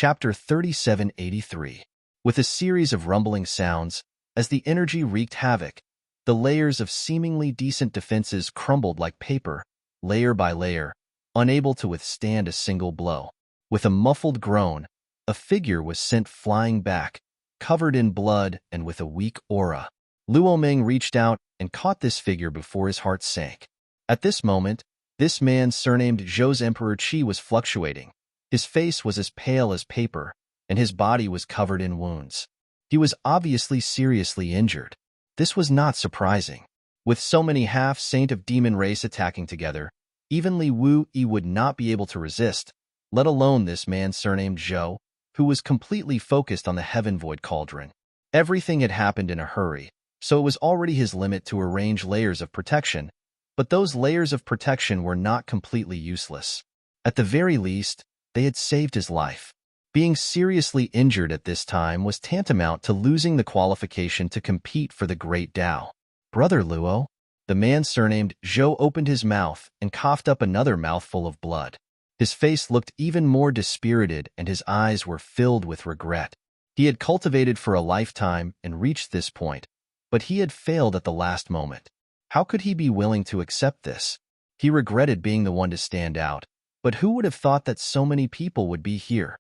Chapter 3783. With a series of rumbling sounds, as the energy wreaked havoc, the layers of seemingly decent defenses crumbled like paper, layer by layer, unable to withstand a single blow. With a muffled groan, a figure was sent flying back, covered in blood and with a weak aura. Luo Meng reached out and caught this figure before his heart sank. At this moment, this man surnamed Zhou's Emperor Qi was fluctuating. His face was as pale as paper, and his body was covered in wounds. He was obviously seriously injured. This was not surprising. With so many half-saint of demon race attacking together, even Li Wu Yi would not be able to resist, let alone this man surnamed Zhou, who was completely focused on the Heaven Void Cauldron. Everything had happened in a hurry, so it was already his limit to arrange layers of protection, but those layers of protection were not completely useless. At the very least, they had saved his life. Being seriously injured at this time was tantamount to losing the qualification to compete for the Great Tao. Brother Luo, the man surnamed Zhou opened his mouth and coughed up another mouthful of blood. His face looked even more dispirited and his eyes were filled with regret. He had cultivated for a lifetime and reached this point, but he had failed at the last moment. How could he be willing to accept this? He regretted being the one to stand out, but who would have thought that so many people would be here?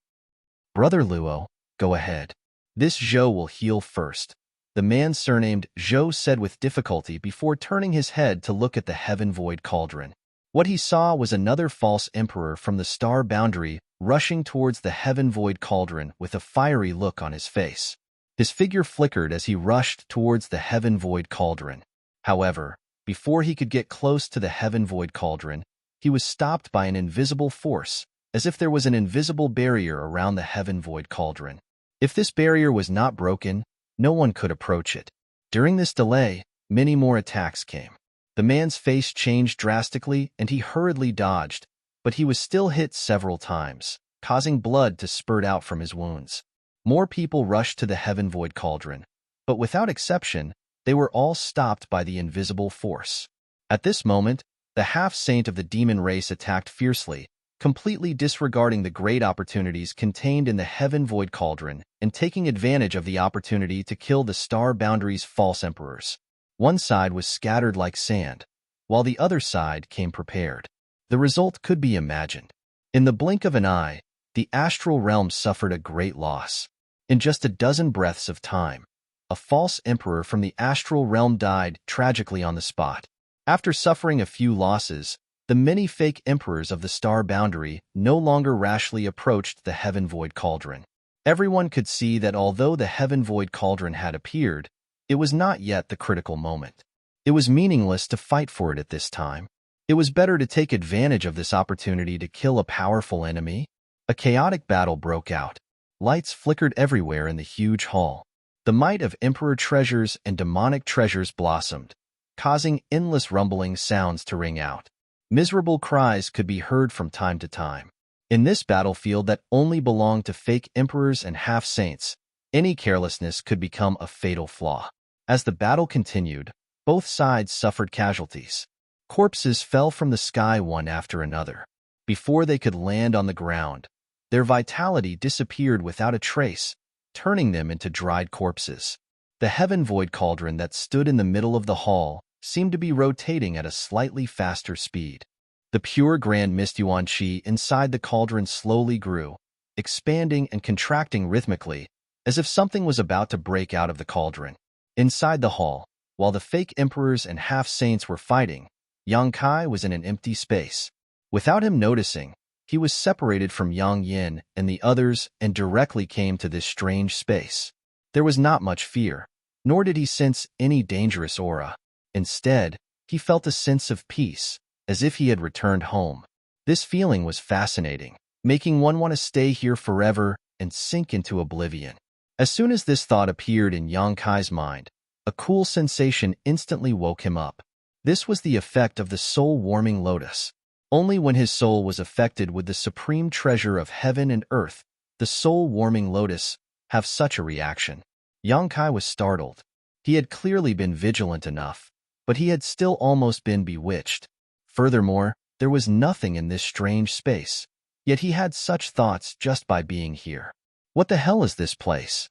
Brother Luo, go ahead. This Zhou will heal first, the man surnamed Zhou said with difficulty before turning his head to look at the Heaven Void Cauldron. What he saw was another false emperor from the star boundary rushing towards the Heaven Void Cauldron with a fiery look on his face. His figure flickered as he rushed towards the Heaven Void Cauldron. However, before he could get close to the Heaven Void Cauldron, he was stopped by an invisible force, as if there was an invisible barrier around the Heaven Void Cauldron. If this barrier was not broken, no one could approach it. During this delay, many more attacks came. The man's face changed drastically and he hurriedly dodged, but he was still hit several times, causing blood to spurt out from his wounds. More people rushed to the Heaven Void Cauldron, but without exception, they were all stopped by the invisible force. At this moment, the half-saint of the demon race attacked fiercely, completely disregarding the great opportunities contained in the Heaven Void Cauldron and taking advantage of the opportunity to kill the star boundary's false emperors. One side was scattered like sand, while the other side came prepared. The result could be imagined. In the blink of an eye, the astral realm suffered a great loss. In just a dozen breaths of time, a false emperor from the astral realm died tragically on the spot. After suffering a few losses, the many fake emperors of the star boundary no longer rashly approached the Heaven Void Cauldron. Everyone could see that although the Heaven Void Cauldron had appeared, it was not yet the critical moment. It was meaningless to fight for it at this time. It was better to take advantage of this opportunity to kill a powerful enemy. A chaotic battle broke out. Lights flickered everywhere in the huge hall. The might of emperor treasures and demonic treasures blossomed, causing endless rumbling sounds to ring out. Miserable cries could be heard from time to time. In this battlefield that only belonged to fake emperors and half-saints, any carelessness could become a fatal flaw. As the battle continued, both sides suffered casualties. Corpses fell from the sky one after another. Before they could land on the ground, their vitality disappeared without a trace, turning them into dried corpses. The Heaven Void Cauldron that stood in the middle of the hall seemed to be rotating at a slightly faster speed. The pure grand misty qi inside the cauldron slowly grew, expanding and contracting rhythmically, as if something was about to break out of the cauldron. Inside the hall, while the fake emperors and half-saints were fighting, Yang Kai was in an empty space. Without him noticing, he was separated from Yang Yin and the others and directly came to this strange space. There was not much fear, nor did he sense any dangerous aura. Instead, he felt a sense of peace, as if he had returned home. This feeling was fascinating, making one want to stay here forever and sink into oblivion. As soon as this thought appeared in Yang Kai's mind, a cool sensation instantly woke him up. This was the effect of the soul-warming lotus. Only when his soul was affected with the supreme treasure of heaven and earth, the soul-warming lotus, have such a reaction. Yang Kai was startled. He had clearly been vigilant enough, but he had still almost been bewitched. Furthermore, there was nothing in this strange space, Yet he had such thoughts just by being here. What the hell is this place?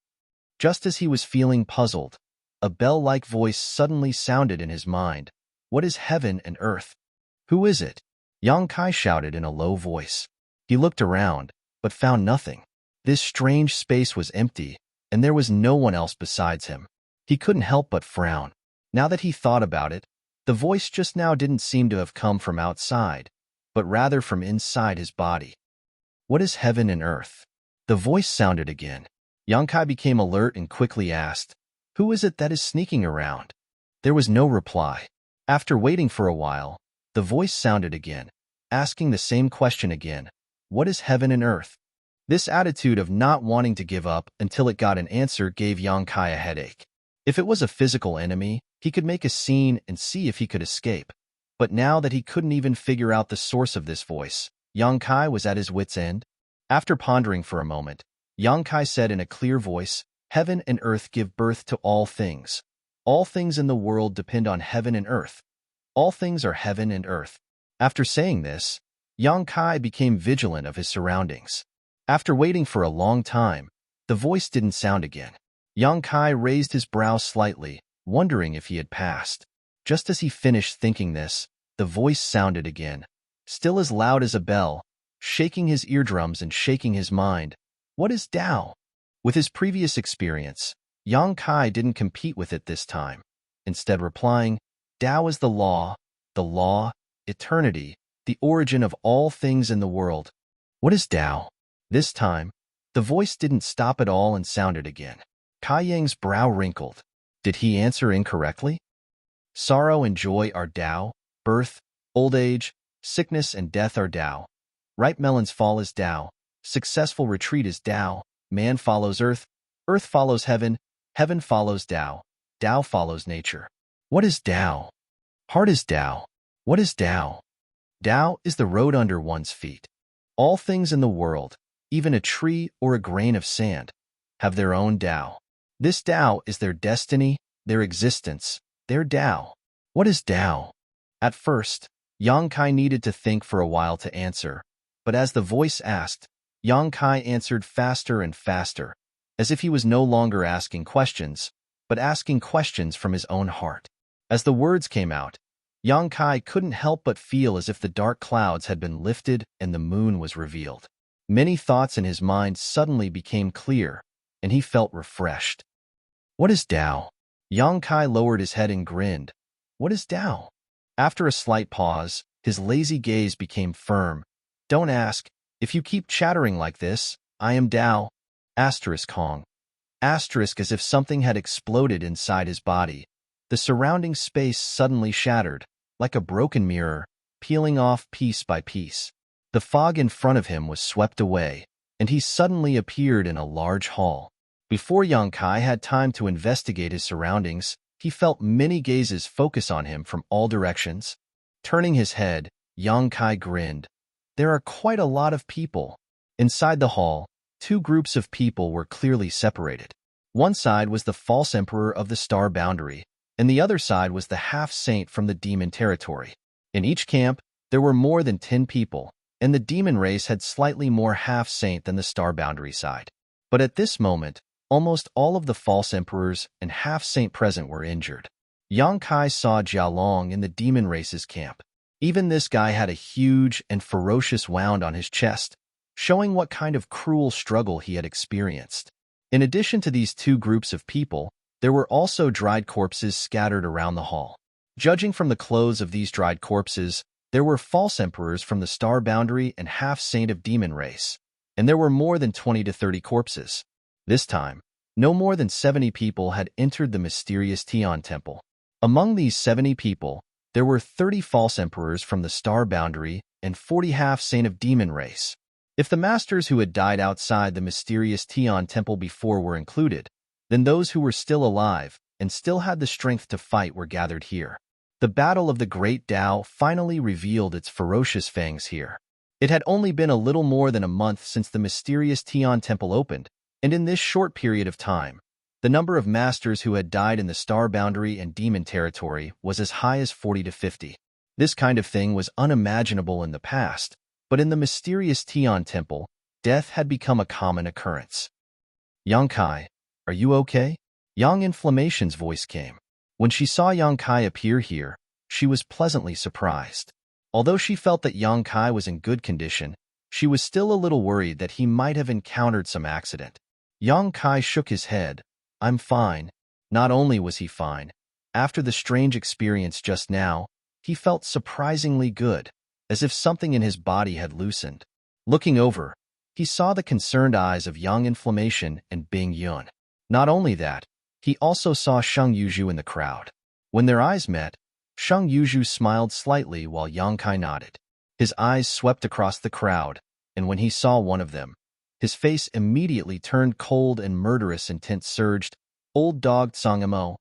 Just as he was feeling puzzled, a bell-like voice suddenly sounded in his mind. What is heaven and earth? Who is it? Yang Kai shouted in a low voice. He looked around, but found nothing. This strange space was empty, and there was no one else besides him. He couldn't help but frown. Now that he thought about it, the voice just now didn't seem to have come from outside, but rather from inside his body. What is heaven and earth? The voice sounded again. Yang Kai became alert and quickly asked, Who is it that is sneaking around? There was no reply. After waiting for a while, the voice sounded again, asking the same question again. What is heaven and earth? This attitude of not wanting to give up until it got an answer gave Yang Kai a headache. If it was a physical enemy, he could make a scene and see if he could escape. But now that he couldn't even figure out the source of this voice, Yang Kai was at his wit's end. After pondering for a moment, Yang Kai said in a clear voice, Heaven and earth give birth to all things. All things in the world depend on heaven and earth. All things are heaven and earth. After saying this, Yang Kai became vigilant of his surroundings. After waiting for a long time, the voice didn't sound again. Yang Kai raised his brows slightly, wondering if he had passed. Just as he finished thinking this, the voice sounded again, still as loud as a bell, shaking his eardrums and shaking his mind. What is Tao? With his previous experience, Yang Kai didn't compete with it this time, instead replying, Tao is the law, eternity, the origin of all things in the world. What is Tao? This time, the voice didn't stop at all and sounded again. Kai Yang's brow wrinkled. Did he answer incorrectly? Sorrow and joy are Tao, birth, old age, sickness and death are Tao. Ripe melons fall is Tao, successful retreat is Tao, man follows earth follows heaven follows Tao, Tao follows nature. What is Tao? Heart is Tao. What is Tao? Tao is the road under one's feet. All things in the world, even a tree or a grain of sand, have their own Tao. This Tao is their destiny, their existence, their Tao. What is Tao? At first, Yang Kai needed to think for a while to answer, but as the voice asked, Yang Kai answered faster and faster, as if he was no longer asking questions, but asking questions from his own heart. As the words came out, Yang Kai couldn't help but feel as if the dark clouds had been lifted and the moon was revealed. Many thoughts in his mind suddenly became clear, and he felt refreshed. What is Tao? Yang Kai lowered his head and grinned. What is Tao? After a slight pause, his lazy gaze became firm. Don't ask. If you keep chattering like this, I am Tao. Asterisk Hong. Asterisk as if something had exploded inside his body. The surrounding space suddenly shattered, like a broken mirror, peeling off piece by piece. The fog in front of him was swept away, and he suddenly appeared in a large hall. Before Yang Kai had time to investigate his surroundings, he felt many gazes focus on him from all directions. Turning his head, Yang Kai grinned. There are quite a lot of people. Inside the hall, two groups of people were clearly separated. One side was the false emperor of the star boundary, and the other side was the half-saint from the demon territory. In each camp, there were more than 10 people, and the demon race had slightly more half-saint than the star boundary side. But at this moment, almost all of the false emperors and half-saint present were injured. Yang Kai saw Jialong in the demon race's camp. Even this guy had a huge and ferocious wound on his chest, showing what kind of cruel struggle he had experienced. In addition to these two groups of people, there were also dried corpses scattered around the hall. Judging from the clothes of these dried corpses, there were false emperors from the star boundary and half-saint of demon race, and there were more than 20 to 30 corpses. This time, no more than 70 people had entered the mysterious Tian temple. Among these 70 people, there were 30 false emperors from the star boundary and 40 half-saint of demon race. If the masters who had died outside the mysterious Tian temple before were included, then those who were still alive and still had the strength to fight were gathered here. The battle of the great Tao finally revealed its ferocious fangs here. It had only been a little more than a month since the mysterious Tian temple opened, and in this short period of time, the number of masters who had died in the star boundary and demon territory was as high as 40 to 50. This kind of thing was unimaginable in the past, But in the mysterious Tian temple, death had become a common occurrence. Yang Kai, are you okay? Yang Inflammation's voice came. When she saw Yang Kai appear here, she was pleasantly surprised. Although she felt that Yang Kai was in good condition, she was still a little worried that he might have encountered some accident. Yang Kai shook his head. I'm fine. Not only was he fine, after the strange experience just now, he felt surprisingly good, as if something in his body had loosened. Looking over, he saw the concerned eyes of Yang Inflammation and Bing Yun. Not only that, he also saw Sheng Yuzhu in the crowd. When their eyes met, Sheng Yuzhu smiled slightly while Yang Kai nodded. His eyes swept across the crowd, and when he saw one of them, his face immediately turned cold and murderous intent surged. Old dog Song Imo,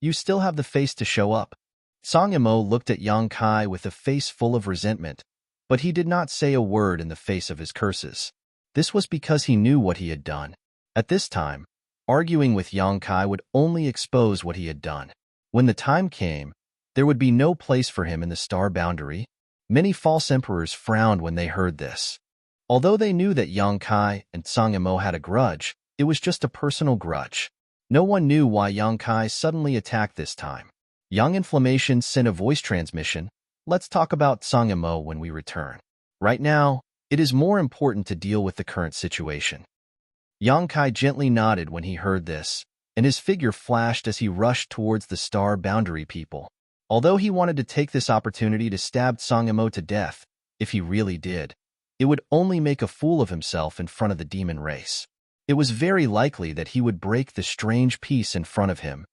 you still have the face to show up. Song Imo looked at Yang Kai with a face full of resentment, but he did not say a word in the face of his curses. This was because he knew what he had done. At this time, arguing with Yang Kai would only expose what he had done. When the time came, there would be no place for him in the star boundary. Many false emperors frowned when they heard this. Although they knew that Yang Kai and Song Imo had a grudge, it was just a personal grudge. No one knew why Yang Kai suddenly attacked this time. Yang Inflammation sent a voice transmission. Let's talk about Song Imo when we return. Right now, it is more important to deal with the current situation. Yang Kai gently nodded when he heard this, and his figure flashed as he rushed towards the star boundary people. Although he wanted to take this opportunity to stab Song Imo to death, if he really did, it would only make a fool of himself in front of the demon race. It was very likely that he would break the strange peace in front of him.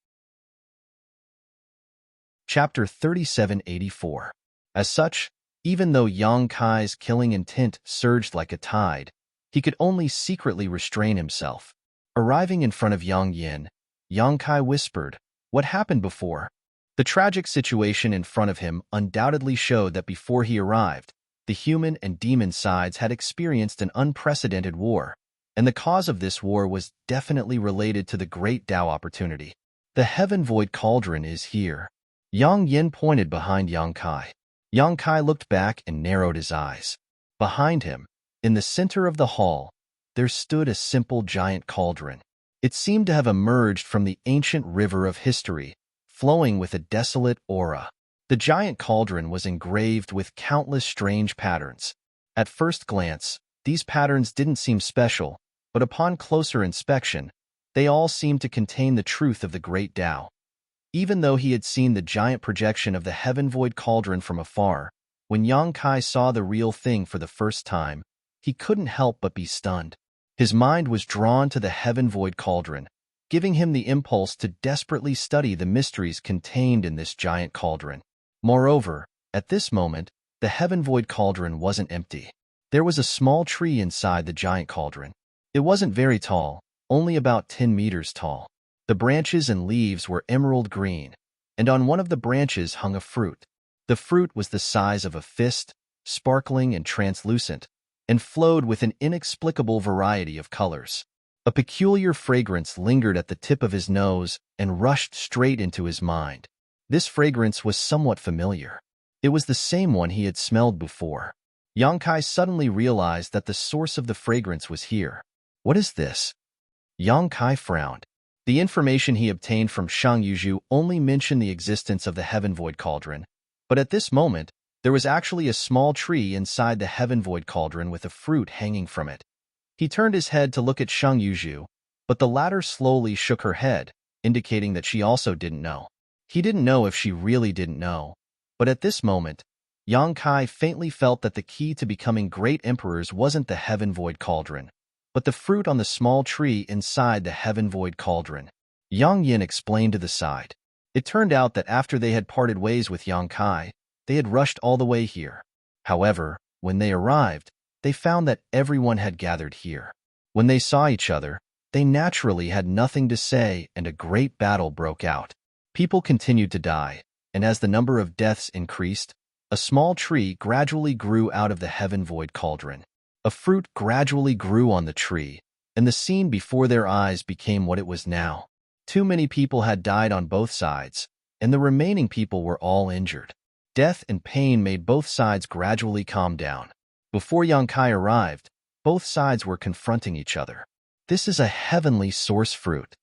Chapter 3784. As such, even though Yang Kai's killing intent surged like a tide, he could only secretly restrain himself. Arriving in front of Yang Yin, Yang Kai whispered, "What happened before?" The tragic situation in front of him undoubtedly showed that before he arrived, the human and demon sides had experienced an unprecedented war, and the cause of this war was definitely related to the great Tao opportunity. The Heaven Void Cauldron is here. Yang Yin pointed behind Yang Kai. Yang Kai looked back and narrowed his eyes. Behind him, in the center of the hall, there stood a simple giant cauldron. It seemed to have emerged from the ancient river of history, flowing with a desolate aura. The giant cauldron was engraved with countless strange patterns. At first glance, these patterns didn't seem special, but upon closer inspection, they all seemed to contain the truth of the great Tao. Even though he had seen the giant projection of the Heaven Void Cauldron from afar, when Yang Kai saw the real thing for the first time, he couldn't help but be stunned. His mind was drawn to the Heaven Void Cauldron, giving him the impulse to desperately study the mysteries contained in this giant cauldron. Moreover, at this moment, the Heaven Void Cauldron wasn't empty. There was a small tree inside the giant cauldron. It wasn't very tall, only about 10 meters tall. The branches and leaves were emerald green, and on one of the branches hung a fruit. The fruit was the size of a fist, sparkling and translucent, and flowed with an inexplicable variety of colors. A peculiar fragrance lingered at the tip of his nose and rushed straight into his mind. This fragrance was somewhat familiar. It was the same one he had smelled before. Yang Kai suddenly realized that the source of the fragrance was here. What is this? Yang Kai frowned. The information he obtained from Sheng Yuzhu only mentioned the existence of the Heaven Void Cauldron, but at this moment, there was actually a small tree inside the Heaven Void Cauldron with a fruit hanging from it. He turned his head to look at Sheng Yuzhu, but the latter slowly shook her head, indicating that she also didn't know. He didn't know if she really didn't know, but at this moment, Yang Kai faintly felt that the key to becoming great emperors wasn't the Heaven Void Cauldron, but the fruit on the small tree inside the Heaven Void Cauldron. Yang Yin explained to the side. It turned out that after they had parted ways with Yang Kai, they had rushed all the way here. However, when they arrived, they found that everyone had gathered here. When they saw each other, they naturally had nothing to say and a great battle broke out. People continued to die, and as the number of deaths increased, a small tree gradually grew out of the Heaven Void Cauldron. A fruit gradually grew on the tree, and the scene before their eyes became what it was now. Too many people had died on both sides, and the remaining people were all injured. Death and pain made both sides gradually calm down. Before Yang Kai arrived, both sides were confronting each other. This is a heavenly source fruit.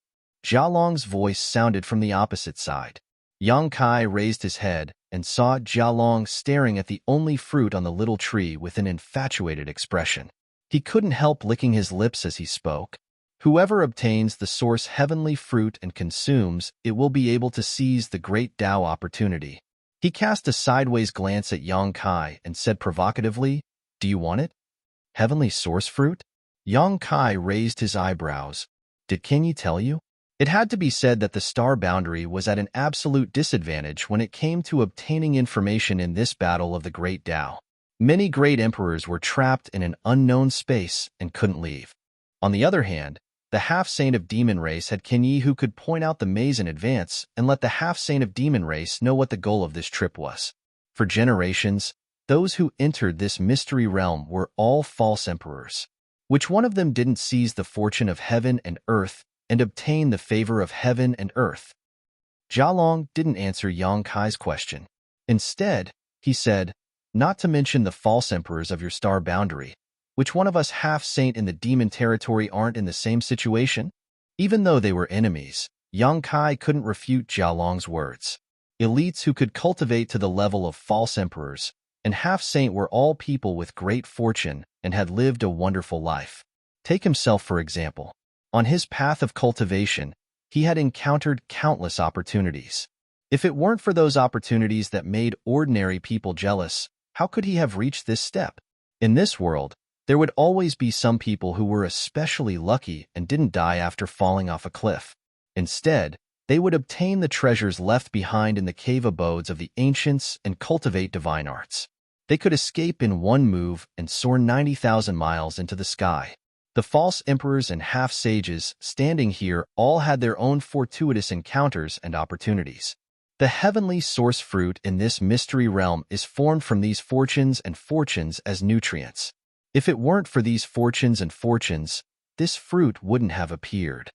Jia Long's voice sounded from the opposite side. Yang Kai raised his head and saw Jia Long staring at the only fruit on the little tree with an infatuated expression. He couldn't help licking his lips as he spoke. Whoever obtains the source heavenly fruit and consumes it will be able to seize the great Tao opportunity. He cast a sideways glance at Yang Kai and said provocatively, "Do you want it? Heavenly source fruit?" Yang Kai raised his eyebrows. "Did Kenyi tell you?" It had to be said that the star boundary was at an absolute disadvantage when it came to obtaining information in this battle of the great Tao. Many great emperors were trapped in an unknown space and couldn't leave. On the other hand, the half-saint of demon race had Kenyi who could point out the maze in advance and let the half-saint of demon race know what the goal of this trip was. For generations, those who entered this mystery realm were all false emperors. Which one of them didn't seize the fortune of heaven and earth and obtain the favor of heaven and earth? Jia Long didn't answer Yang Kai's question. Instead, he said, "Not to mention the false emperors of your star boundary. Which one of us half-saint in the demon territory aren't in the same situation?" Even though they were enemies, Yang Kai couldn't refute Jia Long's words. Elites who could cultivate to the level of false emperors and half-saint were all people with great fortune and had lived a wonderful life. Take himself, for example. On his path of cultivation, he had encountered countless opportunities. If it weren't for those opportunities that made ordinary people jealous, how could he have reached this step? In this world, there would always be some people who were especially lucky and didn't die after falling off a cliff. Instead, they would obtain the treasures left behind in the cave abodes of the ancients and cultivate divine arts. They could escape in one move and soar 90,000 miles into the sky. The false emperors and half-sages standing here all had their own fortuitous encounters and opportunities. The heavenly source fruit in this mystery realm is formed from these fortunes and fortunes as nutrients. If it weren't for these fortunes and fortunes, this fruit wouldn't have appeared.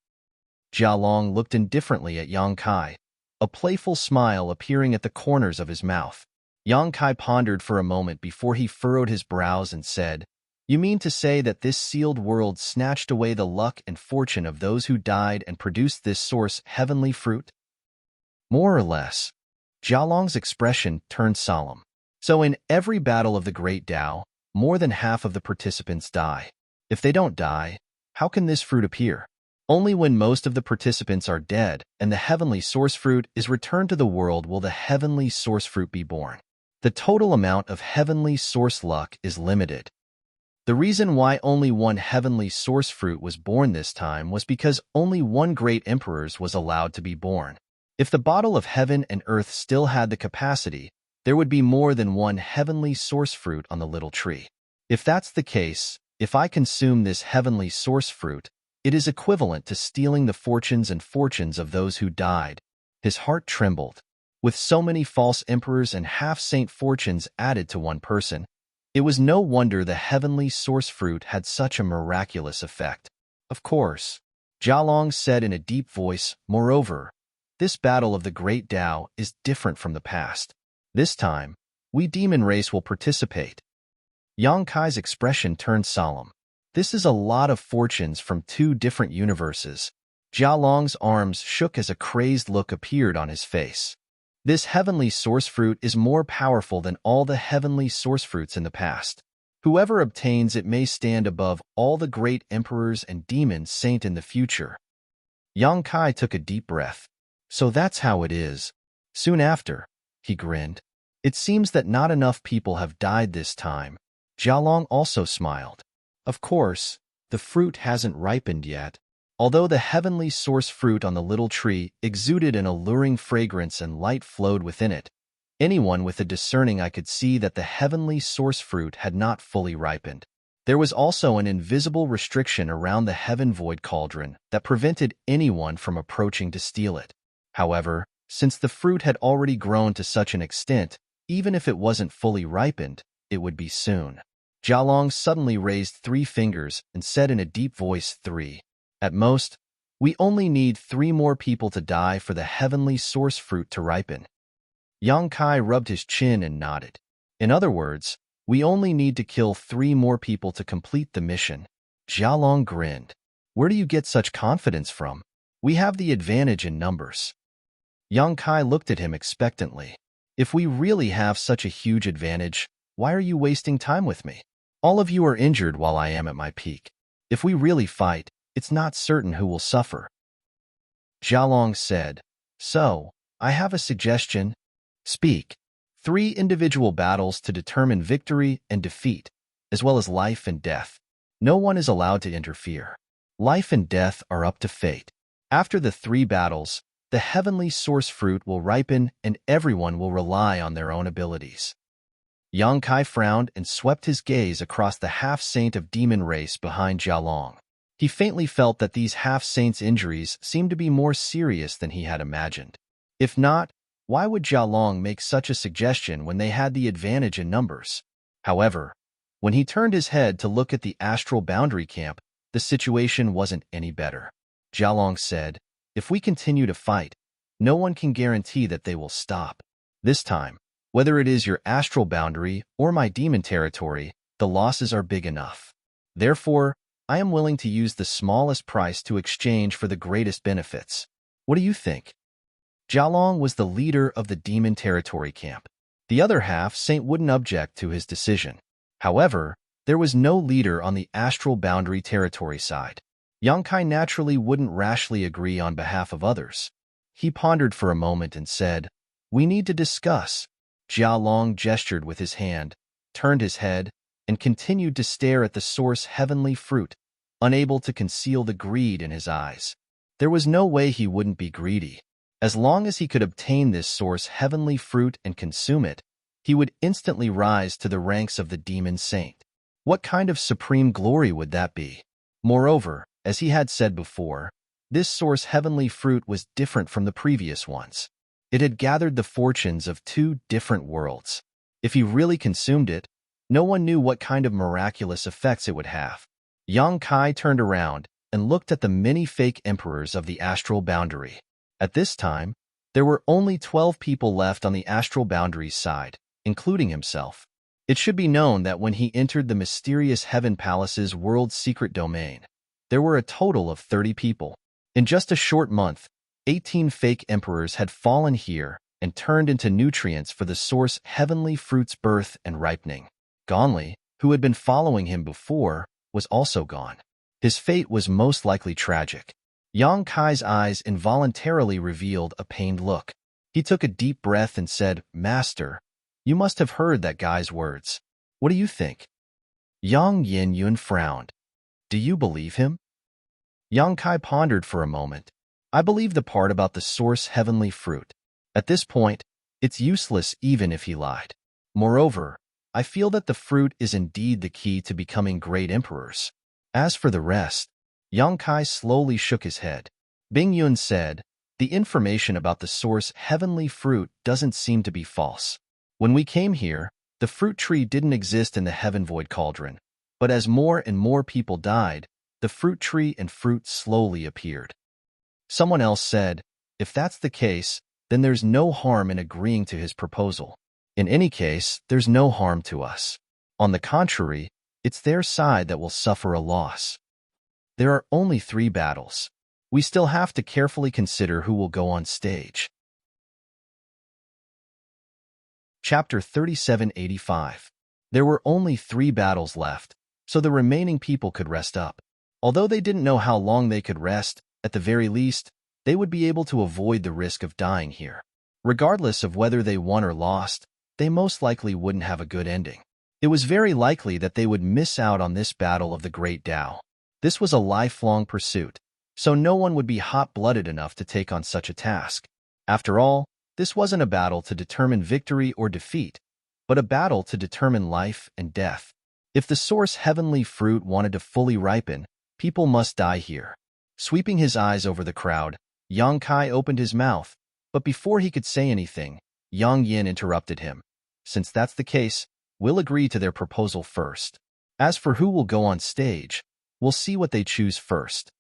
Jia Long looked indifferently at Yang Kai, a playful smile appearing at the corners of his mouth. Yang Kai pondered for a moment before he furrowed his brows and said, "You mean to say that this sealed world snatched away the luck and fortune of those who died and produced this source heavenly fruit?" More or less. Jia Long's expression turned solemn. So in every battle of the great Tao, more than half of the participants die. If they don't die, how can this fruit appear? Only when most of the participants are dead and the heavenly source fruit is returned to the world will the heavenly source fruit be born. The total amount of heavenly source luck is limited. The reason why only one heavenly source fruit was born this time was because only one great emperor was allowed to be born. If the bottle of heaven and earth still had the capacity, there would be more than one heavenly source fruit on the little tree. If that's the case, if I consume this heavenly source fruit, it is equivalent to stealing the fortunes and fortunes of those who died. His heart trembled. With so many false emperors and half-saint fortunes added to one person, it was no wonder the heavenly source fruit had such a miraculous effect. Of course, Jia Long said in a deep voice, "Moreover, this battle of the great Tao is different from the past. This time, we demon race will participate." Yang Kai's expression turned solemn. This is a lot of fortunes from two different universes. Jia Long's arms shook as a crazed look appeared on his face. This heavenly source fruit is more powerful than all the heavenly source fruits in the past. Whoever obtains it may stand above all the great emperors and demon saint in the future. Yang Kai took a deep breath. So that's how it is. Soon after, he grinned. It seems that not enough people have died this time. Jia Long also smiled. Of course, the fruit hasn't ripened yet. Although the heavenly source fruit on the little tree exuded an alluring fragrance and light flowed within it, anyone with a discerning eye could see that the heavenly source fruit had not fully ripened. There was also an invisible restriction around the heaven void cauldron that prevented anyone from approaching to steal it. However, since the fruit had already grown to such an extent, even if it wasn't fully ripened, it would be soon. Jia Long suddenly raised 3 fingers and said in a deep voice, 3. At most, we only need 3 more people to die for the heavenly source fruit to ripen. Yang Kai rubbed his chin and nodded. In other words, We only need to kill 3 more people to complete the mission. Jialong grinned. Where do you get such confidence from? We have the advantage in numbers. Yang Kai looked at him expectantly. If we really have such a huge advantage, why are you wasting time with me? All of you are injured while I am at my peak. If we really fight, it's not certain who will suffer. Jialong said, So, I have a suggestion. Speak. 3 individual battles to determine victory and defeat, as well as life and death. No one is allowed to interfere. Life and death are up to fate. After the 3 battles, the heavenly source fruit will ripen and everyone will rely on their own abilities. Yang Kai frowned and swept his gaze across the half-saint of demon race behind Jialong. He faintly felt that these half-saints' injuries seemed to be more serious than he had imagined. If not, why would Jialong make such a suggestion when they had the advantage in numbers? However, when he turned his head to look at the astral boundary camp, the situation wasn't any better. Jialong said, If we continue to fight, no one can guarantee that they will stop. This time, whether it is your astral boundary or my demon territory, the losses are big enough. Therefore, I am willing to use the smallest price to exchange for the greatest benefits. What do you think? Jialong was the leader of the demon territory camp. The other half-saint wouldn't object to his decision. However, there was no leader on the astral boundary territory side. Yang Kai naturally wouldn't rashly agree on behalf of others. He pondered for a moment and said, We need to discuss. Jialong gestured with his hand, turned his head, and continued to stare at the source heavenly fruit, unable to conceal the greed in his eyes. There was no way he wouldn't be greedy. As long as he could obtain this source heavenly fruit and consume it, he would instantly rise to the ranks of the demon saint. What kind of supreme glory would that be? Moreover, as he had said before, this source heavenly fruit was different from the previous ones. It had gathered the fortunes of 2 different worlds. If he really consumed it, no one knew what kind of miraculous effects it would have. Yang Kai turned around and looked at the many fake emperors of the astral boundary. At this time, there were only 12 people left on the astral boundary's side, including himself. It should be known that when he entered the mysterious Heaven Palace's world's secret domain, there were a total of 30 people. In just a short month, 18 fake emperors had fallen here and turned into nutrients for the source heavenly fruit's birth and ripening. Gonli, who had been following him before, was also gone. His fate was most likely tragic. Yang Kai's eyes involuntarily revealed a pained look. He took a deep breath and said, Master, you must have heard that guy's words. What do you think? Yang Yin-yun frowned. Do you believe him? Yang Kai pondered for a moment. I believe the part about the source heavenly fruit. At this point, it's useless even if he lied. Moreover, I feel that the fruit is indeed the key to becoming great emperors. As for the rest, Yang Kai slowly shook his head. Bing Yun said, The information about the source heavenly fruit doesn't seem to be false. When we came here, the fruit tree didn't exist in the heaven void cauldron, but as more and more people died, the fruit tree and fruit slowly appeared. Someone else said, If that's the case, then there's no harm in agreeing to his proposal. In any case, there's no harm to us. On the contrary, it's their side that will suffer a loss. There are only 3 battles. We still have to carefully consider who will go on stage. Chapter 3785. There were only 3 battles left, so the remaining people could rest up. Although they didn't know how long they could rest, at the very least, they would be able to avoid the risk of dying here. Regardless of whether they won or lost, they most likely wouldn't have a good ending. It was very likely that they would miss out on this battle of the Great Tao. This was a lifelong pursuit, so no one would be hot-blooded enough to take on such a task. After all, this wasn't a battle to determine victory or defeat, but a battle to determine life and death. If the source heavenly fruit wanted to fully ripen, people must die here. Sweeping his eyes over the crowd, Yang Kai opened his mouth, but before he could say anything, Yang Yin interrupted him. Since that's the case, we'll agree to their proposal first. As for who will go on stage, we'll see what they choose first.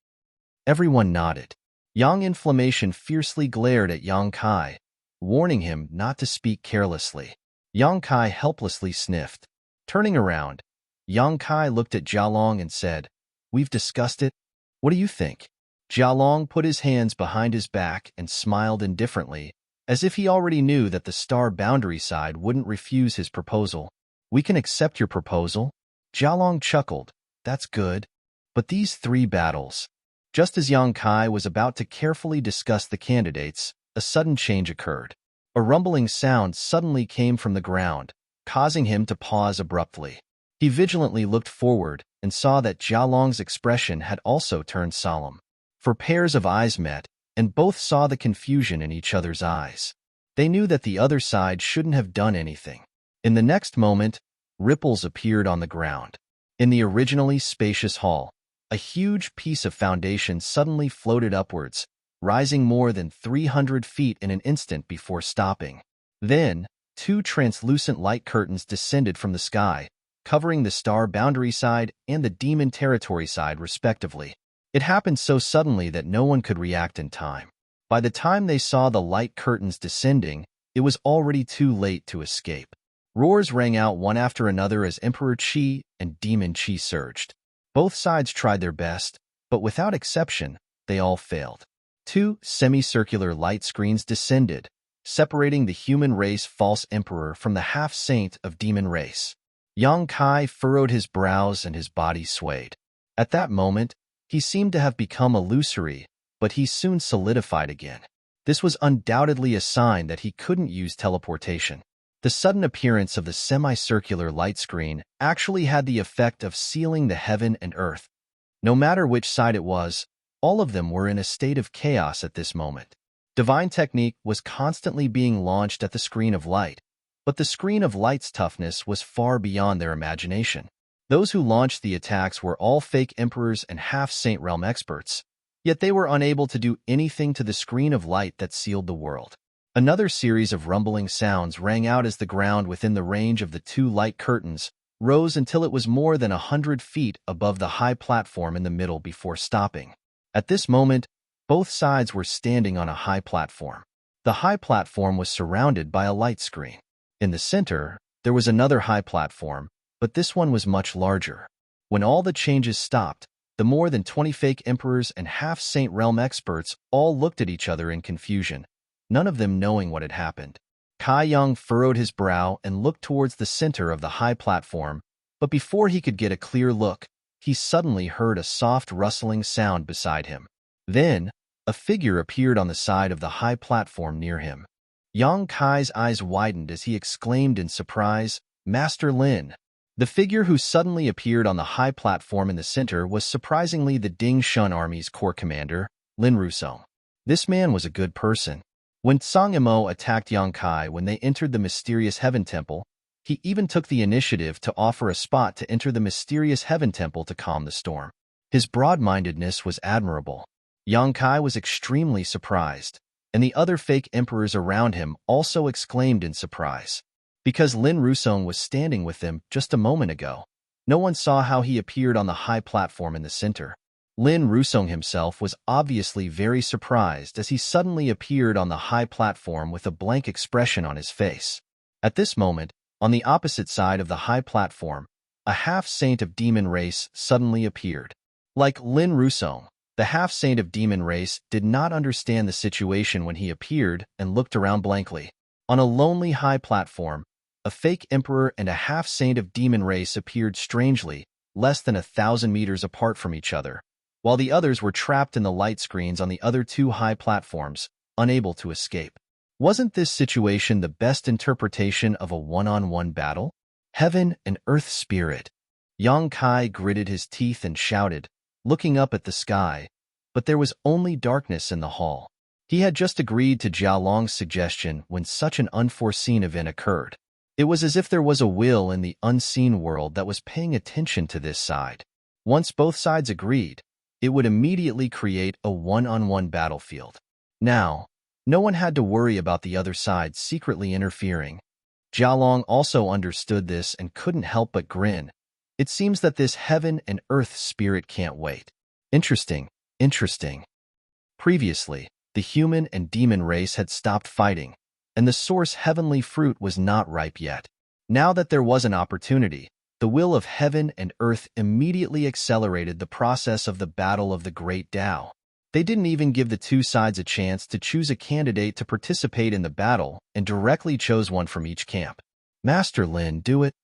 Everyone nodded. Yang Inflammation fiercely glared at Yang Kai, warning him not to speak carelessly. Yang Kai helplessly sniffed. Turning around, Yang Kai looked at Jialong and said, "We've discussed it. What do you think?" Jialong put his hands behind his back and smiled indifferently, as if he already knew that the star boundary side wouldn't refuse his proposal. "We can accept your proposal." Jialong chuckled. "That's good. But these 3 battles..." Just as Yang Kai was about to carefully discuss the candidates, a sudden change occurred. A rumbling sound suddenly came from the ground, causing him to pause abruptly. He vigilantly looked forward and saw that Jialong's expression had also turned solemn. For pairs of eyes met, and both saw the confusion in each other's eyes. They knew that the other side shouldn't have done anything. In the next moment, ripples appeared on the ground. In the originally spacious hall, a huge piece of foundation suddenly floated upwards, rising more than 300 feet in an instant before stopping. Then, 2 translucent light curtains descended from the sky, covering the star boundary side and the demon territory side respectively. It happened so suddenly that no one could react in time. By the time they saw the light curtains descending, it was already too late to escape. Roars rang out one after another as Emperor Qi and Demon Qi surged. Both sides tried their best, but without exception, they all failed. 2 semicircular light screens descended, separating the human race false emperor from the half-saint of demon race. Yang Kai furrowed his brows and his body swayed. At that moment, he seemed to have become illusory, but he soon solidified again. This was undoubtedly a sign that he couldn't use teleportation. The sudden appearance of the semicircular light screen actually had the effect of sealing the heaven and earth. No matter which side it was, all of them were in a state of chaos at this moment. Divine technique was constantly being launched at the screen of light, but the screen of light's toughness was far beyond their imagination. Those who launched the attacks were all fake emperors and half-saint realm experts, yet they were unable to do anything to the screen of light that sealed the world. Another series of rumbling sounds rang out as the ground within the range of the 2 light curtains rose until it was more than 100 feet above the high platform in the middle before stopping. At this moment, both sides were standing on a high platform. The high platform was surrounded by a light screen. In the center, there was another high platform, but this one was much larger. When all the changes stopped, the more than 20 fake emperors and half-saint realm experts all looked at each other in confusion, none of them knowing what had happened. Kai Yang furrowed his brow and looked towards the center of the high platform, but before he could get a clear look, he suddenly heard a soft rustling sound beside him. Then, a figure appeared on the side of the high platform near him. Yang Kai's eyes widened as he exclaimed in surprise, "Master Lin!" The figure who suddenly appeared on the high platform in the center was surprisingly the Ding Shun Army's corps commander, Lin Rusong. This man was a good person. When Tsang Imo attacked Yang Kai when they entered the mysterious Heaven Temple, he even took the initiative to offer a spot to enter the mysterious Heaven Temple to calm the storm. His broad-mindedness was admirable. Yang Kai was extremely surprised, and the other fake emperors around him also exclaimed in surprise. Because Lin Rusong was standing with them just a moment ago, no one saw how he appeared on the high platform in the center. Lin Rusong himself was obviously very surprised as he suddenly appeared on the high platform with a blank expression on his face. At this moment, on the opposite side of the high platform, a half-saint of demon race suddenly appeared. Like Lin Rusong, the half-saint of demon race did not understand the situation when he appeared and looked around blankly. On a lonely high platform, a fake emperor and a half-saint of demon race appeared strangely, less than 1,000 meters apart from each other, while the others were trapped in the light screens on the other 2 high platforms, unable to escape. Wasn't this situation the best interpretation of a one-on-one battle? Heaven and Earth Spirit. Yang Kai gritted his teeth and shouted, looking up at the sky, but there was only darkness in the hall. He had just agreed to Jialong's suggestion when such an unforeseen event occurred. It was as if there was a will in the unseen world that was paying attention to this side. Once both sides agreed, it would immediately create a one-on-one battlefield. Now, no one had to worry about the other side secretly interfering. Jialong also understood this and couldn't help but grin. It seems that this heaven and earth spirit can't wait. Interesting, interesting. Previously, the human and demon race had stopped fighting, and the source heavenly fruit was not ripe yet. Now that there was an opportunity, The will of heaven and earth immediately accelerated the process of the Battle of the Great Tao. They didn't even give the two sides a chance to choose a candidate to participate in the battle and directly chose one from each camp. "Master Lin, do it!"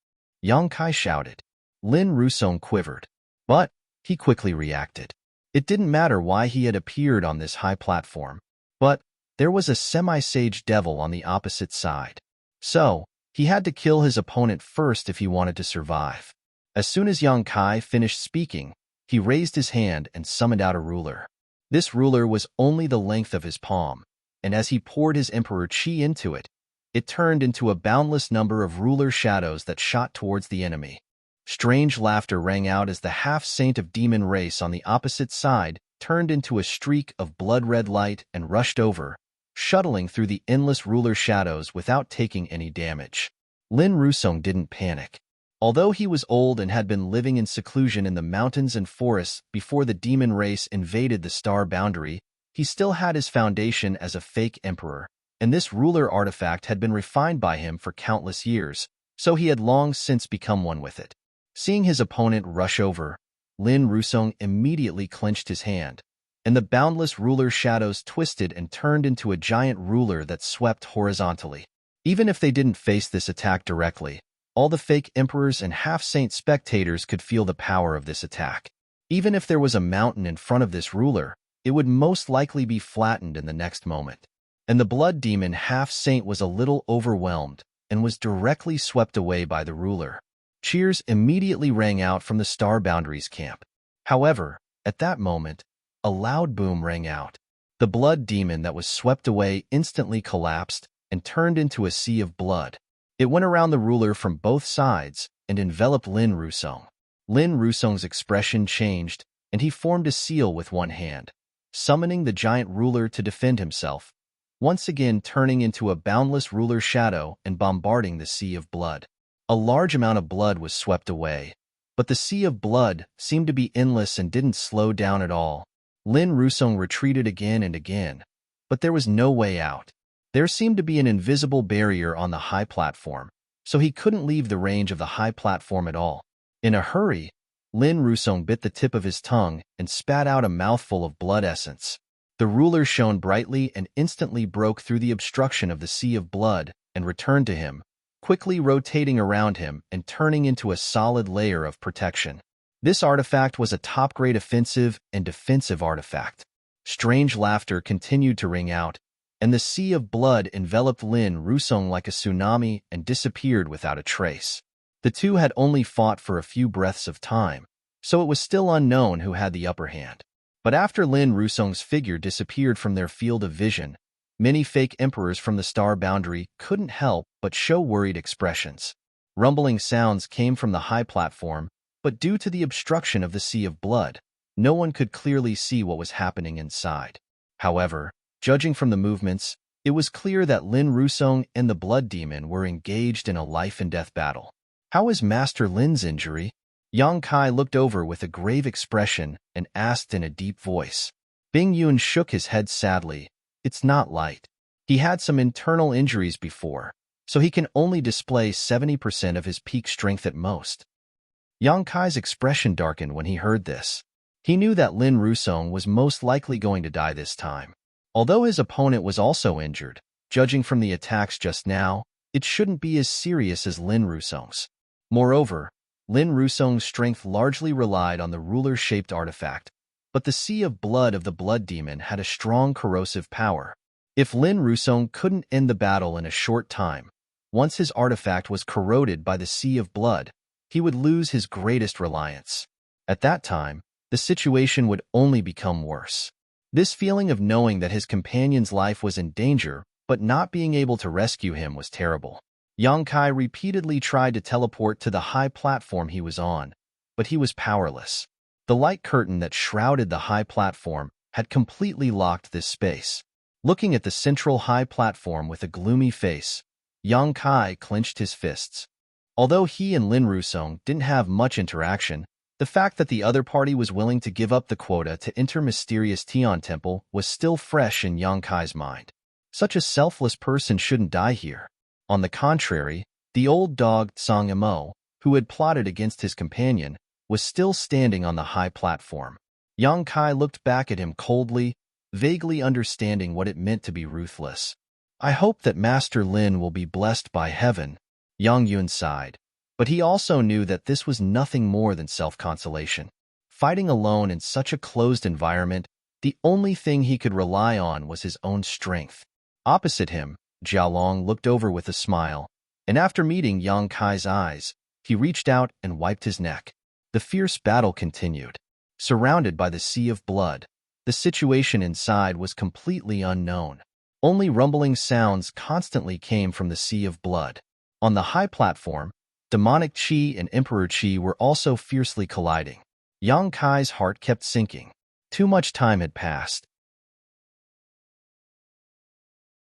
Yang Kai shouted. Lin Rusong quivered, but he quickly reacted. It didn't matter why he had appeared on this high platform, but there was a semi-sage devil on the opposite side. So, he had to kill his opponent first if he wanted to survive. As soon as Yang Kai finished speaking, he raised his hand and summoned out a ruler. This ruler was only the length of his palm, and as he poured his emperor chi into it, it turned into a boundless number of ruler shadows that shot towards the enemy. Strange laughter rang out as the half-saint of demon race on the opposite side turned into a streak of blood-red light and rushed over, shuttling through the endless ruler shadows without taking any damage. Lin Rusong didn't panic. Although he was old and had been living in seclusion in the mountains and forests before the demon race invaded the star boundary, he still had his foundation as a fake emperor, and this ruler artifact had been refined by him for countless years, so he had long since become one with it. Seeing his opponent rush over, Lin Rusong immediately clenched his hand, and the boundless ruler shadows twisted and turned into a giant ruler that swept horizontally. Even if they didn't face this attack directly, all the fake emperors and half-saint spectators could feel the power of this attack. Even if there was a mountain in front of this ruler, it would most likely be flattened in the next moment. And the blood demon half-saint was a little overwhelmed and was directly swept away by the ruler. Cheers immediately rang out from the Star Boundaries camp. However, at that moment, a loud boom rang out. The blood demon that was swept away instantly collapsed and turned into a sea of blood. It went around the ruler from both sides and enveloped Lin Rusong. Lin Rusong's expression changed, and he formed a seal with one hand, summoning the giant ruler to defend himself, once again turning into a boundless ruler shadow and bombarding the sea of blood. A large amount of blood was swept away, but the sea of blood seemed to be endless and didn't slow down at all. Lin Rusong retreated again and again, but there was no way out. There seemed to be an invisible barrier on the high platform, so he couldn't leave the range of the high platform at all. In a hurry, Lin Rusong bit the tip of his tongue and spat out a mouthful of blood essence. The ruler shone brightly and instantly broke through the obstruction of the sea of blood and returned to him, quickly rotating around him and turning into a solid layer of protection. This artifact was a top-grade offensive and defensive artifact. Strange laughter continued to ring out, and the sea of blood enveloped Lin Rusong like a tsunami and disappeared without a trace. The two had only fought for a few breaths of time, so it was still unknown who had the upper hand. But after Lin Rusong's figure disappeared from their field of vision, many fake emperors from the star boundary couldn't help but show worried expressions. Rumbling sounds came from the high platform, but due to the obstruction of the sea of blood, no one could clearly see what was happening inside. However, judging from the movements, it was clear that Lin Rusong and the blood demon were engaged in a life-and-death battle. "How is Master Lin's injury?" Yang Kai looked over with a grave expression and asked in a deep voice. Bing Yun shook his head sadly. "It's not light. He had some internal injuries before, so he can only display 70% of his peak strength at most." Yang Kai's expression darkened when he heard this. He knew that Lin Rusong was most likely going to die this time. Although his opponent was also injured, judging from the attacks just now, it shouldn't be as serious as Lin Rusong's. Moreover, Lin Rusong's strength largely relied on the ruler-shaped artifact, but the sea of blood of the blood demon had a strong corrosive power. If Lin Rusong couldn't end the battle in a short time, once his artifact was corroded by the sea of blood, he would lose his greatest reliance. At that time, the situation would only become worse. This feeling of knowing that his companion's life was in danger but not being able to rescue him was terrible. Yang Kai repeatedly tried to teleport to the high platform he was on, but he was powerless. The light curtain that shrouded the high platform had completely locked this space. Looking at the central high platform with a gloomy face, Yang Kai clenched his fists. Although he and Lin Rusong didn't have much interaction, the fact that the other party was willing to give up the quota to enter mysterious Tian Temple was still fresh in Yang Kai's mind. Such a selfless person shouldn't die here. On the contrary, the old dog, Song Mo, who had plotted against his companion, was still standing on the high platform. Yang Kai looked back at him coldly, vaguely understanding what it meant to be ruthless. "I hope that Master Lin will be blessed by heaven," Yang Yun sighed. But he also knew that this was nothing more than self-consolation. Fighting alone in such a closed environment, the only thing he could rely on was his own strength. Opposite him, Jialong looked over with a smile, and after meeting Yang Kai's eyes, he reached out and wiped his neck. The fierce battle continued. Surrounded by the sea of blood, the situation inside was completely unknown. Only rumbling sounds constantly came from the sea of blood. On the high platform, demonic Qi and Emperor Qi were also fiercely colliding. Yang Kai's heart kept sinking. Too much time had passed.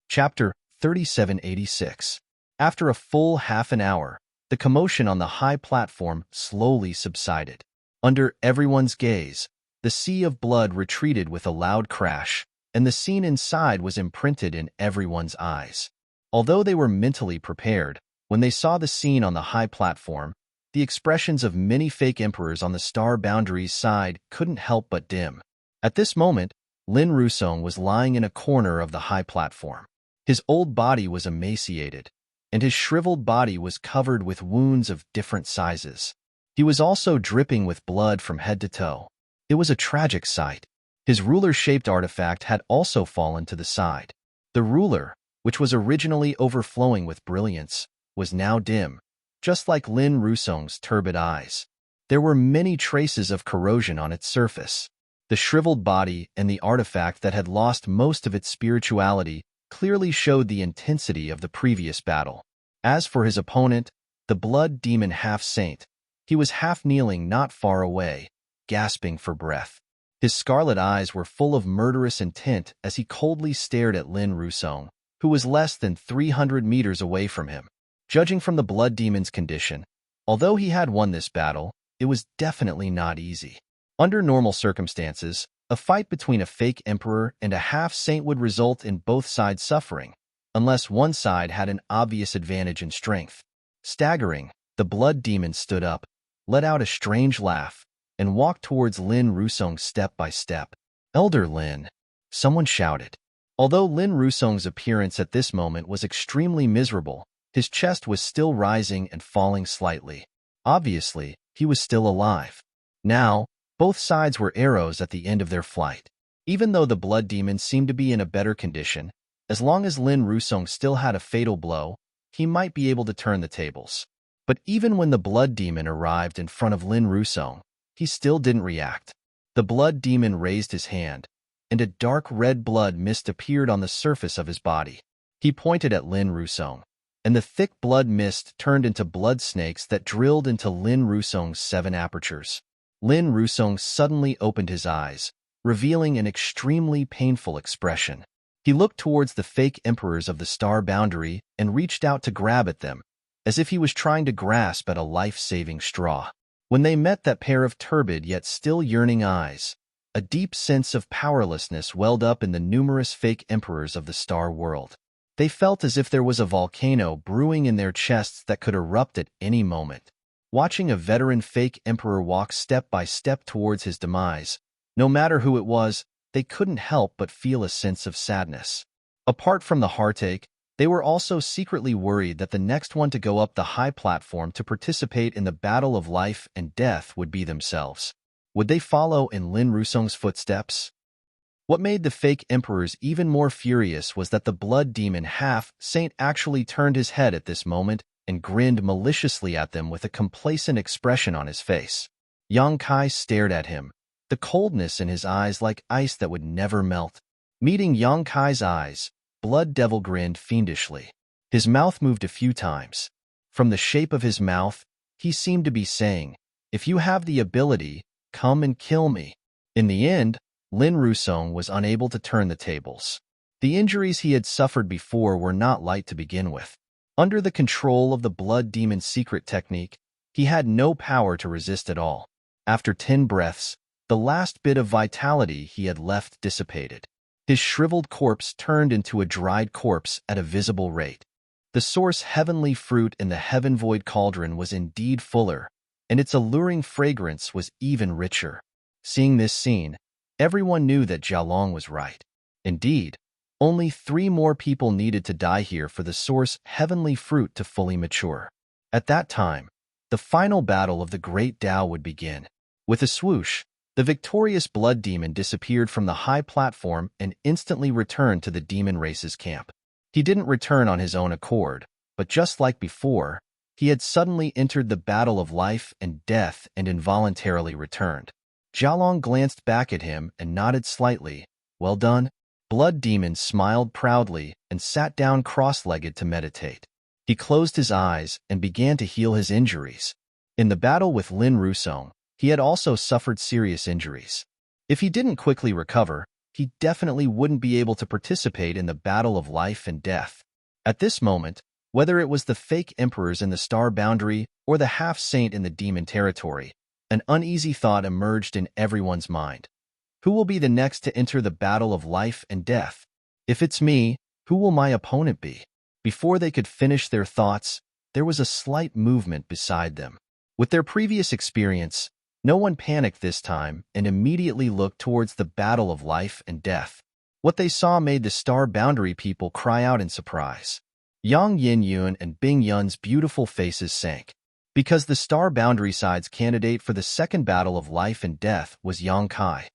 Chapter 3786. After a full half an hour, the commotion on the high platform slowly subsided. Under everyone's gaze, the sea of blood retreated with a loud crash, and the scene inside was imprinted in everyone's eyes. Although they were mentally prepared, when they saw the scene on the high platform, the expressions of many fake emperors on the star boundary's side couldn't help but dim. At this moment, Lin Rusong was lying in a corner of the high platform. His old body was emaciated, and his shriveled body was covered with wounds of different sizes. He was also dripping with blood from head to toe. It was a tragic sight. His ruler-shaped artifact had also fallen to the side. The ruler, which was originally overflowing with brilliance, was now dim, just like Lin Rusong's turbid eyes. There were many traces of corrosion on its surface. The shriveled body and the artifact that had lost most of its spirituality clearly showed the intensity of the previous battle. As for his opponent, the blood demon half-saint, he was half-kneeling not far away, gasping for breath. His scarlet eyes were full of murderous intent as he coldly stared at Lin Rusong, who was less than 300 meters away from him. Judging from the blood demon's condition, although he had won this battle, it was definitely not easy. Under normal circumstances, a fight between a fake emperor and a half-saint would result in both sides suffering, unless one side had an obvious advantage in strength. Staggering, the blood demon stood up, let out a strange laugh, and walked towards Lin Rusong step by step. "Elder Lin," someone shouted. Although Lin Rusong's appearance at this moment was extremely miserable, his chest was still rising and falling slightly. Obviously, he was still alive. Now, both sides were arrows at the end of their flight. Even though the blood demon seemed to be in a better condition, as long as Lin Rusong still had a fatal blow, he might be able to turn the tables. But even when the blood demon arrived in front of Lin Rusong, he still didn't react. The blood demon raised his hand, and a dark red blood mist appeared on the surface of his body. He pointed at Lin Rusong, and the thick blood mist turned into blood snakes that drilled into Lin Rusong's 7 apertures. Lin Rusong suddenly opened his eyes, revealing an extremely painful expression. He looked towards the fake emperors of the star boundary and reached out to grab at them, as if he was trying to grasp at a life-saving straw. When they met that pair of turbid yet still yearning eyes, a deep sense of powerlessness welled up in the numerous fake emperors of the star world. They felt as if there was a volcano brewing in their chests that could erupt at any moment. Watching a veteran fake emperor walk step by step towards his demise, no matter who it was, they couldn't help but feel a sense of sadness. Apart from the heartache, they were also secretly worried that the next one to go up the high platform to participate in the battle of life and death would be themselves. Would they follow in Lin Rusong's footsteps? What made the fake emperors even more furious was that the blood demon half-saint actually turned his head at this moment and grinned maliciously at them with a complacent expression on his face. Yang Kai stared at him, the coldness in his eyes like ice that would never melt. Meeting Yang Kai's eyes, Blood Devil grinned fiendishly. His mouth moved a few times. From the shape of his mouth, he seemed to be saying, "If you have the ability, come and kill me." In the end, Lin Rusong was unable to turn the tables. The injuries he had suffered before were not light to begin with. Under the control of the blood demon's secret technique, he had no power to resist at all. After 10 breaths, the last bit of vitality he had left dissipated. His shriveled corpse turned into a dried corpse at a visible rate. The source heavenly fruit in the heaven-void cauldron was indeed fuller, and its alluring fragrance was even richer. Seeing this scene, everyone knew that Jialong was right. Indeed, only 3 more people needed to die here for the source heavenly fruit to fully mature. At that time, the final battle of the Great Tao would begin. With a swoosh, the victorious blood demon disappeared from the high platform and instantly returned to the demon race's camp. He didn't return on his own accord, but just like before, he had suddenly entered the battle of life and death and involuntarily returned. Jialong glanced back at him and nodded slightly. Well done. Blood Demon smiled proudly and sat down cross-legged to meditate. He closed his eyes and began to heal his injuries. In the battle with Lin Rusong, he had also suffered serious injuries. If he didn't quickly recover, he definitely wouldn't be able to participate in the battle of life and death. At this moment, whether it was the fake emperors in the star boundary or the half-saint in the demon territory, an uneasy thought emerged in everyone's mind. Who will be the next to enter the battle of life and death? If it's me, who will my opponent be? Before they could finish their thoughts, there was a slight movement beside them. With their previous experience, no one panicked this time and immediately looked towards the battle of life and death. What they saw made the star boundary people cry out in surprise. Yang Yin-yun and Bing Yun's beautiful faces sank. Because the star boundary side's candidate for the second battle of life and death was Yang Kai.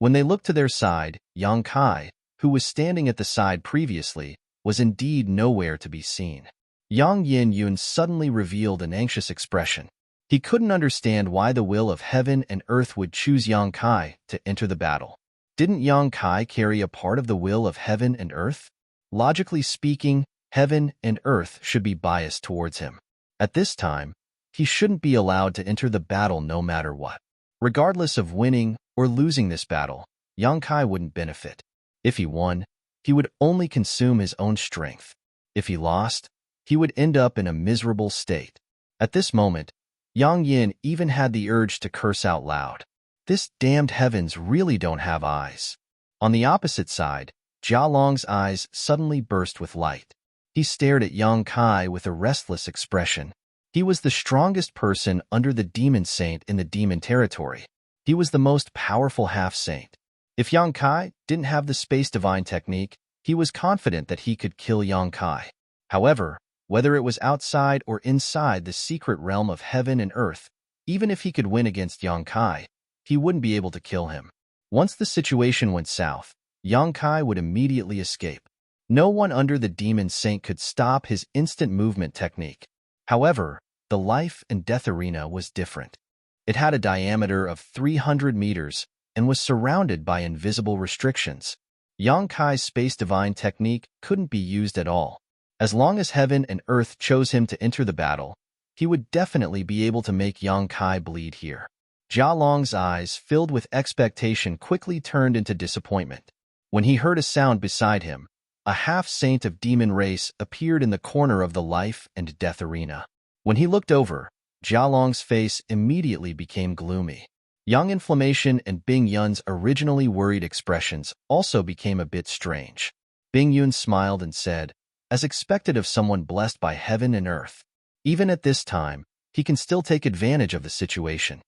When they looked to their side, Yang Kai, who was standing at the side previously, was indeed nowhere to be seen. Yang Yin-yun suddenly revealed an anxious expression. He couldn't understand why the will of heaven and earth would choose Yang Kai to enter the battle. Didn't Yang Kai carry a part of the will of heaven and earth? Logically speaking, heaven and earth should be biased towards him. At this time, he shouldn't be allowed to enter the battle no matter what. Regardless of winning or losing this battle, Yang Kai wouldn't benefit. If he won, he would only consume his own strength. If he lost, he would end up in a miserable state. At this moment, Yang Yin even had the urge to curse out loud. This damned heavens really don't have eyes. On the opposite side, Jialong's eyes suddenly burst with light. He stared at Yang Kai with a restless expression. He was the strongest person under the demon saint in the demon territory. He was the most powerful half-saint. If Yang Kai didn't have the space divine technique, he was confident that he could kill Yang Kai. However, whether it was outside or inside the secret realm of heaven and earth, even if he could win against Yang Kai, he wouldn't be able to kill him. Once the situation went south, Yang Kai would immediately escape. No one under the demon saint could stop his instant movement technique. However, the life and death arena was different. It had a diameter of 300 meters and was surrounded by invisible restrictions. Yang Kai's space divine technique couldn't be used at all. As long as heaven and earth chose him to enter the battle, he would definitely be able to make Yang Kai bleed here. Jialong's eyes, filled with expectation, quickly turned into disappointment. When he heard a sound beside him, a half-saint of demon race appeared in the corner of the life and death arena. When he looked over, Jialong's face immediately became gloomy. Yang Inflammation and Bing Yun's originally worried expressions also became a bit strange. Bing Yun smiled and said, as expected of someone blessed by heaven and earth. Even at this time, he can still take advantage of the situation.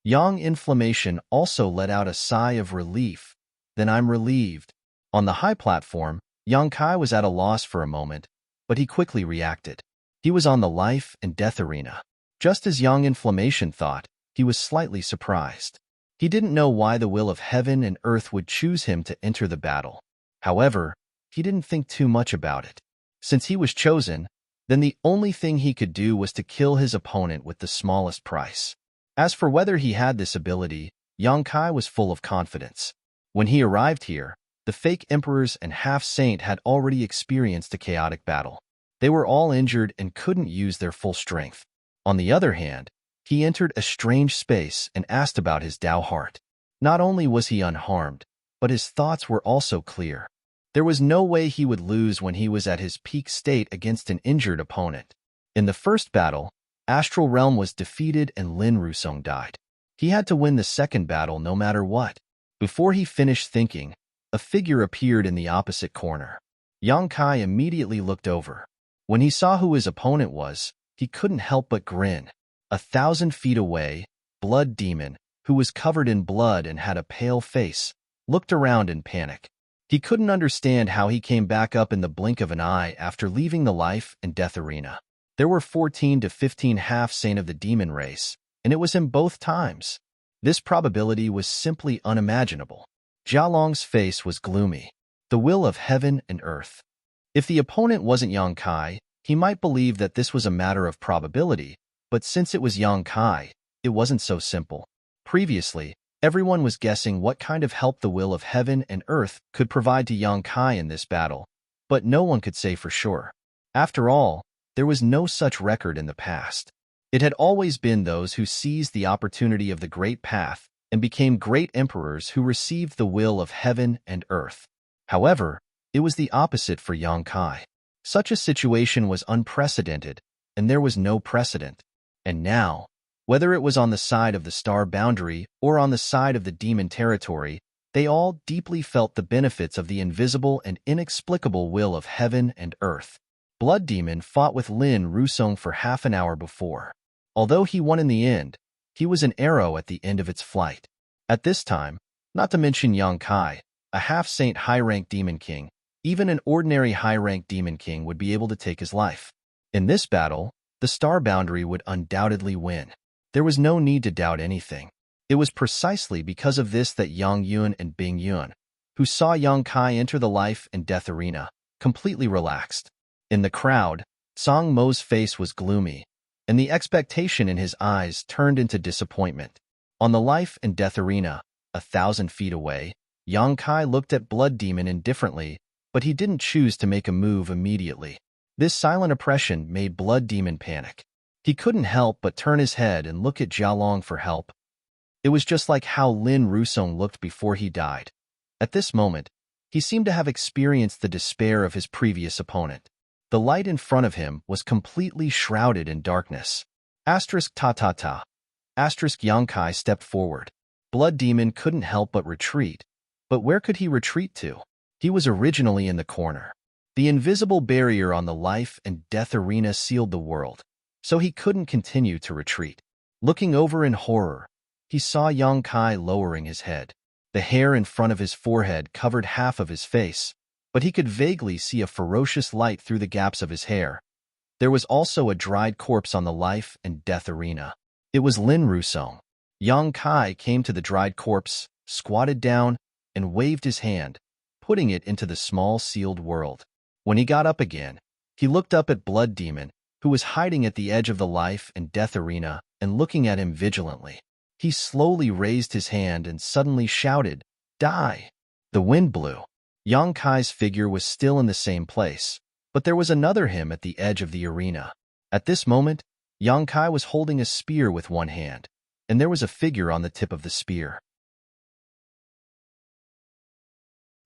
Yang Inflammation also let out a sigh of relief. Then I'm relieved. On the high platform, Yang Kai was at a loss for a moment, but he quickly reacted. He was on the life and death arena. Just as Yang Inflammation thought, he was slightly surprised. He didn't know why the will of heaven and earth would choose him to enter the battle. However, he didn't think too much about it. Since he was chosen, then the only thing he could do was to kill his opponent with the smallest price. As for whether he had this ability, Yang Kai was full of confidence. When he arrived here, the fake emperors and half-saint had already experienced a chaotic battle. They were all injured and couldn't use their full strength. On the other hand, he entered a strange space and asked about his Tao heart. Not only was he unharmed, but his thoughts were also clear. There was no way he would lose when he was at his peak state against an injured opponent. In the first battle, Astral Realm was defeated and Lin Rusong died. He had to win the second battle no matter what. Before he finished thinking, a figure appeared in the opposite corner. Yang Kai immediately looked over. When he saw who his opponent was, he couldn't help but grin. 1,000 feet away, Blood Demon, who was covered in blood and had a pale face, looked around in panic. He couldn't understand how he came back up in the blink of an eye after leaving the life and death arena. There were 14 to 15 half-saint of the demon race, and it was him both times. This probability was simply unimaginable. Jialong's face was gloomy. The will of heaven and earth. If the opponent wasn't Yang Kai, he might believe that this was a matter of probability, but since it was Yang Kai, it wasn't so simple. Previously, everyone was guessing what kind of help the will of heaven and earth could provide to Yang Kai in this battle, but no one could say for sure. After all, there was no such record in the past. It had always been those who seized the opportunity of the great path and became great emperors who received the will of heaven and earth. However, it was the opposite for Yang Kai. Such a situation was unprecedented, and there was no precedent. And now, whether it was on the side of the star boundary or on the side of the demon territory, they all deeply felt the benefits of the invisible and inexplicable will of heaven and earth. Blood Demon fought with Lin Rusong for half an hour before. Although he won in the end, he was an arrow at the end of its flight. At this time, not to mention Yang Kai, a half-saint high-rank demon king, even an ordinary high-rank demon king would be able to take his life. In this battle, the star boundary would undoubtedly win. There was no need to doubt anything. It was precisely because of this that Yang Yun and Bing Yun, who saw Yang Kai enter the life and death arena, completely relaxed. In the crowd, Song Mo's face was gloomy, and the expectation in his eyes turned into disappointment. On the life and death arena, 1,000 feet away, Yang Kai looked at Blood Demon indifferently, but he didn't choose to make a move immediately. This silent oppression made Blood Demon panic. He couldn't help but turn his head and look at Jialong for help. It was just like how Lin Rusong looked before he died. At this moment, he seemed to have experienced the despair of his previous opponent. The light in front of him was completely shrouded in darkness. Asterisk ta ta ta. Asterisk Yang Kai stepped forward. Blood Demon couldn't help but retreat. But where could he retreat to? He was originally in the corner. The invisible barrier on the life and death arena sealed the world, so he couldn't continue to retreat. Looking over in horror, he saw Yang Kai lowering his head. The hair in front of his forehead covered half of his face, but he could vaguely see a ferocious light through the gaps of his hair. There was also a dried corpse on the life and death arena. It was Lin Rusong. Yang Kai came to the dried corpse, squatted down, and waved his hand, putting it into the small sealed world. When he got up again, he looked up at Blood Demon, who was hiding at the edge of the life and death arena and looking at him vigilantly. He slowly raised his hand and suddenly shouted, "Die!" The wind blew. Yang Kai's figure was still in the same place, but there was another him at the edge of the arena. At this moment, Yang Kai was holding a spear with one hand, and there was a figure on the tip of the spear.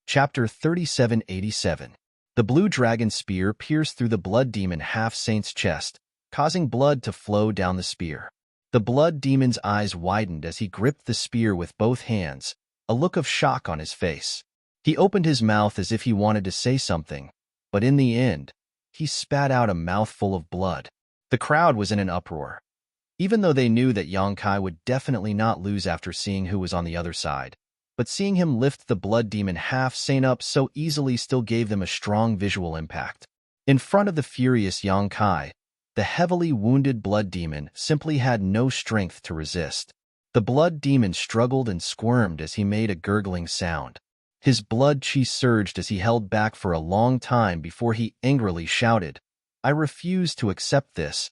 Chapter 3787. The blue dragon spear pierced through the Blood Demon half-saint's chest, causing blood to flow down the spear. The Blood Demon's eyes widened as he gripped the spear with both hands, a look of shock on his face. He opened his mouth as if he wanted to say something, but in the end, he spat out a mouthful of blood. The crowd was in an uproar. Even though they knew that Yang Kai would definitely not lose after seeing who was on the other side, but seeing him lift the Blood Demon half-saint up so easily still gave them a strong visual impact. In front of the furious Yang Kai, the heavily wounded Blood Demon simply had no strength to resist. The Blood Demon struggled and squirmed as he made a gurgling sound. His blood chi surged as he held back for a long time before he angrily shouted, "I refuse to accept this."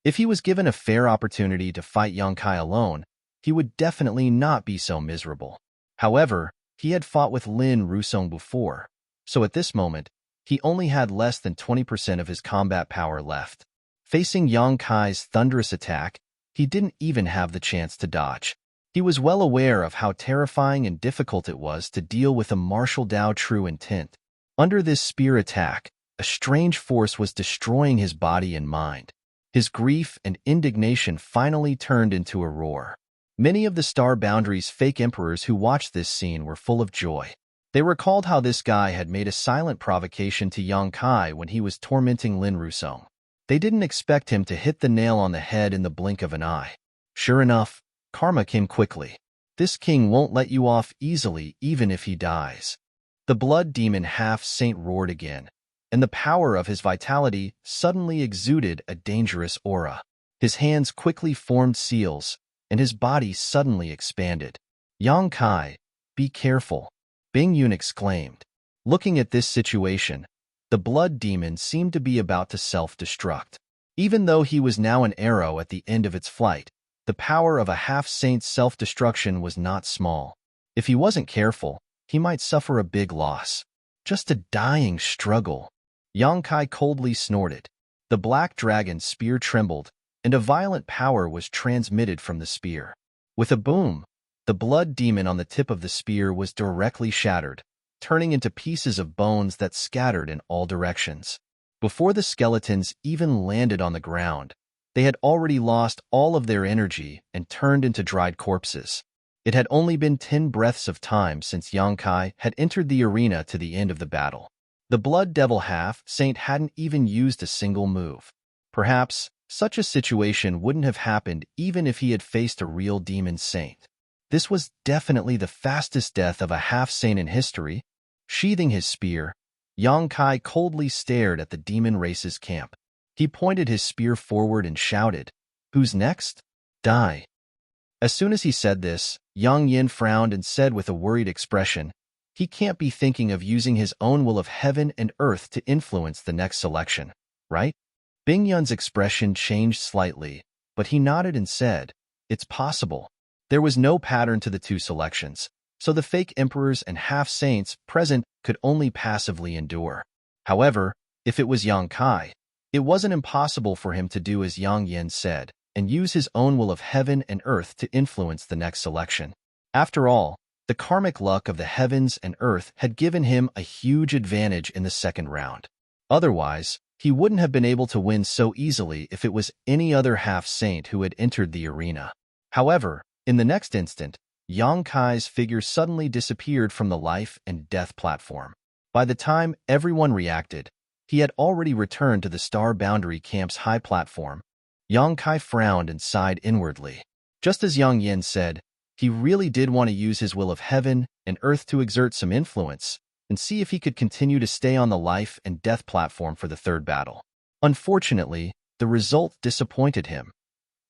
If he was given a fair opportunity to fight Yang Kai alone, he would definitely not be so miserable. However, he had fought with Lin Rusong before, so at this moment, he only had less than 20% of his combat power left. Facing Yang Kai's thunderous attack, he didn't even have the chance to dodge. He was well aware of how terrifying and difficult it was to deal with a martial Dao true intent. Under this spear attack, a strange force was destroying his body and mind. His grief and indignation finally turned into a roar. Many of the Star Boundary's fake emperors who watched this scene were full of joy. They recalled how this guy had made a silent provocation to Yang Kai when he was tormenting Lin Rusong. They didn't expect him to hit the nail on the head in the blink of an eye. Sure enough, karma came quickly. This king won't let you off easily even if he dies. The blood demon half-saint roared again, and the power of his vitality suddenly exuded a dangerous aura. His hands quickly formed seals, and his body suddenly expanded. Yang Kai, be careful, Bing Yun exclaimed. Looking at this situation, the blood demon seemed to be about to self-destruct. Even though he was now an arrow at the end of its flight, the power of a half-saint's self-destruction was not small. If he wasn't careful, he might suffer a big loss. Just a dying struggle. Yang Kai coldly snorted. The black dragon's spear trembled, and a violent power was transmitted from the spear. With a boom, the blood demon on the tip of the spear was directly shattered, turning into pieces of bones that scattered in all directions. Before the skeletons even landed on the ground, they had already lost all of their energy and turned into dried corpses. It had only been 10 breaths of time since Yang Kai had entered the arena to the end of the battle. The Blood Devil half-saint hadn't even used a single move. Perhaps such a situation wouldn't have happened even if he had faced a real demon saint. This was definitely the fastest death of a half-saint in history. Sheathing his spear, Yang Kai coldly stared at the demon race's camp. He pointed his spear forward and shouted, "Who's next? Die." As soon as he said this, Yang Yin frowned and said with a worried expression, "He can't be thinking of using his own will of heaven and earth to influence the next selection, right?" Bing Yun's expression changed slightly, but he nodded and said, "It's possible." There was no pattern to the two selections, so the fake emperors and half-saints present could only passively endure. However, if it was Yang Kai, it wasn't impossible for him to do as Yang Yin said and use his own will of heaven and earth to influence the next selection. After all, the karmic luck of the heavens and earth had given him a huge advantage in the second round. Otherwise, he wouldn't have been able to win so easily if it was any other half-saint who had entered the arena. However, in the next instant, Yang Kai's figure suddenly disappeared from the life and death platform. By the time everyone reacted, he had already returned to the Star Boundary Camp's high platform. Yang Kai frowned and sighed inwardly. Just as Yang Yin said, he really did want to use his will of heaven and earth to exert some influence and see if he could continue to stay on the life and death platform for the third battle. Unfortunately, the result disappointed him.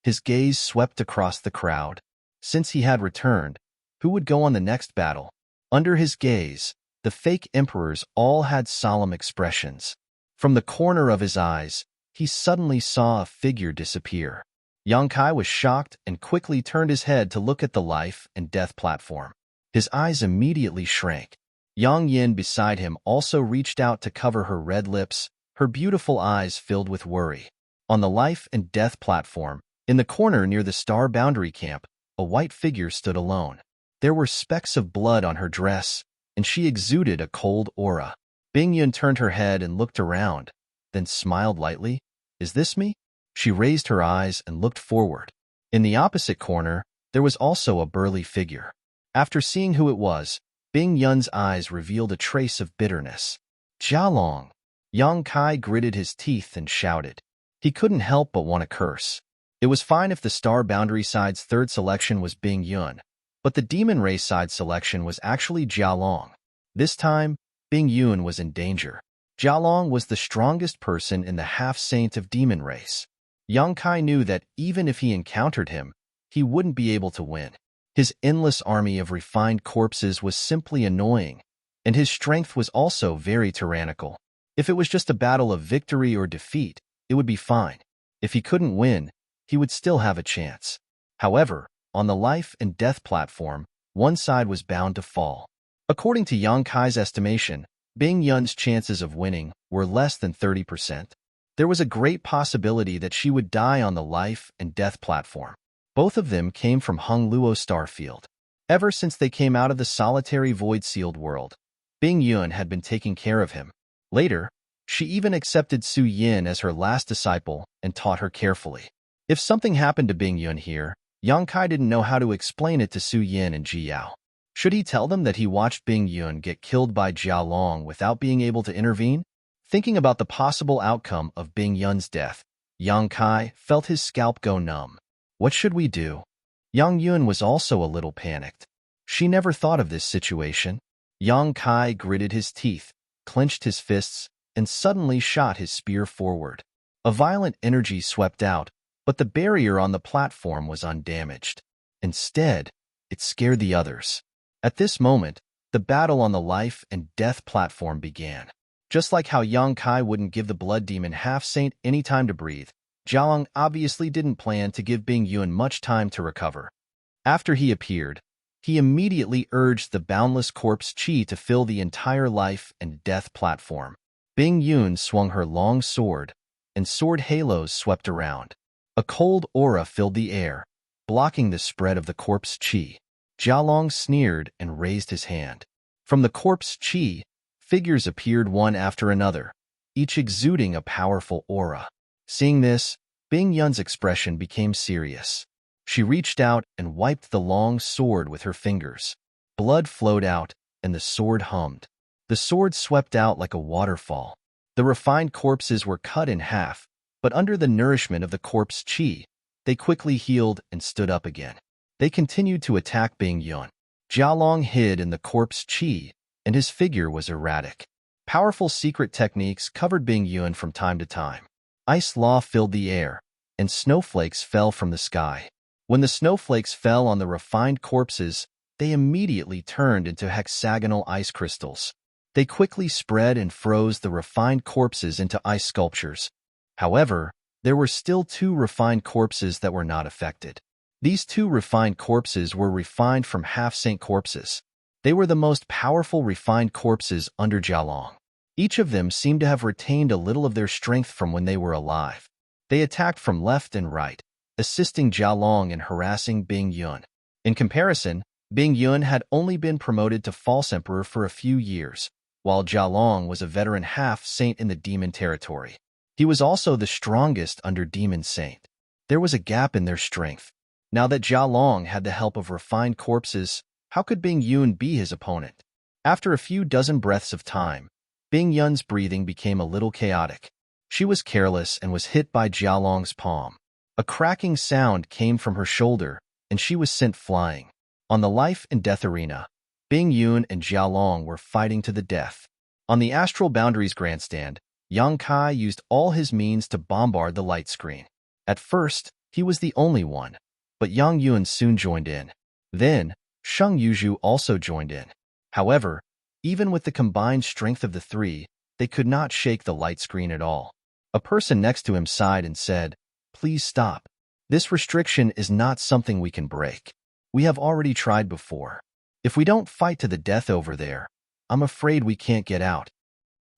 His gaze swept across the crowd. Since he had returned, who would go on the next battle? Under his gaze, the fake emperors all had solemn expressions. From the corner of his eyes, he suddenly saw a figure disappear. Yang Kai was shocked and quickly turned his head to look at the life and death platform. His eyes immediately shrank. Yang Yin beside him also reached out to cover her red lips, her beautiful eyes filled with worry. On the life and death platform, in the corner near the Star Boundary Camp, a white figure stood alone. There were specks of blood on her dress, and she exuded a cold aura. Bing Yun turned her head and looked around, then smiled lightly. "Is this me?" She raised her eyes and looked forward. In the opposite corner, there was also a burly figure. After seeing who it was, Bing Yun's eyes revealed a trace of bitterness. "Jialong!" Yang Kai gritted his teeth and shouted. He couldn't help but want to curse. It was fine if the Star Boundary side's third selection was Bing Yun, but the Demon Race side selection was actually Jialong. This time, Bing Yun was in danger. Jialong was the strongest person in the half-saint of Demon Race. Yang Kai knew that even if he encountered him, he wouldn't be able to win. His endless army of refined corpses was simply annoying, and his strength was also very tyrannical. If it was just a battle of victory or defeat, it would be fine. If he couldn't win, he would still have a chance. However, on the life and death platform, one side was bound to fall. According to Yang Kai's estimation, Bing Yun's chances of winning were less than 30%. There was a great possibility that she would die on the life and death platform. Both of them came from Hung Luo Starfield. Ever since they came out of the solitary void-sealed world, Bing Yun had been taking care of him. Later, she even accepted Su Yin as her last disciple and taught her carefully. If something happened to Bing Yun here, Yang Kai didn't know how to explain it to Su Yin and Ji Yao. Should he tell them that he watched Bing Yun get killed by Jia Long without being able to intervene? Thinking about the possible outcome of Bing Yun's death, Yang Kai felt his scalp go numb. What should we do? Yang Yun was also a little panicked. She never thought of this situation. Yang Kai gritted his teeth, clenched his fists, and suddenly shot his spear forward. A violent energy swept out, but the barrier on the platform was undamaged. Instead, it scared the others. At this moment, the battle on the life and death platform began. Just like how Yang Kai wouldn't give the blood demon half-saint any time to breathe, Jialong obviously didn't plan to give Bing Yun much time to recover. After he appeared, he immediately urged the boundless corpse chi to fill the entire life and death platform. Bing Yun swung her long sword, and sword halos swept around. A cold aura filled the air, blocking the spread of the corpse chi. Jialong sneered and raised his hand. From the corpse chi, figures appeared one after another, each exuding a powerful aura. Seeing this, Bing Yun's expression became serious. She reached out and wiped the long sword with her fingers. Blood flowed out, and the sword hummed. The sword swept out like a waterfall. The refined corpses were cut in half, but under the nourishment of the corpse chi, they quickly healed and stood up again. They continued to attack Bing Yun. Jialong hid in the corpse chi, and his figure was erratic. Powerful secret techniques covered Bing Yun from time to time. Ice law filled the air, and snowflakes fell from the sky. When the snowflakes fell on the refined corpses, they immediately turned into hexagonal ice crystals. They quickly spread and froze the refined corpses into ice sculptures. However, there were still 2 refined corpses that were not affected. These 2 refined corpses were refined from half-saint corpses. They were the most powerful refined corpses under Jialong. Each of them seemed to have retained a little of their strength from when they were alive. They attacked from left and right, assisting Jialong in harassing Bing Yun. In comparison, Bing Yun had only been promoted to false emperor for a few years, while Jialong was a veteran half-saint in the demon territory. He was also the strongest under demon saint. There was a gap in their strength. Now that Jialong had the help of refined corpses, how could Bing Yun be his opponent? After a few dozen breaths of time, Bing Yun's breathing became a little chaotic. She was careless and was hit by Jialong's palm. A cracking sound came from her shoulder, and she was sent flying. On the life and death arena, Bing Yun and Jialong were fighting to the death. On the Astral Boundaries grandstand, Yang Kai used all his means to bombard the light screen. At first, he was the only one, but Yang Yun soon joined in. Then, Sheng Yuzhu also joined in. However, even with the combined strength of the 3, they could not shake the light screen at all. A person next to him sighed and said, "Please stop. This restriction is not something we can break. We have already tried before. If we don't fight to the death over there, I'm afraid we can't get out."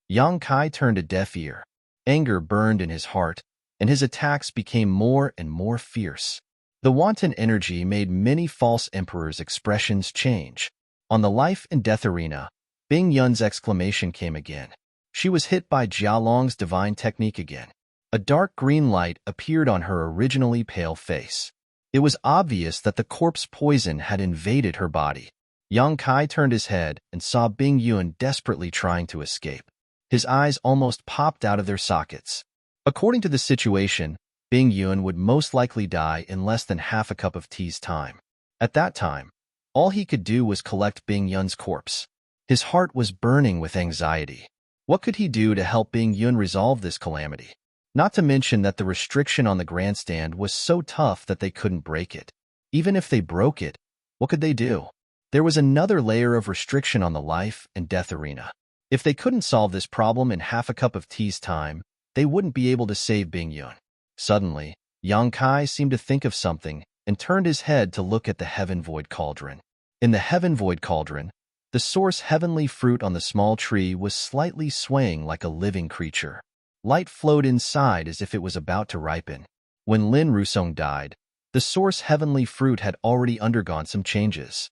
Yang Kai turned a deaf ear. Anger burned in his heart, and his attacks became more and more fierce. The wanton energy made many false emperors' expressions change. On the life and death arena, Bing Yun's exclamation came again. She was hit by Jialong's divine technique again. A dark green light appeared on her originally pale face. It was obvious that the corpse poison had invaded her body. Yang Kai turned his head and saw Bing Yun desperately trying to escape. His eyes almost popped out of their sockets. According to the situation, Bing Yun would most likely die in less than half a cup of tea's time. At that time, all he could do was collect Bing Yun's corpse. His heart was burning with anxiety. What could he do to help Bing Yun resolve this calamity? Not to mention that the restriction on the grandstand was so tough that they couldn't break it. Even if they broke it, what could they do? There was another layer of restriction on the life and death arena. If they couldn't solve this problem in half a cup of tea's time, they wouldn't be able to save Bing Yun. Suddenly, Yang Kai seemed to think of something and turned his head to look at the Heaven Void Cauldron. In the Heaven Void Cauldron, the source heavenly fruit on the small tree was slightly swaying like a living creature. Light flowed inside as if it was about to ripen. When Lin Rusong died, the source heavenly fruit had already undergone some changes.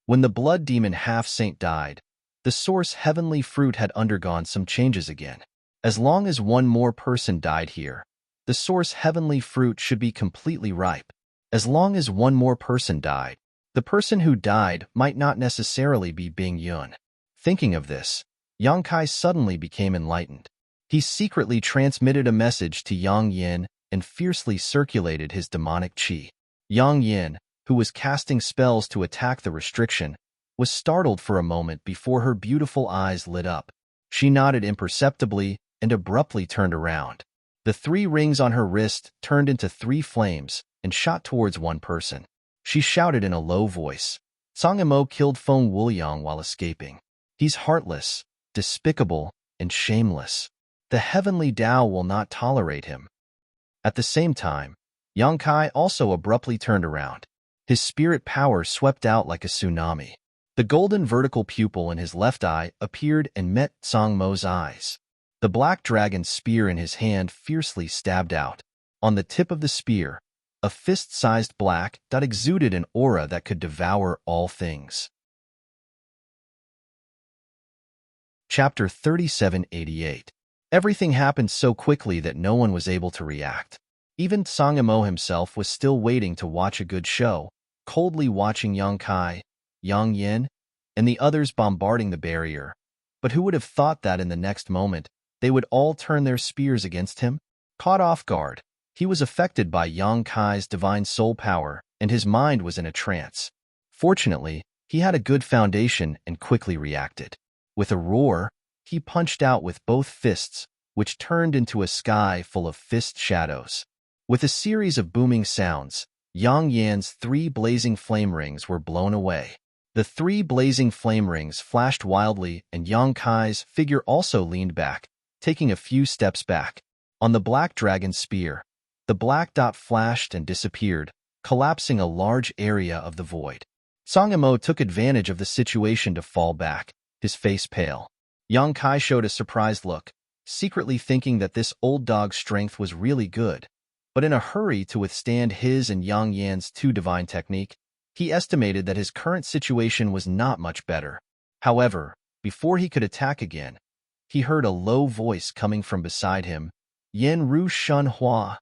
When the blood demon half-saint died, the source heavenly fruit had undergone some changes again. As long as one more person died here, the source heavenly fruit should be completely ripe. As long as one more person died, The person who died might not necessarily be Bing Yun. Thinking of this, Yang Kai suddenly became enlightened. He secretly transmitted a message to Yang Yin and fiercely circulated his demonic qi. Yang Yin, who was casting spells to attack the restriction, was startled for a moment before her beautiful eyes lit up. She nodded imperceptibly and abruptly turned around. The 3 rings on her wrist turned into 3 flames and shot towards one person. She shouted in a low voice, "Song Imo killed Feng Wuliang while escaping. He's heartless, despicable, and shameless. The heavenly Tao will not tolerate him." At the same time, Yang Kai also abruptly turned around. His spirit power swept out like a tsunami. The golden vertical pupil in his left eye appeared and met Song Mo's eyes. The black dragon spear in his hand fiercely stabbed out. On the tip of the spear, a fist-sized black dot exuded an aura that could devour all things. Chapter 3788. Everything happened so quickly that no one was able to react. Even Song Imo himself was still waiting to watch a good show, coldly watching Yang Kai, Yang Yin, and the others bombarding the barrier. But who would have thought that in the next moment, they would all turn their spears against him? Caught off guard, he was affected by Yang Kai's divine soul power, and his mind was in a trance. Fortunately, he had a good foundation and quickly reacted. With a roar, he punched out with both fists, which turned into a sky full of fist shadows. With a series of booming sounds, Yang Yan's 3 blazing flame rings were blown away. The 3 blazing flame rings flashed wildly, and Yang Kai's figure also leaned back, taking a few steps back. On the black dragon spear, the black dot flashed and disappeared, collapsing a large area of the void. Song Imo took advantage of the situation to fall back, his face pale. Yang Kai showed a surprised look, secretly thinking that this old dog's strength was really good. But in a hurry to withstand his and Yang Yan's 2 divine technique, he estimated that his current situation was not much better. However, before he could attack again, he heard a low voice coming from beside him, "Yen Ru Shun Hua."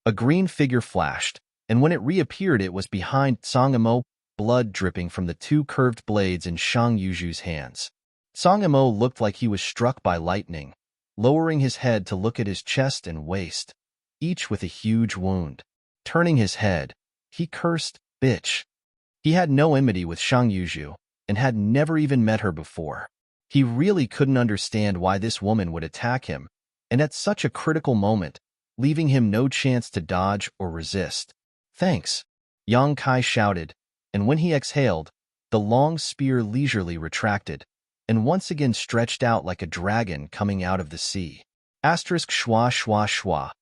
A green figure flashed, and when it reappeared it was behind Song Imo, blood dripping from the 2 curved blades in Shang Yuju's hands. Song Imo looked like he was struck by lightning, lowering his head to look at his chest and waist, each with a huge wound. Turning his head, he cursed, "Bitch." He had no enmity with Shang Yuju, and had never even met her before. He really couldn't understand why this woman would attack him, and at such a critical moment, leaving him no chance to dodge or resist. "Thanks," Yang Kai shouted, and when he exhaled, the long spear leisurely retracted, and once again stretched out like a dragon coming out of the sea. Asterisk schwa schwa schwa.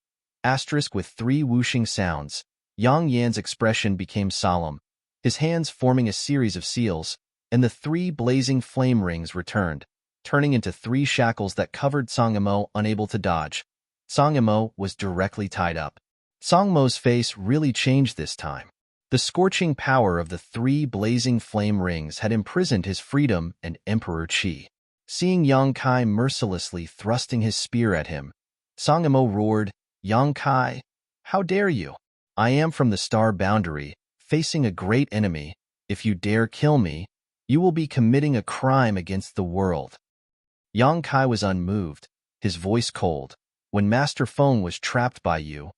Asterisk with 3 whooshing sounds. Yang Yan's expression became solemn, his hands forming a series of seals, and the 3 blazing flame rings returned, turning into 3 shackles that covered Song Imo, unable to dodge. Song Imo was directly tied up. Song Mo's face really changed this time. The scorching power of the 3 blazing flame rings had imprisoned his freedom and Emperor Qi. Seeing Yang Kai mercilessly thrusting his spear at him, Song Imo roared, "Yang Kai, how dare you? I am from the star boundary, facing a great enemy. If you dare kill me, you will be committing a crime against the world." Yang Kai was unmoved, his voice cold. "When Master Feng was trapped by you,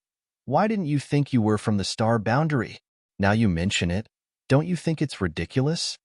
why didn't you think you were from the star boundary? Now you mention it, don't you think it's ridiculous?"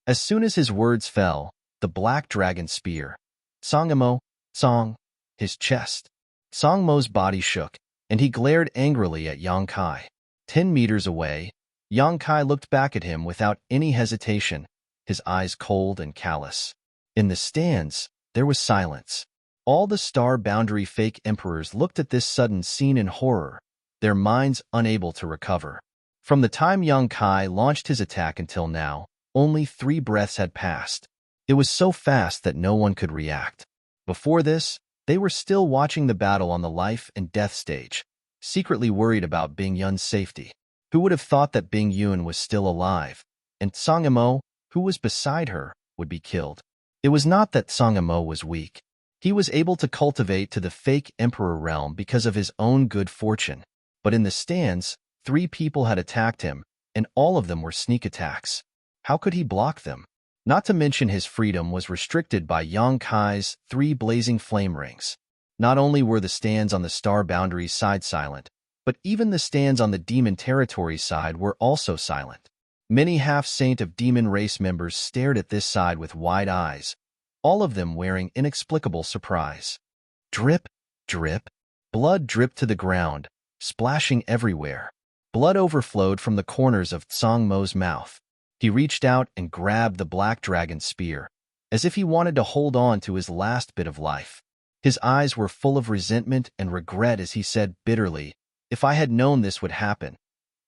As soon as his words fell, the black dragon spear, Song Imo, Song, his chest. Song Mo's body shook, and he glared angrily at Yang Kai. 10 meters away, Yang Kai looked back at him without any hesitation, his eyes cold and callous. In the stands, there was silence. All the star boundary fake emperors looked at this sudden scene in horror, their minds unable to recover. From the time Yang Kai launched his attack until now, only 3 breaths had passed. It was so fast that no one could react. Before this, they were still watching the battle on the life and death stage, secretly worried about Bing Yun's safety. Who would have thought that Bing Yun was still alive, and Song Imo, who was beside her, would be killed? It was not that Song Imo was weak. He was able to cultivate to the fake emperor realm because of his own good fortune. But in the stands, 3 people had attacked him, and all of them were sneak attacks. How could he block them? Not to mention his freedom was restricted by Yang Kai's 3 blazing flame rings. Not only were the stands on the star boundaries side silent, but even the stands on the demon territory side were also silent. Many half-saint of demon race members stared at this side with wide eyes, all of them wearing inexplicable surprise. Drip, drip. Blood dripped to the ground, splashing everywhere. Blood overflowed from the corners of Tsang Mo's mouth. He reached out and grabbed the black dragon's spear, as if he wanted to hold on to his last bit of life. His eyes were full of resentment and regret as he said bitterly, "If I had known this would happen,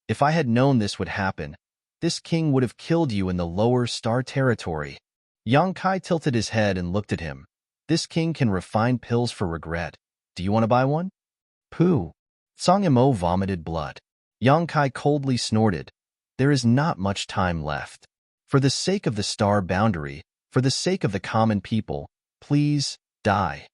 if I had known this would happen, this king would have killed you in the lower star territory." Yang Kai tilted his head and looked at him. "This king can refine pills for regret. Do you want to buy one?" "Pooh." Tsang Mo vomited blood. Yang Kai coldly snorted. "There is not much time left. For the sake of the star boundary, for the sake of the common people, please, die."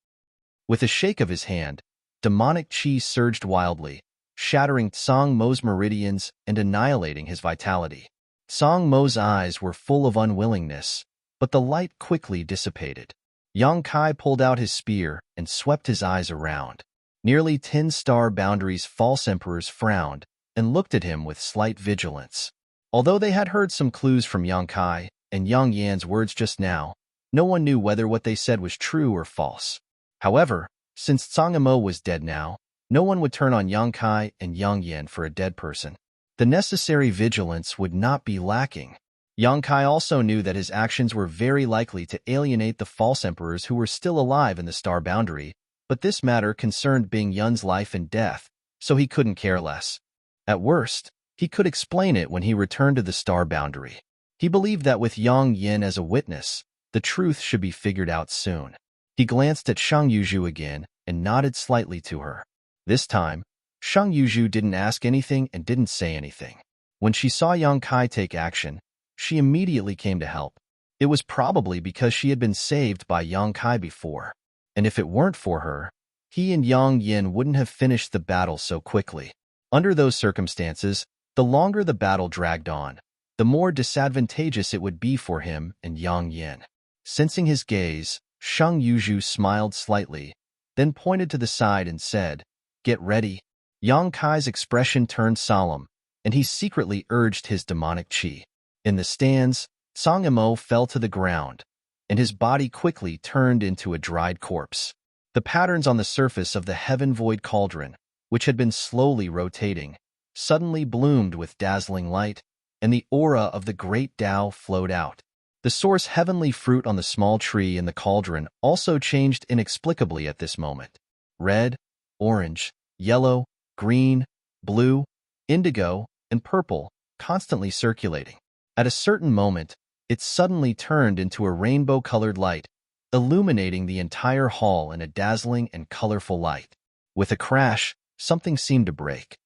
With a shake of his hand, demonic chi surged wildly, shattering Tsang Mo's meridians and annihilating his vitality. Tsang Mo's eyes were full of unwillingness, but the light quickly dissipated. Yang Kai pulled out his spear and swept his eyes around. Nearly 10 star boundaries false emperors frowned and looked at him with slight vigilance. Although they had heard some clues from Yang Kai and Yang Yan's words just now, no one knew whether what they said was true or false. However, since Tsang Mo was dead now, no one would turn on Yang Kai and Yang Yan for a dead person. The necessary vigilance would not be lacking. Yang Kai also knew that his actions were very likely to alienate the false emperors who were still alive in the star boundary, but this matter concerned Bing Yun's life and death, so he couldn't care less. At worst, he could explain it when he returned to the star boundary. He believed that with Yang Yin as a witness, the truth should be figured out soon. He glanced at Shang Yuzhu again and nodded slightly to her. This time, Shang Yuzhu didn't ask anything and didn't say anything. When she saw Yang Kai take action, she immediately came to help. It was probably because she had been saved by Yang Kai before, and if it weren't for her, he and Yang Yin wouldn't have finished the battle so quickly. Under those circumstances, the longer the battle dragged on, the more disadvantageous it would be for him and Yang Yin. Sensing his gaze, Shang Yuzhu smiled slightly, then pointed to the side and said, "Get ready." Yang Kai's expression turned solemn, and he secretly urged his demonic chi. In the stands, Tsang Mo fell to the ground, and his body quickly turned into a dried corpse. The patterns on the surface of the heaven void cauldron, which had been slowly rotating, suddenly bloomed with dazzling light, and the aura of the great Tao flowed out. The source heavenly fruit on the small tree in the cauldron also changed inexplicably at this moment. Red, orange, yellow, green, blue, indigo, and purple, constantly circulating. At a certain moment, it suddenly turned into a rainbow-colored light, illuminating the entire hall in a dazzling and colorful light. With a crash, something seemed to break.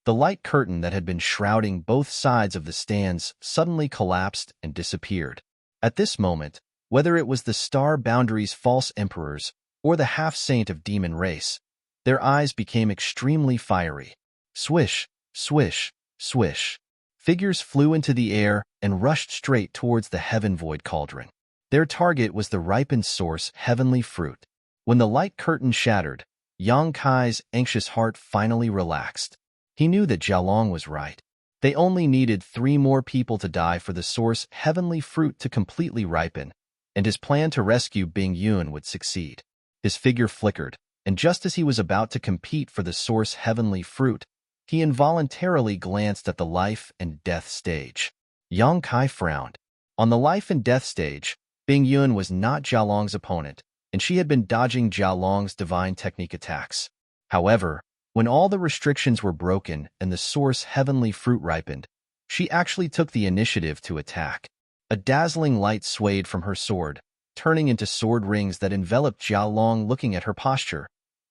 The light curtain that had been shrouding both sides of the stands suddenly collapsed and disappeared. At this moment, whether it was the star boundary's false emperors or the half-saint of demon race, their eyes became extremely fiery. Swish, swish, swish. Figures flew into the air and rushed straight towards the heaven void cauldron. Their target was the ripened source heavenly fruit. When the light curtain shattered, Yang Kai's anxious heart finally relaxed. He knew that Jialong was right. They only needed 3 more people to die for the source heavenly fruit to completely ripen, and his plan to rescue Bing Yun would succeed. His figure flickered, and just as he was about to compete for the source heavenly fruit, he involuntarily glanced at the life and death stage. Yang Kai frowned. On the life and death stage, Bing Yun was not Jialong's opponent, and she had been dodging Jialong's divine technique attacks. However, when all the restrictions were broken and the source heavenly fruit ripened, she actually took the initiative to attack. A dazzling light swayed from her sword, turning into sword rings that enveloped Jialong. Looking at her posture,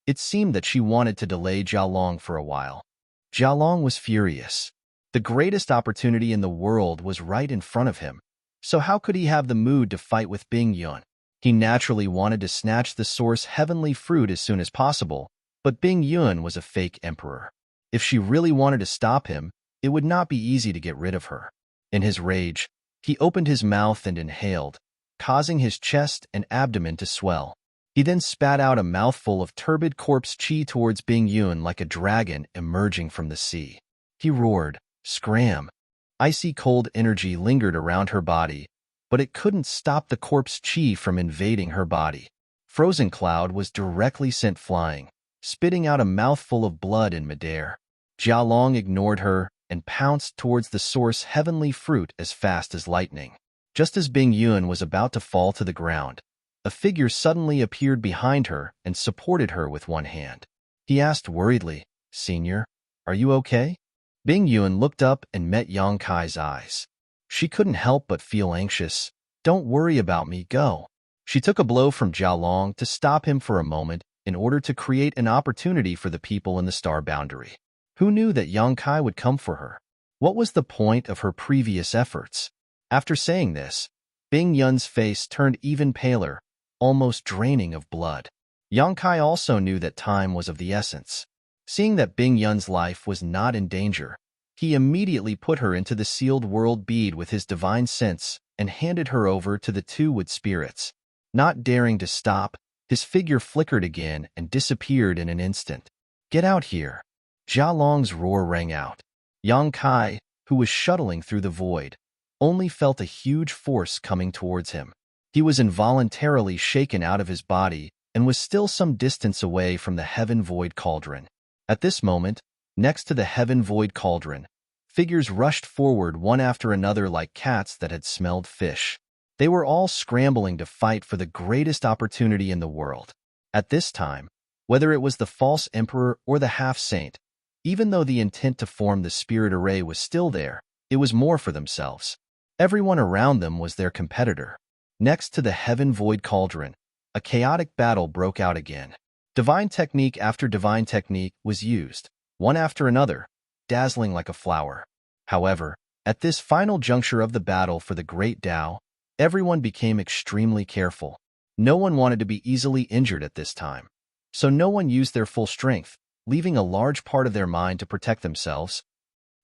it seemed that she wanted to delay Jialong for a while. Jialong was furious. The greatest opportunity in the world was right in front of him, so how could he have the mood to fight with Bing Yun? He naturally wanted to snatch the source heavenly fruit as soon as possible, but Bing Yun was a fake emperor. If she really wanted to stop him, it would not be easy to get rid of her. In his rage, he opened his mouth and inhaled, causing his chest and abdomen to swell. He then spat out a mouthful of turbid corpse chi towards Bing Yun like a dragon emerging from the sea. He roared, "Scram!" Icy cold energy lingered around her body, but it couldn't stop the corpse chi from invading her body. Frozen Cloud was directly sent flying, spitting out a mouthful of blood in midair. Jialong ignored her and pounced towards the source heavenly fruit as fast as lightning. Just as Bing Yun was about to fall to the ground, a figure suddenly appeared behind her and supported her with one hand. He asked worriedly, "Senior, are you okay?" Bing Yun looked up and met Yang Kai's eyes. She couldn't help but feel anxious. "Don't worry about me, go." She took a blow from Jialong to stop him for a moment in order to create an opportunity for the people in the star boundary. Who knew that Yang Kai would come for her? What was the point of her previous efforts? After saying this, Bing Yun's face turned even paler, almost draining of blood. Yang Kai also knew that time was of the essence. Seeing that Bing Yun's life was not in danger, he immediately put her into the sealed world bead with his divine sense and handed her over to the two wood spirits. Not daring to stop, his figure flickered again and disappeared in an instant. "Get out here!" Jialong's roar rang out. Yang Kai, who was shuttling through the void, only felt a huge force coming towards him. He was involuntarily shaken out of his body and was still some distance away from the heaven void cauldron. At this moment, next to the heaven void cauldron, figures rushed forward one after another like cats that had smelled fish. They were all scrambling to fight for the greatest opportunity in the world. At this time, whether it was the false emperor or the half-saint, even though the intent to form the spirit array was still there, it was more for themselves. Everyone around them was their competitor. Next to the heaven void cauldron, a chaotic battle broke out again. Divine technique after divine technique was used, one after another, dazzling like a flower. However, at this final juncture of the battle for the great Tao, everyone became extremely careful. No one wanted to be easily injured at this time, so no one used their full strength, leaving a large part of their mind to protect themselves.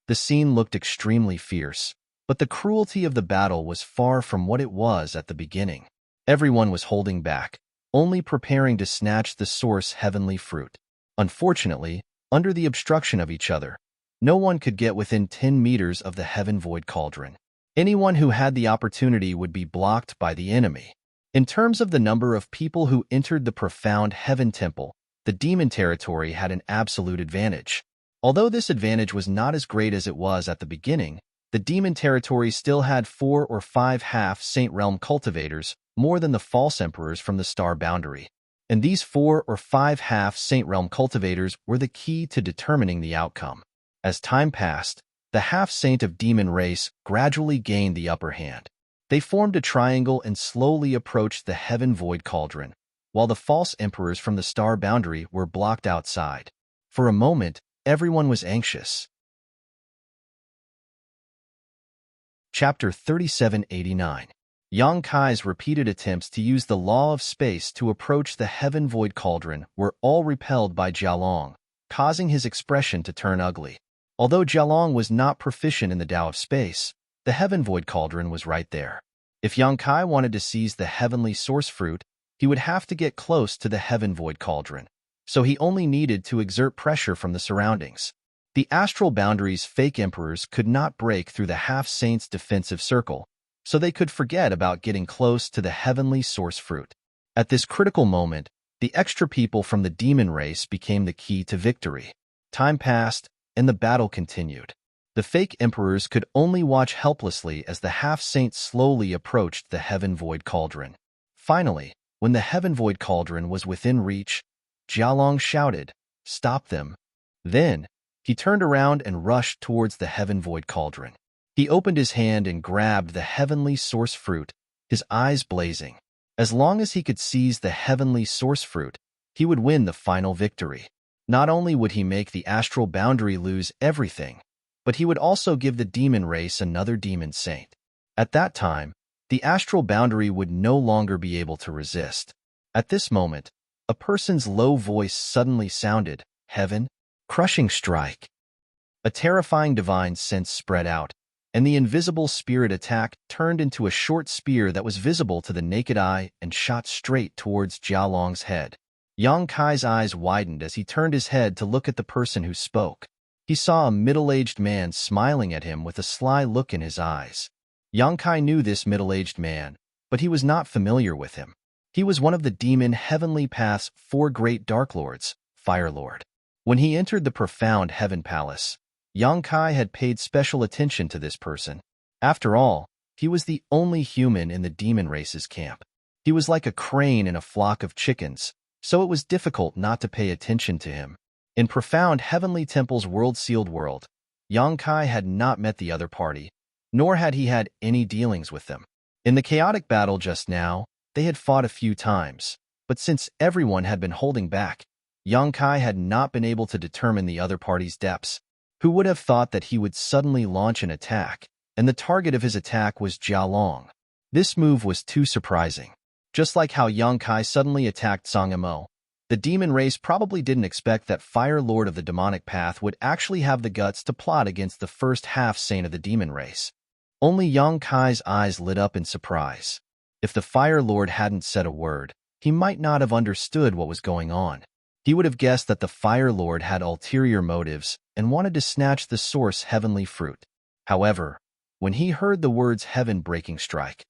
The scene looked extremely fierce, but the cruelty of the battle was far from what it was at the beginning. Everyone was holding back, only preparing to snatch the source heavenly fruit. Unfortunately, under the obstruction of each other, no one could get within 10 meters of the heaven void cauldron. Anyone who had the opportunity would be blocked by the enemy. In terms of the number of people who entered the profound heaven temple, the demon territory had an absolute advantage. Although this advantage was not as great as it was at the beginning, the demon territory still had 4 or 5 half-saint realm cultivators, more than the false emperors from the star boundary. And these 4 or 5 half-saint realm cultivators were the key to determining the outcome. As time passed, the half-saint of demon race gradually gained the upper hand. They formed a triangle and slowly approached the heaven void cauldron, while the false emperors from the star boundary were blocked outside. For a moment, everyone was anxious. Chapter 3789. Yang Kai's repeated attempts to use the law of space to approach the heaven void cauldron were all repelled by Jialong, causing his expression to turn ugly. Although Jialong was not proficient in the Tao of space, the heaven void cauldron was right there. If Yang Kai wanted to seize the heavenly source fruit, he would have to get close to the heaven void cauldron, so he only needed to exert pressure from the surroundings. The astral boundary's fake emperors could not break through the half-saint's defensive circle, so they could forget about getting close to the heavenly source fruit. At this critical moment, the extra people from the demon race became the key to victory. Time passed, and the battle continued. The fake emperors could only watch helplessly as the half-saint slowly approached the heaven void cauldron. Finally, when the heaven void cauldron was within reach, Jialong shouted, "Stop them!" Then, he turned around and rushed towards the heaven void cauldron. He opened his hand and grabbed the heavenly source fruit, his eyes blazing. As long as he could seize the heavenly source fruit, he would win the final victory. Not only would he make the astral boundary lose everything, but he would also give the demon race another demon saint. At that time, the astral boundary would no longer be able to resist. At this moment, a person's low voice suddenly sounded, "Heaven, crushing strike." A terrifying divine sense spread out, and the invisible spirit attack turned into a short spear that was visible to the naked eye and shot straight towards Jialong's head. Yang Kai's eyes widened as he turned his head to look at the person who spoke. He saw a middle-aged man smiling at him with a sly look in his eyes. Yang Kai knew this middle-aged man, but he was not familiar with him. He was one of the demon Heavenly Path's 4 great Dark Lords, Fire Lord. When he entered the profound Heaven Palace, Yang Kai had paid special attention to this person. After all, he was the only human in the demon race's camp. He was like a crane in a flock of chickens, so it was difficult not to pay attention to him. In profound Heavenly Temple's world-sealed world, Yang Kai had not met the other party, nor had he had any dealings with them. In the chaotic battle just now, they had fought a few times, but since everyone had been holding back, Yang Kai had not been able to determine the other party's depths. Who would have thought that he would suddenly launch an attack, and the target of his attack was Jialong? This move was too surprising. Just like how Yang Kai suddenly attacked Song Emo, the demon race probably didn't expect that Fire Lord of the demonic path would actually have the guts to plot against the first half-saint of the demon race. Only Yang Kai's eyes lit up in surprise. If the Fire Lord hadn't said a word, he might not have understood what was going on. He would have guessed that the Fire Lord had ulterior motives and wanted to snatch the source heavenly fruit. However, when he heard the words heaven-breaking strike,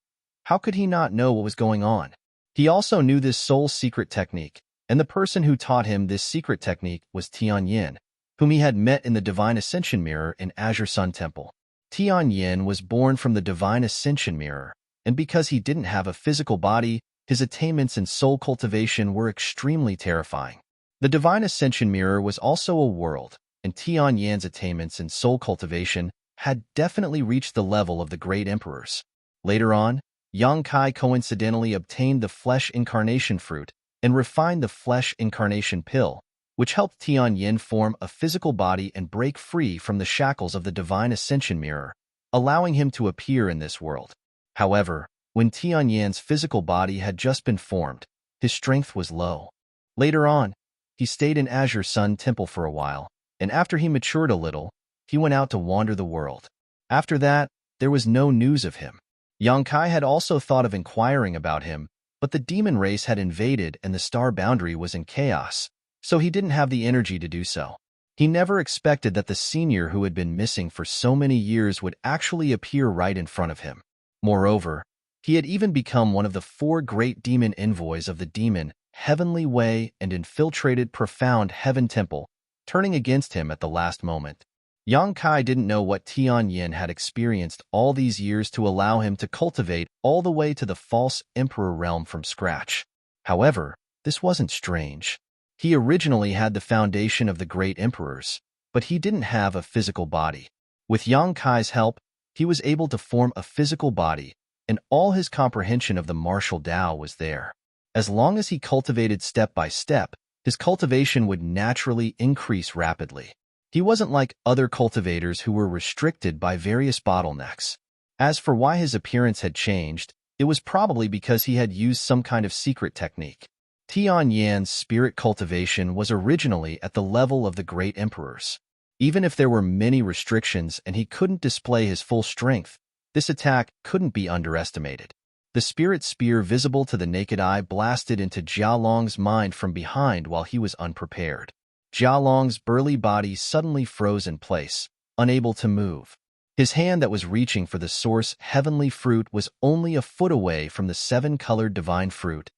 how could he not know what was going on? He also knew this soul secret technique, and the person who taught him this secret technique was Tian Yin, whom he had met in the Divine Ascension Mirror in Azure Sun Temple. Tian Yin was born from the Divine Ascension Mirror, and because he didn't have a physical body, his attainments in soul cultivation were extremely terrifying. The Divine Ascension Mirror was also a world, and Tian Yin's attainments in soul cultivation had definitely reached the level of the great emperors. Later on, Yang Kai coincidentally obtained the flesh incarnation fruit and refined the flesh incarnation pill, which helped Tian Yin form a physical body and break free from the shackles of the Divine Ascension Mirror, allowing him to appear in this world. However, when Tian Yin's physical body had just been formed, his strength was low. Later on, he stayed in Azure Sun Temple for a while, and after he matured a little, he went out to wander the world. After that, there was no news of him. Yang Kai had also thought of inquiring about him, but the demon race had invaded and the star boundary was in chaos, so he didn't have the energy to do so. He never expected that the senior who had been missing for so many years would actually appear right in front of him. Moreover, he had even become one of the 4 great demon envoys of the demon Heavenly Way and infiltrated profound Heaven Temple, turning against him at the last moment. Yang Kai didn't know what Tian Yin had experienced all these years to allow him to cultivate all the way to the false emperor realm from scratch. However, this wasn't strange. He originally had the foundation of the great emperors, but he didn't have a physical body. With Yang Kai's help, he was able to form a physical body, and all his comprehension of the martial Tao was there. As long as he cultivated step by step, his cultivation would naturally increase rapidly. He wasn't like other cultivators who were restricted by various bottlenecks. As for why his appearance had changed, it was probably because he had used some kind of secret technique. Tian Yin's spirit cultivation was originally at the level of the great emperors. Even if there were many restrictions and he couldn't display his full strength, this attack couldn't be underestimated. The spirit spear visible to the naked eye blasted into Jialong's mind from behind while he was unprepared. Jialong's burly body suddenly froze in place, unable to move. His hand that was reaching for the source heavenly fruit was only a foot away from the 7-colored divine fruit.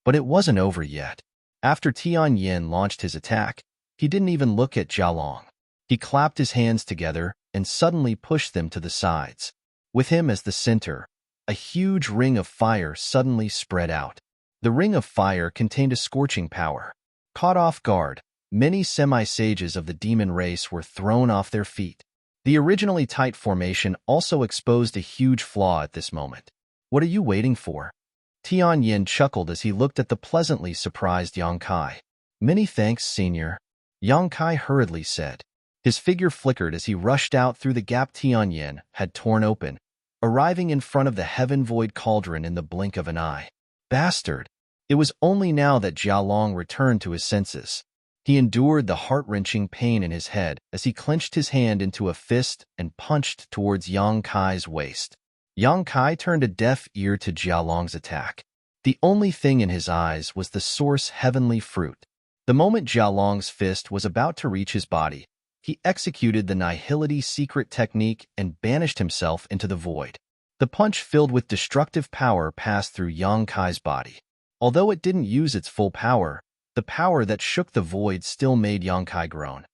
But it wasn't over yet. After Tian Yin launched his attack, he didn't even look at Jialong. He clapped his hands together and suddenly pushed them to the sides. With him as the center, a huge ring of fire suddenly spread out. The ring of fire contained a scorching power. Caught off guard, many semi-sages of the demon race were thrown off their feet. The originally tight formation also exposed a huge flaw at this moment. "What are you waiting for?" Tian Yin chuckled as he looked at the pleasantly surprised Yang Kai. "Many thanks, senior," Yang Kai hurriedly said. His figure flickered as he rushed out through the gap Tian Yin had torn open, arriving in front of the heaven void cauldron in the blink of an eye. Bastard! It was only now that Jialong returned to his senses. He endured the heart-wrenching pain in his head as he clenched his hand into a fist and punched towards Yang Kai's waist. Yang Kai turned a deaf ear to Jialong's attack. The only thing in his eyes was the source heavenly fruit. The moment Jialong's fist was about to reach his body, he executed the nihility secret technique and banished himself into the void. The punch filled with destructive power passed through Yang Kai's body. Although it didn't use its full power, the power that shook the void still made Yang Kai groan.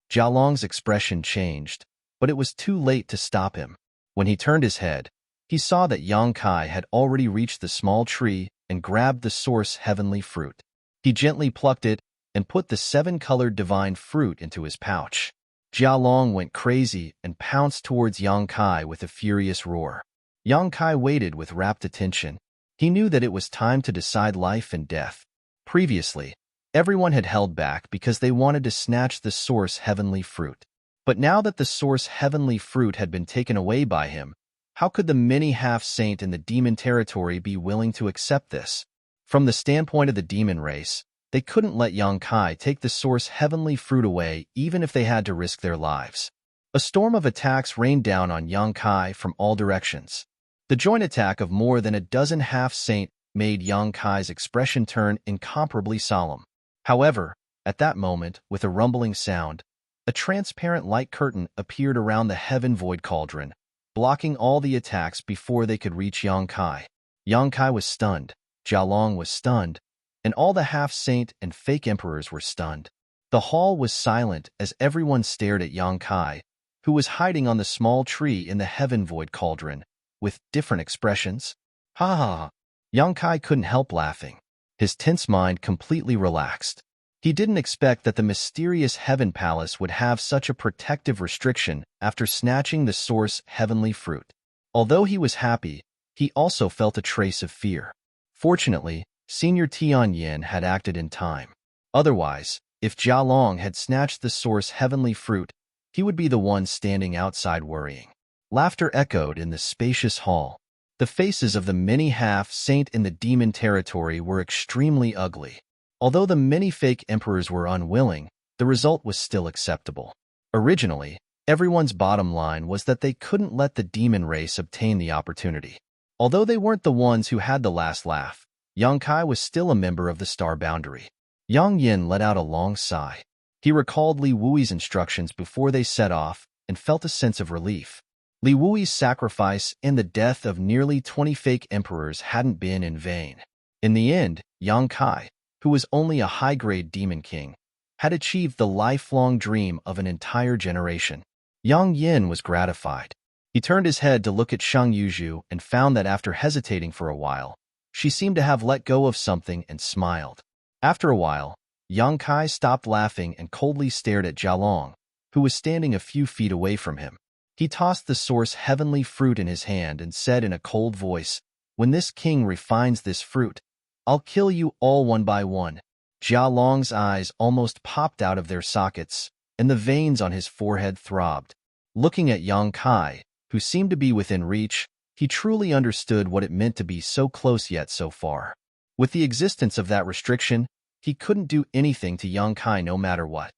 Jialong's expression changed, but it was too late to stop him. When he turned his head, he saw that Yang Kai had already reached the small tree and grabbed the source heavenly fruit. He gently plucked it and put the 7-colored divine fruit into his pouch. Jialong went crazy and pounced towards Yang Kai with a furious roar. Yang Kai waited with rapt attention. He knew that it was time to decide life and death. Previously, everyone had held back because they wanted to snatch the source heavenly fruit. But now that the source heavenly fruit had been taken away by him, how could the many half-saint in the demon territory be willing to accept this? From the standpoint of the demon race, they couldn't let Yang Kai take the source heavenly fruit away even if they had to risk their lives. A storm of attacks rained down on Yang Kai from all directions. The joint attack of more than a dozen half-saint made Yang Kai's expression turn incomparably solemn. However, at that moment, with a rumbling sound, a transparent light curtain appeared around the heaven void cauldron, blocking all the attacks before they could reach Yang Kai. Yang Kai was stunned, Jialong was stunned, and all the half-saint and fake emperors were stunned. The hall was silent as everyone stared at Yang Kai, who was hiding on the small tree in the heaven void cauldron, with different expressions. Ha ha ha! Yang Kai couldn't help laughing. His tense mind completely relaxed. He didn't expect that the mysterious heaven palace would have such a protective restriction after snatching the source heavenly fruit. Although he was happy, he also felt a trace of fear. Fortunately, Senior Tianyin had acted in time. Otherwise, if Jialong had snatched the source heavenly fruit, he would be the one standing outside worrying. Laughter echoed in the spacious hall. The faces of the many half-saint in the demon territory were extremely ugly. Although the many fake emperors were unwilling, the result was still acceptable. Originally, everyone's bottom line was that they couldn't let the demon race obtain the opportunity. Although they weren't the ones who had the last laugh, Yang Kai was still a member of the Star Boundary. Yang Yin let out a long sigh. He recalled Li Wui's instructions before they set off and felt a sense of relief. Li Wui's sacrifice and the death of nearly 20 fake emperors hadn't been in vain. In the end, Yang Kai, who was only a high-grade demon king, had achieved the lifelong dream of an entire generation. Yang Yin was gratified. He turned his head to look at Shang Yuzhu and found that after hesitating for a while, she seemed to have let go of something and smiled. After a while, Yang Kai stopped laughing and coldly stared at Jialong, who was standing a few feet away from him. He tossed the source heavenly fruit in his hand and said in a cold voice, "When this king refines this fruit, I'll kill you all one by one." Jialong's eyes almost popped out of their sockets, and the veins on his forehead throbbed. Looking at Yang Kai, who seemed to be within reach, he truly understood what it meant to be so close yet so far. With the existence of that restriction, he couldn't do anything to Yang Kai no matter what,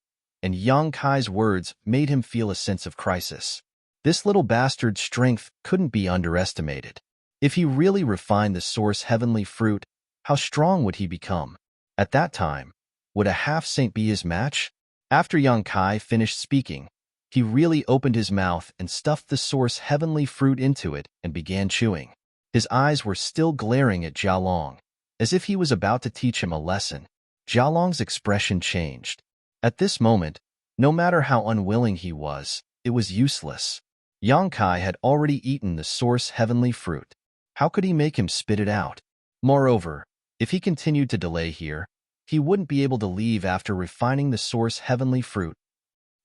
and Yang Kai's words made him feel a sense of crisis. This little bastard's strength couldn't be underestimated. If he really refined the source heavenly fruit, how strong would he become? At that time, would a half-saint be his match? After Yang Kai finished speaking, he really opened his mouth and stuffed the source heavenly fruit into it and began chewing. His eyes were still glaring at Jialong, as if he was about to teach him a lesson. Jialong's expression changed. At this moment, no matter how unwilling he was, it was useless. Yang Kai had already eaten the source heavenly fruit. How could he make him spit it out? Moreover, if he continued to delay here, he wouldn't be able to leave after refining the source heavenly fruit.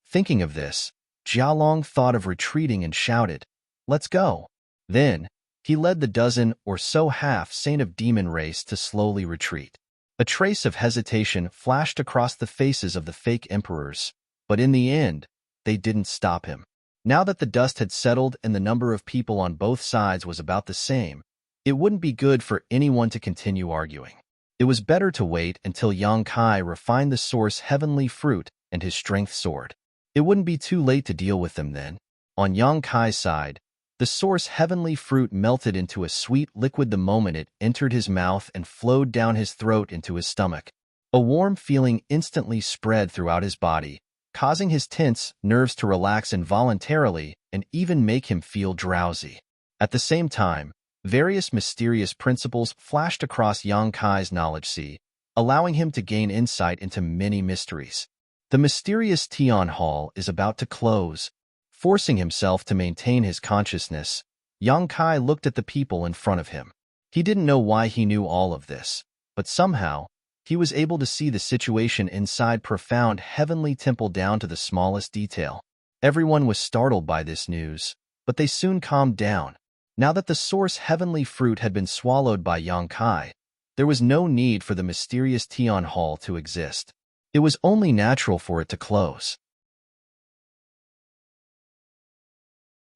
Thinking of this, Jialong thought of retreating and shouted, "Let's go!" Then, he led the dozen or so half-saint of demon race to slowly retreat. A trace of hesitation flashed across the faces of the fake emperors, but in the end, they didn't stop him. Now that the dust had settled and the number of people on both sides was about the same, it wouldn't be good for anyone to continue arguing. It was better to wait until Yang Kai refined the source heavenly fruit and his strength soared. It wouldn't be too late to deal with them then. On Yang Kai's side, the source heavenly fruit melted into a sweet liquid the moment it entered his mouth and flowed down his throat into his stomach. A warm feeling instantly spread throughout his body, causing his tense nerves to relax involuntarily and even make him feel drowsy. At the same time, various mysterious principles flashed across Yang Kai's knowledge sea, allowing him to gain insight into many mysteries. The mysterious Tian Hall is about to close. Forcing himself to maintain his consciousness, Yang Kai looked at the people in front of him. He didn't know why he knew all of this, but somehow, he was able to see the situation inside profound heavenly temple down to the smallest detail. Everyone was startled by this news, but they soon calmed down. Now that the source heavenly fruit had been swallowed by Yang Kai, there was no need for the mysterious Tian Hall to exist. It was only natural for it to close.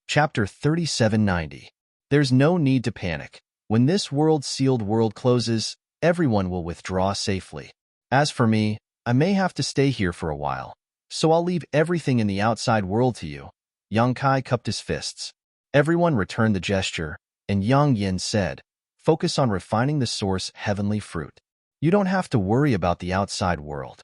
Chapter 3790. There's no need to panic. When this world-sealed world closes, everyone will withdraw safely. As for me, I may have to stay here for a while, so I'll leave everything in the outside world to you. Yang Kai cupped his fists. Everyone returned the gesture, and Yang Yin said, "Focus on refining the source heavenly fruit. You don't have to worry about the outside world."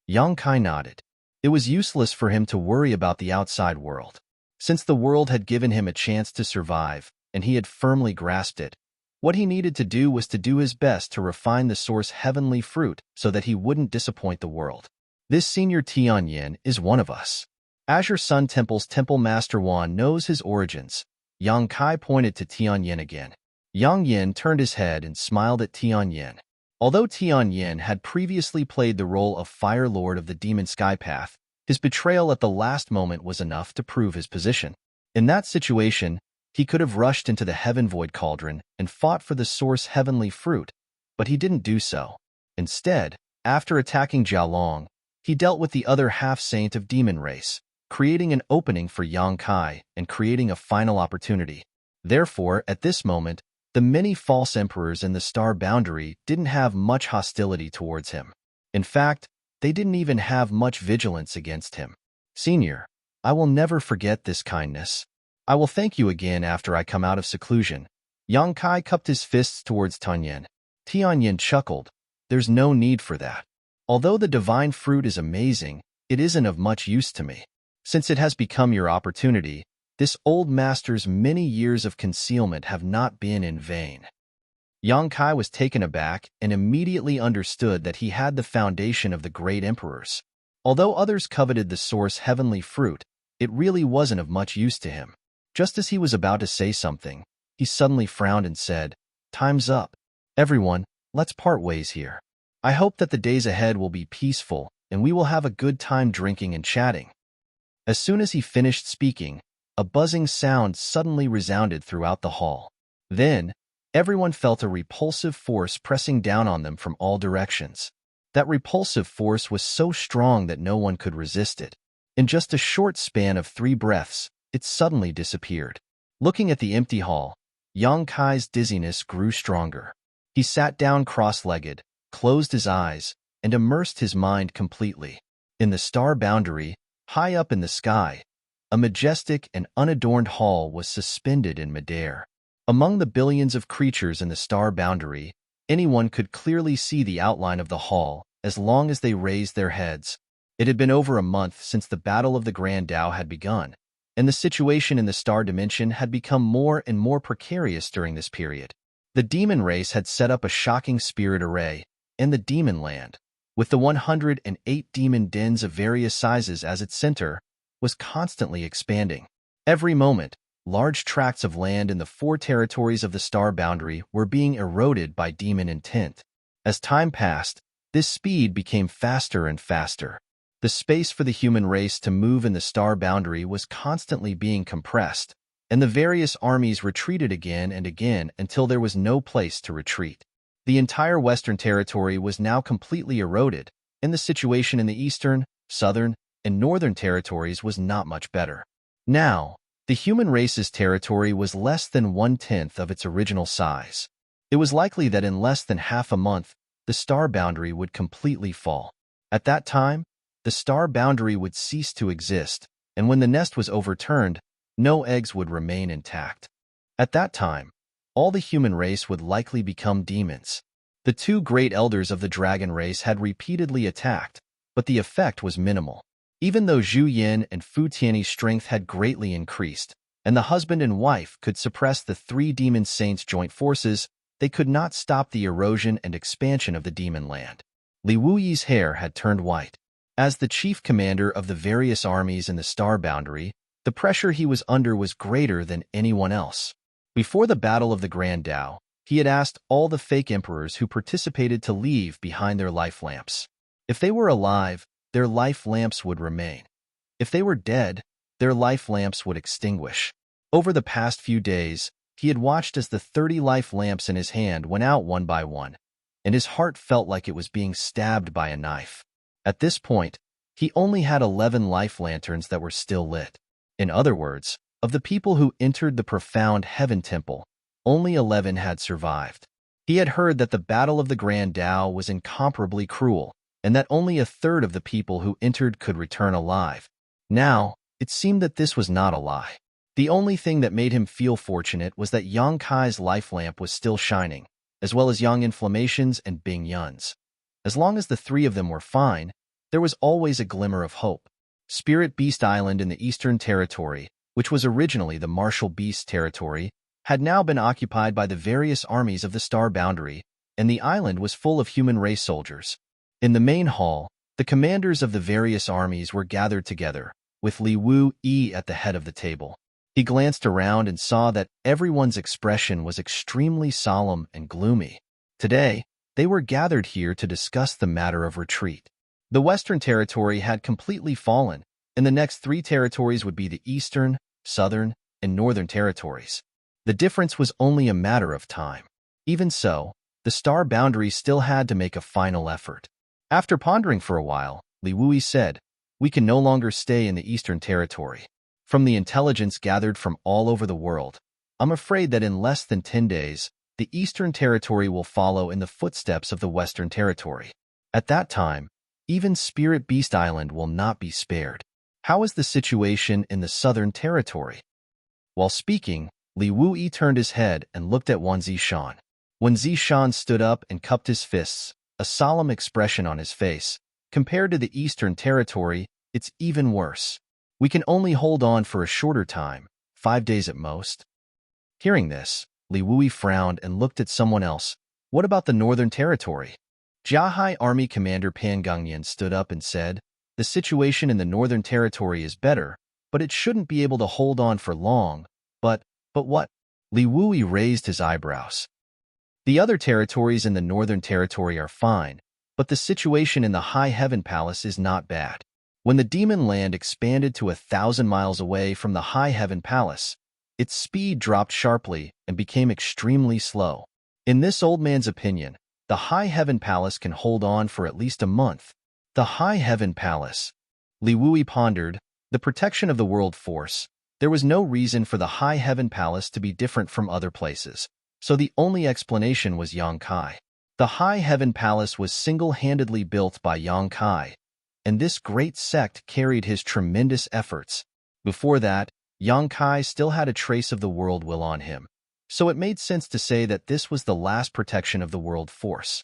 Yang Kai nodded. It was useless for him to worry about the outside world. Since the world had given him a chance to survive, and he had firmly grasped it, what he needed to do was to do his best to refine the source heavenly fruit so that he wouldn't disappoint the world. This senior Tianyin is one of us. Azure Sun Temple's Temple Master Wan knows his origins. Yang Kai pointed to Tianyin again. Yang Yin turned his head and smiled at Tianyin. Although Tianyin had previously played the role of Fire Lord of the Demon Sky Path, his betrayal at the last moment was enough to prove his position. In that situation, he could have rushed into the Heaven Void Cauldron and fought for the source heavenly fruit, but he didn't do so. Instead, after attacking Jiaolong, he dealt with the other half-saint of demon race, creating an opening for Yang Kai and creating a final opportunity. Therefore, at this moment, the many false emperors in the star boundary didn't have much hostility towards him. In fact, they didn't even have much vigilance against him. Senior, I will never forget this kindness. I will thank you again after I come out of seclusion. Yang Kai cupped his fists towards Tianyin. Tianyin chuckled. There's no need for that. Although the divine fruit is amazing, it isn't of much use to me. Since it has become your opportunity, this old master's many years of concealment have not been in vain. Yang Kai was taken aback and immediately understood that he had the foundation of the great emperors. Although others coveted the source heavenly fruit, it really wasn't of much use to him. Just as he was about to say something, he suddenly frowned and said, "Time's up. Everyone, let's part ways here. I hope that the days ahead will be peaceful and we will have a good time drinking and chatting." As soon as he finished speaking, a buzzing sound suddenly resounded throughout the hall. Then, everyone felt a repulsive force pressing down on them from all directions. That repulsive force was so strong that no one could resist it. In just a short span of 3 breaths, it suddenly disappeared. Looking at the empty hall, Yang Kai's dizziness grew stronger. He sat down cross-legged, closed his eyes, and immersed his mind completely. In the star boundary, high up in the sky, a majestic and unadorned hall was suspended in midair. Among the billions of creatures in the star boundary, anyone could clearly see the outline of the hall as long as they raised their heads. It had been over a month since the Battle of the Grand Tao had begun, and the situation in the star dimension had become more and more precarious during this period. The demon race had set up a shocking spirit array in the demon land, with the 108 demon dens of various sizes as its center, was constantly expanding. Every moment, large tracts of land in the 4 territories of the star boundary were being eroded by demon intent. As time passed, this speed became faster and faster. The space for the human race to move in the star boundary was constantly being compressed, and the various armies retreated again and again until there was no place to retreat. The entire Western territory was now completely eroded, and the situation in the Eastern, Southern, and Northern territories was not much better. Now, the human race's territory was less than 1/10 of its original size. It was likely that in less than half a month, the star boundary would completely fall. At that time, the star boundary would cease to exist, and when the nest was overturned, no eggs would remain intact. At that time, all the human race would likely become demons. The two great elders of the dragon race had repeatedly attacked, but the effect was minimal. Even though Zhu Yin and Fu Tianyi's strength had greatly increased, and the husband and wife could suppress the three demon saints' joint forces, they could not stop the erosion and expansion of the demon land. Li Wuyi's hair had turned white. As the chief commander of the various armies in the star boundary, the pressure he was under was greater than anyone else. Before the Battle of the Grand Tao, he had asked all the fake emperors who participated to leave behind their life lamps. If they were alive, their life lamps would remain. If they were dead, their life lamps would extinguish. Over the past few days, he had watched as the 30 life lamps in his hand went out one by one, and his heart felt like it was being stabbed by a knife. At this point, he only had 11 life lanterns that were still lit. In other words, of the people who entered the profound heaven temple, only 11 had survived. He had heard that the Battle of the Grand Tao was incomparably cruel, and that only a third of the people who entered could return alive. Now, it seemed that this was not a lie. The only thing that made him feel fortunate was that Yang Kai's life lamp was still shining, as well as Yang Inflammation's and Bing Yun's. As long as the three of them were fine, there was always a glimmer of hope. Spirit Beast Island in the Eastern Territory, which was originally the Martial Beast Territory, had now been occupied by the various armies of the Star Boundary, and the island was full of human race soldiers. In the main hall, the commanders of the various armies were gathered together, with Li Wuyi at the head of the table. He glanced around and saw that everyone's expression was extremely solemn and gloomy. Today, they were gathered here to discuss the matter of retreat. The Western Territory had completely fallen, and the next three territories would be the Eastern, Southern, and Northern Territories. The difference was only a matter of time. Even so, the Star Boundary still had to make a final effort. After pondering for a while, Li Wuyi said, "We can no longer stay in the Eastern Territory. From the intelligence gathered from all over the world, I'm afraid that in less than 10 days, the Eastern Territory will follow in the footsteps of the Western Territory. At that time, even Spirit Beast Island will not be spared. How is the situation in the Southern Territory?" While speaking, Li Wuyi turned his head and looked at Wan Zishan. Wan Zishan stood up and cupped his fists, a solemn expression on his face. "Compared to the Eastern Territory, it's even worse. We can only hold on for a shorter time, 5 days at most." Hearing this, Li Wuyi frowned and looked at someone else. "What about the Northern Territory?" Jiahai Army Commander Pan Gongyan stood up and said, "The situation in the Northern Territory is better, but it shouldn't be able to hold on for long." But what? Li Wuyi raised his eyebrows. "The other territories in the Northern Territory are fine, but the situation in the High Heaven Palace is not bad. When the demon land expanded to 1,000 miles away from the High Heaven Palace, its speed dropped sharply and became extremely slow. In this old man's opinion, the High Heaven Palace can hold on for at least a month." The High Heaven Palace. Li Wuyi pondered, the protection of the world force. There was no reason for the High Heaven Palace to be different from other places, so the only explanation was Yang Kai. The High Heaven Palace was single-handedly built by Yang Kai, and this great sect carried his tremendous efforts. Before that, Yang Kai still had a trace of the world will on him, so it made sense to say that this was the last protection of the world force.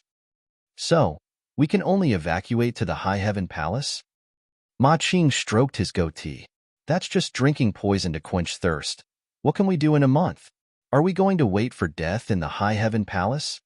"So, we can only evacuate to the High Heaven Palace?" Ma Qing stroked his goatee. "That's just drinking poison to quench thirst. What can we do in a month? Are we going to wait for death in the High Heaven Palace?"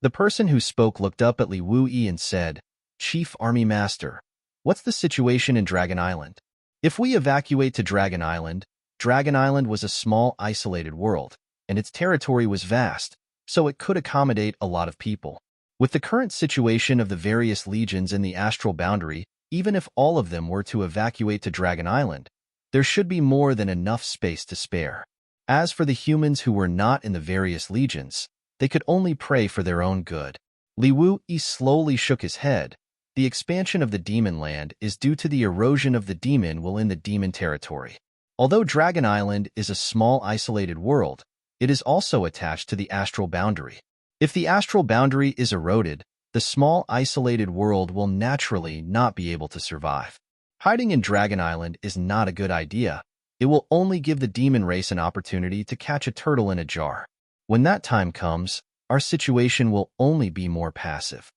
The person who spoke looked up at Li Wuyi and said, "Chief Army Master, what's the situation in Dragon Island?" "If we evacuate to Dragon Island was a small isolated world, and its territory was vast, so it could accommodate a lot of people. With the current situation of the various legions in the astral boundary, even if all of them were to evacuate to Dragon Island, there should be more than enough space to spare. As for the humans who were not in the various legions, they could only pray for their own good." Li Wuyi slowly shook his head. "The expansion of the demon land is due to the erosion of the demon will in the demon territory. Although Dragon Island is a small isolated world, it is also attached to the astral boundary. If the astral boundary is eroded, the small isolated world will naturally not be able to survive. Hiding in Dragon Island is not a good idea. It will only give the demon race an opportunity to catch a turtle in a jar. When that time comes, our situation will only be more passive.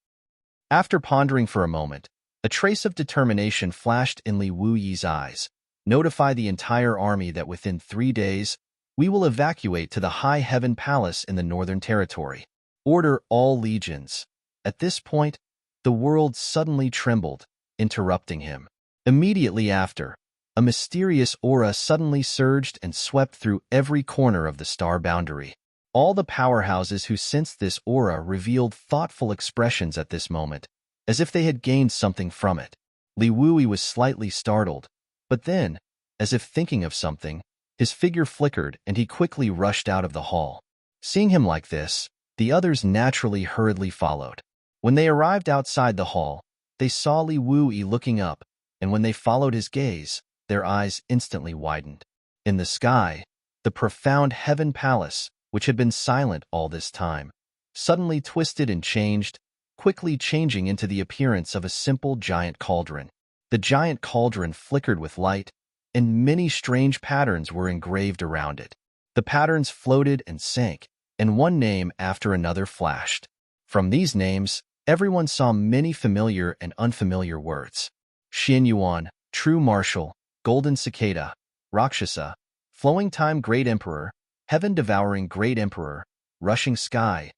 After pondering for a moment, a trace of determination flashed in Li Wuyi's eyes. Notify the entire army that within 3 days, we will evacuate to the High Heaven Palace in the Northern Territory. Order all legions. At this point, the world suddenly trembled, interrupting him. Immediately after, a mysterious aura suddenly surged and swept through every corner of the star boundary. All the powerhouses who sensed this aura revealed thoughtful expressions at this moment, as if they had gained something from it. Li Wuyi was slightly startled, but then, as if thinking of something, his figure flickered and he quickly rushed out of the hall. Seeing him like this, the others naturally hurriedly followed. When they arrived outside the hall, they saw Li Wuyi looking up, and when they followed his gaze, their eyes instantly widened. In the sky, the profound Heaven Palace, which had been silent all this time, suddenly twisted and changed, quickly changing into the appearance of a simple giant cauldron. The giant cauldron flickered with light, and many strange patterns were engraved around it. The patterns floated and sank, and one name after another flashed. From these names, everyone saw many familiar and unfamiliar words. Xin Yuan, True Marshal, Golden Cicada, Rakshasa, Flowing Time Great Emperor, Heaven Devouring Great Emperor, Rushing Sky,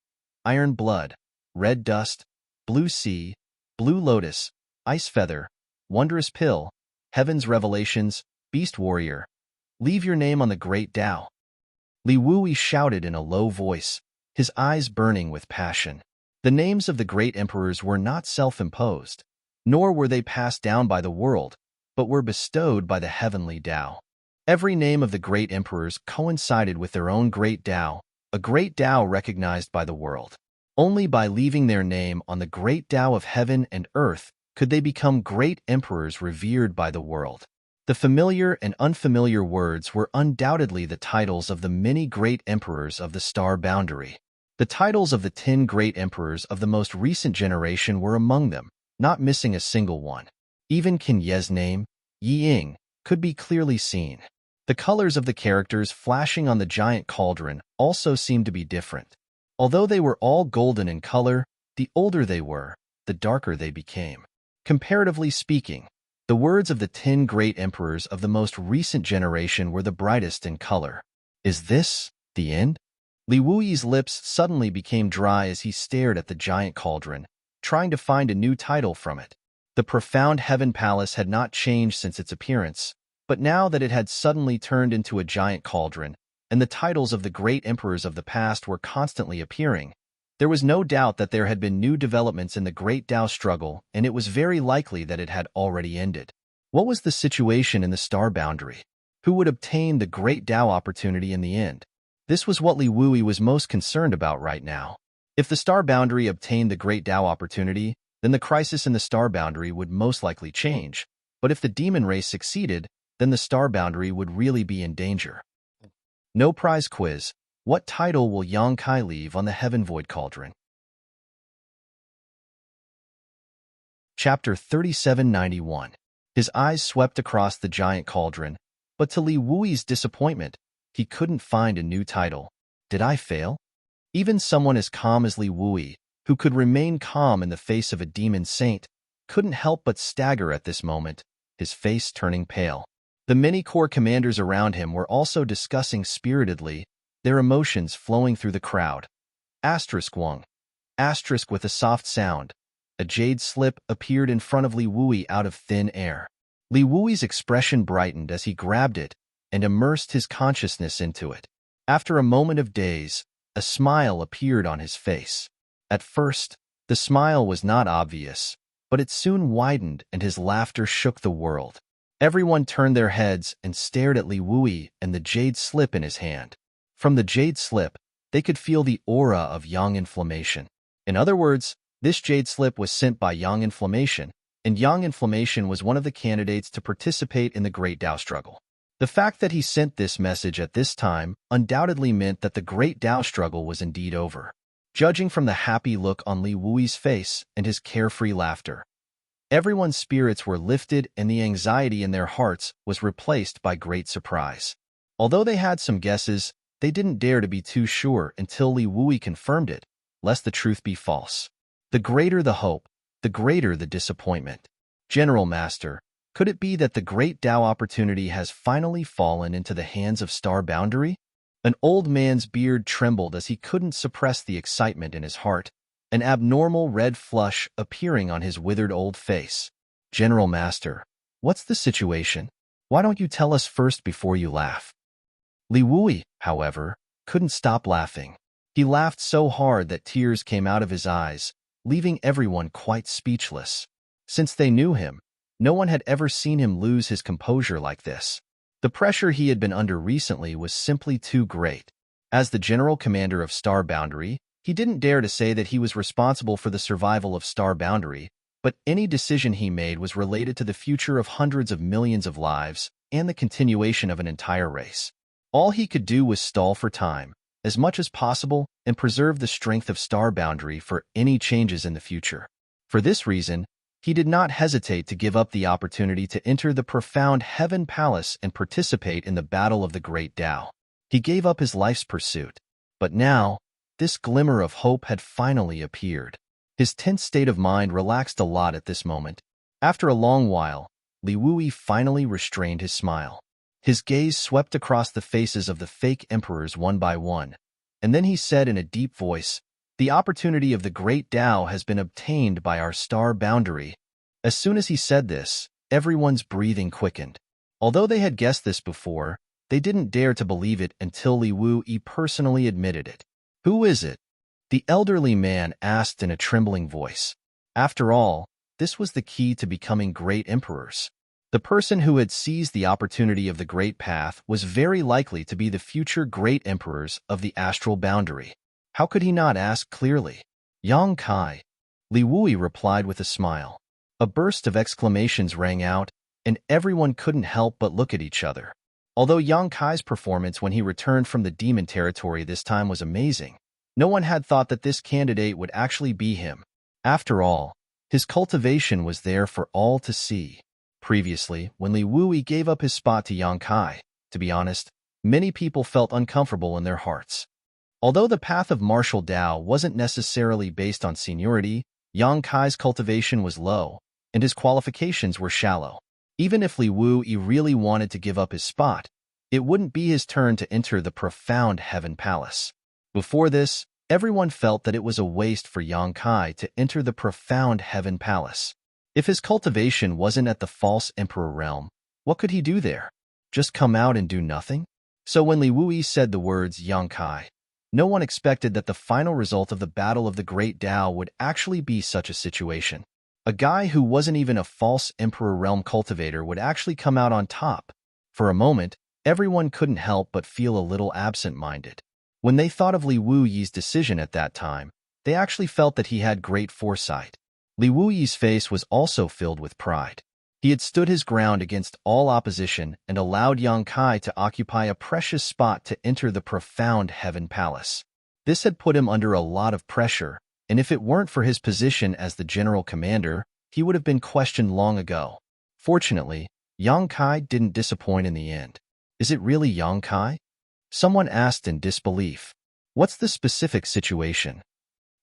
Iron Blood, Red Dust, Blue Sea, Blue Lotus, Ice Feather, Wondrous Pill, Heaven's Revelations, Beast Warrior. Leave your name on the Great Tao. Li Wuyi shouted in a low voice, his eyes burning with passion. The names of the great emperors were not self-imposed, nor were they passed down by the world, but were bestowed by the heavenly Tao. Every name of the great emperors coincided with their own great Tao, a great Tao recognized by the world. Only by leaving their name on the great Tao of heaven and earth could they become great emperors revered by the world. The familiar and unfamiliar words were undoubtedly the titles of the many great emperors of the star boundary. The titles of the 10 great emperors of the most recent generation were among them, not missing a single one. Even Qin Ye's name, Yi Ying, could be clearly seen. The colors of the characters flashing on the giant cauldron also seemed to be different. Although they were all golden in color, the older they were, the darker they became. Comparatively speaking, the words of the 10 great emperors of the most recent generation were the brightest in color. Is this the end? Li Wuyi's lips suddenly became dry as he stared at the giant cauldron, trying to find a new title from it. The profound Heaven Palace had not changed since its appearance, but now that it had suddenly turned into a giant cauldron, and the titles of the great emperors of the past were constantly appearing, there was no doubt that there had been new developments in the Great Tao struggle, and it was very likely that it had already ended. What was the situation in the star boundary? Who would obtain the Great Tao opportunity in the end? This was what Li Wuyi was most concerned about right now. If the star boundary obtained the Great Tao opportunity, then the crisis in the star boundary would most likely change. But if the demon race succeeded, then the star boundary would really be in danger. No prize quiz. What title will Yang Kai leave on the Heaven Void Cauldron? Chapter 3791. His eyes swept across the giant cauldron, but to Li Wuyi's disappointment, he couldn't find a new title. Did I fail? Even someone as calm as Li Wuyi, who could remain calm in the face of a demon saint, couldn't help but stagger at this moment, his face turning pale. The many corps commanders around him were also discussing spiritedly, their emotions flowing through the crowd. Wang. With a soft sound. A jade slip appeared in front of Li Wuyi out of thin air. Li Wuyi's expression brightened as he grabbed it and immersed his consciousness into it. After a moment of daze, a smile appeared on his face. At first, the smile was not obvious, but it soon widened and his laughter shook the world. Everyone turned their heads and stared at Li Wuyi and the jade slip in his hand. From the jade slip, they could feel the aura of yang inflammation. In other words, this jade slip was sent by yang inflammation, and yang inflammation was one of the candidates to participate in the Great Tao struggle. The fact that he sent this message at this time undoubtedly meant that the Great Tao struggle was indeed over. judging from the happy look on Li Wui's face and his carefree laughter. Everyone's spirits were lifted and the anxiety in their hearts was replaced by great surprise. Although they had some guesses, they didn't dare to be too sure until Li Wui confirmed it, lest the truth be false. The greater the hope, the greater the disappointment. General Master, could it be that the great Tao opportunity has finally fallen into the hands of Star Boundary? An old man's beard trembled as he couldn't suppress the excitement in his heart, an abnormal red flush appearing on his withered old face. General Master, what's the situation? Why don't you tell us first before you laugh? Li Wui, however, couldn't stop laughing. He laughed so hard that tears came out of his eyes, leaving everyone quite speechless. Since they knew him, no one had ever seen him lose his composure like this. The pressure he had been under recently was simply too great. As the general commander of Star Boundary, he didn't dare to say that he was responsible for the survival of Star Boundary, but any decision he made was related to the future of hundreds of millions of lives and the continuation of an entire race. All he could do was stall for time, as much as possible, and preserve the strength of Star Boundary for any changes in the future. For this reason, he did not hesitate to give up the opportunity to enter the profound Heaven Palace and participate in the battle of the Great Tao. He gave up his life's pursuit. But now, this glimmer of hope had finally appeared. His tense state of mind relaxed a lot at this moment. After a long while, Li Wui finally restrained his smile. His gaze swept across the faces of the fake emperors one by one, and then he said in a deep voice, "The opportunity of the Great Tao has been obtained by our Star Boundary." As soon as he said this, everyone's breathing quickened. Although they had guessed this before, they didn't dare to believe it until Li Wui personally admitted it. "Who is it?" the elderly man asked in a trembling voice. After all, this was the key to becoming great emperors. The person who had seized the opportunity of the Great Path was very likely to be the future great emperors of the astral boundary. How could he not ask clearly? "Yang Kai," Li Wui replied with a smile. A burst of exclamations rang out, and everyone couldn't help but look at each other. Although Yang Kai's performance when he returned from the demon territory this time was amazing, no one had thought that this candidate would actually be him. After all, his cultivation was there for all to see. Previously, when Li Wui gave up his spot to Yang Kai, to be honest, many people felt uncomfortable in their hearts. Although the path of martial Tao wasn't necessarily based on seniority, Yang Kai's cultivation was low, and his qualifications were shallow. Even if Li Wui really wanted to give up his spot, it wouldn't be his turn to enter the profound Heaven Palace. Before this, everyone felt that it was a waste for Yang Kai to enter the profound Heaven Palace. If his cultivation wasn't at the false emperor realm, what could he do there? Just come out and do nothing? So when Li Wui said the words Yang Kai, no one expected that the final result of the Battle of the Great Tao would actually be such a situation. A guy who wasn't even a false emperor realm cultivator would actually come out on top. For a moment, everyone couldn't help but feel a little absent-minded. When they thought of Li Wui's decision at that time, they actually felt that he had great foresight. Li Wui's face was also filled with pride. He had stood his ground against all opposition and allowed Yang Kai to occupy a precious spot to enter the profound Heaven Palace. This had put him under a lot of pressure, and if it weren't for his position as the general commander, he would have been questioned long ago. Fortunately, Yang Kai didn't disappoint in the end. "Is it really Yang Kai?" someone asked in disbelief. "What's the specific situation?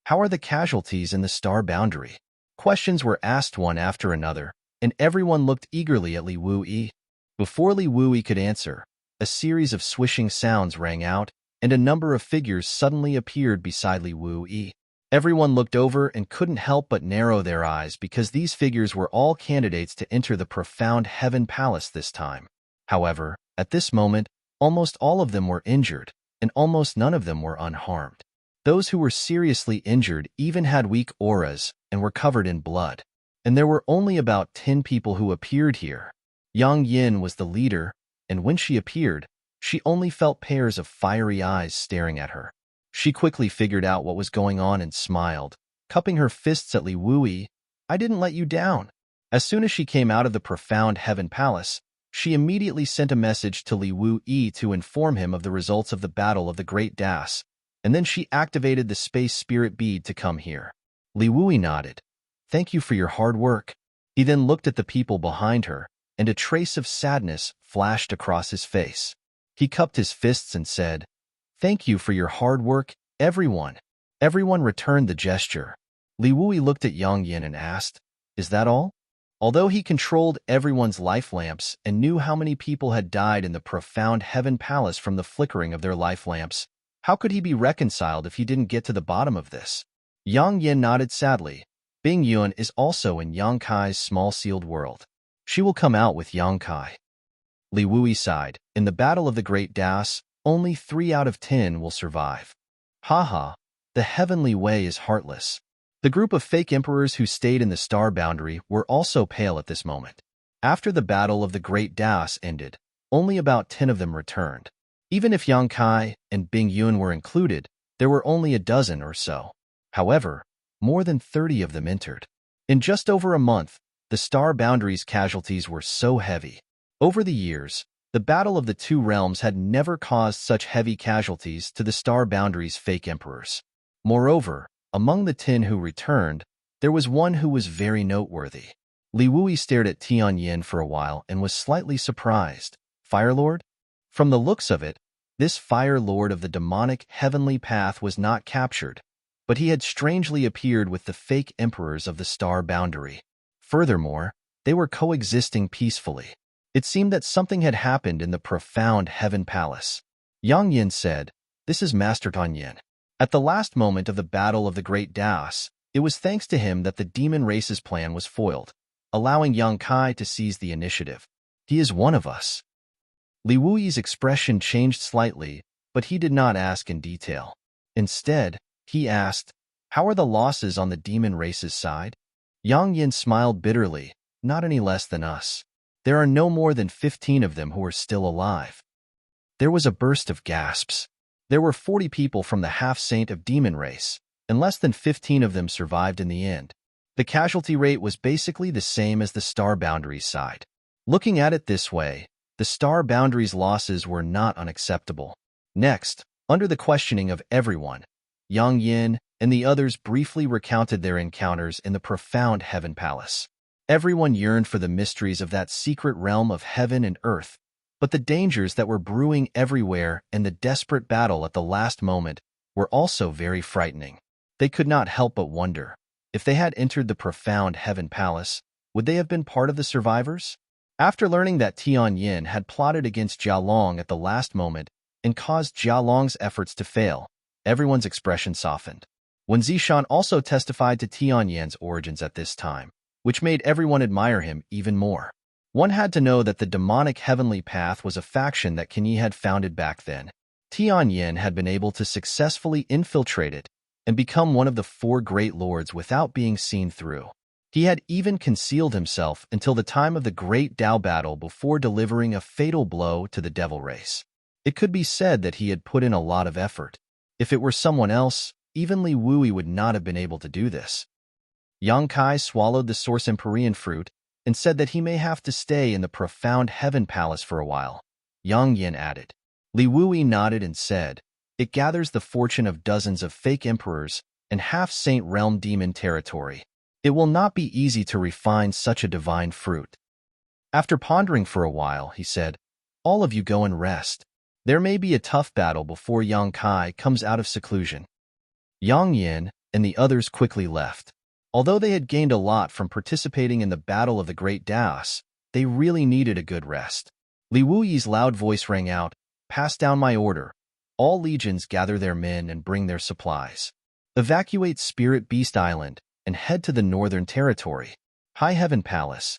How are the casualties in the Star Boundary?" Questions were asked one after another, and everyone looked eagerly at Li Wui. Before Li Wui could answer, a series of swishing sounds rang out, and a number of figures suddenly appeared beside Li Wui. Everyone looked over and couldn't help but narrow their eyes because these figures were all candidates to enter the profound Heaven Palace this time. However, at this moment, almost all of them were injured, and almost none of them were unharmed. Those who were seriously injured even had weak auras and were covered in blood. And there were only about 10 people who appeared here. Yang Yin was the leader, and when she appeared, she only felt pairs of fiery eyes staring at her. She quickly figured out what was going on and smiled, cupping her fists at Li Wui. "I didn't let you down." As soon as she came out of the profound Heaven Palace, she immediately sent a message to Li Wui to inform him of the results of the Battle of the Great Tao, and then she activated the space spirit bead to come here. Li Wui nodded. Thank you for your hard work. He then looked at the people behind her, and a trace of sadness flashed across his face. He cupped his fists and said, Thank you for your hard work, everyone. Everyone returned the gesture. Li Wui looked at Yang Yin and asked, Is that all? Although he controlled everyone's life lamps and knew how many people had died in the profound heaven palace from the flickering of their life lamps, how could he be reconciled if he didn't get to the bottom of this? Yang Yin nodded sadly. Bing Yun is also in Yang Kai's small sealed world. She will come out with Yang Kai. Li Wui sighed. In the Battle of the Great Das, only 3 out of 10 will survive. Haha, the heavenly way is heartless. The group of fake emperors who stayed in the star boundary were also pale at this moment. After the Battle of the Great Das ended, only about 10 of them returned. Even if Yang Kai and Bing Yun were included, there were only a dozen or so. However, more than 30 of them entered. In just over a month, the star boundary's casualties were so heavy. Over the years, the Battle of the Two Realms had never caused such heavy casualties to the star boundary's fake emperors. Moreover, among the 10 who returned, there was one who was very noteworthy. Li Wui stared at Tian Yin for a while and was slightly surprised. Fire Lord? From the looks of it, this Fire Lord of the demonic heavenly path was not captured, but he had strangely appeared with the fake emperors of the star boundary. Furthermore, they were coexisting peacefully. It seemed that something had happened in the profound heaven palace. Yang Yin said, This is Master Tan Yin. At the last moment of the Battle of the Great Das, it was thanks to him that the demon race's plan was foiled, allowing Yang Kai to seize the initiative. He is one of us. Li Wui's expression changed slightly, but he did not ask in detail. Instead, he asked, How are the losses on the demon race's side? Yang Yin smiled bitterly, Not any less than us. There are no more than 15 of them who are still alive. There was a burst of gasps. There were 40 people from the half-saint of demon race, and less than 15 of them survived in the end. The casualty rate was basically the same as the star boundary's side. Looking at it this way, the star boundary's losses were not unacceptable. Next, under the questioning of everyone, Yang Yin and the others briefly recounted their encounters in the profound heaven palace. Everyone yearned for the mysteries of that secret realm of heaven and earth, but the dangers that were brewing everywhere and the desperate battle at the last moment were also very frightening. They could not help but wonder, if they had entered the profound heaven palace, would they have been part of the survivors? After learning that Tian Yin had plotted against Jia Long at the last moment and caused Jia Long's efforts to fail, everyone's expression softened. Wen Zishan also testified to Tian Yin's origins at this time, which made everyone admire him even more. One had to know that the demonic heavenly path was a faction that Qin Yi had founded back then. Tian Yin had been able to successfully infiltrate it and become one of the 4 great lords without being seen through. He had even concealed himself until the time of the great Dao battle before delivering a fatal blow to the devil race. It could be said that he had put in a lot of effort. If it were someone else, even Li Wui would not have been able to do this. Yang Kai swallowed the source Empyrean fruit and said that he may have to stay in the profound heaven palace for a while. Yang Yin added. Li Wui nodded and said, It gathers the fortune of dozens of fake emperors and half-saint realm demon territory. It will not be easy to refine such a divine fruit. After pondering for a while, he said, All of you go and rest. There may be a tough battle before Yang Kai comes out of seclusion. Yang Yin and the others quickly left. Although they had gained a lot from participating in the Battle of the Great Das, they really needed a good rest. Li Wuyi's loud voice rang out, Pass down my order. All legions gather their men and bring their supplies. Evacuate Spirit Beast Island and head to the Northern Territory, High Heaven Palace.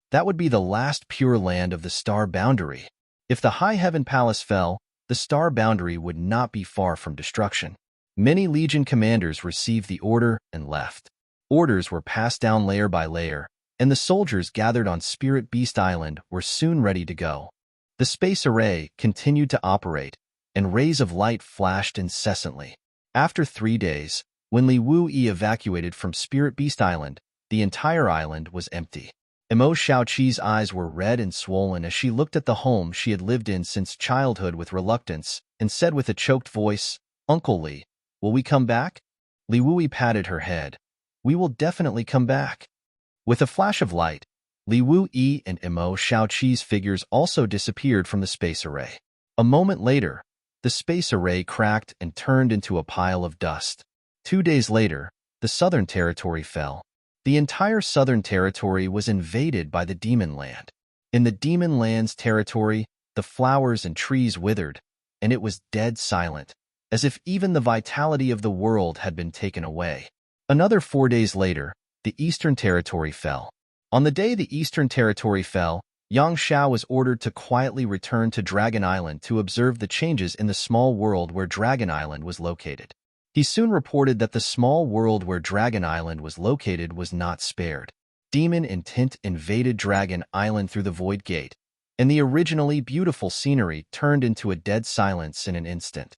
That would be the last pure land of the Star Boundary. If the High Heaven Palace fell, the Star Boundary would not be far from destruction. Many Legion commanders received the order and left. Orders were passed down layer by layer, and the soldiers gathered on Spirit Beast Island were soon ready to go. The space array continued to operate, and rays of light flashed incessantly. After 3 days, when Li Wuyi evacuated from Spirit Beast Island, the entire island was empty. Emo Shaoqi's eyes were red and swollen as she looked at the home she had lived in since childhood with reluctance and said with a choked voice, Uncle Li, will we come back? Li Wui patted her head. We will definitely come back. With a flash of light, Li Wu-yi and Imo Xiaoqi's figures also disappeared from the space array. A moment later, the space array cracked and turned into a pile of dust. 2 days later, the Southern Territory fell. The entire Southern Territory was invaded by the Demon Land. In the Demon Land's territory, the flowers and trees withered, and it was dead silent, as if even the vitality of the world had been taken away. Another 4 days later, the Eastern Territory fell. On the day the Eastern Territory fell, Yang Xiao was ordered to quietly return to Dragon Island to observe the changes in the small world where Dragon Island was located. He soon reported that the small world where Dragon Island was located was not spared. Demon intent invaded Dragon Island through the Void Gate, and the originally beautiful scenery turned into a dead silence in an instant.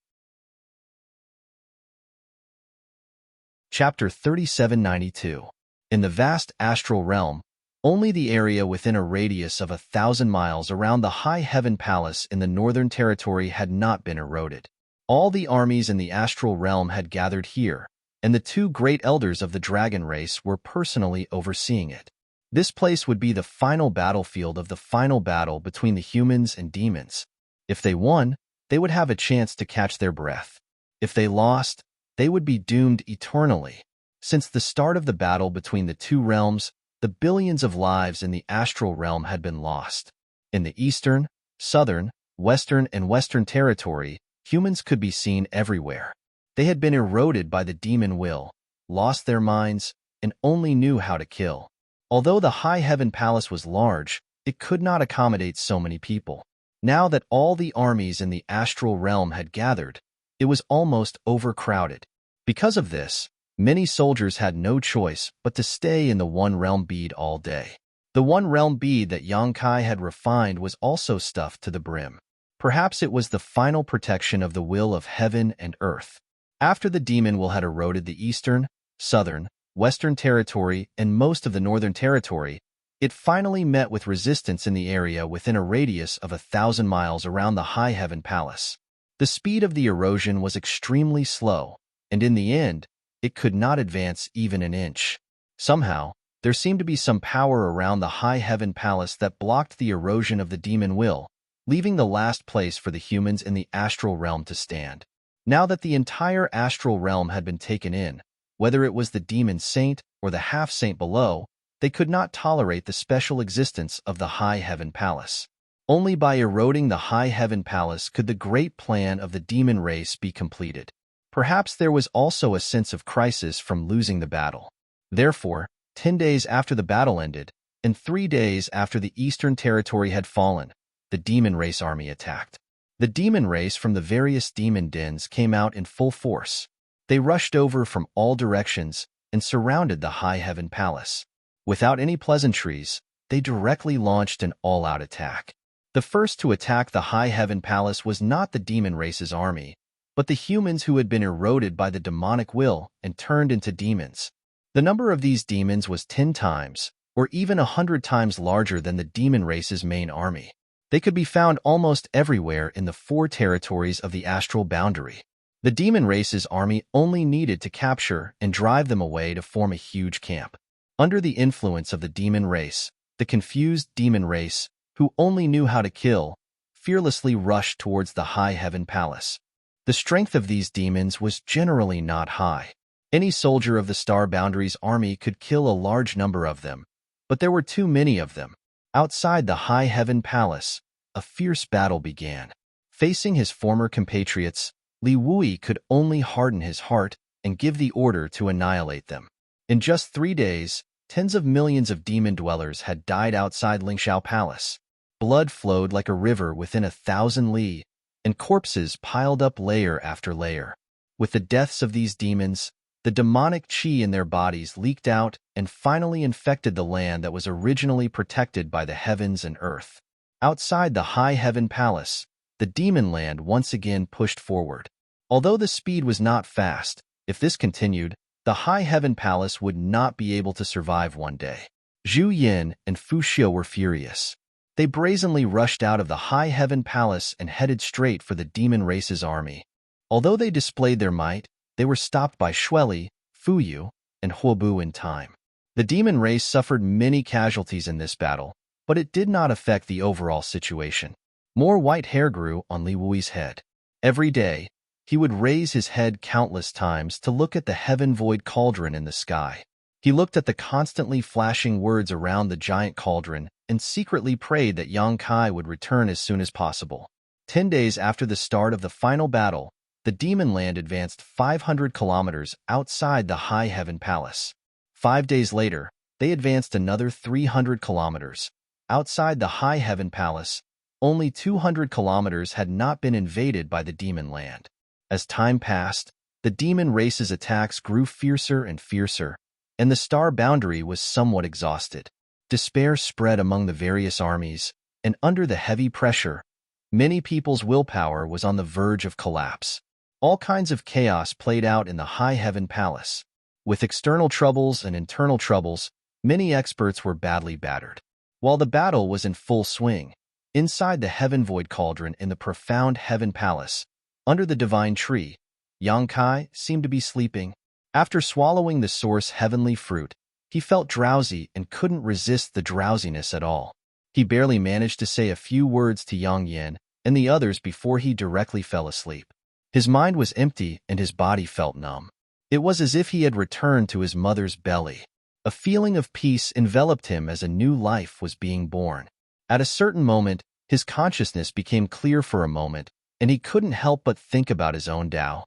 Chapter 3792. In the vast astral realm, only the area within a radius of 1,000 miles around the High Heaven Palace in the Northern Territory had not been eroded. All the armies in the astral realm had gathered here, and the 2 great elders of the dragon race were personally overseeing it. This place would be the final battlefield of the final battle between the humans and demons. If they won, they would have a chance to catch their breath. If they lost, they would be doomed eternally. Since the start of the battle between the 2 realms, the billions of lives in the astral realm had been lost. In the Eastern, Southern, Western, and Western Territory, humans could be seen everywhere. They had been eroded by the demon will, lost their minds, and only knew how to kill. Although the High Heaven Palace was large, it could not accommodate so many people. Now that all the armies in the astral realm had gathered, it was almost overcrowded. Because of this, many soldiers had no choice but to stay in the One Realm bead all day. The One Realm bead that Yang Kai had refined was also stuffed to the brim. Perhaps it was the final protection of the will of heaven and earth. After the demon will had eroded the Eastern, Southern, Western Territory, and most of the Northern Territory, it finally met with resistance in the area within a radius of 1,000 miles around the High Heaven Palace. The speed of the erosion was extremely slow, and in the end, it could not advance even an inch. Somehow, there seemed to be some power around the High Heaven Palace that blocked the erosion of the demon will, leaving the last place for the humans in the astral realm to stand. Now that the entire astral realm had been taken in, whether it was the demon saint or the half-saint below, they could not tolerate the special existence of the High Heaven Palace. Only by eroding the High Heaven Palace could the great plan of the demon race be completed. Perhaps there was also a sense of crisis from losing the battle. Therefore, 10 days after the battle ended, and 3 days after the Eastern Territory had fallen, the demon race army attacked. The demon race from the various demon dens came out in full force. They rushed over from all directions and surrounded the High Heaven Palace. Without any pleasantries, they directly launched an all-out attack. The first to attack the High Heaven Palace was not the demon race's army, but the humans who had been eroded by the demonic will and turned into demons. The number of these demons was 10 times, or even 100 times larger than the demon race's main army. They could be found almost everywhere in the 4 territories of the astral boundary. The demon race's army only needed to capture and drive them away to form a huge camp. Under the influence of the demon race, the confused demon race, who only knew how to kill, fearlessly rushed towards the High Heaven Palace. The strength of these demons was generally not high. Any soldier of the Star Boundary's army could kill a large number of them, but there were too many of them. Outside the High Heaven Palace, a fierce battle began. Facing his former compatriots, Li Wui could only harden his heart and give the order to annihilate them. In just 3 days, tens of millions of demon dwellers had died outside Lingxiao Palace. Blood flowed like a river within 1,000 li, and corpses piled up layer after layer. With the deaths of these demons, the demonic qi in their bodies leaked out and finally infected the land that was originally protected by the heavens and earth. Outside the High Heaven Palace, the demon land once again pushed forward. Although the speed was not fast, if this continued, the High Heaven Palace would not be able to survive one day. Zhu Yin and Fu Xiu were furious. They brazenly rushed out of the High Heaven Palace and headed straight for the demon race's army. Although they displayed their might, they were stopped by Shueli, Fuyu, and Huobu in time. The demon race suffered many casualties in this battle, but it did not affect the overall situation. More white hair grew on Li Wui's head. Every day, he would raise his head countless times to look at the heaven-void cauldron in the sky. He looked at the constantly flashing words around the giant cauldron and secretly prayed that Yang Kai would return as soon as possible. 10 days after the start of the final battle, the demon land advanced 500 kilometers outside the High Heaven Palace. 5 days later, they advanced another 300 kilometers. Outside the High Heaven Palace, only 200 kilometers had not been invaded by the demon land. As time passed, the demon race's attacks grew fiercer and fiercer, and the star boundary was somewhat exhausted. Despair spread among the various armies, and under the heavy pressure, many people's willpower was on the verge of collapse. All kinds of chaos played out in the High Heaven Palace. With external troubles and internal troubles, many experts were badly battered. While the battle was in full swing, inside the heaven-void cauldron in the profound Heaven Palace, under the divine tree, Yang Kai seemed to be sleeping. After swallowing the source heavenly fruit, he felt drowsy and couldn't resist the drowsiness at all. He barely managed to say a few words to Yang Yin and the others before he directly fell asleep. His mind was empty and his body felt numb. It was as if he had returned to his mother's belly. A feeling of peace enveloped him as a new life was being born. At a certain moment, his consciousness became clear for a moment, and he couldn't help but think about his own Tao.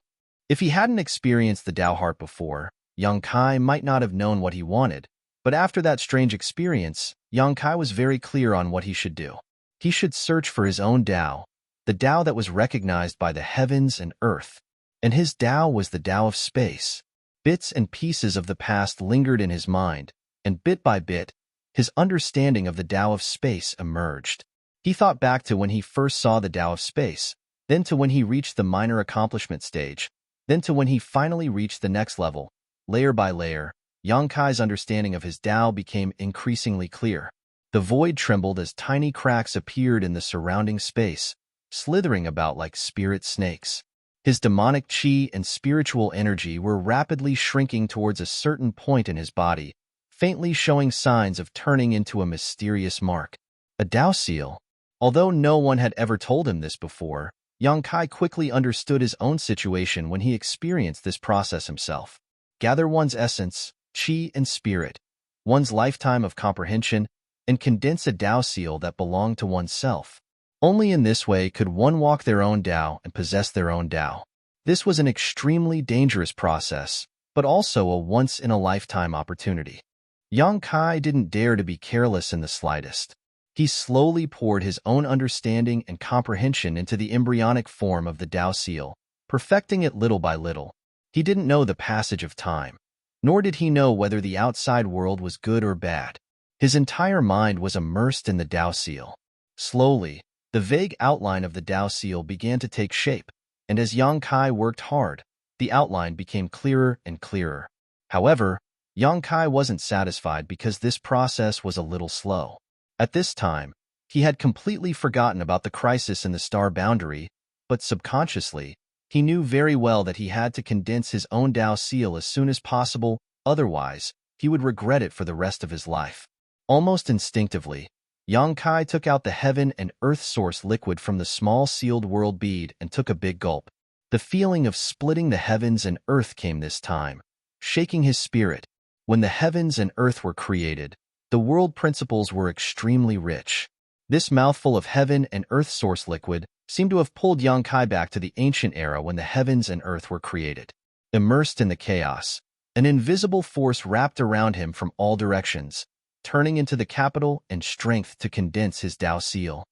If he hadn't experienced the Tao heart before, Yang Kai might not have known what he wanted, but after that strange experience, Yang Kai was very clear on what he should do. He should search for his own Tao, the Tao that was recognized by the heavens and earth, and his Tao was the Tao of space. Bits and pieces of the past lingered in his mind, and bit by bit, his understanding of the Tao of space emerged. He thought back to when he first saw the Tao of space, then to when he reached the minor accomplishment stage, then to when he finally reached the next level. Layer by layer, Yang Kai's understanding of his Tao became increasingly clear. The void trembled as tiny cracks appeared in the surrounding space, slithering about like spirit snakes. His demonic qi and spiritual energy were rapidly shrinking towards a certain point in his body, faintly showing signs of turning into a mysterious mark. A Tao seal. Although no one had ever told him this before, Yang Kai quickly understood his own situation when he experienced this process himself. Gather one's essence, qi and spirit, one's lifetime of comprehension, and condense a Tao seal that belonged to oneself. Only in this way could one walk their own Tao and possess their own Tao. This was an extremely dangerous process, but also a once-in-a-lifetime opportunity. Yang Kai didn't dare to be careless in the slightest. He slowly poured his own understanding and comprehension into the embryonic form of the Tao seal, perfecting it little by little. He didn't know the passage of time, nor did he know whether the outside world was good or bad. His entire mind was immersed in the Tao seal. Slowly, the vague outline of the Tao seal began to take shape, and as Yang Kai worked hard, the outline became clearer and clearer. However, Yang Kai wasn't satisfied because this process was a little slow. At this time, he had completely forgotten about the crisis in the star boundary, but subconsciously, he knew very well that he had to condense his own Tao seal as soon as possible, otherwise, he would regret it for the rest of his life. Almost instinctively, Yang Kai took out the heaven and earth source liquid from the small sealed world bead and took a big gulp. The feeling of splitting the heavens and earth came this time, shaking his spirit. When the heavens and earth were created, the world principles were extremely rich. This mouthful of heaven and earth source liquid seemed to have pulled Yang Kai back to the ancient era when the heavens and earth were created. Immersed in the chaos, an invisible force wrapped around him from all directions, turning into the capital and strength to condense his Tao seal.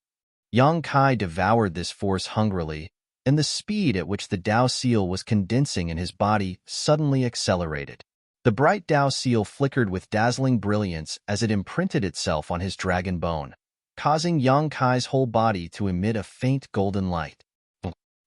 Yang Kai devoured this force hungrily, and the speed at which the Tao seal was condensing in his body suddenly accelerated. The bright Tao seal flickered with dazzling brilliance as it imprinted itself on his dragon bone, causing Yang Kai's whole body to emit a faint golden light.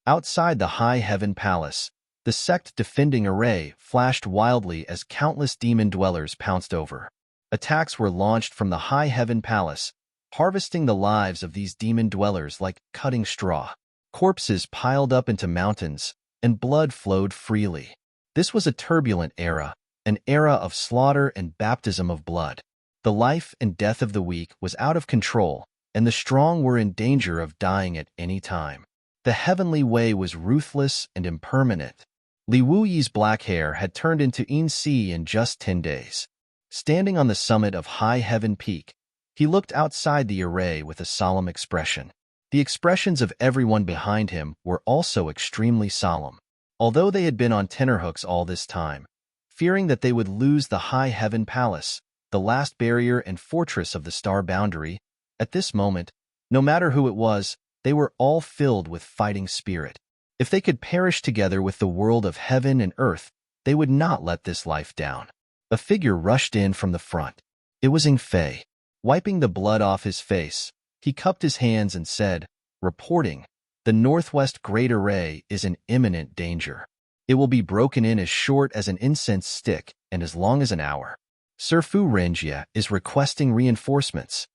Outside the High Heaven Palace, the sect defending array flashed wildly as countless demon dwellers pounced over. Attacks were launched from the High Heaven Palace, harvesting the lives of these demon dwellers like cutting straw. Corpses piled up into mountains, and blood flowed freely. This was a turbulent era, an era of slaughter and baptism of blood. The life and death of the weak was out of control, and the strong were in danger of dying at any time. The heavenly way was ruthless and impermanent. Li Wuyi's black hair had turned into Yin-Si in just 10 days. Standing on the summit of High Heaven Peak, he looked outside the array with a solemn expression. The expressions of everyone behind him were also extremely solemn. Although they had been on tenterhooks all this time, fearing that they would lose the High Heaven Palace, the last barrier and fortress of the star boundary, at this moment, no matter who it was, they were all filled with fighting spirit. If they could perish together with the world of heaven and earth, they would not let this life down. A figure rushed in from the front. It was Ing Fei. Wiping the blood off his face, he cupped his hands and said, reporting, "The Northwest Great Array is in imminent danger. It will be broken in as short as an incense stick and as long as an hour. Sir Fu Renjia is requesting reinforcements."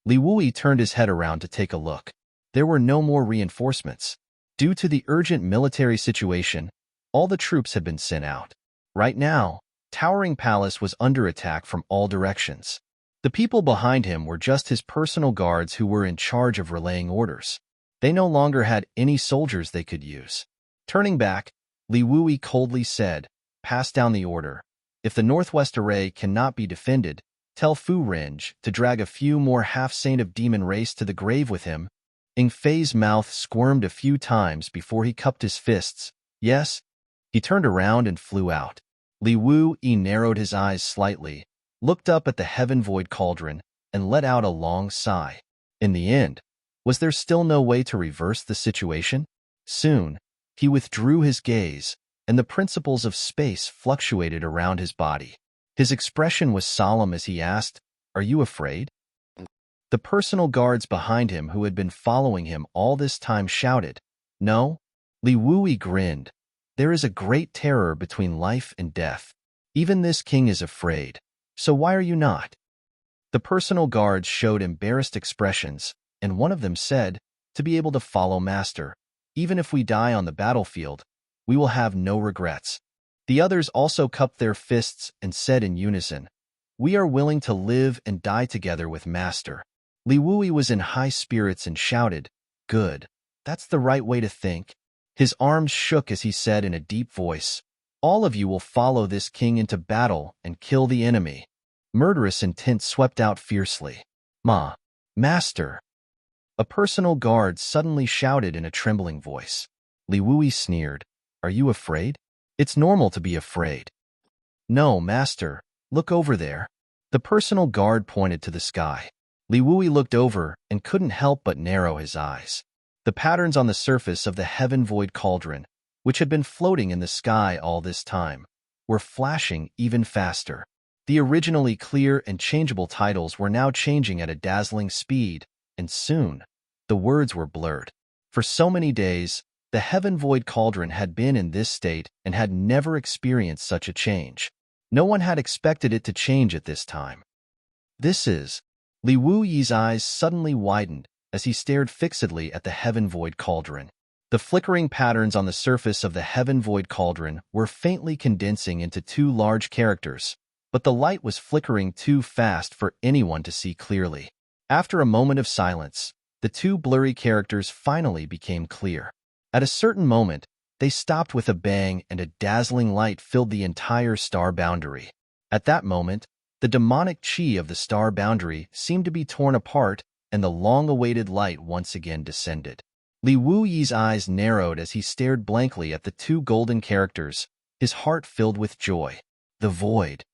Li Wuyi turned his head around to take a look. There were no more reinforcements. Due to the urgent military situation, all the troops had been sent out. Right now, Towering Palace was under attack from all directions. The people behind him were just his personal guards who were in charge of relaying orders. They no longer had any soldiers they could use. Turning back, Li Wuyi coldly said, "Pass down the order. If the Northwest Array cannot be defended, tell Fu Renj to drag a few more half-saint of demon race to the grave with him." Ing Fei's mouth squirmed a few times before he cupped his fists. Yes. He turned around and flew out. Li Wuyi narrowed his eyes slightly, looked up at the heaven-void cauldron, and let out a long sigh. In the end, was there still no way to reverse the situation? Soon, he withdrew his gaze, and the principles of space fluctuated around his body. His expression was solemn as he asked, "Are you afraid?" The personal guards behind him who had been following him all this time shouted, "No." Li Wuyi grinned. "There is a great terror between life and death. Even this king is afraid. So why are you not?" The personal guards showed embarrassed expressions, and one of them said, "To be able to follow Master. Even if we die on the battlefield, we will have no regrets." The others also cupped their fists and said in unison, "We are willing to live and die together with Master." Li Wuyi was in high spirits and shouted, "Good. That's the right way to think." His arms shook as he said in a deep voice, "All of you will follow this king into battle and kill the enemy." Murderous intent swept out fiercely. Master." A personal guard suddenly shouted in a trembling voice. Li Wuyi sneered, "Are you afraid? It's normal to be afraid." "No, Master. Look over there." The personal guard pointed to the sky. Li Wuyi looked over and couldn't help but narrow his eyes. The patterns on the surface of the heaven-void cauldron, which had been floating in the sky all this time, were flashing even faster. The originally clear and changeable titles were now changing at a dazzling speed, and soon, the words were blurred. For so many days, the heaven-void cauldron had been in this state and had never experienced such a change. No one had expected it to change at this time. "This is..." Li Wuyi's eyes suddenly widened as he stared fixedly at the heaven-void cauldron. The flickering patterns on the surface of the heaven-void cauldron were faintly condensing into two large characters, but the light was flickering too fast for anyone to see clearly. After a moment of silence, the two blurry characters finally became clear. At a certain moment, they stopped with a bang and a dazzling light filled the entire star boundary. At that moment, the demonic chi of the star boundary seemed to be torn apart, and the long-awaited light once again descended. Li Wuyi's eyes narrowed as he stared blankly at the two golden characters, his heart filled with joy. The Void.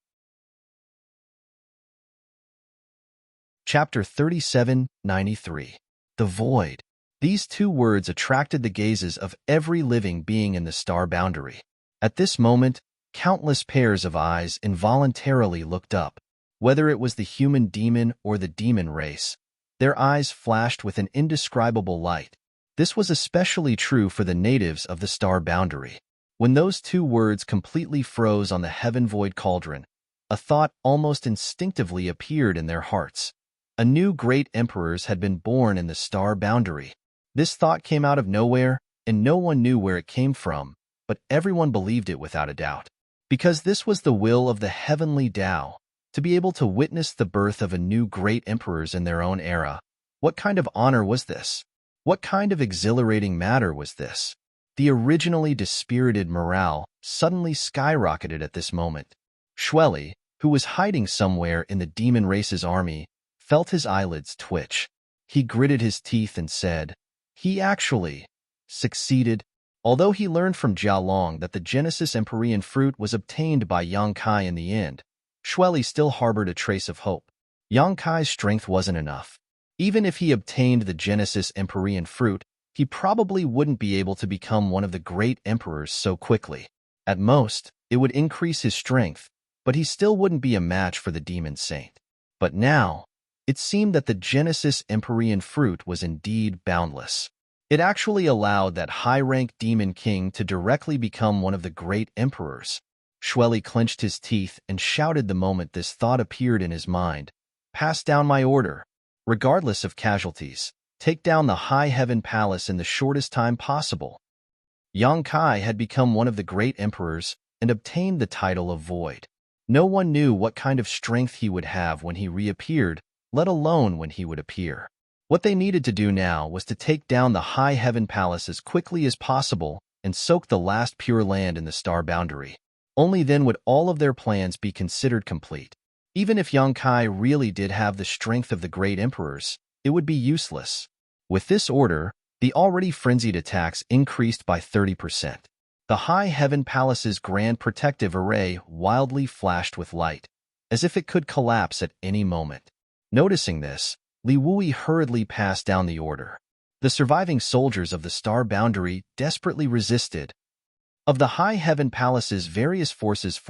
Chapter 37:93. The Void. These two words attracted the gazes of every living being in the star boundary. At this moment, countless pairs of eyes involuntarily looked up. Whether it was the human demon or the demon race, their eyes flashed with an indescribable light. This was especially true for the natives of the star boundary. When those two words completely froze on the heaven-void cauldron, a thought almost instinctively appeared in their hearts. A new great emperors had been born in the star boundary. This thought came out of nowhere, and no one knew where it came from, but everyone believed it without a doubt. Because this was the will of the heavenly Tao, to be able to witness the birth of a new great emperors in their own era. What kind of honor was this? What kind of exhilarating matter was this? The originally dispirited morale suddenly skyrocketed at this moment. Xueli, who was hiding somewhere in the demon race's army, felt his eyelids twitch. He gritted his teeth and said, "He actually succeeded." Although he learned from Jialong that the Genesis Empyrean fruit was obtained by Yang Kai in the end, Xueli still harbored a trace of hope. Yang Kai's strength wasn't enough. Even if he obtained the Genesis Empyrean fruit, he probably wouldn't be able to become one of the great emperors so quickly. At most, it would increase his strength, but he still wouldn't be a match for the demon saint. But now, it seemed that the Genesis Empyrean fruit was indeed boundless. It actually allowed that high-rank demon king to directly become one of the great emperors. Xueli clenched his teeth and shouted the moment this thought appeared in his mind, "Pass down my order. Regardless of casualties, take down the High Heaven Palace in the shortest time possible." Yang Kai had become one of the great emperors and obtained the title of Void. No one knew what kind of strength he would have when he reappeared, let alone when he would appear. What they needed to do now was to take down the High Heaven Palace as quickly as possible and soak the last pure land in the star boundary. Only then would all of their plans be considered complete. Even if Yang Kai really did have the strength of the great emperors, it would be useless. With this order, the already frenzied attacks increased by 30%. The High Heaven Palace's grand protective array wildly flashed with light, as if it could collapse at any moment. Noticing this, Li Wui hurriedly passed down the order. The surviving soldiers of the star boundary desperately resisted. Of the High Heaven Palace's various forces,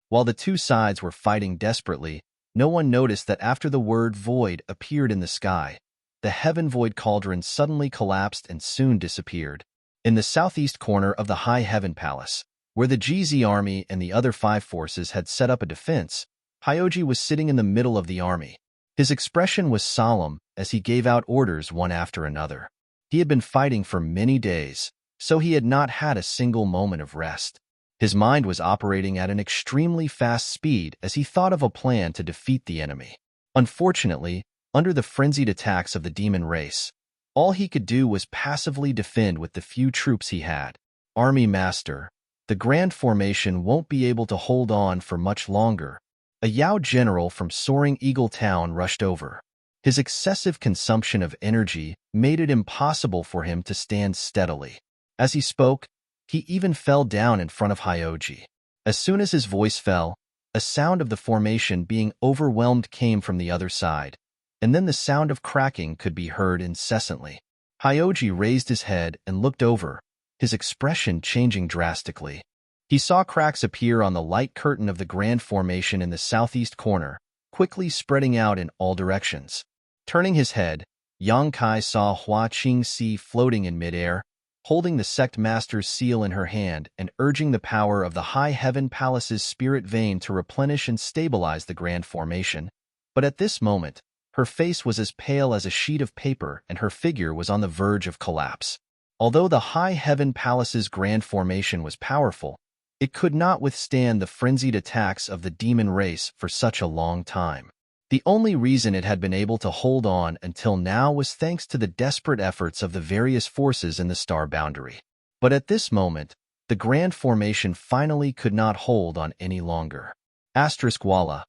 while the two sides were fighting desperately, no one noticed that after the word void appeared in the sky, the heaven void cauldron suddenly collapsed and soon disappeared. In the southeast corner of the High Heaven Palace, where the GZ army and the other 5 forces had set up a defense, Hyoji was sitting in the middle of the army. His expression was solemn as he gave out orders one after another. He had been fighting for many days, so he had not had a single moment of rest. His mind was operating at an extremely fast speed as he thought of a plan to defeat the enemy. Unfortunately, under the frenzied attacks of the demon race, all he could do was passively defend with the few troops he had. "Army Master, the Grand Formation won't be able to hold on for much longer." A Yao general from Soaring Eagle Town rushed over. His excessive consumption of energy made it impossible for him to stand steadily. As he spoke, he even fell down in front of Hyoji. As soon as his voice fell, a sound of the formation being overwhelmed came from the other side, and then the sound of cracking could be heard incessantly. Hyoji raised his head and looked over, his expression changing drastically. He saw cracks appear on the light curtain of the grand formation in the southeast corner, quickly spreading out in all directions. Turning his head, Yang Kai saw Hua Qingxi floating in midair, holding the sect master's seal in her hand and urging the power of the High Heaven Palace's spirit vein to replenish and stabilize the grand formation. But at this moment, her face was as pale as a sheet of paper and her figure was on the verge of collapse. Although the High Heaven Palace's grand formation was powerful, it could not withstand the frenzied attacks of the demon race for such a long time. The only reason it had been able to hold on until now was thanks to the desperate efforts of the various forces in the star boundary. But at this moment, the grand formation finally could not hold on any longer. Walla.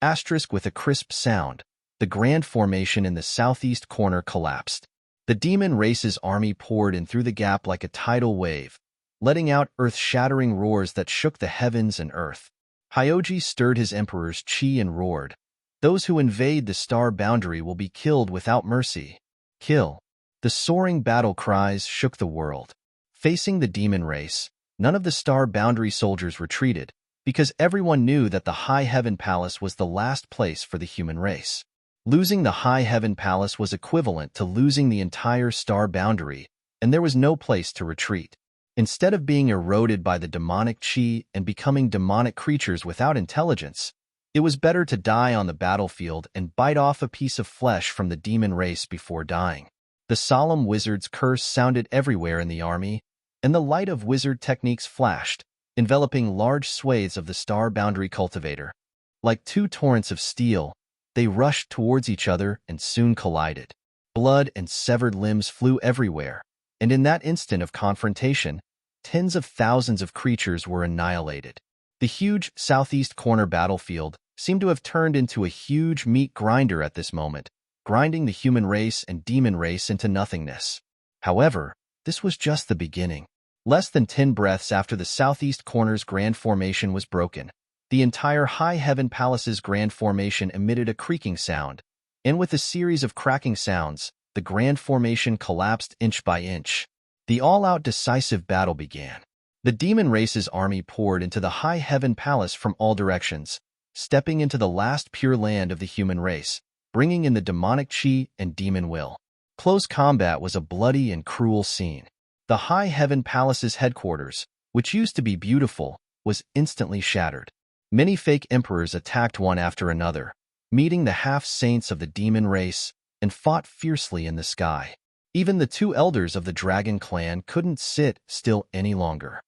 With a crisp sound, the grand formation in the southeast corner collapsed. The demon race's army poured in through the gap like a tidal wave, letting out earth-shattering roars that shook the heavens and earth. Hyoji stirred his emperor's chi and roared, "Those who invade the star boundary will be killed without mercy. Kill." The soaring battle cries shook the world. Facing the demon race, none of the star boundary soldiers retreated, because everyone knew that the High Heaven Palace was the last place for the human race. Losing the High Heaven Palace was equivalent to losing the entire star boundary, and there was no place to retreat. Instead of being eroded by the demonic chi and becoming demonic creatures without intelligence, it was better to die on the battlefield and bite off a piece of flesh from the demon race before dying. The solemn wizard's curse sounded everywhere in the army, and the light of wizard techniques flashed, enveloping large swathes of the star boundary cultivator. Like two torrents of steel, they rushed towards each other and soon collided. Blood and severed limbs flew everywhere, and in that instant of confrontation, tens of thousands of creatures were annihilated. The huge southeast corner battlefield seemed to have turned into a huge meat grinder at this moment, grinding the human race and demon race into nothingness. However, this was just the beginning. Less than 10 breaths after the southeast corner's grand formation was broken, the entire High Heaven Palace's grand formation emitted a creaking sound, and with a series of cracking sounds, the grand formation collapsed inch by inch. The all-out decisive battle began. The demon race's army poured into the High Heaven Palace from all directions, stepping into the last pure land of the human race, bringing in the demonic chi and demon will. Close combat was a bloody and cruel scene. The High Heaven Palace's headquarters, which used to be beautiful, was instantly shattered. Many fake emperors attacked one after another, meeting the half-saints of the demon race, and fought fiercely in the sky. Even the two elders of the dragon clan couldn't sit still any longer.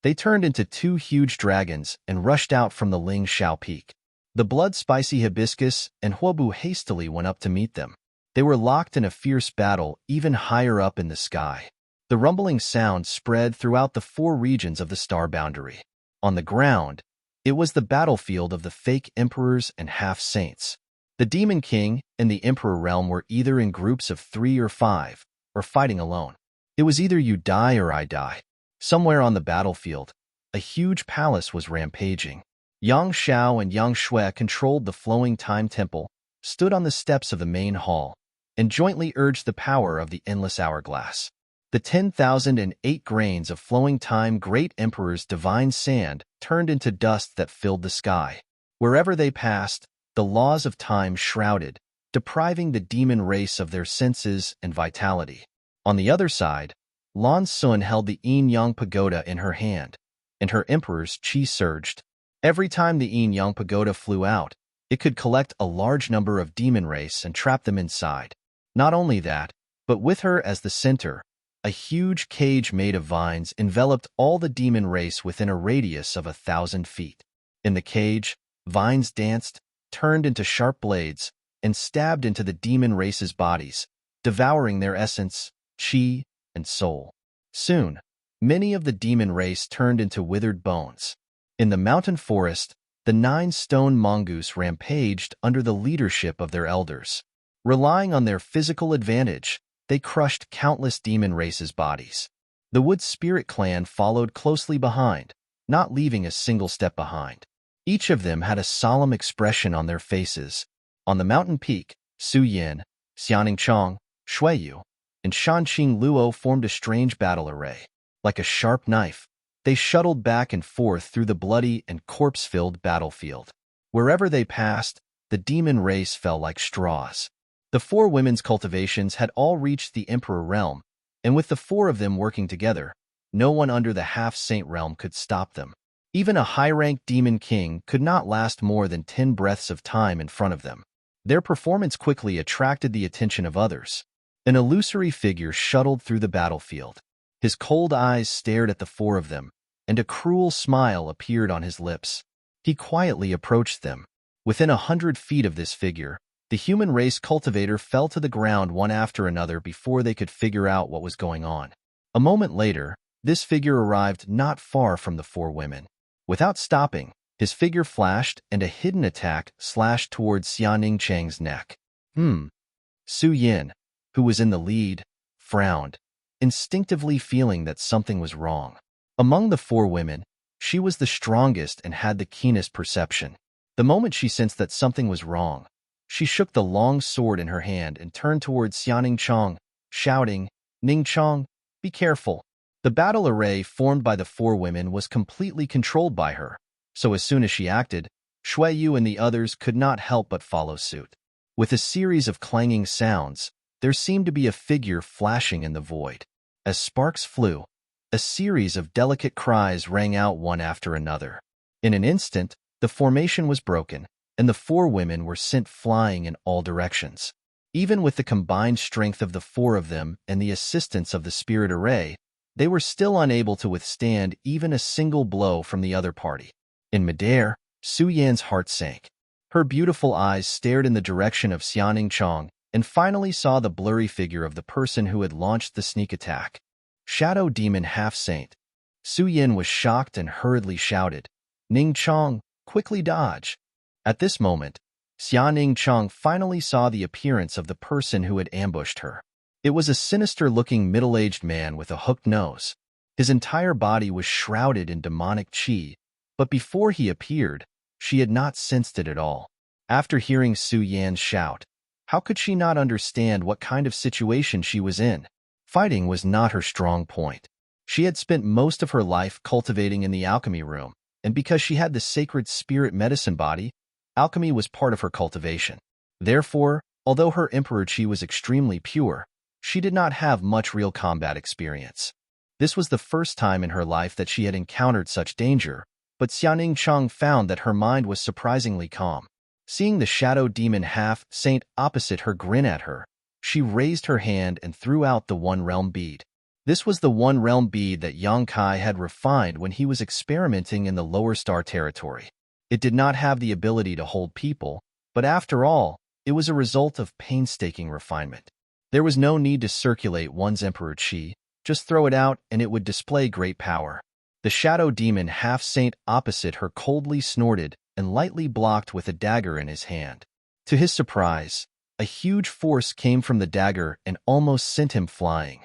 They turned into two huge dragons and rushed out from the Ling Shao Peak. The blood-spicy hibiscus and Huobu hastily went up to meet them. They were locked in a fierce battle even higher up in the sky. The rumbling sound spread throughout the 4 regions of the star boundary. On the ground, it was the battlefield of the fake emperors and half-saints. The Demon King and the Emperor realm were either in groups of 3 or 5, or fighting alone. It was either you die or I die. Somewhere on the battlefield, a huge palace was rampaging. Yang Shao and Yang Shui controlled the flowing time temple, stood on the steps of the main hall, and jointly urged the power of the endless hourglass. The 10,008 grains of flowing time great emperor's divine sand turned into dust that filled the sky. Wherever they passed, the laws of time shrouded, depriving the demon race of their senses and vitality. On the other side, Lan Sun held the Yin-Yang Pagoda in her hand, and her emperor's chi surged. Every time the Yin-Yang Pagoda flew out, it could collect a large number of demon race and trap them inside. Not only that, but with her as the center, a huge cage made of vines enveloped all the demon race within a radius of 1,000 feet. In the cage, vines danced, turned into sharp blades, and stabbed into the demon race's bodies, devouring their essence, chi, and soul. Soon, many of the demon race turned into withered bones. In the mountain forest, the 9 stone mongoose rampaged under the leadership of their elders. Relying on their physical advantage, they crushed countless demon races' bodies. The Wood Spirit clan followed closely behind, not leaving a single step behind. Each of them had a solemn expression on their faces. On the mountain peak, Su Yin, Xianing Chong, Shui Yu, and Shanqing Luo formed a strange battle array. Like a sharp knife, they shuttled back and forth through the bloody and corpse-filled battlefield. Wherever they passed, the demon race fell like straws. The 4 women's cultivations had all reached the Emperor realm, and with the 4 of them working together, no one under the half-saint realm could stop them. Even a high-ranked demon king could not last more than 10 breaths of time in front of them. Their performance quickly attracted the attention of others. An illusory figure shuttled through the battlefield. His cold eyes stared at the 4 of them, and a cruel smile appeared on his lips. He quietly approached them. Within 100 feet of this figure, the human race cultivator fell to the ground one after another before they could figure out what was going on. A moment later, this figure arrived not far from the 4 women. Without stopping, his figure flashed and a hidden attack slashed towards Xianing Chang's neck. Su Yin, who was in the lead, frowned, instinctively feeling that something was wrong. Among the 4 women, she was the strongest and had the keenest perception. The moment she sensed that something was wrong, she shook the long sword in her hand and turned towards Xianing Chong, shouting, "Ning Chong, be careful." The battle array formed by the 4 women was completely controlled by her, so as soon as she acted, Shui Yu and the others could not help but follow suit. With a series of clanging sounds, there seemed to be a figure flashing in the void. As sparks flew, a series of delicate cries rang out one after another. In an instant, the formation was broken, and the 4 women were sent flying in all directions. Even with the combined strength of the 4 of them and the assistance of the spirit array, They were still unable to withstand even a single blow from the other party. In midair, Su Yan's heart sank. Her beautiful eyes stared in the direction of Xianing Chong and finally saw the blurry figure of the person who had launched the sneak attack. Shadow Demon Half-Saint. Su Yan was shocked and hurriedly shouted, "Ning Chong, quickly dodge!" At this moment, Xianing Chong finally saw the appearance of the person who had ambushed her. It was a sinister-looking middle-aged man with a hooked nose. His entire body was shrouded in demonic qi, but before he appeared, she had not sensed it at all. After hearing Su Yan's shout, how could she not understand what kind of situation she was in? Fighting was not her strong point. She had spent most of her life cultivating in the alchemy room, and because she had the sacred spirit medicine body, alchemy was part of her cultivation. Therefore, although her emperor qi was extremely pure, she did not have much real combat experience. This was the first time in her life that she had encountered such danger, but Xianing Chong found that her mind was surprisingly calm. Seeing the shadow demon half-saint opposite her grin at her, she raised her hand and threw out the One Realm bead. This was the One Realm bead that Yang Kai had refined when he was experimenting in the lower star territory. It did not have the ability to hold people, but after all, it was a result of painstaking refinement. There was no need to circulate one's emperor qi, just throw it out and it would display great power. The shadow demon half-saint opposite her coldly snorted and lightly blocked with a dagger in his hand. To his surprise, a huge force came from the dagger and almost sent him flying.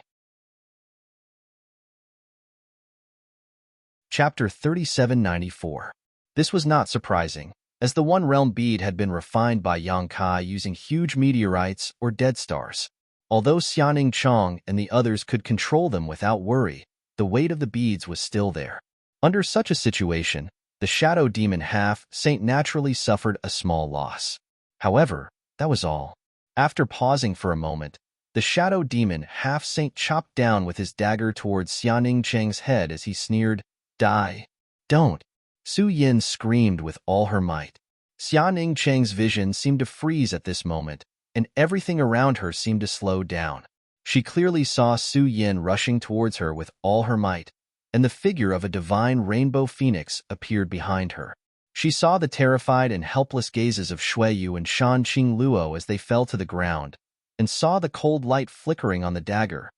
Chapter 3794. This was not surprising, as the One Realm bead had been refined by Yang Kai using huge meteorites or dead stars. Although Xianing Chong and the others could control them without worry, the weight of the beads was still there. Under such a situation, the shadow demon half-saint naturally suffered a small loss. However, that was all. After pausing for a moment, the shadow demon half-saint chopped down with his dagger towards Xianing Cheng's head as he sneered, "Die! Don't!" Su Yan screamed with all her might. Xianing Cheng's vision seemed to freeze at this moment, and everything around her seemed to slow down. She clearly saw Su Yan rushing towards her with all her might, and the figure of a divine rainbow phoenix appeared behind her. She saw the terrified and helpless gazes of Shuiyu and Shan Qingluo as they fell to the ground, and saw the cold light flickering on the dagger.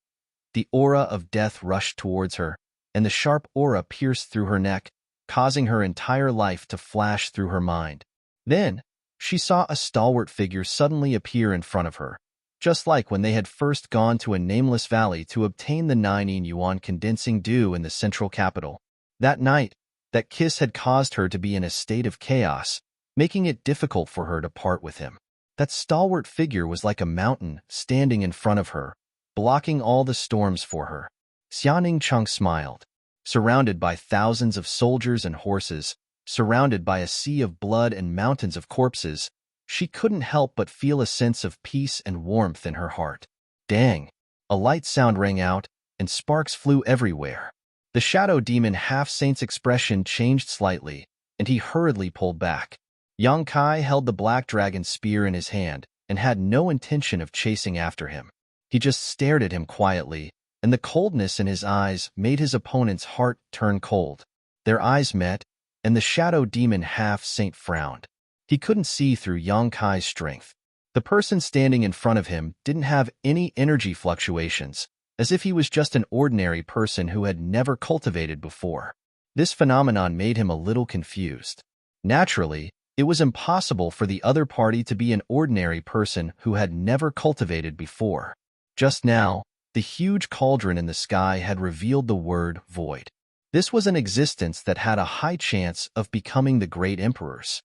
The aura of death rushed towards her, and the sharp aura pierced through her neck, causing her entire life to flash through her mind. Then, she saw a stalwart figure suddenly appear in front of her, just like when they had first gone to a nameless valley to obtain the 9 yuan condensing dew in the central capital. That night, that kiss had caused her to be in a state of chaos, making it difficult for her to part with him. That stalwart figure was like a mountain standing in front of her, blocking all the storms for her. Xianing Chong smiled. Surrounded by thousands of soldiers and horses, surrounded by a sea of blood and mountains of corpses, she couldn't help but feel a sense of peace and warmth in her heart. Dang! A light sound rang out, and sparks flew everywhere. The shadow demon half-saint's expression changed slightly, and he hurriedly pulled back. Yang Kai held the black dragon spear in his hand and had no intention of chasing after him. He just stared at him quietly, and the coldness in his eyes made his opponent's heart turn cold. Their eyes met, and the shadow demon half-saint frowned. He couldn't see through Yang Kai's strength. The person standing in front of him didn't have any energy fluctuations, as if he was just an ordinary person who had never cultivated before. This phenomenon made him a little confused. Naturally, it was impossible for the other party to be an ordinary person who had never cultivated before. Just now, the huge cauldron in the sky had revealed the word void. This was an existence that had a high chance of becoming the great emperor's.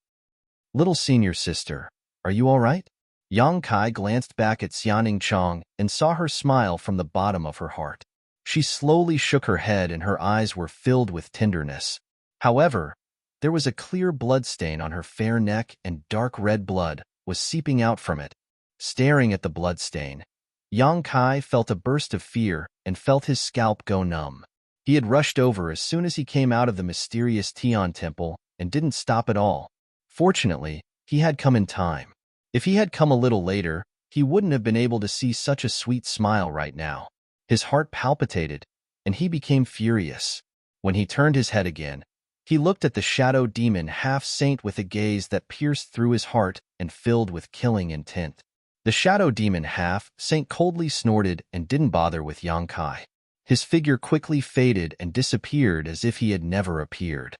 "Little senior sister, are you all right?" Yang Kai glanced back at Xianing Chong and saw her smile from the bottom of her heart. She slowly shook her head and her eyes were filled with tenderness. However, there was a clear blood stain on her fair neck and dark red blood was seeping out from it. Staring at the blood stain, Yang Kai felt a burst of fear and felt his scalp go numb. He had rushed over as soon as he came out of the mysterious Tian temple and didn't stop at all. Fortunately, he had come in time. If he had come a little later, he wouldn't have been able to see such a sweet smile right now. His heart palpitated, and he became furious. When he turned his head again, he looked at the shadow demon half-saint with a gaze that pierced through his heart and filled with killing intent. The shadow demon half-saint coldly snorted and didn't bother with Yang Kai. His figure quickly faded and disappeared as if he had never appeared.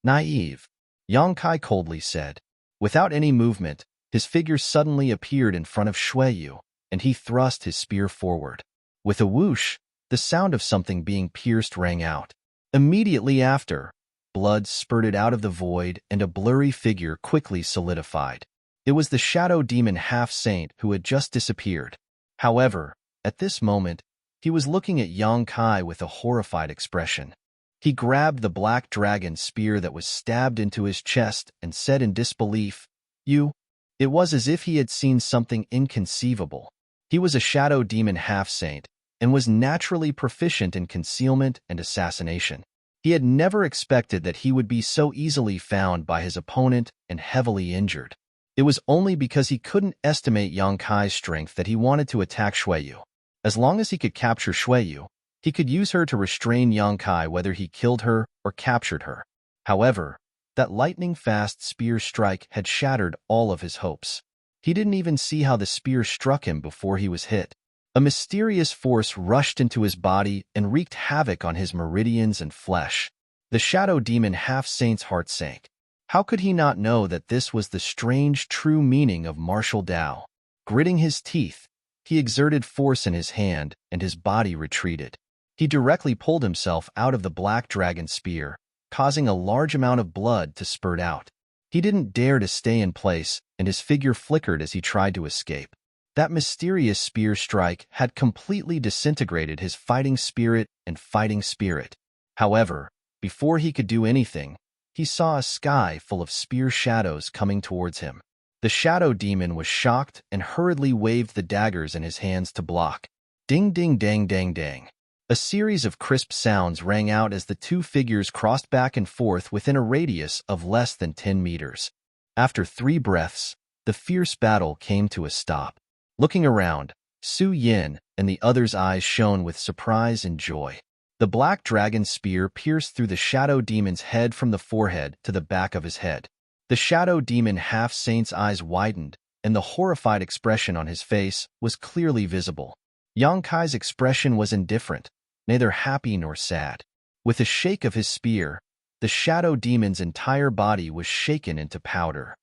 Naive, Yang Kai coldly said. Without any movement, his figure suddenly appeared in front of Shuiyu, and he thrust his spear forward. With a whoosh, the sound of something being pierced rang out. Immediately after, blood spurted out of the void and a blurry figure quickly solidified. It was the shadow demon half-saint who had just disappeared. However, at this moment, he was looking at Yang Kai with a horrified expression. He grabbed the black dragon spear that was stabbed into his chest and said in disbelief, "You?" It was as if he had seen something inconceivable. He was a shadow demon half-saint and was naturally proficient in concealment and assassination. He had never expected that he would be so easily found by his opponent and heavily injured. It was only because he couldn't estimate Yang Kai's strength that he wanted to attack Shuiyu. As long as he could capture Shuiyu, he could use her to restrain Yang Kai whether he killed her or captured her. However, that lightning-fast spear strike had shattered all of his hopes. He didn't even see how the spear struck him before he was hit. A mysterious force rushed into his body and wreaked havoc on his meridians and flesh. The shadow demon half-saint's heart sank. How could he not know that this was the strange true meaning of martial Tao? Gritting his teeth, he exerted force in his hand and his body retreated. He directly pulled himself out of the black dragon spear, causing a large amount of blood to spurt out. He didn't dare to stay in place, and his figure flickered as he tried to escape. That mysterious spear strike had completely disintegrated his fighting spirit and fighting spirit. However, before he could do anything, he saw a sky full of spear shadows coming towards him. The shadow demon was shocked and hurriedly waved the daggers in his hands to block. Ding ding dang dang dang. A series of crisp sounds rang out as the two figures crossed back and forth within a radius of less than 10 meters. After 3 breaths, the fierce battle came to a stop. Looking around, Su Yin and the other's eyes shone with surprise and joy. The black dragon spear pierced through the shadow demon's head from the forehead to the back of his head. The shadow demon half-saint's eyes widened, and the horrified expression on his face was clearly visible. Yang Kai's expression was indifferent, neither happy nor sad. With a shake of his spear, the shadow demon's entire body was shaken into powder.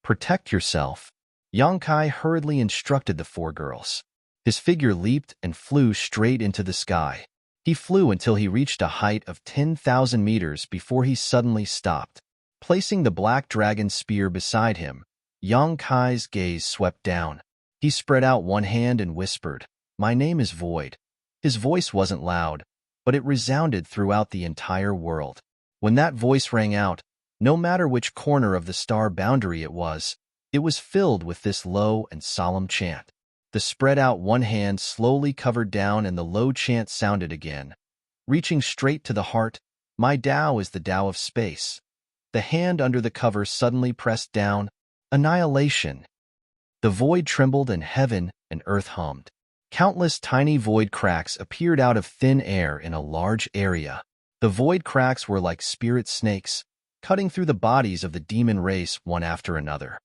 "Protect yourself," Yang Kai hurriedly instructed the 4 girls. His figure leaped and flew straight into the sky. He flew until he reached a height of 10,000 meters before he suddenly stopped. Placing the black dragon spear beside him, Yang Kai's gaze swept down. He spread out one hand and whispered, "My name is Void." His voice wasn't loud, but it resounded throughout the entire world. When that voice rang out, no matter which corner of the star boundary it was filled with this low and solemn chant. The spread out one hand slowly covered down and the low chant sounded again. Reaching straight to the heart, "My Tao is the Tao of space." The hand under the cover suddenly pressed down, "Annihilation." The void trembled and heaven and earth hummed. Countless tiny void cracks appeared out of thin air in a large area. The void cracks were like spirit snakes, cutting through the bodies of the demon race one after another.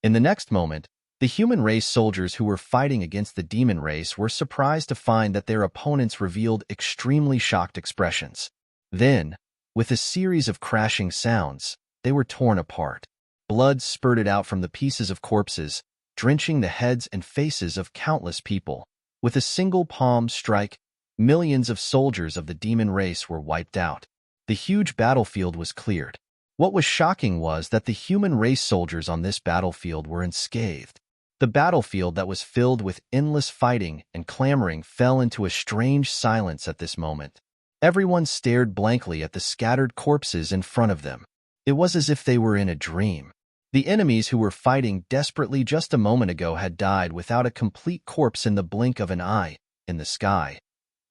In the next moment, the human race soldiers who were fighting against the demon race were surprised to find that their opponents revealed extremely shocked expressions. Then, with a series of crashing sounds, they were torn apart. Blood spurted out from the pieces of corpses, drenching the heads and faces of countless people. With a single palm strike, millions of soldiers of the demon race were wiped out. The huge battlefield was cleared. What was shocking was that the human race soldiers on this battlefield were unscathed. The battlefield that was filled with endless fighting and clamoring fell into a strange silence at this moment. Everyone stared blankly at the scattered corpses in front of them. It was as if they were in a dream. The enemies who were fighting desperately just a moment ago had died without a complete corpse in the blink of an eye, in the sky.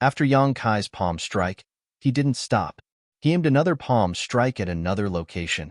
After Yang Kai's palm strike, he didn't stop. He aimed another palm strike at another location.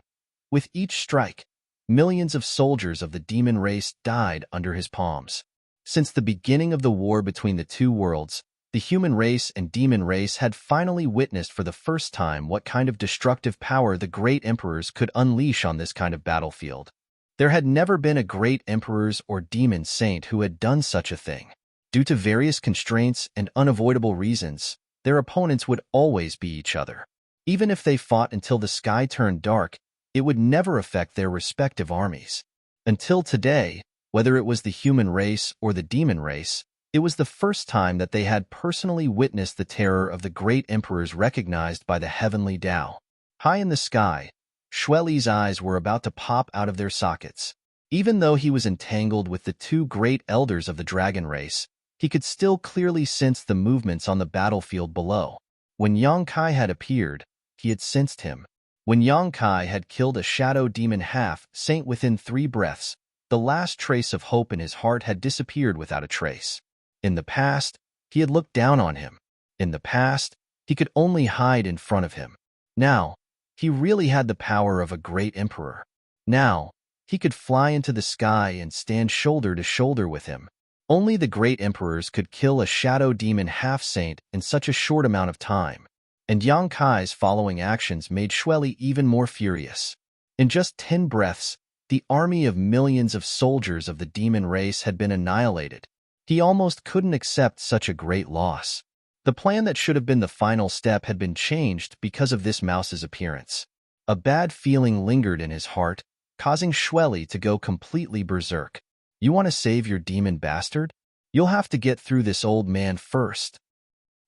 With each strike, millions of soldiers of the demon race died under his palms. Since the beginning of the war between the two worlds, The human race and demon race had finally witnessed for the first time what kind of destructive power the great emperors could unleash on this kind of battlefield. There had never been a great emperors or demon saint who had done such a thing. Due to various constraints and unavoidable reasons, their opponents would always be each other. Even if they fought until the sky turned dark, it would never affect their respective armies. Until today, whether it was the human race or the demon race, it was the first time that they had personally witnessed the terror of the great emperors recognized by the heavenly Tao. High in the sky, Xueli's eyes were about to pop out of their sockets. Even though he was entangled with the two great elders of the dragon race, he could still clearly sense the movements on the battlefield below. When Yang Kai had appeared, he had sensed him. When Yang Kai had killed a shadow demon half-saint within 3 breaths, the last trace of hope in his heart had disappeared without a trace. In the past, he had looked down on him. In the past, he could only hide in front of him. Now, he really had the power of a great emperor. Now, he could fly into the sky and stand shoulder to shoulder with him. Only the great emperors could kill a shadow demon half-saint in such a short amount of time. And Yang Kai's following actions made Xueli even more furious. In just 10 breaths, the army of millions of soldiers of the demon race had been annihilated. He almost couldn't accept such a great loss. The plan that should have been the final step had been changed because of this mouse's appearance. A bad feeling lingered in his heart, causing Xueli to go completely berserk. You want to save your demon bastard? You'll have to get through this old man first.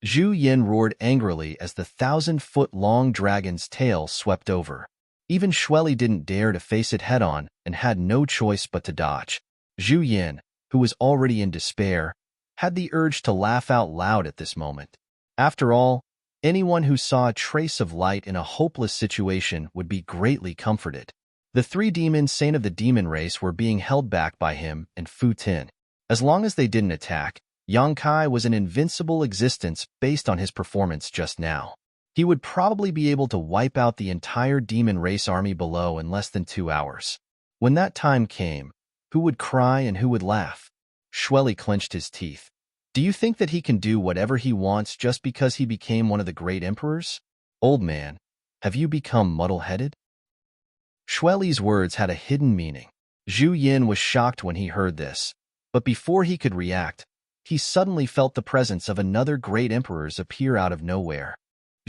Zhu Yin roared angrily as the 1,000-foot-long dragon's tail swept over. Even Xueli didn't dare to face it head-on and had no choice but to dodge. Zhu Yin, who was already in despair, had the urge to laugh out loud at this moment. After all, anyone who saw a trace of light in a hopeless situation would be greatly comforted. The 3 demons saint of the demon race were being held back by him and Fu Tin. As long as they didn't attack, Yang Kai was an invincible existence based on his performance just now. He would probably be able to wipe out the entire demon race army below in less than 2 hours. When that time came, who would cry and who would laugh? Xueli clenched his teeth. Do you think that he can do whatever he wants just because he became one of the great emperors? Old man, have you become muddle-headed? Xueli's words had a hidden meaning. Zhu Yin was shocked when he heard this, but before he could react, he suddenly felt the presence of another great emperors appear out of nowhere.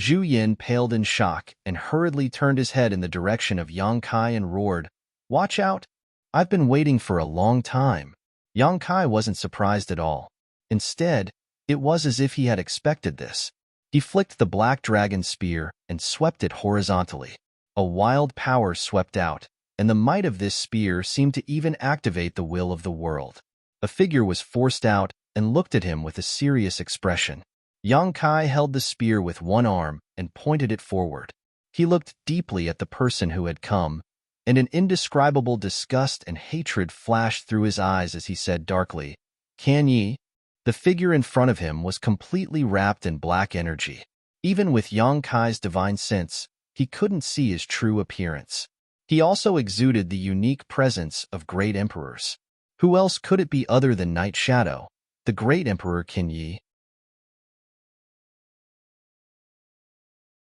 Zhu Yin paled in shock and hurriedly turned his head in the direction of Yang Kai and roared, "Watch out! I've been waiting for a long time." Yang Kai wasn't surprised at all. Instead, it was as if he had expected this. He flicked the black dragon spear and swept it horizontally. A wild power swept out, and the might of this spear seemed to even activate the will of the world. A figure was forced out and looked at him with a serious expression. Yang Kai held the spear with one arm and pointed it forward. He looked deeply at the person who had come, and an indescribable disgust and hatred flashed through his eyes as he said darkly, "Can ye?" The figure in front of him was completely wrapped in black energy. Even with Yang Kai's divine sense, he couldn't see his true appearance. He also exuded the unique presence of great emperors. Who else could it be other than Night Shadow, the great emperor Qin Yi?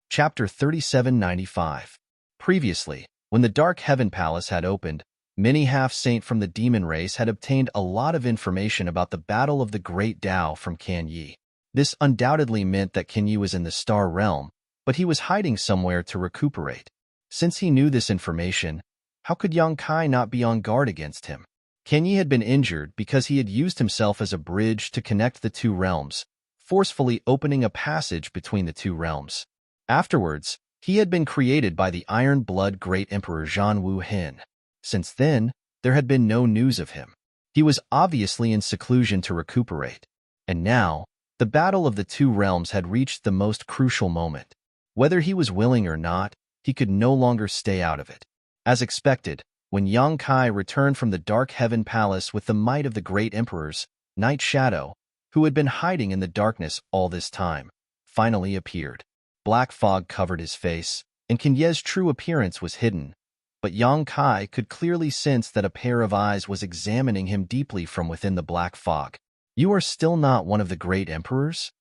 Chapter 3795. Previously, when the Dark Heaven Palace had opened, many half-saint from the demon race had obtained a lot of information about the Battle of the Great Tao from Qin Yi. This undoubtedly meant that Qin Yi was in the Star Realm, but he was hiding somewhere to recuperate. Since he knew this information, how could Yang Kai not be on guard against him? Qin Yi had been injured because he had used himself as a bridge to connect the 2 realms, forcefully opening a passage between the 2 realms. Afterwards, he had been created by the Iron Blood Great Emperor Zhan Wu Hin. Since then, there had been no news of him. He was obviously in seclusion to recuperate. And now, the battle of the 2 realms had reached the most crucial moment. Whether he was willing or not, he could no longer stay out of it. As expected, when Yang Kai returned from the Dark Heaven Palace with the might of the great emperors, Night Shadow, who had been hiding in the darkness all this time, finally appeared. Black fog covered his face, and Qin Ye's true appearance was hidden, but Yang Kai could clearly sense that a pair of eyes was examining him deeply from within the black fog. "You are still not one of the great emperors?"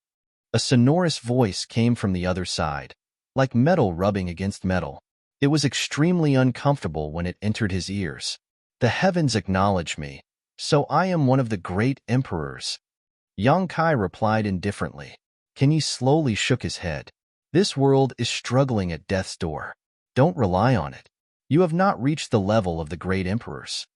A sonorous voice came from the other side, like metal rubbing against metal. It was extremely uncomfortable when it entered his ears. The heavens acknowledge me, so I am one of the great emperors. Yang Kai replied indifferently. Kenyi slowly shook his head. This world is struggling at death's door. Don't rely on it. You have not reached the level of the great emperors.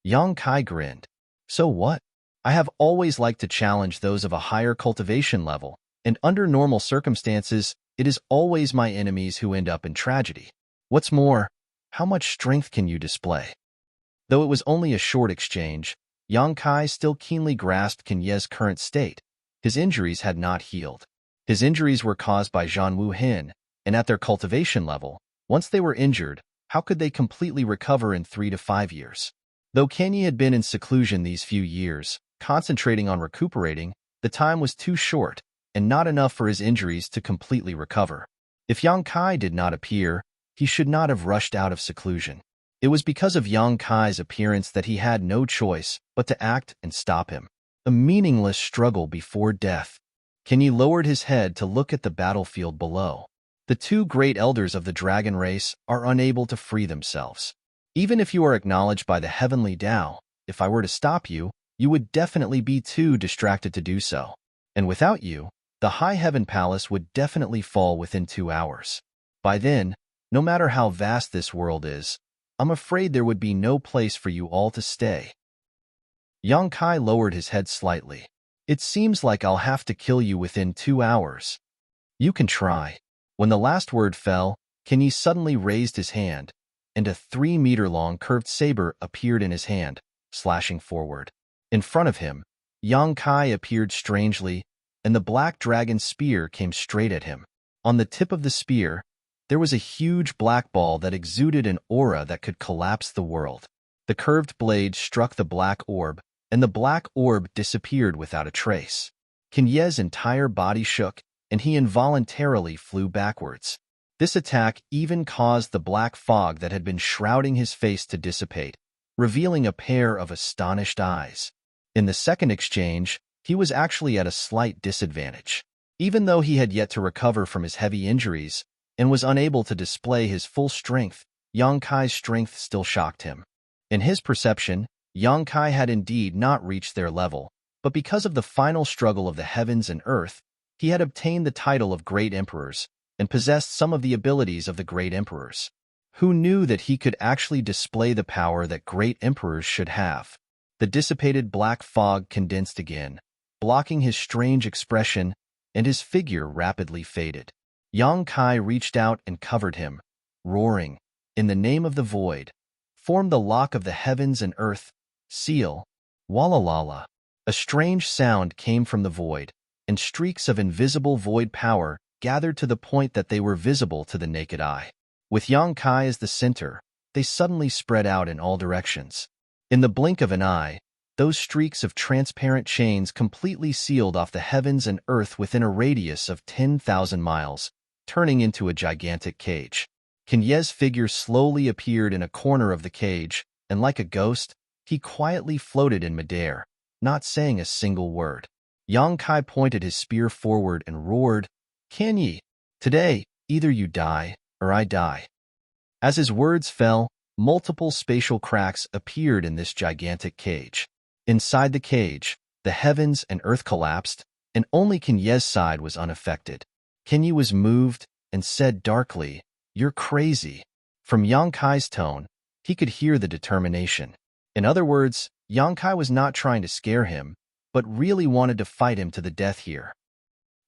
Yang Kai grinned. So what? I have always liked to challenge those of a higher cultivation level, and under normal circumstances, it is always my enemies who end up in tragedy. What's more, how much strength can you display? Though it was only a short exchange, Yang Kai still keenly grasped Kenyi's current state. His injuries had not healed. His injuries were caused by Zhanwu Hin, and at their cultivation level, once they were injured, how could they completely recover in 3 to 5 years? Though Kenyi had been in seclusion these few years, concentrating on recuperating, the time was too short, and not enough for his injuries to completely recover. If Yang Kai did not appear, he should not have rushed out of seclusion. It was because of Yang Kai's appearance that he had no choice but to act and stop him. A meaningless struggle before death. Kenyi lowered his head to look at the battlefield below. The two great elders of the dragon race are unable to free themselves. Even if you are acknowledged by the heavenly Tao, if I were to stop you, you would definitely be too distracted to do so. And without you, the High Heaven Palace would definitely fall within 2 hours. By then, no matter how vast this world is, I'm afraid there would be no place for you all to stay. Yang Kai lowered his head slightly. It seems like I'll have to kill you within 2 hours. You can try. When the last word fell, Kenyi suddenly raised his hand, and a 3-meter-long curved saber appeared in his hand, slashing forward. In front of him, Yang Kai appeared strangely, and the black dragon spear came straight at him. On the tip of the spear, there was a huge black ball that exuded an aura that could collapse the world. The curved blade struck the black orb, and the black orb disappeared without a trace. Kenyi's entire body shook, and he involuntarily flew backwards. This attack even caused the black fog that had been shrouding his face to dissipate, revealing a pair of astonished eyes. In the second exchange, he was actually at a slight disadvantage. Even though he had yet to recover from his heavy injuries and was unable to display his full strength, Yang Kai's strength still shocked him. In his perception, Yang Kai had indeed not reached their level, but because of the final struggle of the heavens and earth, he had obtained the title of Great Emperors and possessed some of the abilities of the Great Emperors. Who knew that he could actually display the power that Great Emperors should have? The dissipated black fog condensed again, blocking his strange expression, and his figure rapidly faded. Yang Kai reached out and covered him, roaring, "In the name of the void, form the lock of the heavens and earth, seal, walalala." A strange sound came from the void, and streaks of invisible void power gathered to the point that they were visible to the naked eye. With Yang Kai as the center, they suddenly spread out in all directions. In the blink of an eye, those streaks of transparent chains completely sealed off the heavens and earth within a radius of 10,000 miles, turning into a gigantic cage. Kenyi's figure slowly appeared in a corner of the cage, and like a ghost, he quietly floated in midair, not saying a single word. Yang Kai pointed his spear forward and roared, "Kenyi, today, either you die, or I die." As his words fell, multiple spatial cracks appeared in this gigantic cage. Inside the cage, the heavens and earth collapsed, and only Kenyi's side was unaffected. Kenyi was moved and said darkly, "You're crazy." From Yang Kai's tone, he could hear the determination. In other words, Yang Kai was not trying to scare him, but really wanted to fight him to the death here.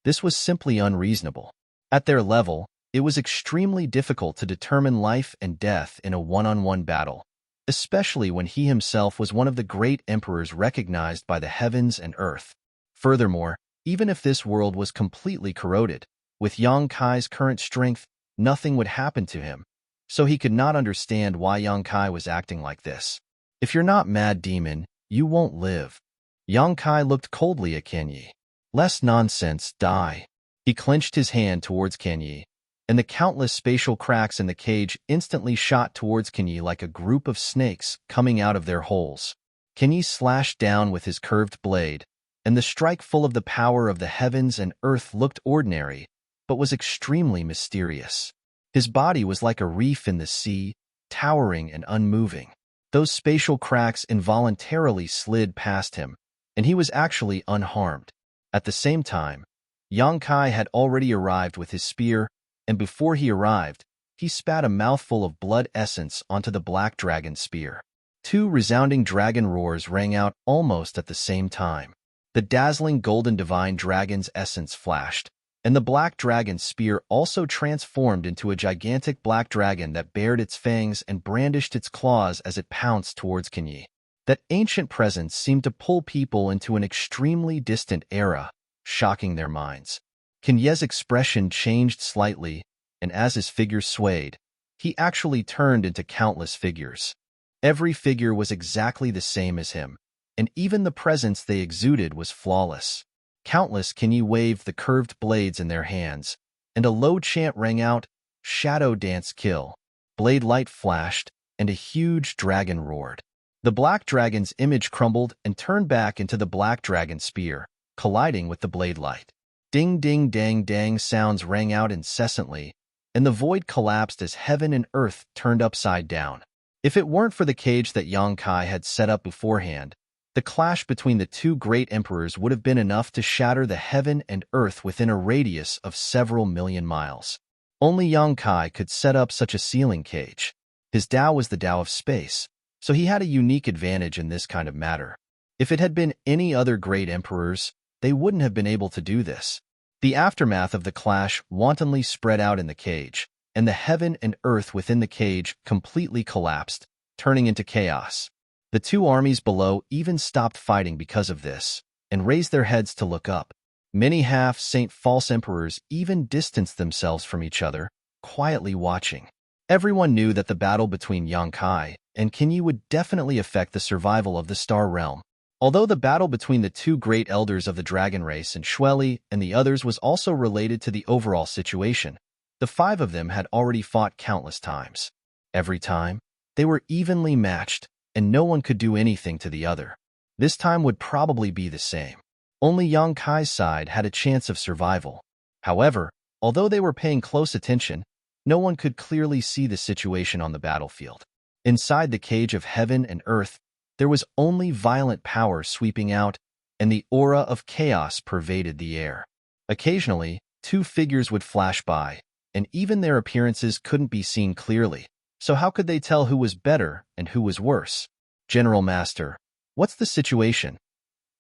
This was simply unreasonable. At their level, it was extremely difficult to determine life and death in a one-on-one battle, especially when he himself was one of the great emperors recognized by the heavens and earth. Furthermore, even if this world was completely corroded, with Yang Kai's current strength, nothing would happen to him, so he could not understand why Yang Kai was acting like this. "If you're not mad demon, you won't live." Yang Kai looked coldly at Kenyi. "Less nonsense, die." He clenched his hand towards Kenyi, and the countless spatial cracks in the cage instantly shot towards Kenyi like a group of snakes coming out of their holes. Kenyi slashed down with his curved blade, and the strike full of the power of the heavens and earth looked ordinary, but was extremely mysterious. His body was like a reef in the sea, towering and unmoving. Those spatial cracks involuntarily slid past him, and he was actually unharmed. At the same time, Yang Kai had already arrived with his spear, and before he arrived, he spat a mouthful of blood essence onto the black dragon's spear. Two resounding dragon roars rang out almost at the same time. The dazzling golden divine dragon's essence flashed, and the black dragon's spear also transformed into a gigantic black dragon that bared its fangs and brandished its claws as it pounced towards Kenyi. That ancient presence seemed to pull people into an extremely distant era, shocking their minds. Kenye's expression changed slightly, and as his figure swayed, he actually turned into countless figures. Every figure was exactly the same as him, and even the presence they exuded was flawless. Countless Kenyi waved the curved blades in their hands, and a low chant rang out, "Shadow Dance Kill." Blade light flashed, and a huge dragon roared. The black dragon's image crumbled and turned back into the black dragon spear, colliding with the blade light. Ding ding dang dang sounds rang out incessantly, and the void collapsed as heaven and earth turned upside down. If it weren't for the cage that Yang Kai had set up beforehand, the clash between the two great emperors would have been enough to shatter the heaven and earth within a radius of several million miles. Only Yang Kai could set up such a sealing cage. His Tao was the Tao of space, so he had a unique advantage in this kind of matter. If it had been any other great emperors, they wouldn't have been able to do this. The aftermath of the clash wantonly spread out in the cage, and the heaven and earth within the cage completely collapsed, turning into chaos. The two armies below even stopped fighting because of this, and raised their heads to look up. Many half-saint false emperors even distanced themselves from each other, quietly watching. Everyone knew that the battle between Yang Kai and Kenyi would definitely affect the survival of the Star Realm. Although the battle between the two great elders of the dragon race and Shueli and the others was also related to the overall situation, the five of them had already fought countless times. Every time, they were evenly matched, and no one could do anything to the other. This time would probably be the same. Only Yang Kai's side had a chance of survival. However, although they were paying close attention, no one could clearly see the situation on the battlefield. Inside the cage of heaven and earth, there was only violent power sweeping out, and the aura of chaos pervaded the air. Occasionally, two figures would flash by, and even their appearances couldn't be seen clearly, so how could they tell who was better and who was worse? "General Master, what's the situation?"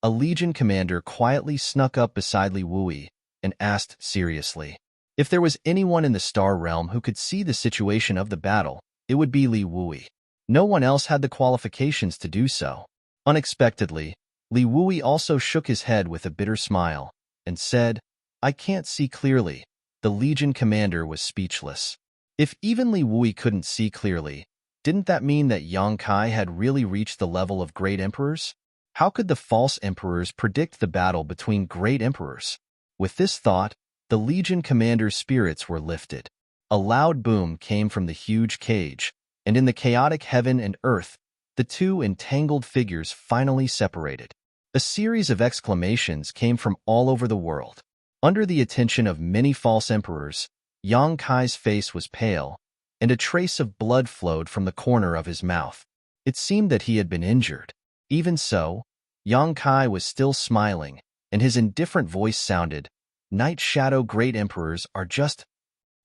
A Legion commander quietly snuck up beside Li Wui and asked seriously. If there was anyone in the Star Realm who could see the situation of the battle, it would be Li Wui. No one else had the qualifications to do so. Unexpectedly, Li Wui also shook his head with a bitter smile and said, "I can't see clearly." The Legion commander was speechless. If even Li Wui couldn't see clearly, didn't that mean that Yang Kai had really reached the level of great emperors? How could the false emperors predict the battle between great emperors? With this thought, the Legion commander's spirits were lifted. A loud boom came from the huge cage, and in the chaotic heaven and earth, the two entangled figures finally separated. A series of exclamations came from all over the world. Under the attention of many false emperors, Yang Kai's face was pale, and a trace of blood flowed from the corner of his mouth. It seemed that he had been injured. Even so, Yang Kai was still smiling, and his indifferent voice sounded, "Night Shadow great emperors are just..."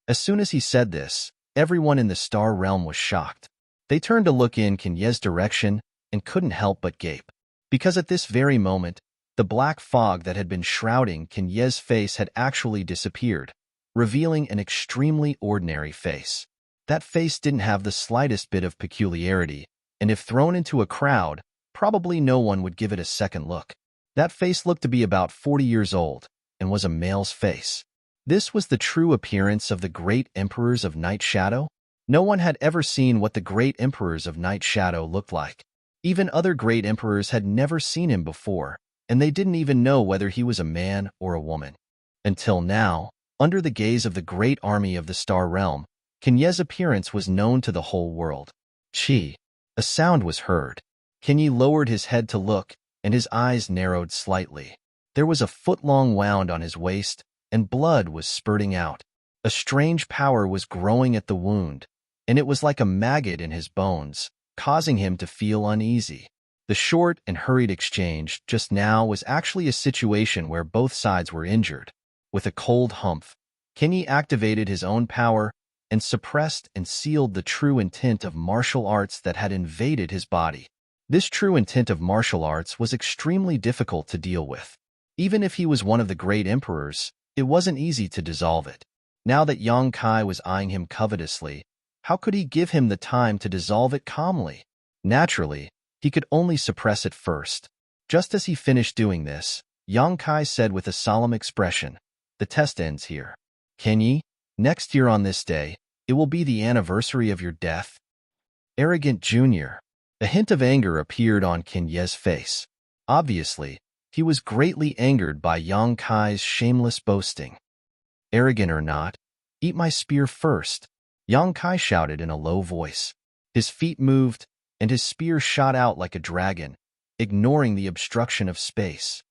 As soon as he said this, everyone in the Star Realm was shocked. They turned to look in Kenye's direction and couldn't help but gape. Because at this very moment, the black fog that had been shrouding Kenye's face had actually disappeared, revealing an extremely ordinary face. That face didn't have the slightest bit of peculiarity, and if thrown into a crowd, probably no one would give it a second look. That face looked to be about 40 years old, and was a male's face. This was the true appearance of the great emperors of Night Shadow? No one had ever seen what the great emperors of Night Shadow looked like. Even other great emperors had never seen him before, and they didn't even know whether he was a man or a woman. Until now, under the gaze of the great army of the Star Realm, Kenye's appearance was known to the whole world. Chi. A sound was heard. Kenye lowered his head to look, and his eyes narrowed slightly. There was a foot-long wound on his waist, and blood was spurting out. A strange power was growing at the wound, and it was like a maggot in his bones, causing him to feel uneasy. The short and hurried exchange just now was actually a situation where both sides were injured. With a cold humph, Kenny activated his own power and suppressed and sealed the true intent of martial arts that had invaded his body. This true intent of martial arts was extremely difficult to deal with. Even if he was one of the great emperors, it wasn't easy to dissolve it. Now that Yang Kai was eyeing him covetously, how could he give him the time to dissolve it calmly? Naturally, he could only suppress it first. Just as he finished doing this, Yang Kai said with a solemn expression, "The test ends here. Kenyi, next year on this day, it will be the anniversary of your death." Arrogant Jr. A hint of anger appeared on Kenye's face. Obviously, he was greatly angered by Yang Kai's shameless boasting. "Arrogant or not, eat my spear first," Yang Kai shouted in a low voice. His feet moved, and his spear shot out like a dragon, ignoring the obstruction of space.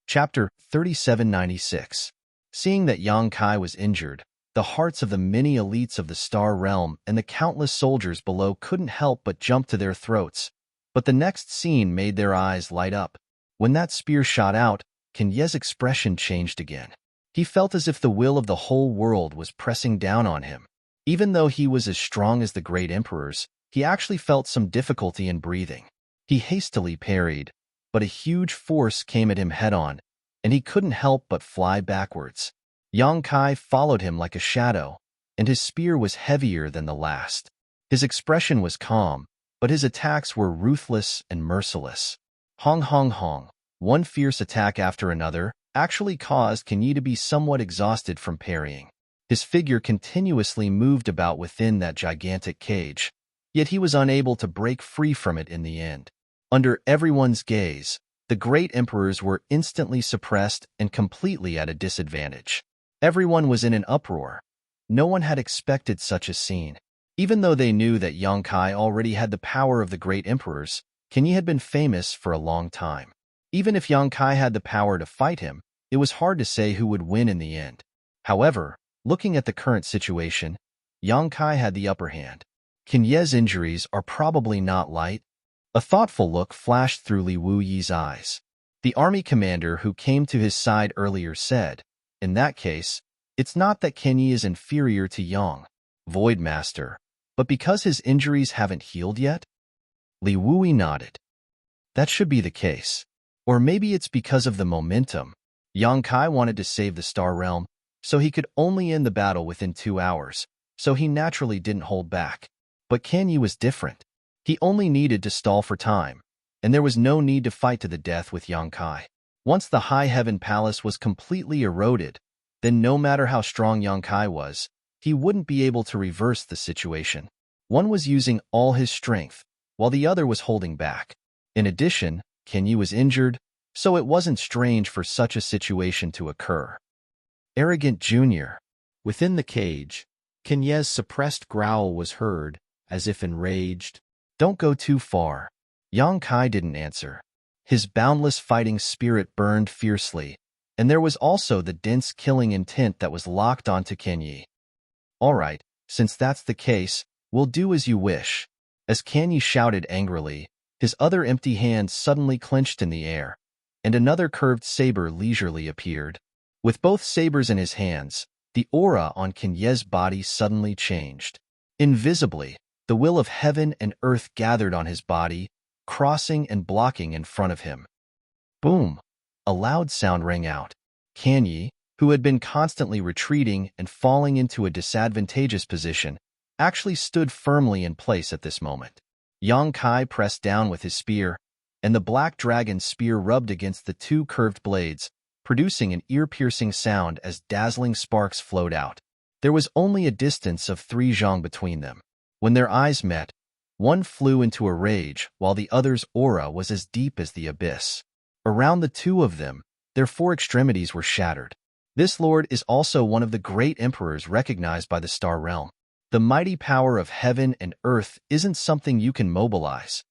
Chapter 3796. Seeing that Yang Kai was injured, the hearts of the many elites of the Star Realm and the countless soldiers below couldn't help but jump to their throats. But the next scene made their eyes light up. When that spear shot out, Kenye's expression changed again. He felt as if the will of the whole world was pressing down on him. Even though he was as strong as the great emperors, he actually felt some difficulty in breathing. He hastily parried, but a huge force came at him head-on, and he couldn't help but fly backwards. Yang Kai followed him like a shadow, and his spear was heavier than the last. His expression was calm, but his attacks were ruthless and merciless. Hong hong hong. One fierce attack after another actually caused Kenyi to be somewhat exhausted from parrying. His figure continuously moved about within that gigantic cage, yet he was unable to break free from it in the end. Under everyone's gaze, the great emperors were instantly suppressed and completely at a disadvantage. Everyone was in an uproar. No one had expected such a scene. Even though they knew that Yang Kai already had the power of the great emperors, Kenyi had been famous for a long time. Even if Yang Kai had the power to fight him, it was hard to say who would win in the end. However, looking at the current situation, Yang Kai had the upper hand. Kenye's injuries are probably not light. A thoughtful look flashed through Li Wuyi's eyes. The army commander who came to his side earlier said, "In that case, it's not that Kenyi is inferior to Yang, Void Master, but because his injuries haven't healed yet?" Li Wuyi nodded. "That should be the case. Or maybe it's because of the momentum. Yang Kai wanted to save the Star Realm, so he could only end the battle within 2 hours, so he naturally didn't hold back. But Kenyi was different. He only needed to stall for time, and there was no need to fight to the death with Yang Kai. Once the High Heaven Palace was completely eroded, then no matter how strong Yang Kai was, he wouldn't be able to reverse the situation. One was using all his strength, while the other was holding back. In addition, Kenyi was injured, so it wasn't strange for such a situation to occur. Arrogant Jr. Within the cage, Kenye's suppressed growl was heard, as if enraged. "Don't go too far." Yang Kai didn't answer. His boundless fighting spirit burned fiercely, and there was also the dense killing intent that was locked onto Kenyi. "All right, since that's the case, we'll do as you wish." As Kenyi shouted angrily, his other empty hand suddenly clenched in the air, and another curved saber leisurely appeared. With both sabers in his hands, the aura on Kenye's body suddenly changed. Invisibly, the will of heaven and earth gathered on his body, crossing and blocking in front of him. Boom! A loud sound rang out. Kenyi, who had been constantly retreating and falling into a disadvantageous position, actually stood firmly in place at this moment. Yang Kai pressed down with his spear, and the black dragon's spear rubbed against the two curved blades, producing an ear-piercing sound as dazzling sparks flowed out. There was only a distance of 3 zhang between them. When their eyes met, one flew into a rage while the other's aura was as deep as the abyss. Around the two of them, their 4 extremities were shattered. This lord is also one of the great emperors recognized by the Star Realm. The mighty power of heaven and earth isn't something you can mobilize.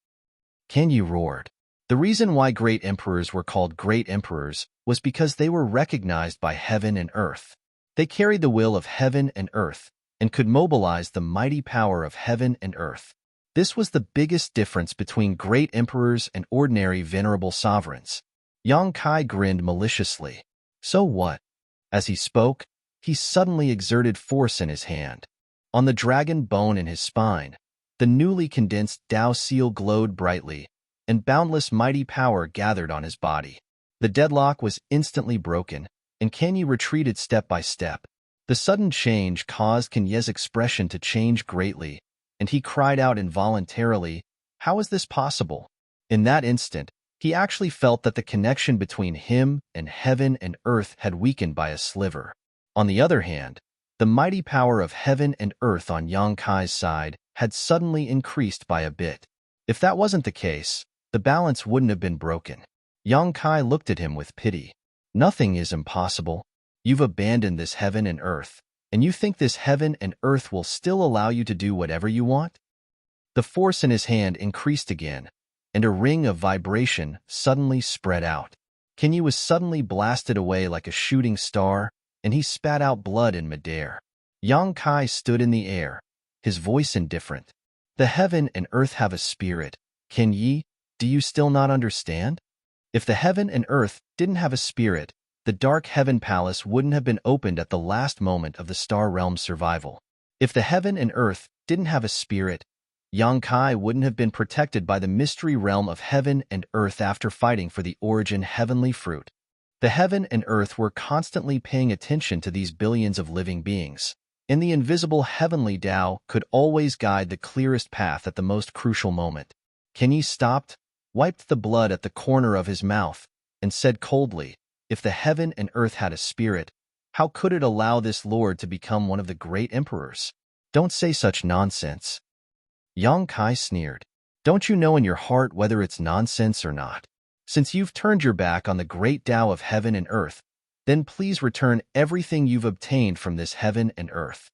Kanye roared. The reason why great emperors were called great emperors was because they were recognized by heaven and earth. They carried the will of heaven and earth and could mobilize the mighty power of heaven and earth. This was the biggest difference between great emperors and ordinary venerable sovereigns. Yang Kai grinned maliciously. So what? As he spoke, he suddenly exerted force in his hand. On the dragon bone in his spine, the newly condensed Tao seal glowed brightly, and boundless mighty power gathered on his body. The deadlock was instantly broken, and Kanye retreated step by step. The sudden change caused Kanye's expression to change greatly, and he cried out involuntarily, "How is this possible?" In that instant, he actually felt that the connection between him and heaven and earth had weakened by a sliver. On the other hand, the mighty power of heaven and earth on Yang Kai's side had suddenly increased by a bit. If that wasn't the case, the balance wouldn't have been broken. Yang Kai looked at him with pity. Nothing is impossible. You've abandoned this heaven and earth, and you think this heaven and earth will still allow you to do whatever you want? The force in his hand increased again, and a ring of vibration suddenly spread out. Kanye was suddenly blasted away like a shooting star, and he spat out blood in midair. Yang Kai stood in the air, his voice indifferent. The heaven and earth have a spirit. Kanye, do you still not understand? If the heaven and earth didn't have a spirit, the dark heaven palace wouldn't have been opened at the last moment of the star realm's survival. If the heaven and earth didn't have a spirit, Yang Kai wouldn't have been protected by the mystery realm of heaven and earth after fighting for the origin heavenly fruit. The heaven and earth were constantly paying attention to these billions of living beings, and the invisible heavenly Tao could always guide the clearest path at the most crucial moment. Kanye stopped, wiped the blood at the corner of his mouth, and said coldly, "If the heaven and earth had a spirit, how could it allow this lord to become one of the great emperors? Don't say such nonsense." Yang Kai sneered. "Don't you know in your heart whether it's nonsense or not? Since you've turned your back on the great Tao of heaven and earth, then please return everything you've obtained from this heaven and earth."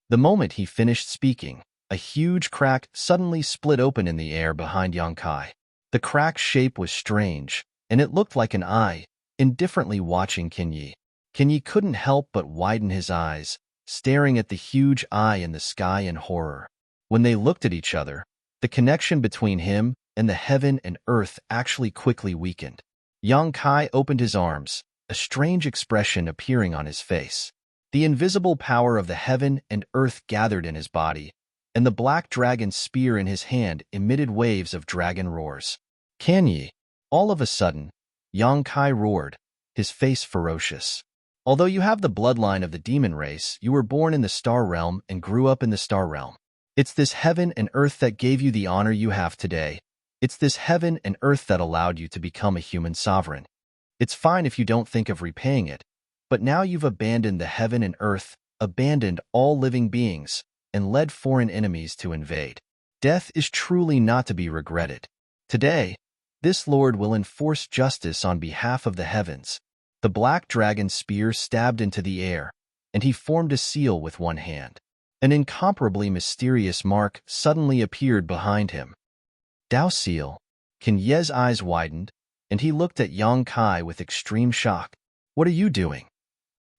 The moment he finished speaking, a huge crack suddenly split open in the air behind Yang Kai. The crack's shape was strange, and it looked like an eye, indifferently watching Kanye. Kanye couldn't help but widen his eyes, staring at the huge eye in the sky in horror. When they looked at each other, the connection between him and the heaven and earth actually quickly weakened. Yang Kai opened his arms, a strange expression appearing on his face. The invisible power of the heaven and earth gathered in his body, and the black dragon spear in his hand emitted waves of dragon roars. Kanye! All of a sudden, Yang Kai roared, his face ferocious. "Although you have the bloodline of the demon race, you were born in the star realm and grew up in the star realm. It's this heaven and earth that gave you the honor you have today. It's this heaven and earth that allowed you to become a human sovereign. It's fine if you don't think of repaying it, but now you've abandoned the heaven and earth, abandoned all living beings, and led foreign enemies to invade. Death is truly not to be regretted. Today, this Lord will enforce justice on behalf of the heavens." The black dragon spear stabbed into the air, and he formed a seal with one hand. An incomparably mysterious mark suddenly appeared behind him. Tao seal. Kanye's eyes widened, and he looked at Yang Kai with extreme shock. "What are you doing?"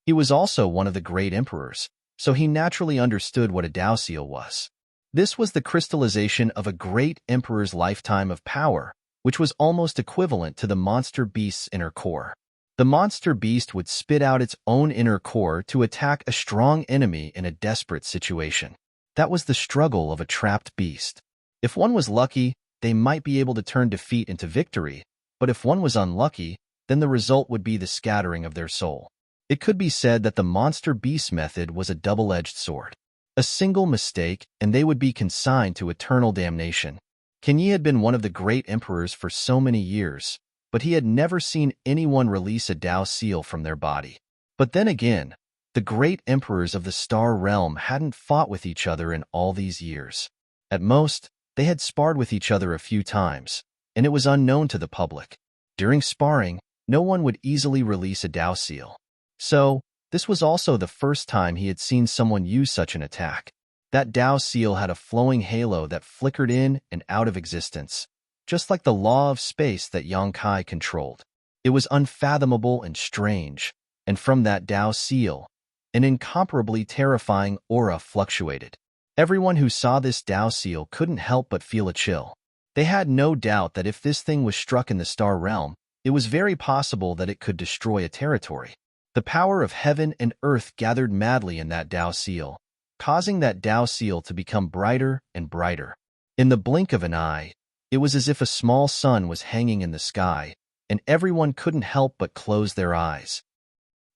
He was also one of the great emperors, so he naturally understood what a Tao seal was. This was the crystallization of a great emperor's lifetime of power, which was almost equivalent to the monster beast's inner core. The monster beast would spit out its own inner core to attack a strong enemy in a desperate situation. That was the struggle of a trapped beast. If one was lucky, they might be able to turn defeat into victory, but if one was unlucky, then the result would be the scattering of their soul. It could be said that the monster beast method was a double-edged sword. A single mistake, and they would be consigned to eternal damnation. Kanye had been one of the great emperors for so many years, but he had never seen anyone release a Tao seal from their body. But then again, the great emperors of the star realm hadn't fought with each other in all these years. At most, they had sparred with each other a few times, and it was unknown to the public. During sparring, no one would easily release a Tao seal. So, this was also the first time he had seen someone use such an attack. That Tao seal had a flowing halo that flickered in and out of existence, just like the law of space that Yang Kai controlled. It was unfathomable and strange, and from that Tao seal, an incomparably terrifying aura fluctuated. Everyone who saw this Tao seal couldn't help but feel a chill. They had no doubt that if this thing was struck in the star realm, it was very possible that it could destroy a territory. The power of heaven and earth gathered madly in that Tao seal, causing that Tao seal to become brighter and brighter. In the blink of an eye, it was as if a small sun was hanging in the sky, and everyone couldn't help but close their eyes.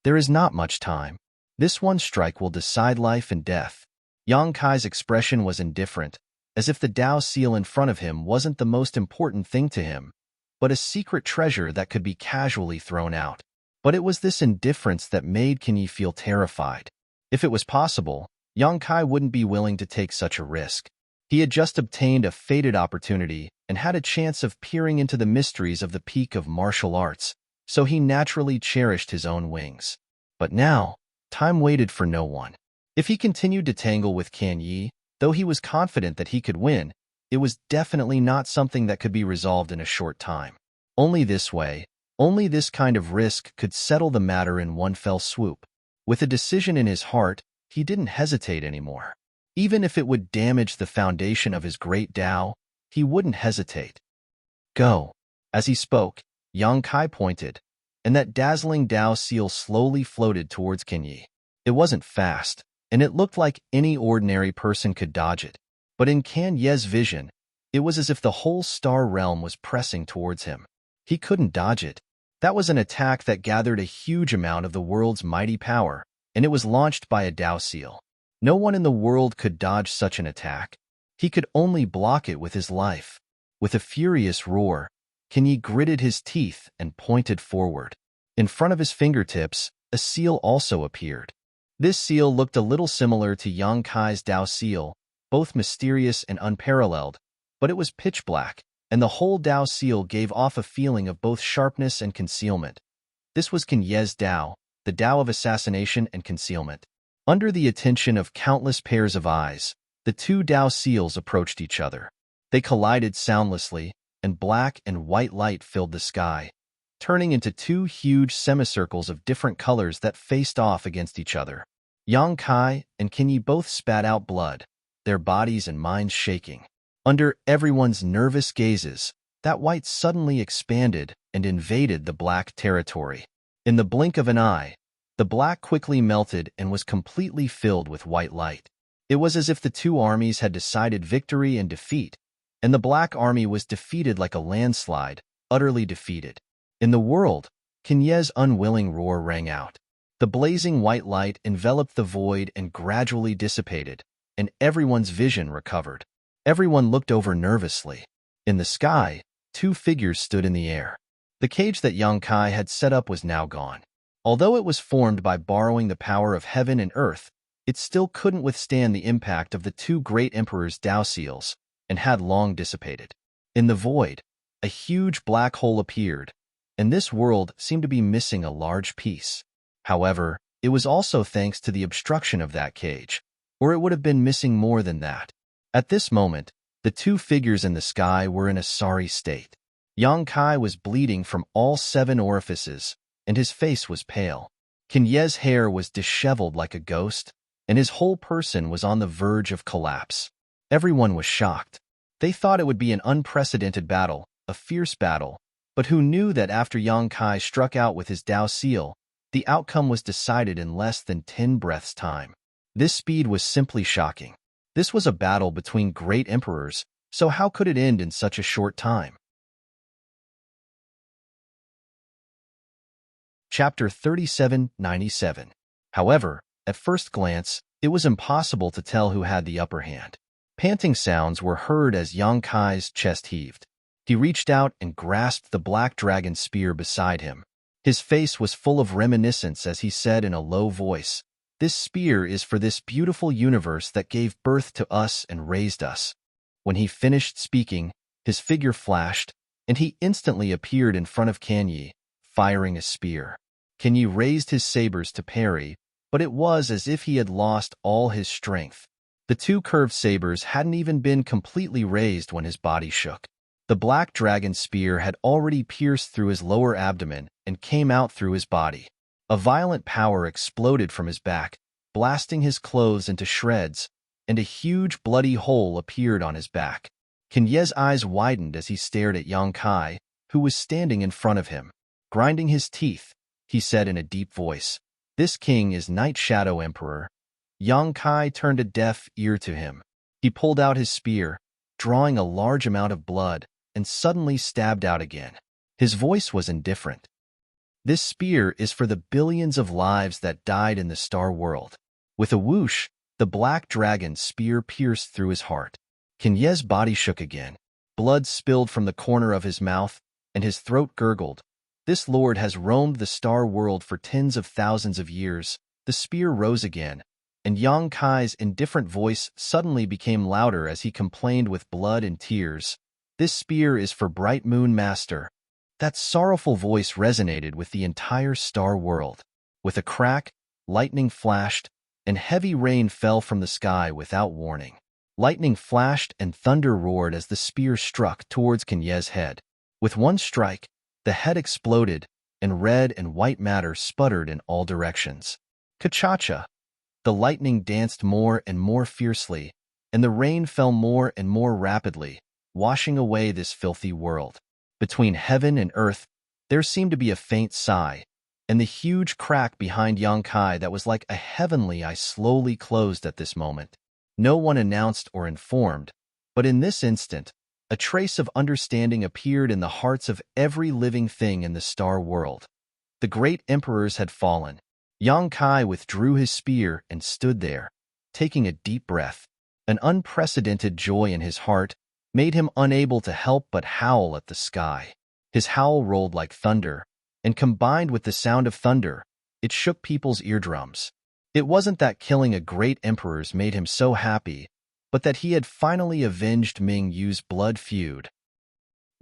There is not much time. This one strike will decide life and death. Yang Kai's expression was indifferent, as if the Tao seal in front of him wasn't the most important thing to him, but a secret treasure that could be casually thrown out. But it was this indifference that made Kenyi feel terrified. If it was possible, Yang Kai wouldn't be willing to take such a risk. He had just obtained a fated opportunity and had a chance of peering into the mysteries of the peak of martial arts, so he naturally cherished his own wings. But now, time waited for no one. If he continued to tangle with Kenyi, though he was confident that he could win, it was definitely not something that could be resolved in a short time. Only this way, only this kind of risk could settle the matter in one fell swoop. With a decision in his heart, he didn't hesitate anymore. Even if it would damage the foundation of his great Tao, he wouldn't hesitate. Go. As he spoke, Yang Kai pointed, and that dazzling Tao seal slowly floated towards Kenyi. It wasn't fast, and it looked like any ordinary person could dodge it. But in Kenyi's vision, it was as if the whole star realm was pressing towards him. He couldn't dodge it. That was an attack that gathered a huge amount of the world's mighty power, and it was launched by a Tao seal. No one in the world could dodge such an attack. He could only block it with his life. With a furious roar, Kenyi gritted his teeth and pointed forward. In front of his fingertips, a seal also appeared. This seal looked a little similar to Yang Kai's Tao seal, both mysterious and unparalleled, but it was pitch black, and the whole Tao seal gave off a feeling of both sharpness and concealment. This was Kenyi's Tao, the Tao of assassination and concealment. Under the attention of countless pairs of eyes, the two Tao seals approached each other. They collided soundlessly, and black and white light filled the sky, turning into two huge semicircles of different colors that faced off against each other. Yang Kai and Kenyi both spat out blood, their bodies and minds shaking. Under everyone's nervous gazes, that white suddenly expanded and invaded the black territory. In the blink of an eye, the black quickly melted and was completely filled with white light. It was as if the two armies had decided victory and defeat, and the black army was defeated like a landslide, utterly defeated. In the world, Kenyi's unwilling roar rang out. The blazing white light enveloped the void and gradually dissipated, and everyone's vision recovered. Everyone looked over nervously. In the sky, two figures stood in the air. The cage that Yang Kai had set up was now gone. Although it was formed by borrowing the power of heaven and earth, it still couldn't withstand the impact of the two great emperors' Tao seals, and had long dissipated. In the void, a huge black hole appeared, and this world seemed to be missing a large piece. However, it was also thanks to the obstruction of that cage, or it would have been missing more than that. At this moment, the two figures in the sky were in a sorry state. Yang Kai was bleeding from all 7 orifices, and his face was pale. Kenyi's hair was disheveled like a ghost, and his whole person was on the verge of collapse. Everyone was shocked. They thought it would be an unprecedented battle, a fierce battle, but who knew that after Yang Kai struck out with his Tao seal, the outcome was decided in less than 10 breaths' time. This speed was simply shocking. This was a battle between great emperors, so how could it end in such a short time? Chapter 3797. However, at first glance, it was impossible to tell who had the upper hand. Panting sounds were heard as Yang Kai's chest heaved. He reached out and grasped the black dragon spear beside him. His face was full of reminiscence as he said in a low voice, "This spear is for this beautiful universe that gave birth to us and raised us." When he finished speaking, his figure flashed, and he instantly appeared in front of Kenyi, firing a spear. Kenyi raised his sabers to parry, but it was as if he had lost all his strength. The two curved sabers hadn't even been completely raised when his body shook. The black dragon's spear had already pierced through his lower abdomen and came out through his body. A violent power exploded from his back, blasting his clothes into shreds, and a huge bloody hole appeared on his back. Kenye's eyes widened as he stared at Yang Kai, who was standing in front of him. Grinding his teeth, he said in a deep voice, "This king is Night Shadow Emperor." Yang Kai turned a deaf ear to him. He pulled out his spear, drawing a large amount of blood, and suddenly stabbed out again. His voice was indifferent. "This spear is for the billions of lives that died in the star world." With a whoosh, the black dragon's spear pierced through his heart. Kenye's body shook again. Blood spilled from the corner of his mouth, and his throat gurgled. "This lord has roamed the star world for tens of thousands of years." The spear rose again, and Yang Kai's indifferent voice suddenly became louder as he complained with blood and tears. "This spear is for Bright Moon Master." That sorrowful voice resonated with the entire star world. With a crack, lightning flashed, and heavy rain fell from the sky without warning. Lightning flashed and thunder roared as the spear struck towards Kenye's head. With one strike, the head exploded, and red and white matter sputtered in all directions. Ka-cha-cha! The lightning danced more and more fiercely, and the rain fell more and more rapidly, washing away this filthy world. Between heaven and earth, there seemed to be a faint sigh, and the huge crack behind Yang Kai that was like a heavenly eye slowly closed at this moment. No one announced or informed, but in this instant, a trace of understanding appeared in the hearts of every living thing in the star world. The great emperors had fallen. Yang Kai withdrew his spear and stood there, taking a deep breath. An unprecedented joy in his heart made him unable to help but howl at the sky. His howl rolled like thunder, and combined with the sound of thunder, it shook people's eardrums. It wasn't that killing a great emperor made him so happy, but that he had finally avenged Ming Yu's blood feud.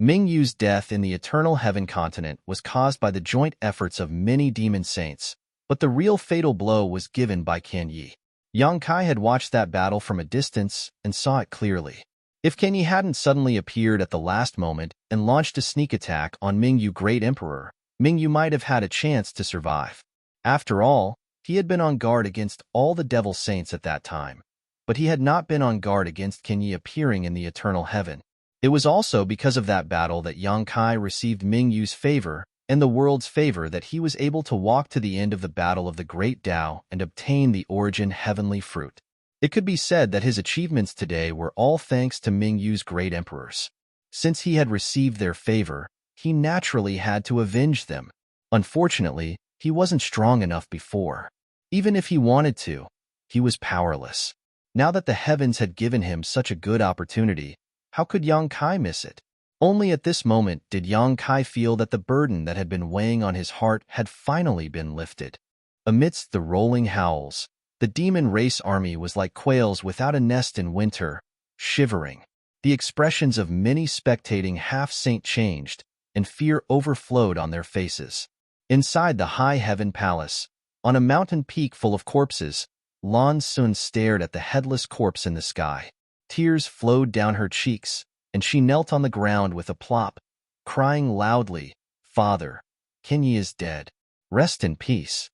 Ming Yu's death in the Eternal Heaven continent was caused by the joint efforts of many demon saints, but the real fatal blow was given by Kenye. Yang Kai had watched that battle from a distance and saw it clearly. If Kenye hadn't suddenly appeared at the last moment and launched a sneak attack on Ming Yu Great Emperor, Ming Yu might have had a chance to survive. After all, he had been on guard against all the devil saints at that time, but he had not been on guard against Kenye appearing in the Eternal Heaven. It was also because of that battle that Yang Kai received Ming Yu's favor and the world's favor that he was able to walk to the end of the battle of the Great Tao and obtain the origin heavenly fruit. It could be said that his achievements today were all thanks to Ming Yu's great emperors. Since he had received their favor, he naturally had to avenge them. Unfortunately, he wasn't strong enough before. Even if he wanted to, he was powerless. Now that the heavens had given him such a good opportunity, how could Yang Kai miss it? Only at this moment did Yang Kai feel that the burden that had been weighing on his heart had finally been lifted. Amidst the rolling howls, the demon race army was like quails without a nest in winter, shivering. The expressions of many spectating half-saint changed, and fear overflowed on their faces. Inside the high heaven palace, on a mountain peak full of corpses, Lan Sun stared at the headless corpse in the sky. Tears flowed down her cheeks, and she knelt on the ground with a plop, crying loudly, "Father, Kenye is dead. Rest in peace."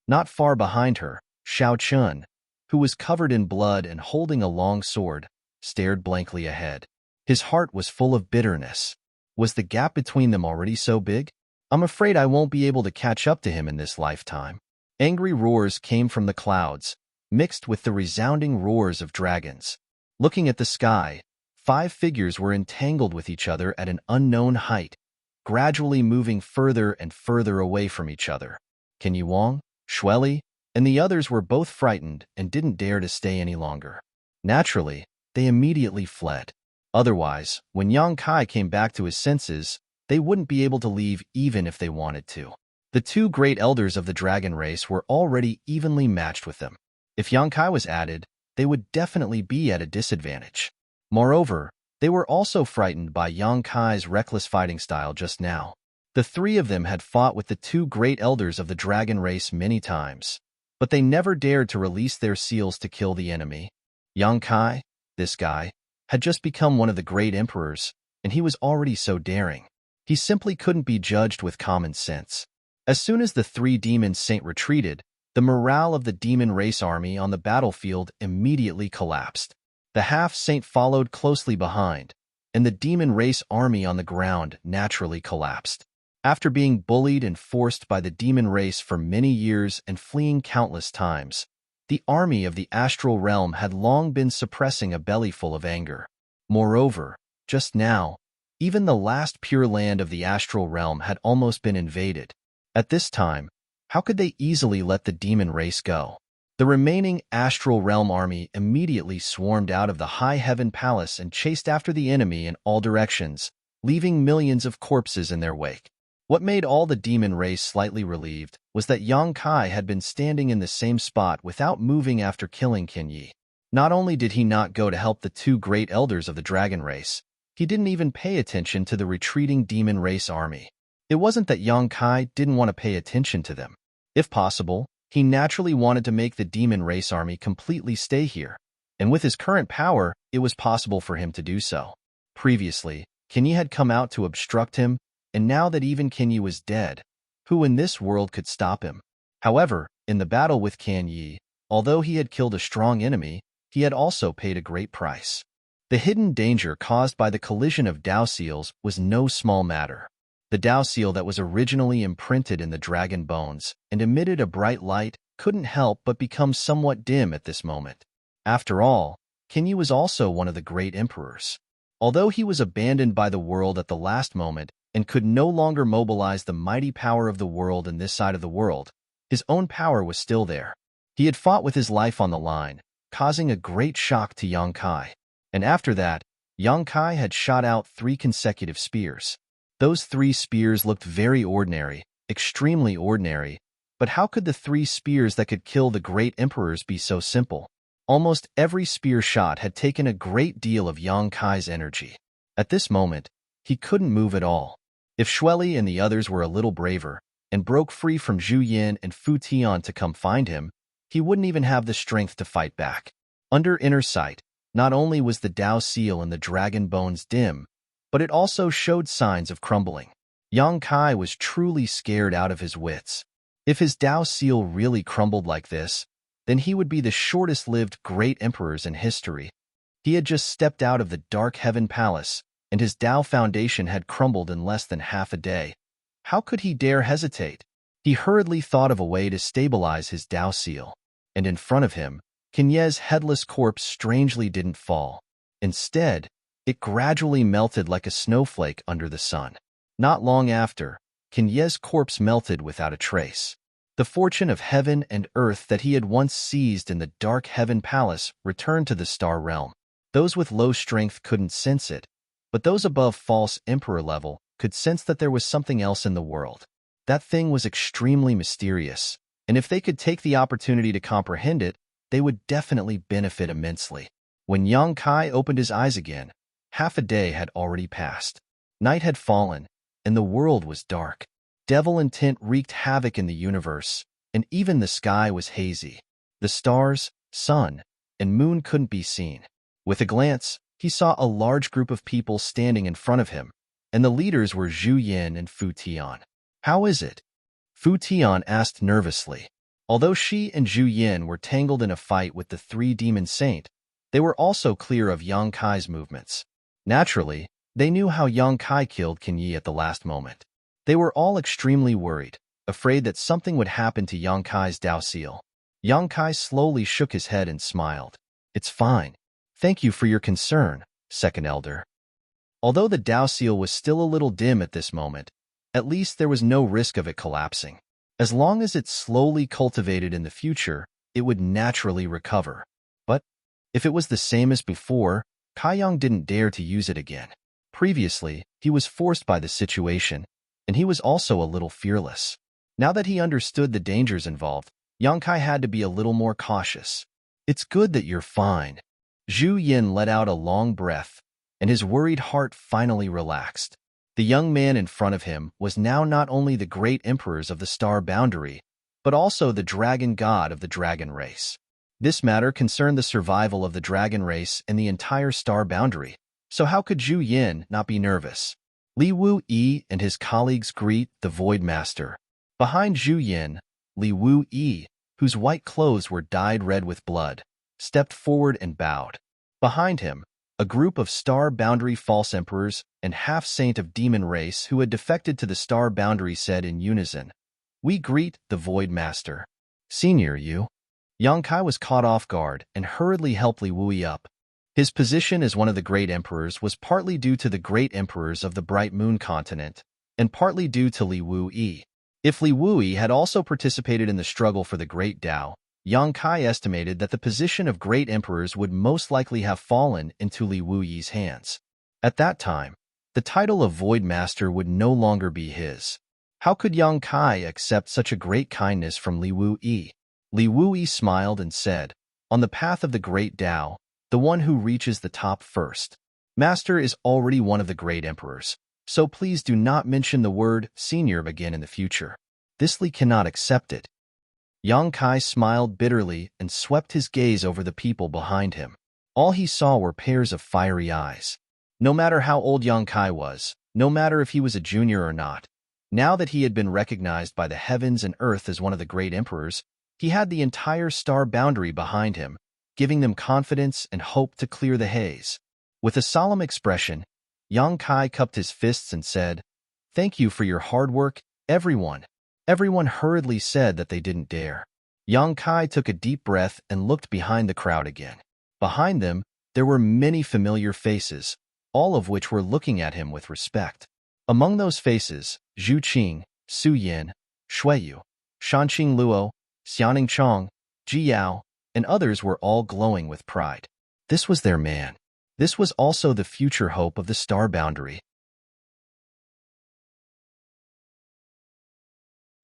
Not far behind her, Xiao Chun, who was covered in blood and holding a long sword, stared blankly ahead. His heart was full of bitterness. Was the gap between them already so big? "I'm afraid I won't be able to catch up to him in this lifetime." Angry roars came from the clouds, mixed with the resounding roars of dragons. Looking at the sky, 5 figures were entangled with each other at an unknown height, gradually moving further and further away from each other. Kenye Wang, Shueli, and the others were both frightened and didn't dare to stay any longer. Naturally, they immediately fled. Otherwise, when Yang Kai came back to his senses, they wouldn't be able to leave even if they wanted to. The 2 great elders of the dragon race were already evenly matched with them. If Yang Kai was added, they would definitely be at a disadvantage. Moreover, they were also frightened by Yang Kai's reckless fighting style just now. The 3 of them had fought with the 2 great elders of the dragon race many times, but they never dared to release their seals to kill the enemy. Yang Kai, this guy, had just become one of the great emperors, and he was already so daring. He simply couldn't be judged with common sense. As soon as the three demon saint retreated, the morale of the demon race army on the battlefield immediately collapsed. The half-saint followed closely behind, and the demon race army on the ground naturally collapsed. After being bullied and forced by the demon race for many years and fleeing countless times, the army of the astral realm had long been suppressing a bellyful of anger. Moreover, just now, even the last pure land of the astral realm had almost been invaded. At this time, how could they easily let the demon race go? The remaining astral realm army immediately swarmed out of the high heaven palace and chased after the enemy in all directions, leaving millions of corpses in their wake. What made all the demon race slightly relieved was that Yang Kai had been standing in the same spot without moving after killing Qin Yi. Not only did he not go to help the two great elders of the dragon race, he didn't even pay attention to the retreating demon race army. It wasn't that Yang Kai didn't want to pay attention to them. If possible, he naturally wanted to make the demon race army completely stay here, and with his current power, it was possible for him to do so. Previously, Qin Yi had come out to obstruct him, and now that even Qin Yi was dead, who in this world could stop him? However, in the battle with Qin Yi, although he had killed a strong enemy, he had also paid a great price. The hidden danger caused by the collision of Dao seals was no small matter. The Dao seal that was originally imprinted in the dragon bones and emitted a bright light couldn't help but become somewhat dim at this moment. After all, Qin Yi was also one of the great emperors. Although he was abandoned by the world at the last moment and could no longer mobilize the mighty power of the world in this side of the world, his own power was still there. He had fought with his life on the line, causing a great shock to Yang Kai. And after that, Yang Kai had shot out 3 consecutive spears. Those 3 spears looked very ordinary, extremely ordinary, but how could the 3 spears that could kill the great emperors be so simple? Almost every spear shot had taken a great deal of Yang Kai's energy. At this moment, he couldn't move at all. If Shueli and the others were a little braver and broke free from Zhu Yin and Fu Tian to come find him, he wouldn't even have the strength to fight back. Under inner sight, not only was the Dao seal in the dragon bones dim, but it also showed signs of crumbling. Yang Kai was truly scared out of his wits. If his Dao seal really crumbled like this, then he would be the shortest-lived great emperors in history. He had just stepped out of the dark heaven palace, and his Dao foundation had crumbled in less than half a day. How could he dare hesitate? He hurriedly thought of a way to stabilize his Dao seal, and in front of him, Qin Yi's headless corpse strangely didn't fall. Instead, it gradually melted like a snowflake under the sun. Not long after, Qin Yi's corpse melted without a trace. The fortune of heaven and earth that he had once seized in the dark heaven palace returned to the star realm. Those with low strength couldn't sense it, but those above false emperor level could sense that there was something else in the world. That thing was extremely mysterious, and if they could take the opportunity to comprehend it, they would definitely benefit immensely. When Yang Kai opened his eyes again, half a day had already passed. Night had fallen, and the world was dark. Devil intent wreaked havoc in the universe, and even the sky was hazy. The stars, sun, and moon couldn't be seen. With a glance, he saw a large group of people standing in front of him, and the leaders were Zhu Yin and Fu Tian. "How is it?" Fu Tian asked nervously. Although she and Zhu Yin were tangled in a fight with the 3 demon saint, they were also clear of Yang Kai's movements. Naturally, they knew how Yang Kai killed Qin Yi at the last moment. They were all extremely worried, afraid that something would happen to Yang Kai's Dao seal. Yang Kai slowly shook his head and smiled. "It's fine. Thank you for your concern, second elder." Although the Dao seal was still a little dim at this moment, at least there was no risk of it collapsing. As long as it slowly cultivated in the future, it would naturally recover. But if it was the same as before, Kaiyang didn't dare to use it again. Previously, he was forced by the situation, and he was also a little fearless. Now that he understood the dangers involved, Yang Kai had to be a little more cautious. "It's good that you're fine." Zhu Yin let out a long breath, and his worried heart finally relaxed. The young man in front of him was now not only the great emperors of the star boundary, but also the dragon god of the dragon race. This matter concerned the survival of the dragon race and the entire star boundary. So how could Zhu Yin not be nervous? Li Wu Yi and his colleagues greet the Void Master. Behind Zhu Yin, Li Wu Yi, whose white clothes were dyed red with blood, stepped forward and bowed. Behind him, a group of Star Boundary false emperors and half-saint of demon race who had defected to the Star Boundary said in unison, "We greet the Void Master." "Senior, you?" Yang Kai was caught off guard and hurriedly helped Li Wuyi up. His position as one of the great emperors was partly due to the great emperors of the Bright Moon continent, and partly due to Li Wuyi. If Li Wuyi had also participated in the struggle for the Great Tao, Yang Kai estimated that the position of great emperors would most likely have fallen into Li Wuyi's hands. At that time, the title of Void Master would no longer be his. How could Yang Kai accept such a great kindness from Li Wuyi? Li Wuyi smiled and said, "On the path of the Great Tao, the one who reaches the top first. Master is already one of the great emperors, so please do not mention the word senior again in the future. This Li cannot accept it." Yang Kai smiled bitterly and swept his gaze over the people behind him. All he saw were pairs of fiery eyes. No matter how old Yang Kai was, no matter if he was a junior or not, now that he had been recognized by the heavens and earth as one of the great emperors, he had the entire Star Boundary behind him, giving them confidence and hope to clear the haze. With a solemn expression, Yang Kai cupped his fists and said, "Thank you for your hard work, everyone." Everyone hurriedly said that they didn't dare. Yang Kai took a deep breath and looked behind the crowd again. Behind them, there were many familiar faces, all of which were looking at him with respect. Among those faces, Zhu Qing, Su Yin, Shui Yu, Shanqing Luo, Xianing Chong, Ji Yao, and others were all glowing with pride. This was their man. This was also the future hope of the Star Boundary.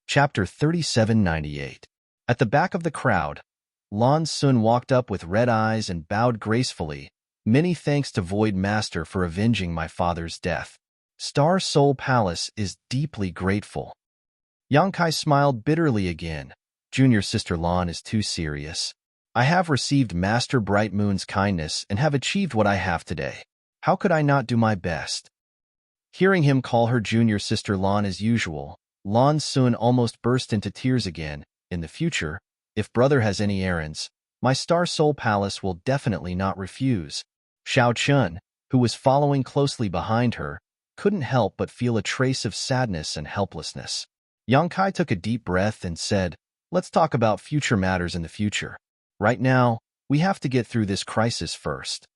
Chapter 3798. At the back of the crowd, Lan Sun walked up with red eyes and bowed gracefully. "Many thanks to Void Master for avenging my father's death. Star Soul Palace is deeply grateful." Yang Kai smiled bitterly again. "Junior sister Lan is too serious. I have received Master Bright Moon's kindness and have achieved what I have today. How could I not do my best?" Hearing him call her junior sister Lan as usual, Lan Sun almost burst into tears again. "In the future, if brother has any errands, my Star Soul Palace will definitely not refuse." Xiao Chun, who was following closely behind her, couldn't help but feel a trace of sadness and helplessness. Yang Kai took a deep breath and said, "Let's talk about future matters in the future. Right now, we have to get through this crisis first."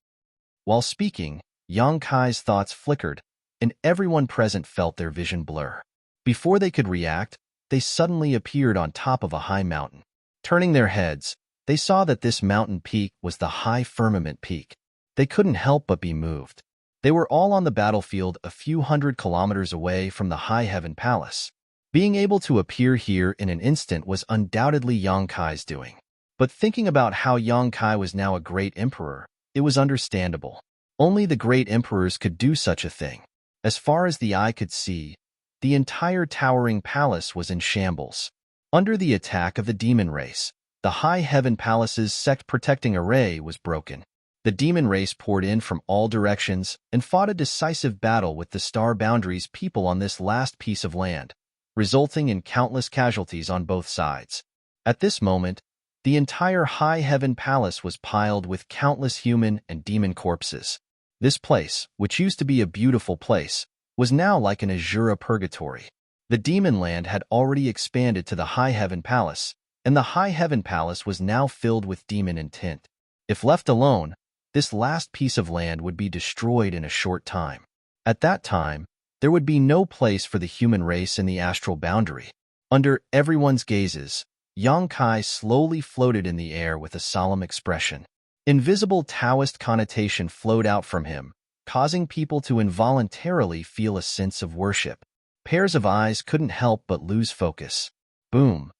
While speaking, Yang Kai's thoughts flickered, and everyone present felt their vision blur. Before they could react, they suddenly appeared on top of a high mountain. Turning their heads, they saw that this mountain peak was the High Firmament Peak. They couldn't help but be moved. They were all on the battlefield a few hundred kilometers away from the High Heaven Palace. Being able to appear here in an instant was undoubtedly Yang Kai's doing. But thinking about how Yang Kai was now a great emperor, it was understandable. Only the great emperors could do such a thing. As far as the eye could see, the entire towering palace was in shambles. Under the attack of the demon race, the High Heaven Palace's sect-protecting array was broken. The demon race poured in from all directions and fought a decisive battle with the Star Boundary's people on this last piece of land, resulting in countless casualties on both sides. At this moment, the entire High Heaven Palace was piled with countless human and demon corpses. This place, which used to be a beautiful place, was now like an Azura purgatory. The demon land had already expanded to the High Heaven Palace, and the High Heaven Palace was now filled with demon intent. If left alone, this last piece of land would be destroyed in a short time. At that time, there would be no place for the human race in the astral boundary. Under everyone's gazes, Yang Kai slowly floated in the air with a solemn expression. Invisible Taoist connotation flowed out from him, causing people to involuntarily feel a sense of worship. Pairs of eyes couldn't help but lose focus. Boom!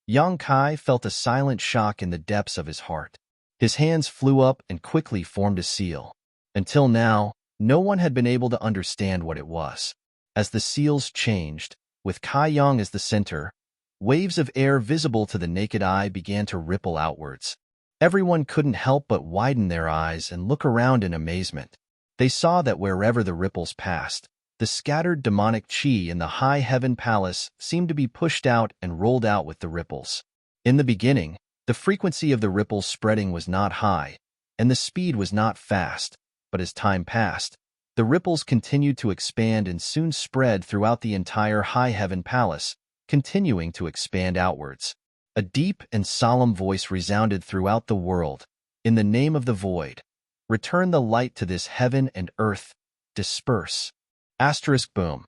Yang Kai felt a silent shock in the depths of his heart. His hands flew up and quickly formed a seal. Until now, no one had been able to understand what it was. As the seals changed, with Kai Yang as the center, waves of air visible to the naked eye began to ripple outwards. Everyone couldn't help but widen their eyes and look around in amazement. They saw that wherever the ripples passed, the scattered demonic chi in the high heaven palace seemed to be pushed out and rolled out with the ripples. In the beginning, the frequency of the ripples spreading was not high, and the speed was not fast, but as time passed, the ripples continued to expand and soon spread throughout the entire high heaven palace, continuing to expand outwards. A deep and solemn voice resounded throughout the world. In the name of the void, return the light to this heaven and earth. Disperse. Asterisk boom.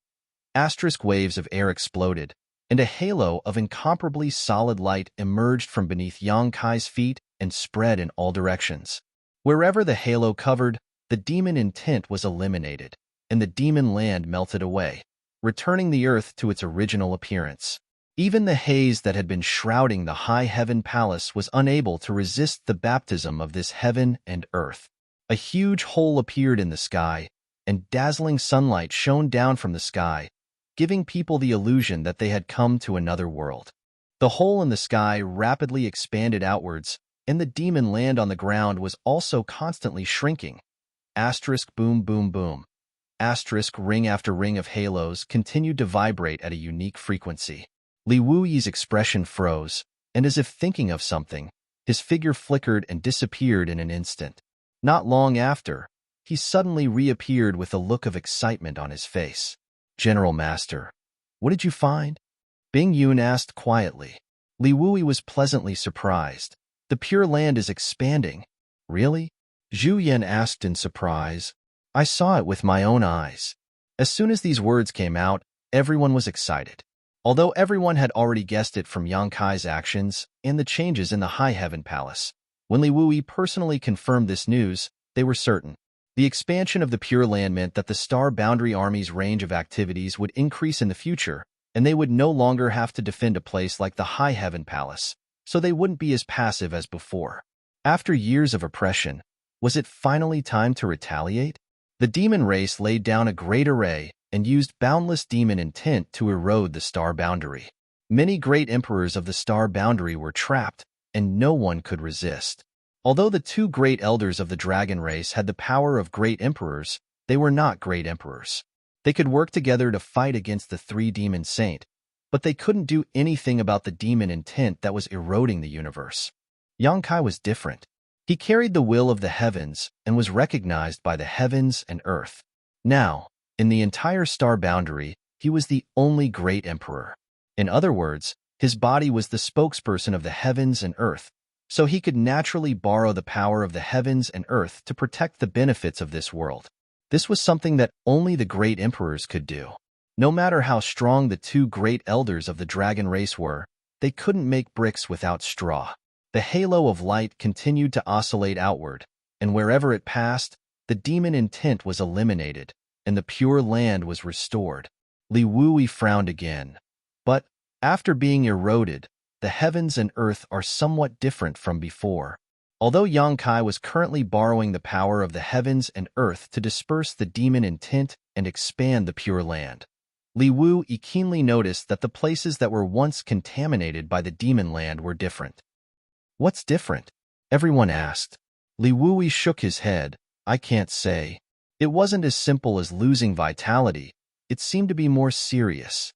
Asterisk waves of air exploded, and a halo of incomparably solid light emerged from beneath Yang Kai's feet and spread in all directions. Wherever the halo covered, the demon intent was eliminated, and the demon land melted away, returning the earth to its original appearance. Even the haze that had been shrouding the high heaven palace was unable to resist the baptism of this heaven and earth. A huge hole appeared in the sky, and dazzling sunlight shone down from the sky, giving people the illusion that they had come to another world. The hole in the sky rapidly expanded outwards, and the demon land on the ground was also constantly shrinking. Asterisk boom boom boom. Asterisk ring after ring of halos continued to vibrate at a unique frequency. Li Wuyi's expression froze, and as if thinking of something, his figure flickered and disappeared in an instant. Not long after, he suddenly reappeared with a look of excitement on his face. General Master, what did you find? Bing Yun asked quietly. Li Wuyi was pleasantly surprised. The Pure Land is expanding. Really? Zhu Yan asked in surprise. I saw it with my own eyes. As soon as these words came out, everyone was excited. Although everyone had already guessed it from Yang Kai's actions and the changes in the High Heaven Palace, when Li Wuyi personally confirmed this news, they were certain. The expansion of the Pure Land meant that the Star Boundary Army's range of activities would increase in the future, and they would no longer have to defend a place like the High Heaven Palace, so they wouldn't be as passive as before. After years of oppression, was it finally time to retaliate? The demon race laid down a great array and used boundless demon intent to erode the Star Boundary. Many great emperors of the Star Boundary were trapped, and no one could resist. Although the two great elders of the dragon race had the power of great emperors, they were not great emperors. They could work together to fight against the three demon saint, but they couldn't do anything about the demon intent that was eroding the universe. Yang Kai was different. He carried the will of the heavens and was recognized by the heavens and earth. Now, in the entire Star Boundary, he was the only great emperor. In other words, his body was the spokesperson of the heavens and earth, so he could naturally borrow the power of the heavens and earth to protect the benefits of this world. This was something that only the great emperors could do. No matter how strong the two great elders of the dragon race were, they couldn't make bricks without straw. The halo of light continued to oscillate outward, and wherever it passed, the demon intent was eliminated, and the Pure Land was restored. Li Wuyi frowned again. But, after being eroded, the heavens and earth are somewhat different from before. Although Yang Kai was currently borrowing the power of the heavens and earth to disperse the demon intent and expand the Pure Land, Li Wuyi keenly noticed that the places that were once contaminated by the demon land were different. What's different? Everyone asked. Li Wuyi shook his head. I can't say. It wasn't as simple as losing vitality. It seemed to be more serious.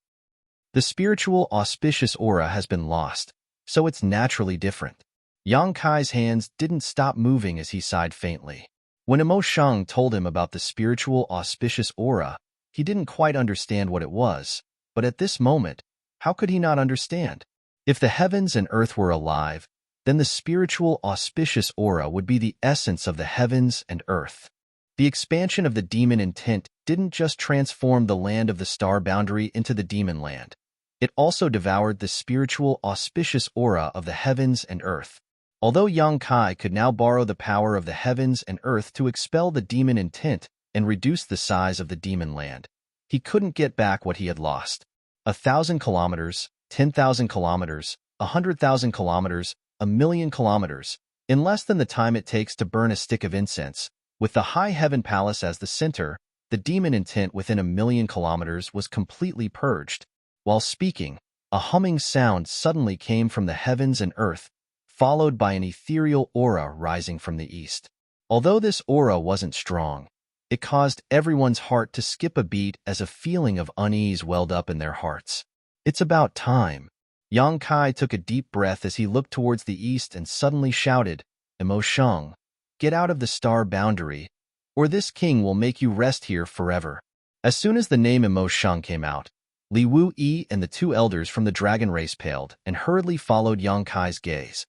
The spiritual auspicious aura has been lost, so it's naturally different. Yang Kai's hands didn't stop moving as he sighed faintly. When Emo Shang told him about the spiritual auspicious aura, he didn't quite understand what it was, but at this moment, how could he not understand? If the heavens and earth were alive, then the spiritual auspicious aura would be the essence of the heavens and earth. The expansion of the demon intent didn't just transform the land of the Star Boundary into the demon land. It also devoured the spiritual auspicious aura of the heavens and earth. Although Yang Kai could now borrow the power of the heavens and earth to expel the demon intent and reduce the size of the demon land, he couldn't get back what he had lost. 1,000 kilometers, 10,000 kilometers, 100,000 kilometers, 1,000,000 kilometers, in less than the time it takes to burn a stick of incense. With the High Heaven Palace as the center, the demon intent within 1,000,000 kilometers was completely purged. While speaking, a humming sound suddenly came from the heavens and earth, followed by an ethereal aura rising from the east. Although this aura wasn't strong, It caused everyone's heart to skip a beat as a feeling of unease welled up in their hearts. It's about time. Yang Kai took a deep breath as he looked towards the east and suddenly shouted, "Emo Sheng, get out of the star boundary, or this king will make you rest here forever." As soon as the name Emo Sheng came out, Li Wu Yi and the two elders from the dragon race paled and hurriedly followed Yang Kai's gaze.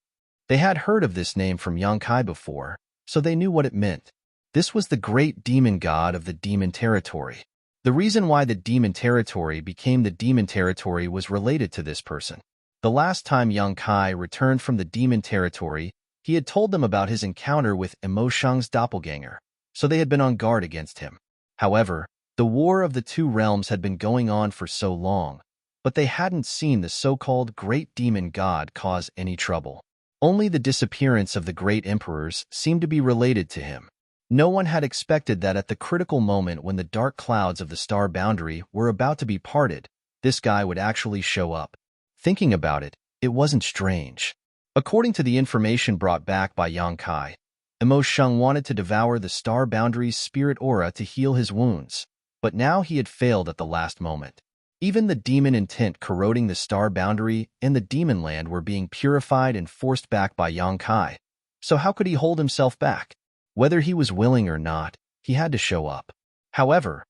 They had heard of this name from Yang Kai before, so they knew what it meant. This was the great demon god of the demon territory. The reason why the demon territory became the demon territory was related to this person. The last time Yang Kai returned from the demon territory, he had told them about his encounter with Emo Sheng's doppelganger, so they had been on guard against him. However, the war of the two realms had been going on for so long, but they hadn't seen the so-called great demon god cause any trouble. Only the disappearance of the great emperors seemed to be related to him. No one had expected that at the critical moment when the dark clouds of the star boundary were about to be parted, this guy would actually show up. Thinking about it, it wasn't strange. According to the information brought back by Yang Kai, Emo Sheng wanted to devour the star boundary's spirit aura to heal his wounds, but now he had failed at the last moment. Even the demon intent corroding the star boundary and the demon land were being purified and forced back by Yang Kai, so how could he hold himself back? Whether he was willing or not, he had to show up. However,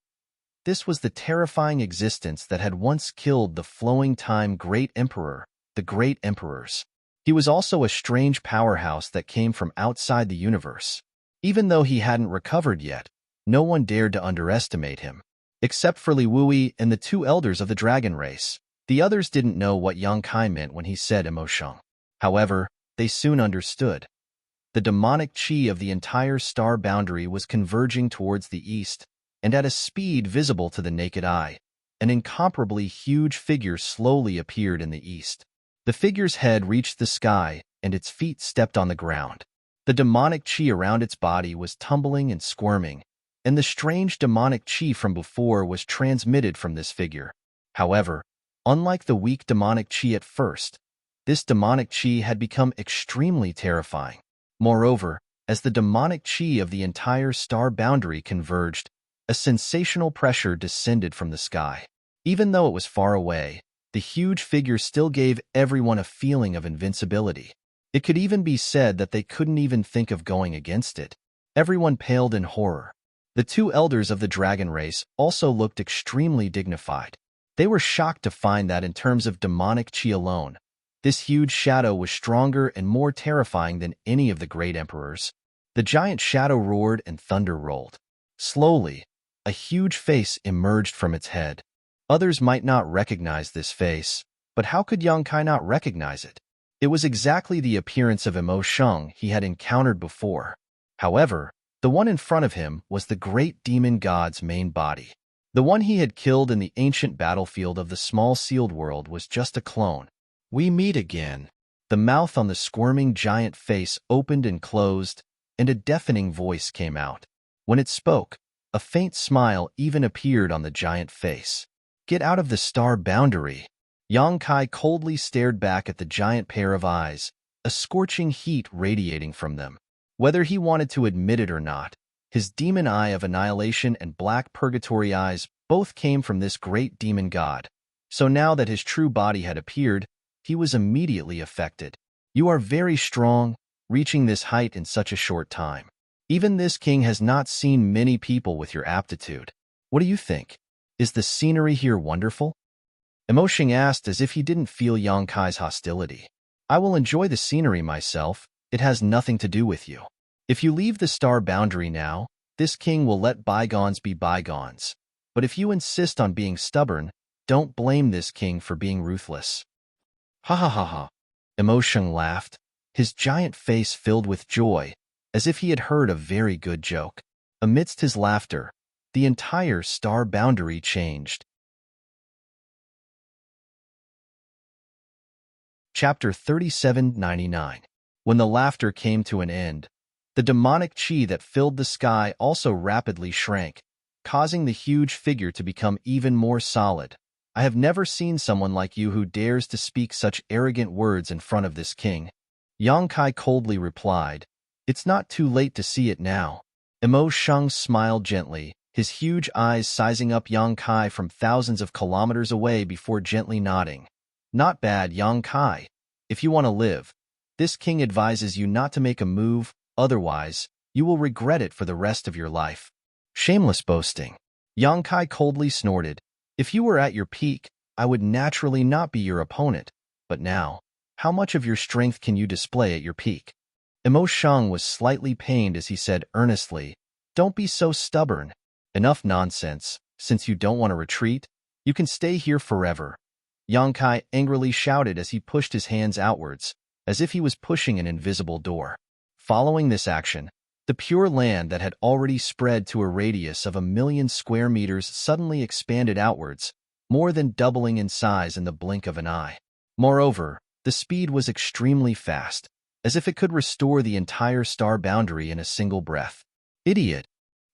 this was the terrifying existence that had once killed the flowing time great emperor, the great emperors. He was also a strange powerhouse that came from outside the universe. Even though he hadn't recovered yet, no one dared to underestimate him. Except for Li Wuyi and the two elders of the dragon race, the others didn't know what Yang Kai meant when he said Emo Sheng. However, they soon understood. The demonic chi of the entire star boundary was converging towards the east, and at a speed visible to the naked eye, an incomparably huge figure slowly appeared in the east. The figure's head reached the sky, and its feet stepped on the ground. The demonic chi around its body was tumbling and squirming, and the strange demonic chi from before was transmitted from this figure. However, unlike the weak demonic chi at first, this demonic chi had become extremely terrifying. Moreover, as the demonic chi of the entire star boundary converged, a sensational pressure descended from the sky. Even though it was far away, the huge figure still gave everyone a feeling of invincibility. It could even be said that they couldn't even think of going against it. Everyone paled in horror. The two elders of the dragon race also looked extremely dignified. They were shocked to find that in terms of demonic chi alone, this huge shadow was stronger and more terrifying than any of the great emperors. The giant shadow roared and thunder rolled. Slowly, a huge face emerged from its head. Others might not recognize this face, but how could Yang Kai not recognize it? It was exactly the appearance of Emo Sheng he had encountered before. However, the one in front of him was the great demon god's main body. The one he had killed in the ancient battlefield of the small sealed world was just a clone. "We meet again." The mouth on the squirming giant face opened and closed, and a deafening voice came out. When it spoke, a faint smile even appeared on the giant face. "Get out of the star boundary." Yang Kai coldly stared back at the giant pair of eyes, a scorching heat radiating from them. Whether he wanted to admit it or not, his demon eye of annihilation and black purgatory eyes both came from this great demon god. So now that his true body had appeared, he was immediately affected. "You are very strong, reaching this height in such a short time. Even this king has not seen many people with your aptitude. What do you think? Is the scenery here wonderful?" Emo Sheng asked as if he didn't feel Yang Kai's hostility. "I will enjoy the scenery myself. It has nothing to do with you. If you leave the star boundary now, this king will let bygones be bygones. But if you insist on being stubborn, don't blame this king for being ruthless." "Ha ha ha ha." Emo Sheng laughed, his giant face filled with joy, as if he had heard a very good joke. Amidst his laughter, the entire star boundary changed. Chapter 3799. When the laughter came to an end, the demonic chi that filled the sky also rapidly shrank, causing the huge figure to become even more solid. "I have never seen someone like you who dares to speak such arrogant words in front of this king." Yang Kai coldly replied, "It's not too late to see it now." Emo Sheng smiled gently, his huge eyes sizing up Yang Kai from thousands of kilometers away before gently nodding. Not bad, Yang Kai. If you want to live, this king advises you not to make a move, otherwise, you will regret it for the rest of your life. Shameless boasting. Yang Kai coldly snorted. If you were at your peak, I would naturally not be your opponent. But now, how much of your strength can you display at your peak? Emo Sheng was slightly pained as he said earnestly, "Don't be so stubborn. Enough nonsense. Since you don't want to retreat, you can stay here forever." Yang Kai angrily shouted as he pushed his hands outwards, as if he was pushing an invisible door. Following this action, the pure land that had already spread to a radius of 1,000,000 square meters suddenly expanded outwards, more than doubling in size in the blink of an eye. Moreover, the speed was extremely fast, as if it could restore the entire star boundary in a single breath. Idiot!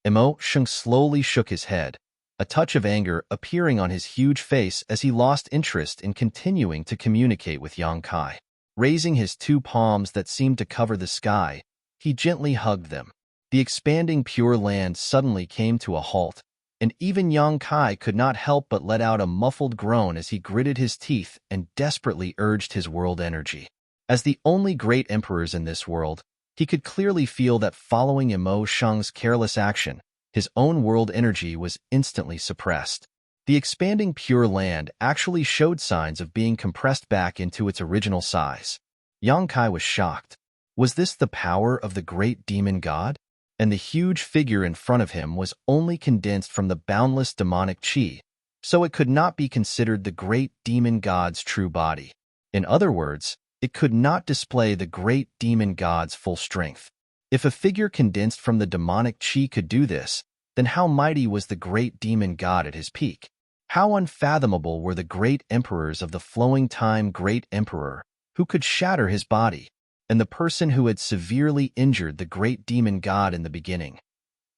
Emo Sheng slowly shook his head, a touch of anger appearing on his huge face as he lost interest in continuing to communicate with Yang Kai. Raising his two palms that seemed to cover the sky, he gently hugged them. The expanding pure land suddenly came to a halt, and even Yang Kai could not help but let out a muffled groan as he gritted his teeth and desperately urged his world energy. As the only great emperors in this world, he could clearly feel that following Emo Sheng's careless action, his own world energy was instantly suppressed. The expanding pure land actually showed signs of being compressed back into its original size. Yang Kai was shocked. Was this the power of the great demon god? And the huge figure in front of him was only condensed from the boundless demonic chi, so it could not be considered the great demon god's true body. In other words, it could not display the great demon god's full strength. If a figure condensed from the demonic chi could do this, then how mighty was the great demon god at his peak? How unfathomable were the great emperors of the flowing time great emperor, who could shatter his body, and the person who had severely injured the great demon god in the beginning.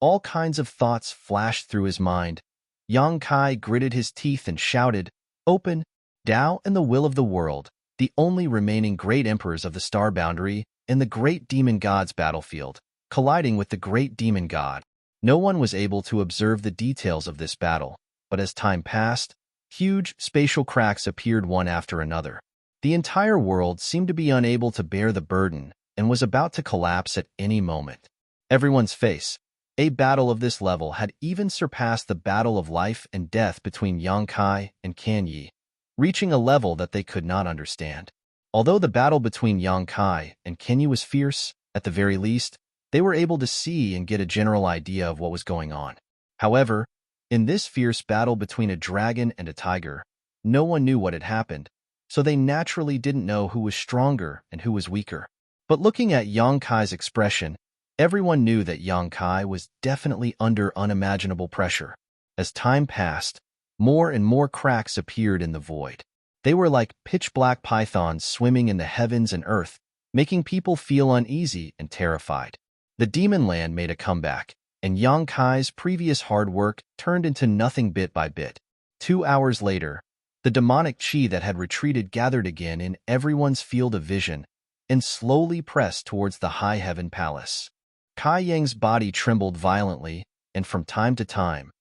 All kinds of thoughts flashed through his mind. Yang Kai gritted his teeth and shouted, "Open, Tao and the will of the world, the only remaining great emperors of the star boundary and the great demon god's battlefield, colliding with the great demon god." No one was able to observe the details of this battle, but as time passed, huge spatial cracks appeared one after another. The entire world seemed to be unable to bear the burden and was about to collapse at any moment. Everyone's face. A battle of this level had even surpassed the battle of life and death between Yang Kai and Kan Yi, reaching a level that they could not understand. Although the battle between Yang Kai and Kan Yi was fierce, at the very least, they were able to see and get a general idea of what was going on. However, in this fierce battle between a dragon and a tiger, no one knew what had happened, so they naturally didn't know who was stronger and who was weaker. But looking at Yang Kai's expression, everyone knew that Yang Kai was definitely under unimaginable pressure. As time passed, more and more cracks appeared in the void. They were like pitch-black pythons swimming in the heavens and earth, making people feel uneasy and terrified. The demon land made a comeback, and Yang Kai's previous hard work turned into nothing bit by bit. 2 hours later, the demonic chi that had retreated gathered again in everyone's field of vision and slowly pressed towards the high heaven palace. Kai Yang's body trembled violently, and from time to time,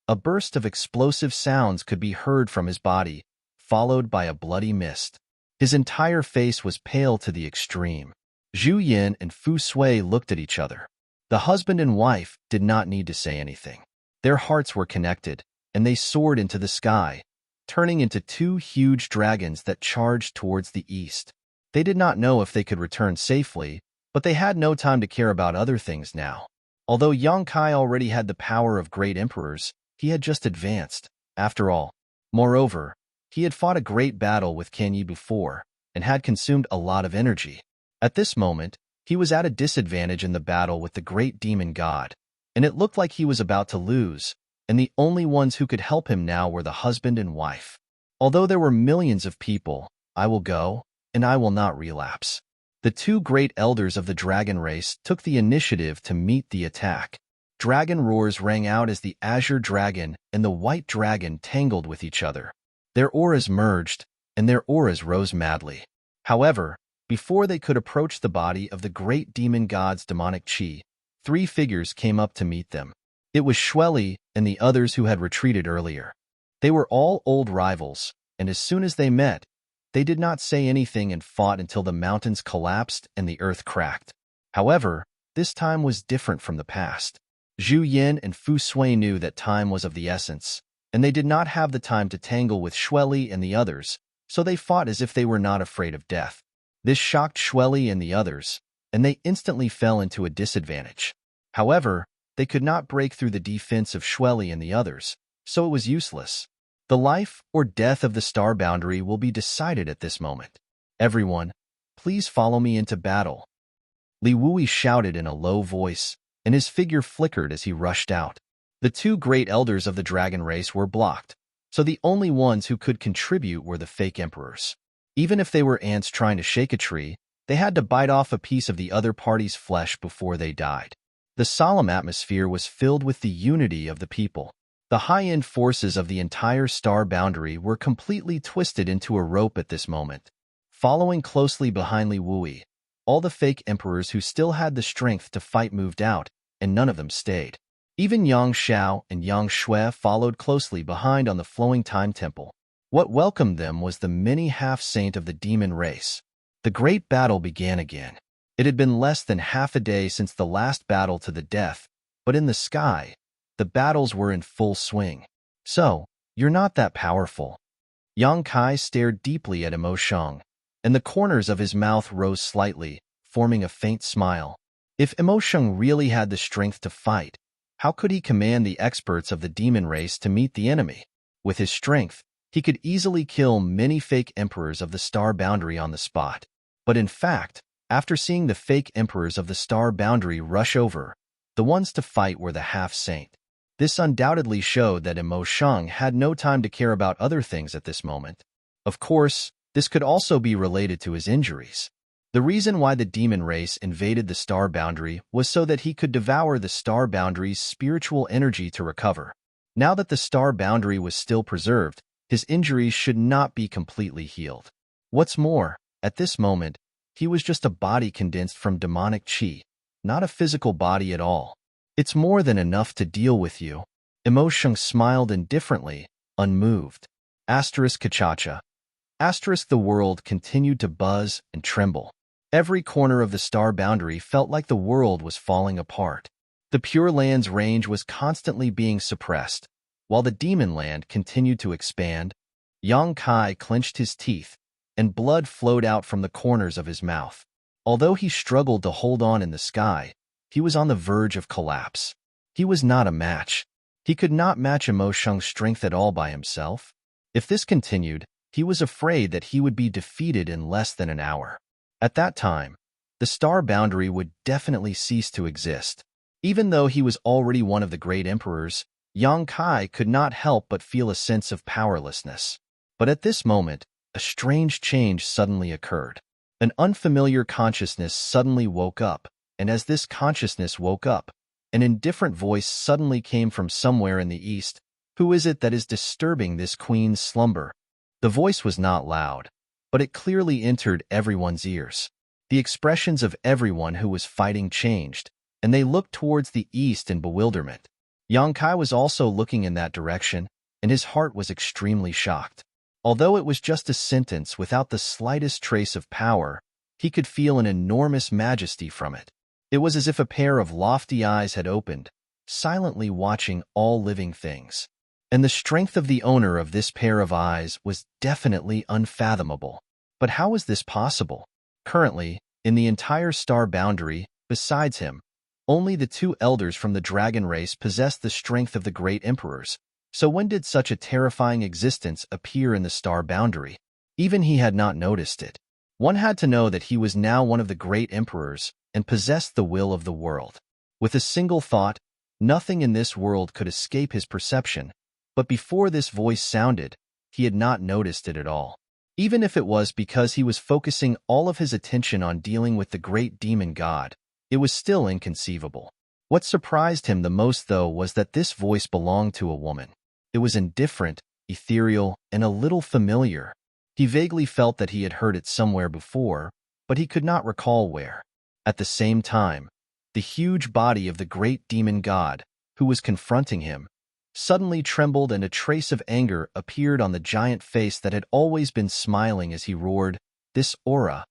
a burst of explosive sounds could be heard from his body, followed by a bloody mist. His entire face was pale to the extreme. Zhu Yin and Fu Sui looked at each other. The husband and wife did not need to say anything. Their hearts were connected, and they soared into the sky, turning into two huge dragons that charged towards the east. They did not know if they could return safely, but they had no time to care about other things now. Although Yang Kai already had the power of great emperors, he had just advanced, after all. Moreover, he had fought a great battle with Kan Yi before, and had consumed a lot of energy. At this moment, he was at a disadvantage in the battle with the great demon god, and it looked like he was about to lose, and the only ones who could help him now were the husband and wife. Although there were millions of people, I will go, and I will not relapse. The two great elders of the dragon race took the initiative to meet the attack. Dragon roars rang out as the azure dragon and the white dragon tangled with each other. Their auras merged, and their auras rose madly. However, before they could approach the body of the great demon god's demonic chi, 3 figures came up to meet them. It was Schwelly and the others who had retreated earlier. They were all old rivals, and as soon as they met, they did not say anything and fought until the mountains collapsed and the earth cracked. However, this time was different from the past. Zhu Yin and Fu Sui knew that time was of the essence, and they did not have the time to tangle with Schwelly and the others, so they fought as if they were not afraid of death. This shocked Schwelly and the others, and they instantly fell into a disadvantage. However, they could not break through the defense of Schwelly and the others, so it was useless. The life or death of the star boundary will be decided at this moment. Everyone, please follow me into battle. Li Wui shouted in a low voice, and his figure flickered as he rushed out. The 2 great elders of the dragon race were blocked, so the only ones who could contribute were the fake emperors. Even if they were ants trying to shake a tree, they had to bite off a piece of the other party's flesh before they died. The solemn atmosphere was filled with the unity of the people. The high-end forces of the entire star boundary were completely twisted into a rope at this moment. Following closely behind Li Wui, all the fake emperors who still had the strength to fight moved out, and none of them stayed. Even Yang Xiao and Yang Shui followed closely behind on the flowing time temple. What welcomed them was the mini half-saint of the demon race. The great battle began again. It had been less than half a day since the last battle to the death, but in the sky, the battles were in full swing. So, you're not that powerful. Yang Kai stared deeply at Emo Sheng, and the corners of his mouth rose slightly, forming a faint smile. If Emo Sheng really had the strength to fight, how could he command the experts of the demon race to meet the enemy? With his strength, he could easily kill many fake emperors of the star boundary on the spot. But in fact, after seeing the fake emperors of the star boundary rush over, the ones to fight were the half-saint. This undoubtedly showed that Emo Sheng had no time to care about other things at this moment. Of course, this could also be related to his injuries. The reason why the demon race invaded the star boundary was so that he could devour the star boundary's spiritual energy to recover. Now that the star boundary was still preserved, his injuries should not be completely healed. What's more, at this moment, he was just a body condensed from demonic chi, not a physical body at all. It's more than enough to deal with you. Emo Sheng smiled indifferently, unmoved. Asterisk Kachacha. Asterisk the world continued to buzz and tremble. Every corner of the star boundary felt like the world was falling apart. The Pure Land's range was constantly being suppressed, while the Demon Land continued to expand. Yang Kai clenched his teeth, and blood flowed out from the corners of his mouth. Although he struggled to hold on in the sky, he was on the verge of collapse. He was not a match. He could not match Emo Sheng's strength at all by himself. If this continued, he was afraid that he would be defeated in less than an hour. At that time, the star boundary would definitely cease to exist. Even though he was already one of the great emperors, Yang Kai could not help but feel a sense of powerlessness. But at this moment, a strange change suddenly occurred. An unfamiliar consciousness suddenly woke up, and as this consciousness woke up, an indifferent voice suddenly came from somewhere in the east. Who is it that is disturbing this queen's slumber? The voice was not loud, but it clearly entered everyone's ears. The expressions of everyone who was fighting changed, and they looked towards the east in bewilderment. Yang Kai was also looking in that direction, and his heart was extremely shocked. Although it was just a sentence without the slightest trace of power, he could feel an enormous majesty from it. It was as if a pair of lofty eyes had opened, silently watching all living things. And the strength of the owner of this pair of eyes was definitely unfathomable. But how was this possible? Currently, in the entire star boundary, besides him, only the 2 elders from the dragon race possessed the strength of the great emperors. So when did such a terrifying existence appear in the star boundary? Even he had not noticed it. One had to know that he was now one of the great emperors and possessed the will of the world. With a single thought, nothing in this world could escape his perception. But before this voice sounded, he had not noticed it at all. Even if it was because he was focusing all of his attention on dealing with the great demon god, it was still inconceivable. What surprised him the most, though, was that this voice belonged to a woman. It was indifferent, ethereal, and a little familiar. He vaguely felt that he had heard it somewhere before, but he could not recall where. At the same time, The huge body of the great demon god, who was confronting him, suddenly trembled and a trace of anger appeared on the giant face that had always been smiling as he roared, "This aura,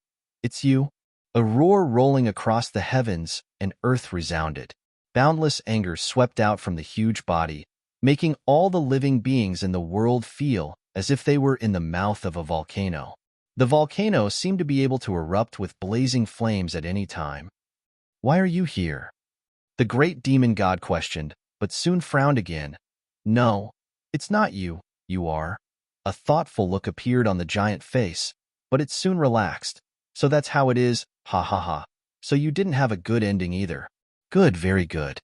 it's you?" A roar rolling across the heavens and earth resounded. Boundless anger swept out from the huge body, making all the living beings in the world feel as if they were in the mouth of a volcano. The volcano seemed to be able to erupt with blazing flames at any time. "Why are you here?" the great demon god questioned, but soon frowned again. "No, it's not you, you are." A thoughtful look appeared on the giant face, but it soon relaxed. "So that's how it is, ha ha ha. So you didn't have a good ending either." "Good, very good."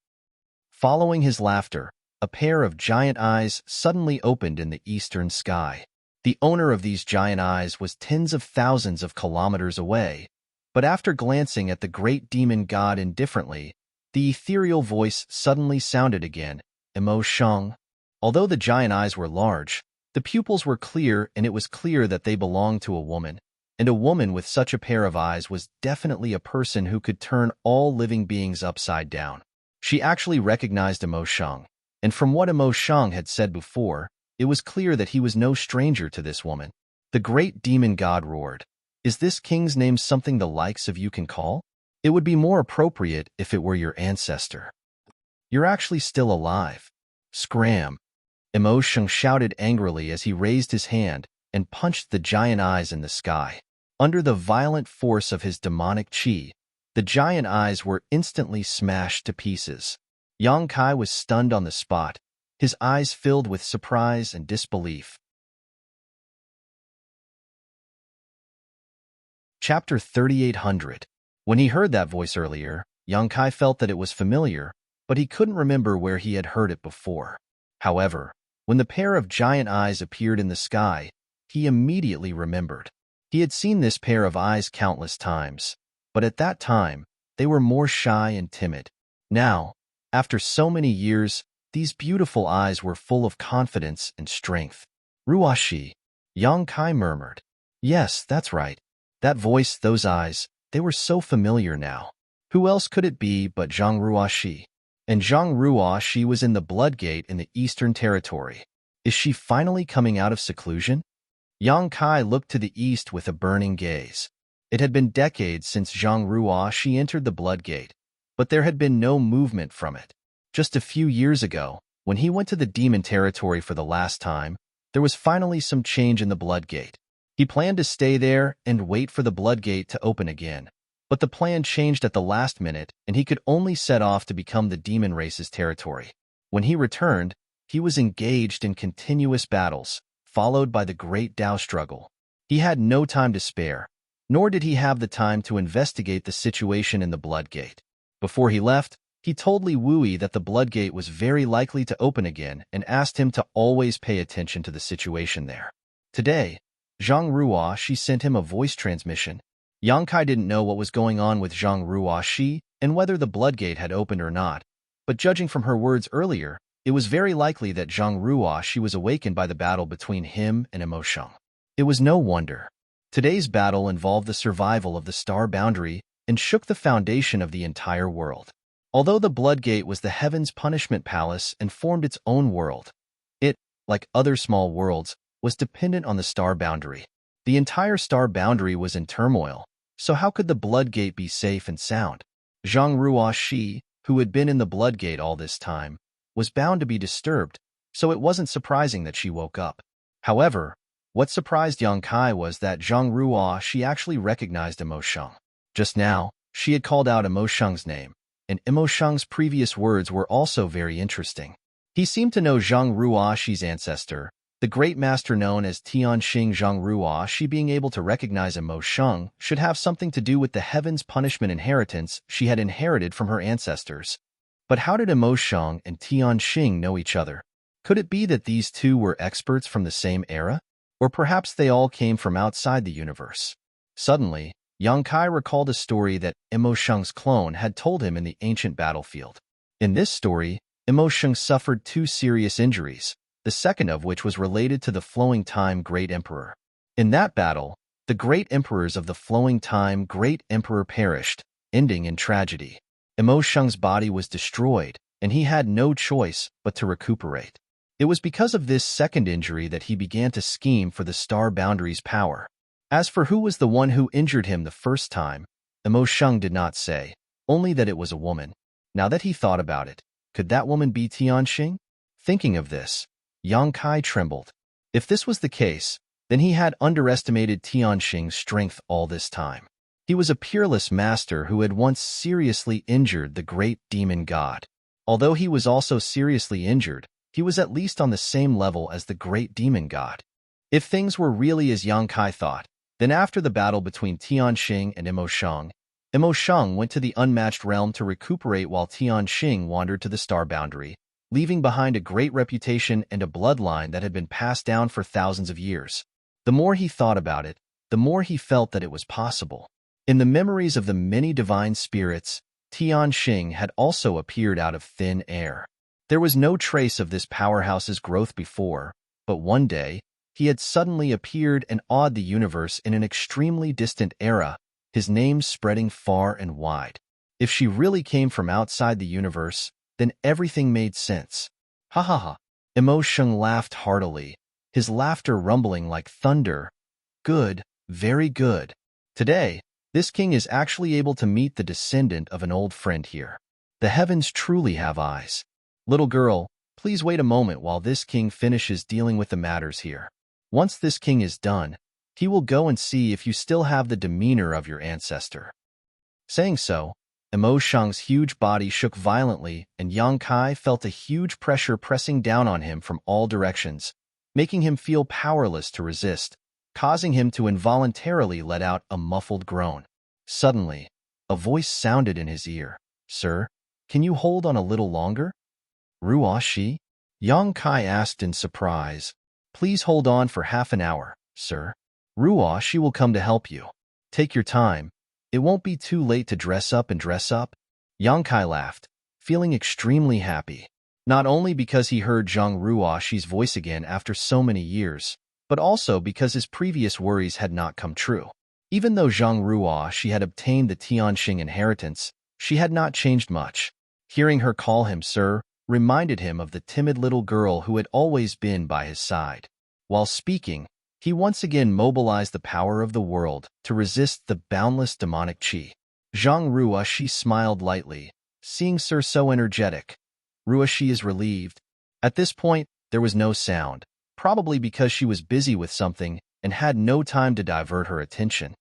Following his laughter, a pair of giant eyes suddenly opened in the eastern sky. The owner of these giant eyes was tens of thousands of kilometers away, but after glancing at the great demon god indifferently, the ethereal voice suddenly sounded again, "Emo Shang." Although the giant eyes were large, the pupils were clear and it was clear that they belonged to a woman, and a woman with such a pair of eyes was definitely a person who could turn all living beings upside down. She actually recognized Emo Shang, and from what Emo Shang had said before, it was clear that he was no stranger to this woman. The great demon god roared, "Is this king's name something the likes of you can call? It would be more appropriate if it were your ancestor. You're actually still alive." "Scram!" Emo Shang shouted angrily as he raised his hand and punched the giant eyes in the sky. Under the violent force of his demonic chi, the giant eyes were instantly smashed to pieces. Yang Kai was stunned on the spot, his eyes filled with surprise and disbelief. Chapter 3800. When he heard that voice earlier, Yang Kai felt that it was familiar, but he couldn't remember where he had heard it before. However, when the pair of giant eyes appeared in the sky, he immediately remembered. He had seen this pair of eyes countless times, but at that time, they were more shy and timid. Now, after so many years, these beautiful eyes were full of confidence and strength. "Ruashi," Yang Kai murmured. "Yes, that's right. That voice, those eyes, they were so familiar now. Who else could it be but Zhang Ruashi?" And Zhang Ruashi was in the Blood Gate in the Eastern Territory. Is she finally coming out of seclusion? Yang Kai looked to the east with a burning gaze. It had been decades since Zhang Ruashi entered the Blood Gate, but there had been no movement from it. Just a few years ago, when he went to the Demon Territory for the last time, there was finally some change in the Blood Gate. He planned to stay there and wait for the Blood Gate to open again. But the plan changed at the last minute, and he could only set off to become the demon race's territory. When he returned, he was engaged in continuous battles, followed by the Great Tao struggle. He had no time to spare, nor did he have the time to investigate the situation in the Blood Gate. Before he left, he told Li Wui that the Blood Gate was very likely to open again and asked him to always pay attention to the situation there. Today, Zhang Ruashi sent him a voice transmission. Yang Kai didn't know what was going on with Zhang Ruashi and whether the Blood Gate had opened or not, but judging from her words earlier, it was very likely that Zhang Ruashi was awakened by the battle between him and Emo Shang. It was no wonder. Today's battle involved the survival of the star boundary and shook the foundation of the entire world. Although the Blood Gate was the Heaven's Punishment Palace and formed its own world, it, like other small worlds, was dependent on the star boundary. The entire star boundary was in turmoil, so how could the Blood Gate be safe and sound? Zhang Ruashi, who had been in the Blood Gate all this time, was bound to be disturbed, so it wasn't surprising that she woke up. However, what surprised Yang Kai was that Zhang Ruashi actually recognized Emo Shang. Just now, she had called out Emo Shang's name, and Emo Shang's previous words were also very interesting. He seemed to know Zhang Ruashi's ancestor, the great master known as Tianxing. Zhang Ruashi being able to recognize Emo Shang should have something to do with the Heaven's Punishment inheritance she had inherited from her ancestors. But how did Emo Shang and Tianxing know each other? Could it be that these two were experts from the same era? Or perhaps they all came from outside the universe? Suddenly, Yang Kai recalled a story that Emo Shang's clone had told him in the ancient battlefield. In this story, Emo Shang suffered 2 serious injuries, the second of which was related to the Flowing Time Great Emperor. In that battle, the great emperors of the Flowing Time Great Emperor perished, ending in tragedy. Emo Shung's body was destroyed, and he had no choice but to recuperate. It was because of this second injury that he began to scheme for the star boundary's power. As for who was the one who injured him the first time, Emo Shung did not say, only that it was a woman. Now that he thought about it, could that woman be Tianxing? Thinking of this, Yang Kai trembled. If this was the case, then he had underestimated Tianxing's strength all this time. He was a peerless master who had once seriously injured the great demon god. Although he was also seriously injured, he was at least on the same level as the great demon god. If things were really as Yang Kai thought, then after the battle between Tianxing and Emo Shung went to the unmatched realm to recuperate while Tianxing wandered to the star boundary, leaving behind a great reputation and a bloodline that had been passed down for thousands of years. The more he thought about it, the more he felt that it was possible. In the memories of the many divine spirits, Tianxing had also appeared out of thin air. There was no trace of this powerhouse's growth before, but one day, he had suddenly appeared and awed the universe in an extremely distant era, his name spreading far and wide. If she really came from outside the universe, then everything made sense. Ha ha ha. Emo Shung laughed heartily, his laughter rumbling like thunder. Good, very good. Today, this king is actually able to meet the descendant of an old friend here. The heavens truly have eyes. Little girl, please wait a moment while this king finishes dealing with the matters here. Once this king is done, he will go and see if you still have the demeanor of your ancestor. Saying so, Emo Shung's huge body shook violently, and Yang Kai felt a huge pressure pressing down on him from all directions, making him feel powerless to resist, causing him to involuntarily let out a muffled groan. Suddenly, a voice sounded in his ear. Sir, can you hold on a little longer? Ruo Shi? Yang Kai asked in surprise. Please hold on for half an hour, sir. Ruo Shi will come to help you. Take your time. It won't be too late to dress up and dress up. Yang Kai laughed, feeling extremely happy. Not only because he heard Zhang Ruo Shi's voice again after so many years, but also because his previous worries had not come true. Even though Zhang Ruo Shi had obtained the Tianxing inheritance, she had not changed much. Hearing her call him sir reminded him of the timid little girl who had always been by his side. While speaking, he once again mobilized the power of the world to resist the boundless demonic qi. Zhang Ruo Shi smiled lightly, seeing Sir so energetic. Ruo Shi is relieved. At this point, there was no sound, probably because she was busy with something and had no time to divert her attention.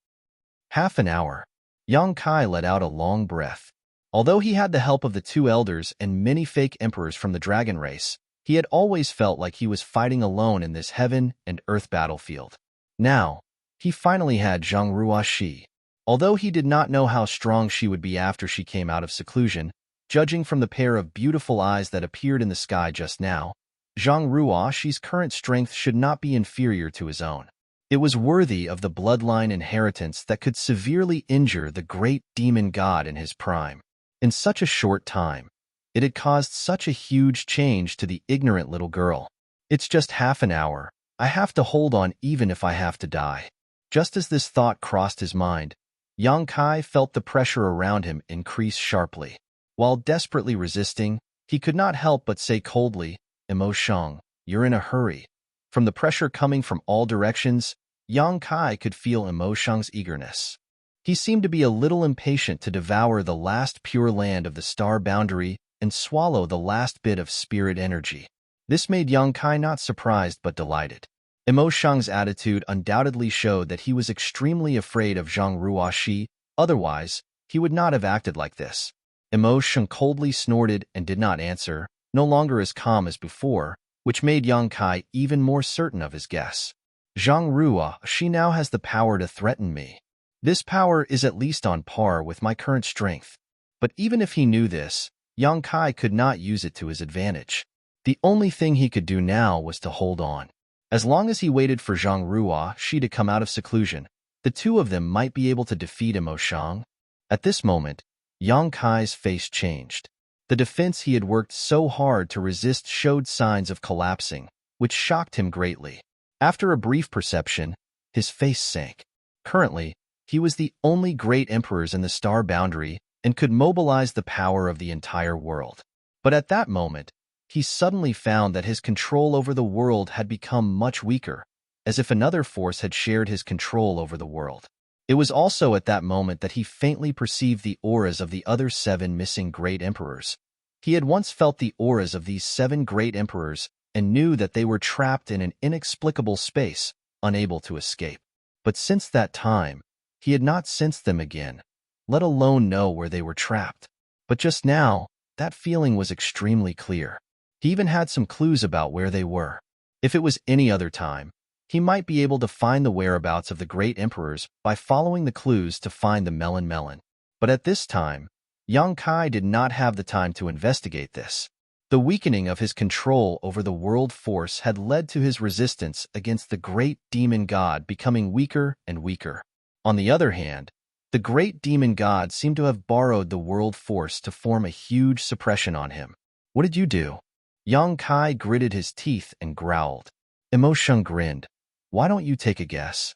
Half an hour. Yang Kai let out a long breath. Although he had the help of the two elders and many fake emperors from the dragon race, he had always felt like he was fighting alone in this heaven and earth battlefield. Now, he finally had Zhang Ruo Shi. Although he did not know how strong she would be after she came out of seclusion, judging from the pair of beautiful eyes that appeared in the sky just now, Zhang Ruo Shi's current strength should not be inferior to his own. It was worthy of the bloodline inheritance that could severely injure the great demon god in his prime. In such a short time, it had caused such a huge change to the ignorant little girl. It's just half an hour. I have to hold on even if I have to die. Just as this thought crossed his mind, Yang Kai felt the pressure around him increase sharply. While desperately resisting, he could not help but say coldly, Emo Shung, you're in a hurry. From the pressure coming from all directions, Yang Kai could feel Emo Shung's eagerness. He seemed to be a little impatient to devour the last pure land of the star boundary and swallow the last bit of spirit energy. This made Yang Kai not surprised but delighted. Emo Shung's attitude undoubtedly showed that he was extremely afraid of Zhang Ruo Shi, otherwise, he would not have acted like this. Emo Shung coldly snorted and did not answer, no longer as calm as before, which made Yang Kai even more certain of his guess. Zhang Ruo Shi now has the power to threaten me. This power is at least on par with my current strength. But even if he knew this, Yang Kai could not use it to his advantage. The only thing he could do now was to hold on. As long as he waited for Zhang Ruo Shi to come out of seclusion, the two of them might be able to defeat Emo Shung. At this moment, Yang Kai's face changed. The defense he had worked so hard to resist showed signs of collapsing, which shocked him greatly. After a brief perception, his face sank. Currently, he was the only great emperors in the star boundary, and could mobilize the power of the entire world. But at that moment, he suddenly found that his control over the world had become much weaker, as if another force had shared his control over the world. It was also at that moment that he faintly perceived the auras of the other 7 missing great emperors. He had once felt the auras of these 7 great emperors and knew that they were trapped in an inexplicable space, unable to escape. But since that time, he had not sensed them again, let alone know where they were trapped. But just now, that feeling was extremely clear. He even had some clues about where they were. If it was any other time, he might be able to find the whereabouts of the great emperors by following the clues to find the melon. But at this time, Yang Kai did not have the time to investigate this. The weakening of his control over the world force had led to his resistance against the great demon god becoming weaker and weaker. On the other hand, the great demon god seemed to have borrowed the world force to form a huge suppression on him. What did you do? Yang Kai gritted his teeth and growled. Emo Sheng grinned. Why don't you take a guess?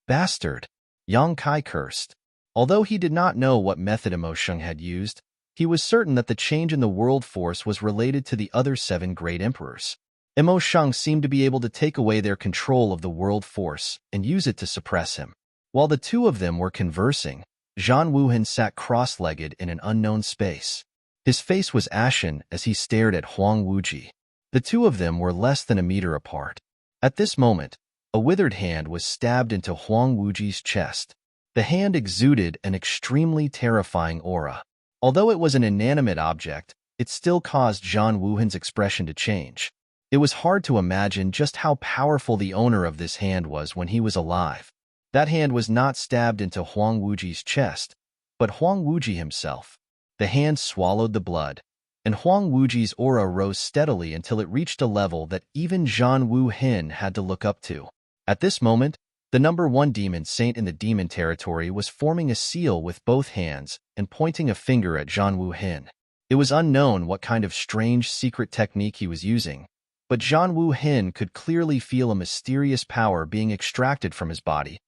Bastard! Yang Kai cursed. Although he did not know what method Emo Sheng had used, he was certain that the change in the world force was related to the other 7 great emperors. Emo Sheng seemed to be able to take away their control of the world force and use it to suppress him. While the two of them were conversing, Zhan Wuhan sat cross-legged in an unknown space. His face was ashen as he stared at Huang Wuji. The two of them were less than a meter apart. At this moment, a withered hand was stabbed into Huang Wuji's chest. The hand exuded an extremely terrifying aura. Although it was an inanimate object, it still caused Zhan Wuhan's expression to change. It was hard to imagine just how powerful the owner of this hand was when he was alive. That hand was not stabbed into Huang Wuji's chest, but Huang Wuji himself. The hand swallowed the blood, and Huang Wuji's aura rose steadily until it reached a level that even Zhan Wuhan had to look up to. At this moment, the number 1 demon saint in the demon territory was forming a seal with both hands and pointing a finger at Zhan Wuhan. It was unknown what kind of strange secret technique he was using, but Zhan Wuhan could clearly feel a mysterious power being extracted from his body.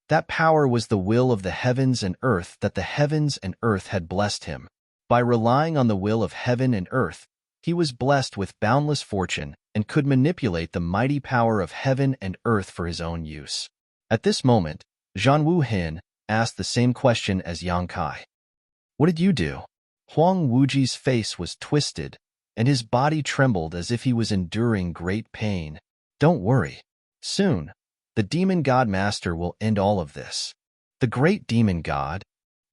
That power was the will of the heavens and earth that the heavens and earth had blessed him. By relying on the will of heaven and earth, he was blessed with boundless fortune and could manipulate the mighty power of heaven and earth for his own use. At this moment, Zhan Wuhan asked the same question as Yang Kai. What did you do? Huang Wuji's face was twisted, and his body trembled as if he was enduring great pain. Don't worry. Soon, the demon god master will end all of this. The great demon god?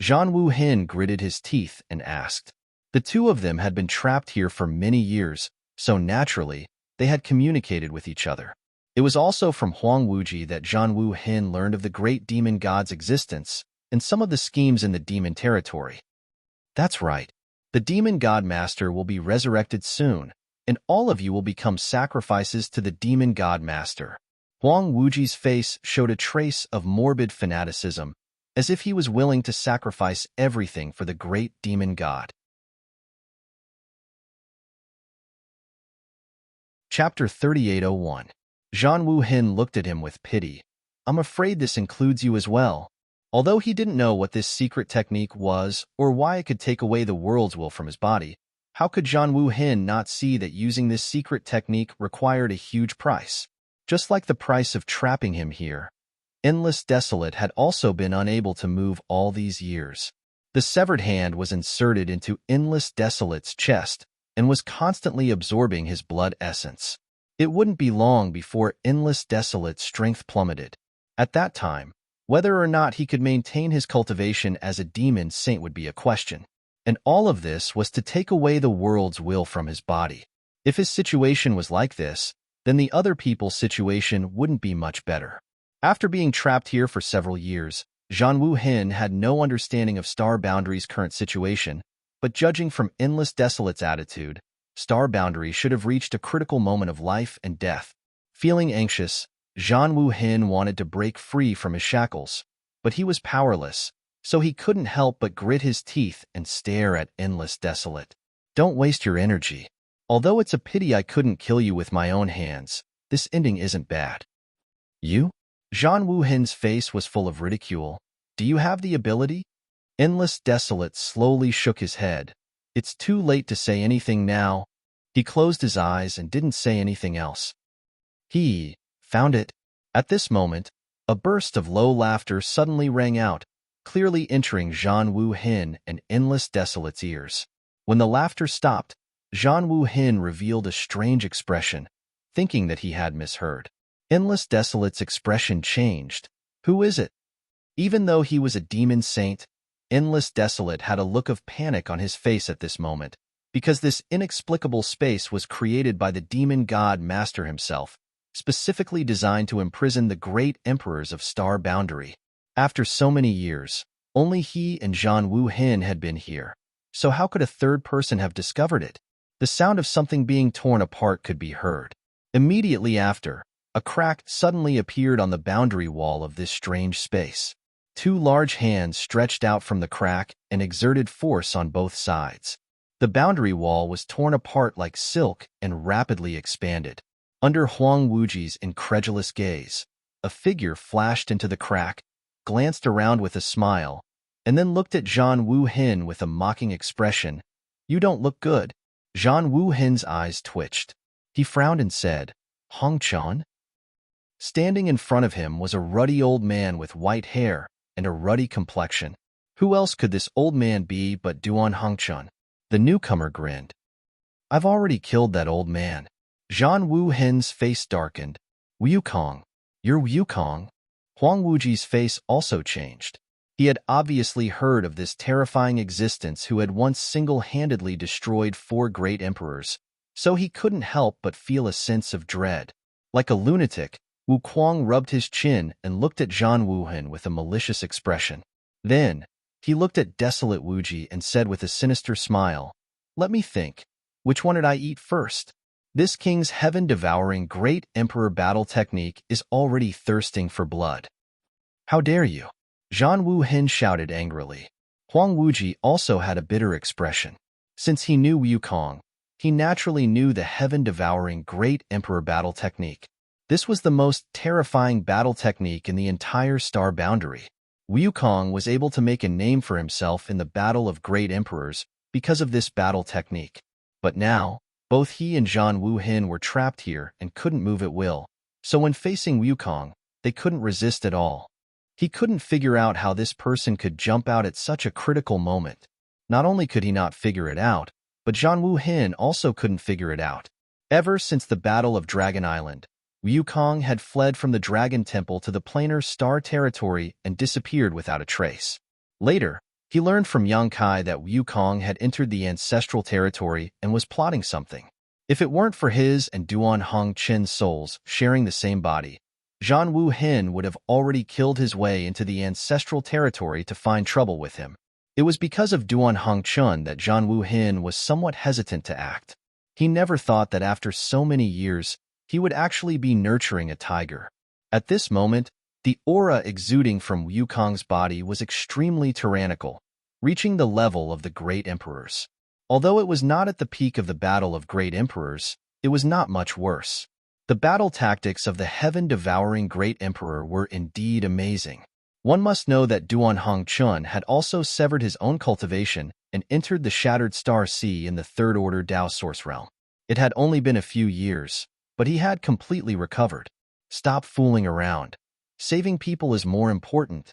Zhan Wuhan gritted his teeth and asked. The two of them had been trapped here for many years, so naturally, they had communicated with each other. It was also from Huang Wuji that Zhan Wuhan learned of the great demon god's existence and some of the schemes in the demon territory. That's right. The demon god master will be resurrected soon, and all of you will become sacrifices to the demon god master. Huang Wuji's face showed a trace of morbid fanaticism, as if he was willing to sacrifice everything for the great demon god. Chapter 3801. Zhan Wuhan looked at him with pity. I'm afraid this includes you as well. Although he didn't know what this secret technique was or why it could take away the world's will from his body, how could Zhan Wuhan not see that using this secret technique required a huge price? Just like the price of trapping him here, Endless Desolate had also been unable to move all these years. The severed hand was inserted into Endless Desolate's chest and was constantly absorbing his blood essence. It wouldn't be long before Endless Desolate's strength plummeted. At that time, whether or not he could maintain his cultivation as a demon saint would be a question. And all of this was to take away the world's will from his body. If his situation was like this, then the other people's situation wouldn't be much better. After being trapped here for several years, Zhan Wuhan had no understanding of Star Boundary's current situation, but judging from Endless Desolate's attitude, Star Boundary should have reached a critical moment of life and death. Feeling anxious, Zhan Wuhan wanted to break free from his shackles, but he was powerless, so he couldn't help but grit his teeth and stare at Endless Desolate. Don't waste your energy. Although it's a pity I couldn't kill you with my own hands, this ending isn't bad. You? Zhan Wuhan's face was full of ridicule. Do you have the ability? Endless Desolate slowly shook his head. It's too late to say anything now. He closed his eyes and didn't say anything else. He found it. At this moment, a burst of low laughter suddenly rang out, clearly entering Zhan Wu Hin and Endless Desolate's ears. When the laughter stopped, Zhan Wu Hin revealed a strange expression, thinking that he had misheard. Endless Desolate's expression changed. Who is it? Even though he was a demon saint, Endless Desolate had a look of panic on his face at this moment, because this inexplicable space was created by the demon god Master himself, specifically designed to imprison the great emperors of Star Boundary. After so many years, only he and Zhan Wu Hin had been here. So how could a third person have discovered it? The sound of something being torn apart could be heard. Immediately after, a crack suddenly appeared on the boundary wall of this strange space. Two large hands stretched out from the crack and exerted force on both sides. The boundary wall was torn apart like silk and rapidly expanded. Under Huang Wuji's incredulous gaze, a figure flashed into the crack, glanced around with a smile, and then looked at Zhan Wu Hin with a mocking expression. "You don't look good." Zhan Wu Hin's eyes twitched. He frowned and said, "Hong Chun?" Standing in front of him was a ruddy old man with white hair and a ruddy complexion. Who else could this old man be but Duan Hongchun? The newcomer grinned. "I've already killed that old man." Zhan Wu Hin's face darkened. "Wukong, you're Wukong?" Huang Wuji's face also changed. He had obviously heard of this terrifying existence who had once single-handedly destroyed 4 great emperors, so he couldn't help but feel a sense of dread. Like a lunatic, Wukong rubbed his chin and looked at Zhan Wu Hin with a malicious expression. Then, he looked at Desolate Wuji and said with a sinister smile, "Let me think. Which one did I eat first?" This king's heaven-devouring great emperor battle technique is already thirsting for blood. "How dare you?" Zhan Wu Hin shouted angrily. Huang Wuji also had a bitter expression. Since he knew Wukong, he naturally knew the heaven-devouring great emperor battle technique. This was the most terrifying battle technique in the entire Star Boundary. Wukong was able to make a name for himself in the Battle of Great Emperors because of this battle technique. But now, both he and Zhan Wu Hin were trapped here and couldn't move at will, so when facing Wukong, they couldn't resist at all. He couldn't figure out how this person could jump out at such a critical moment. Not only could he not figure it out, but Zhan Wu Hin also couldn't figure it out. Ever since the Battle of Dragon Island, Wukong had fled from the Dragon Temple to the planar star territory and disappeared without a trace. Later, he learned from Yang Kai that Wukong had entered the ancestral territory and was plotting something. If it weren't for his and Duan Hong Chen's souls sharing the same body, Zhan Wu Hin would have already killed his way into the ancestral territory to find trouble with him. It was because of Duan Hong Chun that Zhan Wu Hin was somewhat hesitant to act. He never thought that after so many years, he would actually be nurturing a tiger. At this moment, the aura exuding from Wukong's body was extremely tyrannical, reaching the level of the Great Emperors. Although it was not at the peak of the Battle of Great Emperors, it was not much worse. The battle tactics of the heaven-devouring Great Emperor were indeed amazing. One must know that Duan Hong Chun had also severed his own cultivation and entered the Shattered Star Sea in the Third Order Dao Source Realm. It had only been a few years, but he had completely recovered. Stop fooling around. Saving people is more important.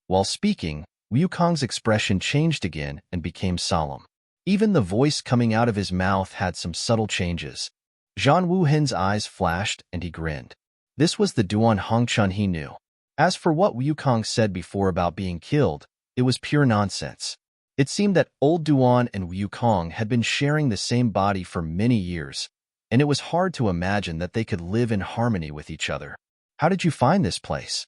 While speaking, Wukong's expression changed again and became solemn. Even the voice coming out of his mouth had some subtle changes. Zhan Wu Hin's eyes flashed and he grinned. This was the Duan Hongchun he knew. As for what Wukong said before about being killed, it was pure nonsense. It seemed that old Duan and Wukong had been sharing the same body for many years, and it was hard to imagine that they could live in harmony with each other. "How did you find this place?"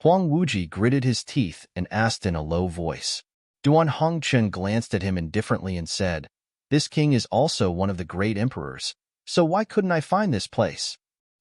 Huang Wuji gritted his teeth and asked in a low voice. Duan Hongchun glanced at him indifferently and said, "This king is also one of the great emperors, so why couldn't I find this place?"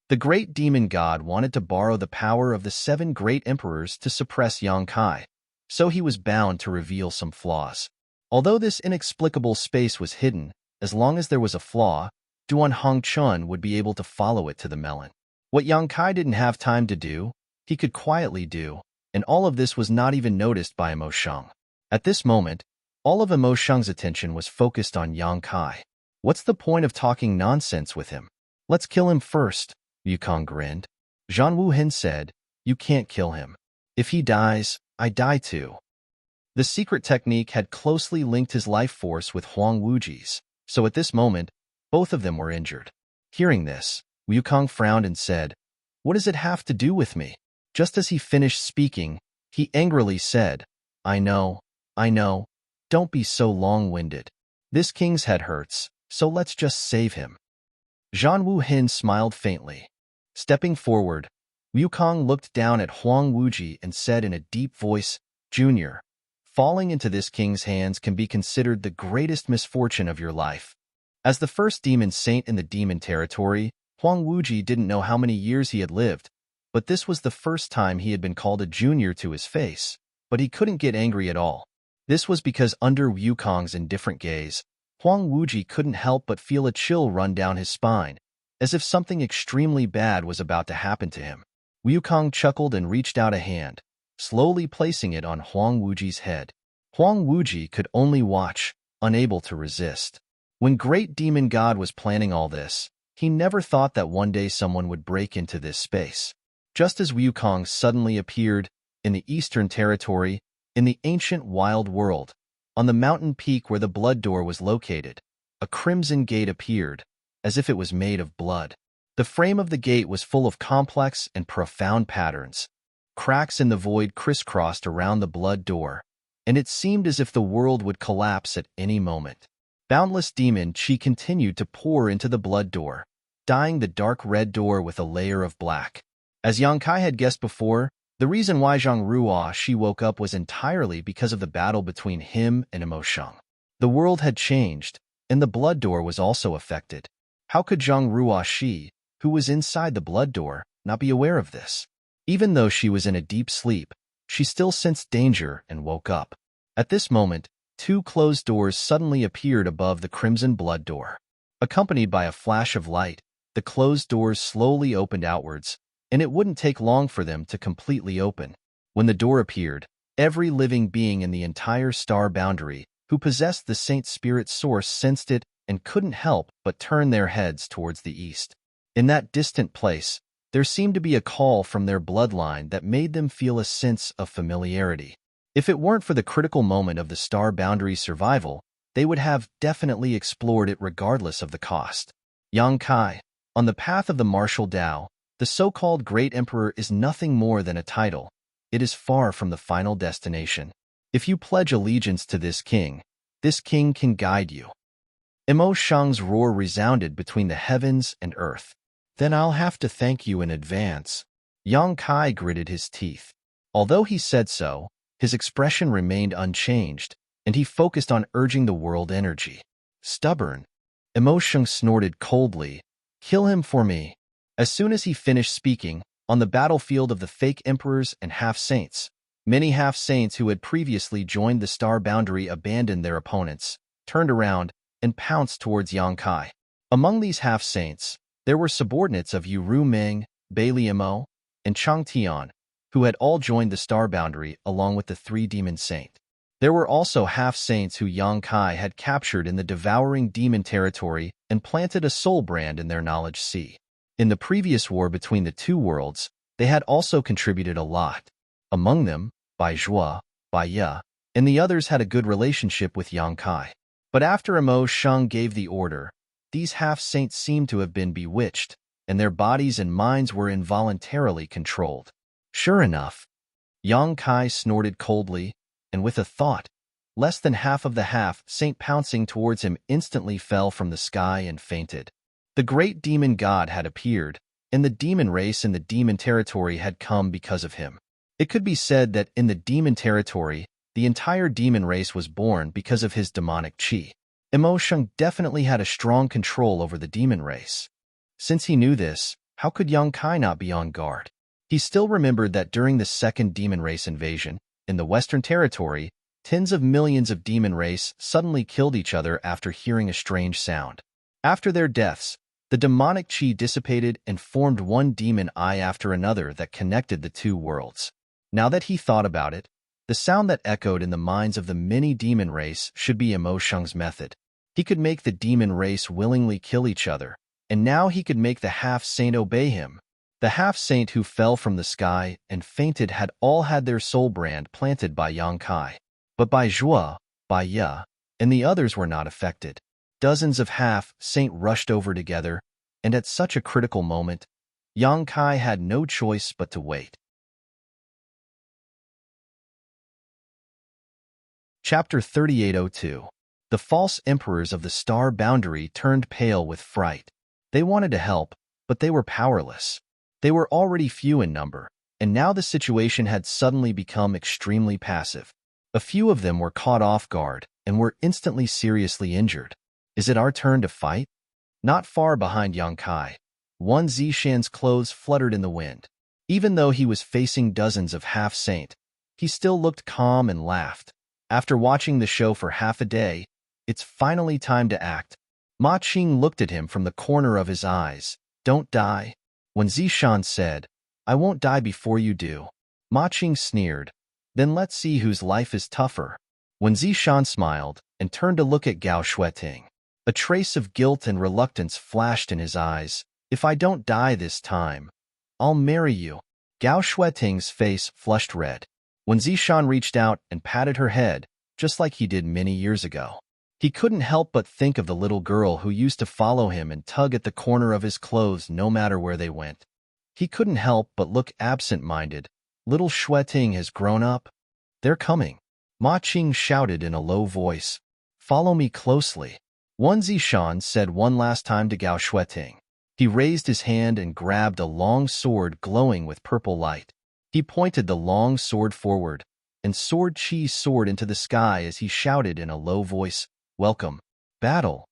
The great demon god wanted to borrow the power of the 7 great emperors to suppress Yang Kai, so he was bound to reveal some flaws. Although this inexplicable space was hidden, as long as there was a flaw, Duan Hongchun would be able to follow it to the melon. What Yang Kai didn't have time to do, he could quietly do, and all of this was not even noticed by Mo Shang. At this moment, all of Emo Sheng's attention was focused on Yang Kai. What's the point of talking nonsense with him? Let's kill him first, Yukong grinned. Zhang Wuhen said, you can't kill him. If he dies, I die too. The secret technique had closely linked his life force with Huang Wuji's, so at this moment, both of them were injured. Hearing this, Wukong frowned and said, what does it have to do with me? Just as he finished speaking, he angrily said, I know, don't be so long-winded. This king's head hurts, so let's just save him. Zhang Wuhen smiled faintly. Stepping forward, Wukong looked down at Huang Wuji and said in a deep voice, Junior, falling into this king's hands can be considered the greatest misfortune of your life. As the first demon saint in the demon territory, Huang Wuji didn't know how many years he had lived, but this was the first time he had been called a junior to his face, but he couldn't get angry at all. This was because under Wukong's indifferent gaze, Huang Wuji couldn't help but feel a chill run down his spine, as if something extremely bad was about to happen to him. Wukong chuckled and reached out a hand, slowly placing it on Huang Wuji's head. Huang Wuji could only watch, unable to resist. When Great Demon God was planning all this, he never thought that one day someone would break into this space. Just as Wukong suddenly appeared in the Eastern Territory, in the ancient wild world, on the mountain peak where the blood door was located, a crimson gate appeared, as if it was made of blood. The frame of the gate was full of complex and profound patterns. Cracks in the void crisscrossed around the blood door, and it seemed as if the world would collapse at any moment. Boundless demon chi continued to pour into the blood door, dyeing the dark red door with a layer of black. As Yang Kai had guessed before, the reason why Zhang Ruo Shi woke up was entirely because of the battle between him and Emo Sheng. The world had changed, and the blood door was also affected. How could Zhang Ruo Shi, who was inside the blood door, not be aware of this? Even though she was in a deep sleep, she still sensed danger and woke up. At this moment, two closed doors suddenly appeared above the crimson blood door. Accompanied by a flash of light, the closed doors slowly opened outwards, and it wouldn't take long for them to completely open. When the door appeared, every living being in the entire star boundary who possessed the Saint Spirit source sensed it and couldn't help but turn their heads towards the east. In that distant place, there seemed to be a call from their bloodline that made them feel a sense of familiarity. If it weren't for the critical moment of the star boundary's survival, they would have definitely explored it regardless of the cost. Yang Kai, on the path of the martial Tao, the so-called Great Emperor is nothing more than a title. It is far from the final destination. If you pledge allegiance to this king can guide you. Emo Sheng's roar resounded between the heavens and earth. Then I'll have to thank you in advance. Yang Kai gritted his teeth. Although he said so, his expression remained unchanged, and he focused on urging the world energy. Stubborn. Emo Sheng snorted coldly. Kill him for me. As soon as he finished speaking, on the battlefield of the fake emperors and half-saints, many half-saints who had previously joined the star boundary abandoned their opponents, turned around, and pounced towards Yang Kai. Among these half-saints, there were subordinates of Yu Ru Ming, Bailey Emo, and Chang Tian, who had all joined the star boundary along with the three demon saint. There were also half-saints who Yang Kai had captured in the devouring demon territory and planted a soul brand in their knowledge sea. In the previous war between the two worlds, they had also contributed a lot. Among them, Bai Zhua, Bai Ye, and the others had a good relationship with Yang Kai. But after Emo Sheng gave the order, these half-saints seemed to have been bewitched, and their bodies and minds were involuntarily controlled. Sure enough, Yang Kai snorted coldly, and with a thought, less than half of the half-saint pouncing towards him instantly fell from the sky and fainted. The great demon god had appeared, and the demon race in the demon territory had come because of him. It could be said that in the demon territory, the entire demon race was born because of his demonic chi. Emo Sheng definitely had a strong control over the demon race. Since he knew this, how could Yang Kai not be on guard? He still remembered that during the second demon race invasion, in the Western Territory, tens of millions of demon race suddenly killed each other after hearing a strange sound. After their deaths, the demonic chi dissipated and formed one demon eye after another that connected the two worlds. Now that he thought about it, The sound that echoed in the minds of the mini demon race should be Emoshung's method. He could make the demon race willingly kill each other, and now he could make the half-saint obey him. The half-saint who fell from the sky and fainted had all had their soul brand planted by Yang Kai. But by Zhua, by Ye, and the others were not affected. Dozens of half-saint rushed over together, and at such a critical moment, Yang Kai had no choice but to wait. Chapter 3802. The false emperors of the star boundary turned pale with fright. They wanted to help, but they were powerless. They were already few in number, and now the situation had suddenly become extremely passive. A few of them were caught off guard and were instantly seriously injured. Is it our turn to fight? Not far behind Yang Kai, one Zishan's clothes fluttered in the wind. Even though he was facing dozens of half-saint, he still looked calm and laughed. After watching the show for half a day, it's finally time to act. Ma Qing looked at him from the corner of his eyes. Don't die. When Zishan said, I won't die before you do, Ma Qing sneered. Then let's see whose life is tougher. When Zishan smiled and turned to look at Gao Shueting, a trace of guilt and reluctance flashed in his eyes. If I don't die this time, I'll marry you. Gao Shueting's face flushed red. When Zishan reached out and patted her head, just like he did many years ago, he couldn't help but think of the little girl who used to follow him and tug at the corner of his clothes no matter where they went. He couldn't help but look absent-minded. Little Shueting has grown up. They're coming. Ma Qing shouted in a low voice. Follow me closely. One Zishan said one last time to Gao Shueting. He raised his hand and grabbed a long sword glowing with purple light. He pointed the long sword forward, and Sword Chi soared into the sky as he shouted in a low voice, Welcome, battle.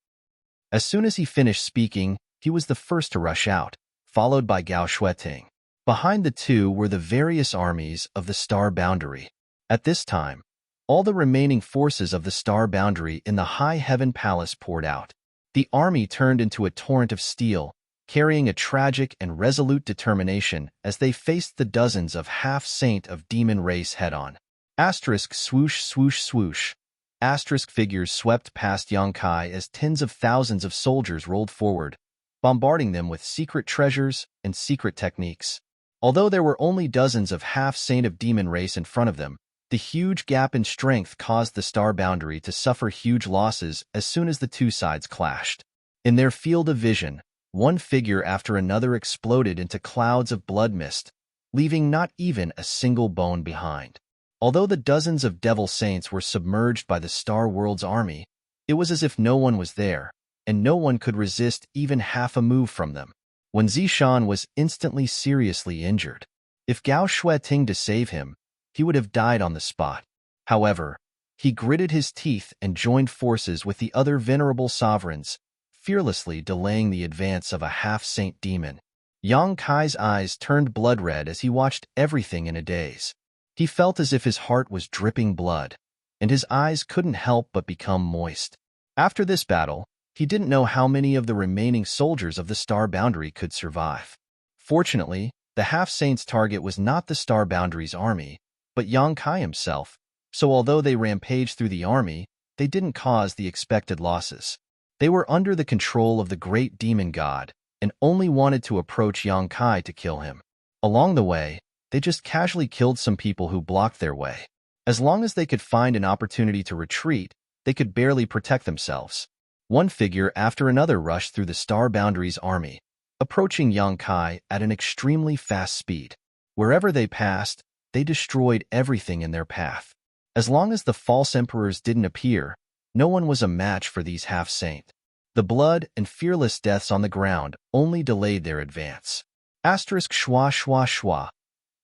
As soon as he finished speaking, he was the first to rush out, followed by Gao Shueting. Behind the two were the various armies of the star boundary. At this time, all the remaining forces of the star boundary in the High Heaven Palace poured out. The army turned into a torrent of steel, carrying a tragic and resolute determination as they faced the dozens of half-saint of demon race head-on. Asterisk swoosh swoosh swoosh. Asterisk figures swept past Yang Kai as tens of thousands of soldiers rolled forward, bombarding them with secret treasures and secret techniques. Although there were only dozens of half-saint of demon race in front of them, the huge gap in strength caused the star boundary to suffer huge losses as soon as the two sides clashed. In their field of vision, one figure after another exploded into clouds of blood mist, leaving not even a single bone behind. Although the dozens of devil saints were submerged by the Star World's army, it was as if no one was there, and no one could resist even half a move from them. When Zishan was instantly seriously injured. If Gao Shueting to save him, he would have died on the spot. However, he gritted his teeth and joined forces with the other venerable sovereigns, fearlessly delaying the advance of a half-saint demon. Yang Kai's eyes turned blood-red as he watched everything in a daze. He felt as if his heart was dripping blood, and his eyes couldn't help but become moist. After this battle, he didn't know how many of the remaining soldiers of the Star Boundary could survive. Fortunately, the half-saint's target was not the Star Boundary's army, but Yang Kai himself, so although they rampaged through the army, they didn't cause the expected losses. They were under the control of the great demon god, and only wanted to approach Yang Kai to kill him. Along the way, they just casually killed some people who blocked their way. As long as they could find an opportunity to retreat, they could barely protect themselves. One figure after another rushed through the Star Boundary's army, approaching Yang Kai at an extremely fast speed. Wherever they passed, they destroyed everything in their path. As long as the false emperors didn't appear, no one was a match for these half-saint. The blood and fearless deaths on the ground only delayed their advance. Asterisk schwa schwa schwa.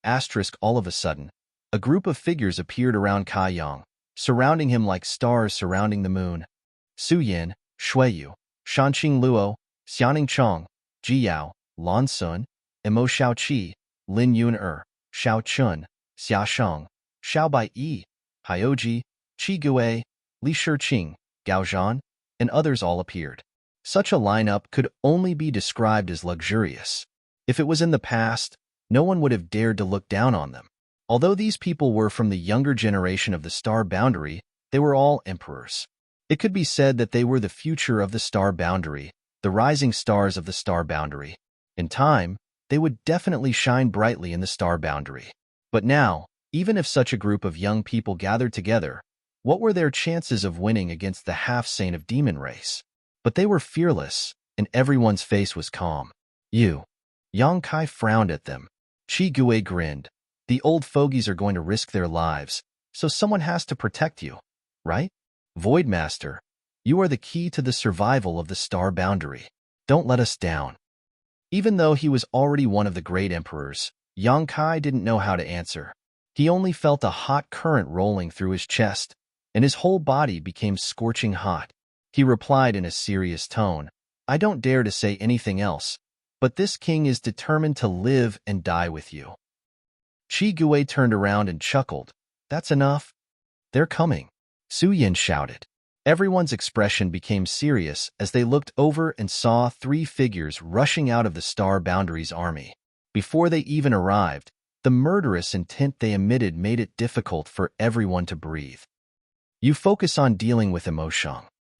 Asterisk all of a sudden, a group of figures appeared around Kai Yang, surrounding him like stars surrounding the moon. Su Yin, Shuiyu, Shanqing Luo, Xianing Chong, Ji Yao, Lan Sun, Emo Xiao Qi, Lin Yun Xiao Chun, Xia Shang, Xiao Bai Yi, Haioji, Qi Gui, Li Shiqing, Gao Zhan, and others all appeared. Such a lineup could only be described as luxurious. If it was in the past, no one would have dared to look down on them. Although these people were from the younger generation of the star boundary, they were all emperors. It could be said that they were the future of the star boundary, the rising stars of the star boundary. In time, they would definitely shine brightly in the star boundary. But now, even if such a group of young people gathered together, what were their chances of winning against the half-saint of demon race? But they were fearless, and everyone's face was calm. You. Yang Kai frowned at them. Qi Gui grinned. The old fogies are going to risk their lives, so someone has to protect you, right? Voidmaster, you are the key to the survival of the star boundary. Don't let us down. Even though he was already one of the great emperors, Yang Kai didn't know how to answer. He only felt a hot current rolling through his chest, and his whole body became scorching hot. He replied in a serious tone, I don't dare to say anything else, but this king is determined to live and die with you. Qi Gui turned around and chuckled. That's enough. They're coming. Su Yin shouted. Everyone's expression became serious as they looked over and saw 3 figures rushing out of the Star Boundary's army. Before they even arrived, the murderous intent they emitted made it difficult for everyone to breathe. You focus on dealing with emotion.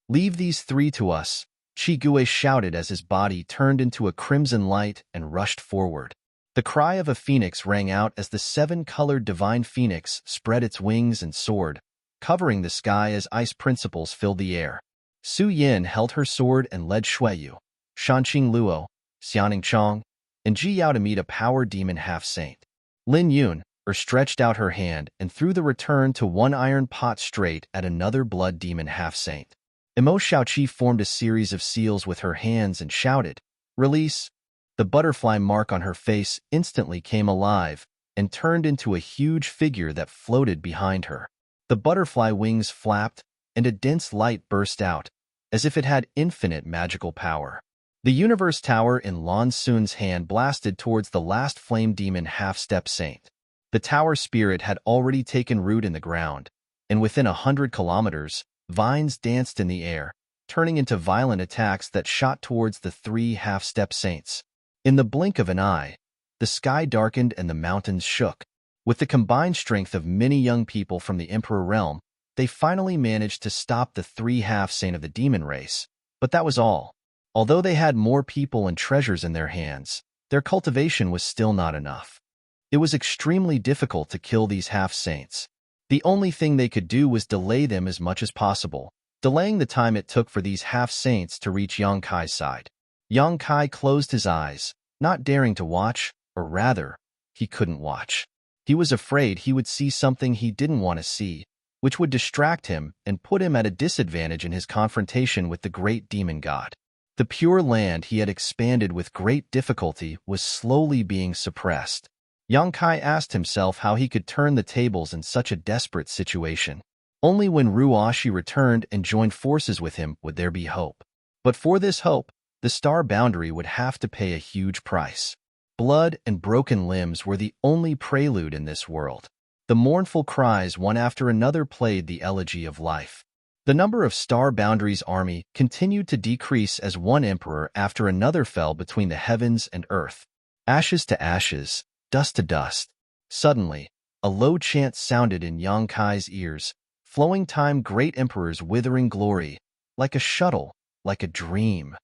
Leave these 3 to us, Qi Gui shouted as his body turned into a crimson light and rushed forward. The cry of a phoenix rang out as the 7-colored divine phoenix spread its wings and soared, covering the sky as ice principles filled the air. Su Yin held her sword and led Shuiyu, Shanqing Luo, Xianing Chong, and Ji Yao to meet a power demon half-saint. Lin Yun stretched out her hand and threw the return to one iron pot straight at another blood demon half-saint. Emo Xiaoqi formed a series of seals with her hands and shouted, Release! The butterfly mark on her face instantly came alive and turned into a huge figure that floated behind her. The butterfly wings flapped, and a dense light burst out, as if it had infinite magical power. The universe tower in Lan Sun's hand blasted towards the last flame demon half-step saint. The tower spirit had already taken root in the ground, and within 100 kilometers, vines danced in the air, turning into violent attacks that shot towards the 3 half-step saints. In the blink of an eye, the sky darkened and the mountains shook. With the combined strength of many young people from the Emperor realm, they finally managed to stop the 3 half-saint of the demon race. But that was all. Although they had more people and treasures in their hands, their cultivation was still not enough. It was extremely difficult to kill these half-saints. The only thing they could do was delay them as much as possible, delaying the time it took for these half-saints to reach Yang Kai's side. Yang Kai closed his eyes, not daring to watch, or rather, he couldn't watch. He was afraid he would see something he didn't want to see, which would distract him and put him at a disadvantage in his confrontation with the great demon god. The pure land he had expanded with great difficulty was slowly being suppressed. Yang Kai asked himself how he could turn the tables in such a desperate situation. Only when Ruashi returned and joined forces with him would there be hope. But for this hope, the star boundary would have to pay a huge price. Blood and broken limbs were the only prelude in this world. The mournful cries one after another played the elegy of life. The number of Star Boundary's army continued to decrease as one emperor after another fell between the heavens and earth. Ashes to ashes, dust to dust. Suddenly, a low chant sounded in Yang Kai's ears, flowing time great emperor's withering glory, like a shuttle, like a dream.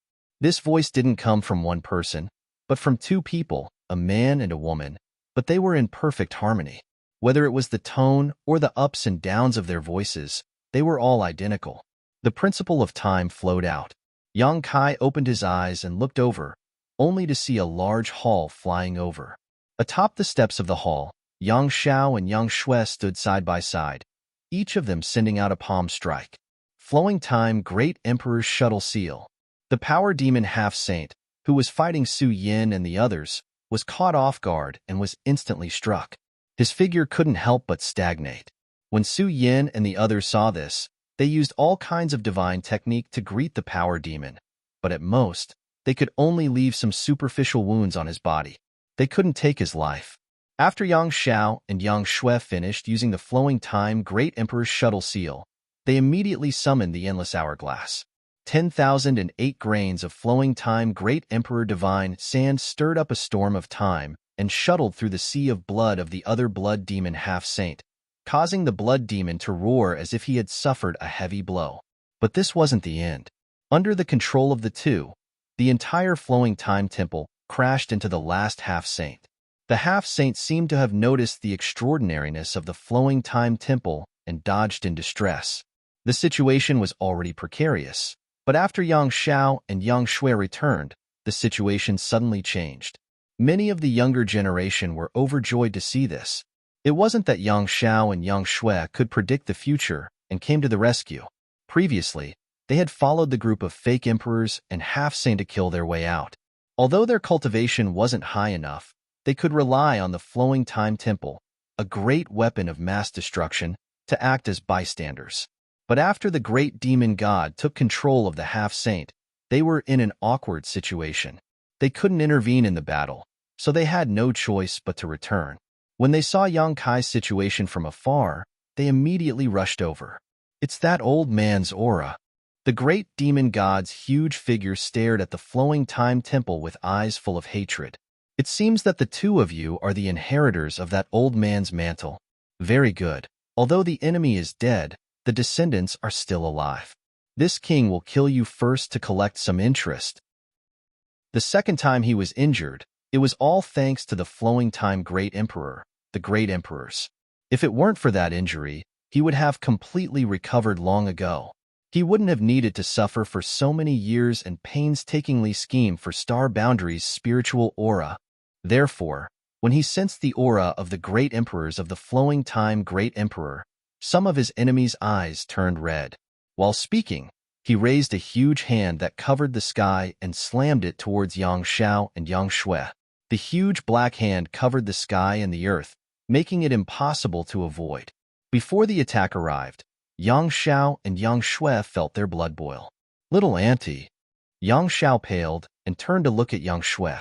This voice didn't come from one person, but from 2 people, a man and a woman, but they were in perfect harmony. Whether it was the tone or the ups and downs of their voices, they were all identical. The principle of time flowed out. Yang Kai opened his eyes and looked over, only to see a large hall flying over. Atop the steps of the hall, Yang Xiao and Yang Shui stood side by side, each of them sending out a palm strike. Flowing time great emperor's shuttle seal. The power demon half-saint, who was fighting Su Yin and the others, was caught off guard and was instantly struck. His figure couldn't help but stagnate. When Su Yin and the others saw this, they used all kinds of divine technique to greet the power demon, but at most, they could only leave some superficial wounds on his body. They couldn't take his life. After Yang Xiao and Yang Shui finished using the flowing time great emperor's shuttle seal, they immediately summoned the endless hourglass. 10,008 grains of flowing time great emperor divine sand stirred up a storm of time and shuttled through the sea of blood of the other blood demon half-saint, causing the blood demon to roar as if he had suffered a heavy blow. But this wasn't the end. Under the control of the two, the entire flowing time temple crashed into the last half-saint. The half-saint seemed to have noticed the extraordinariness of the flowing time temple and dodged in distress. The situation was already precarious, but after Yang Xiao and Yang Shui returned, the situation suddenly changed. Many of the younger generation were overjoyed to see this. It wasn't that Yang Xiao and Yang Shui could predict the future and came to the rescue. Previously, they had followed the group of fake emperors and half-saint to kill their way out. Although their cultivation wasn't high enough, they could rely on the flowing time temple, a great weapon of mass destruction, to act as bystanders. But after the great demon god took control of the half-saint, they were in an awkward situation. They couldn't intervene in the battle, so they had no choice but to return. When they saw Yang Kai's situation from afar, they immediately rushed over. It's that old man's aura. The great demon god's huge figure stared at the flowing time temple with eyes full of hatred. It seems that the two of you are the inheritors of that old man's mantle. Very good. Although the enemy is dead, the descendants are still alive. This king will kill you first to collect some interest. The second time he was injured, it was all thanks to the flowing time great emperor, the great emperors. If it weren't for that injury, he would have completely recovered long ago. He wouldn't have needed to suffer for so many years and painstakingly scheme for Star Boundary's spiritual aura. Therefore, when he sensed the aura of the great emperors of the flowing time great emperor, some of his enemies' eyes turned red. While speaking, he raised a huge hand that covered the sky and slammed it towards Yang Xiao and Yang Shui. The huge black hand covered the sky and the earth, making it impossible to avoid. Before the attack arrived, Yang Xiao and Yang Shui felt their blood boil. Little auntie. Yang Xiao paled and turned to look at Yang Shui.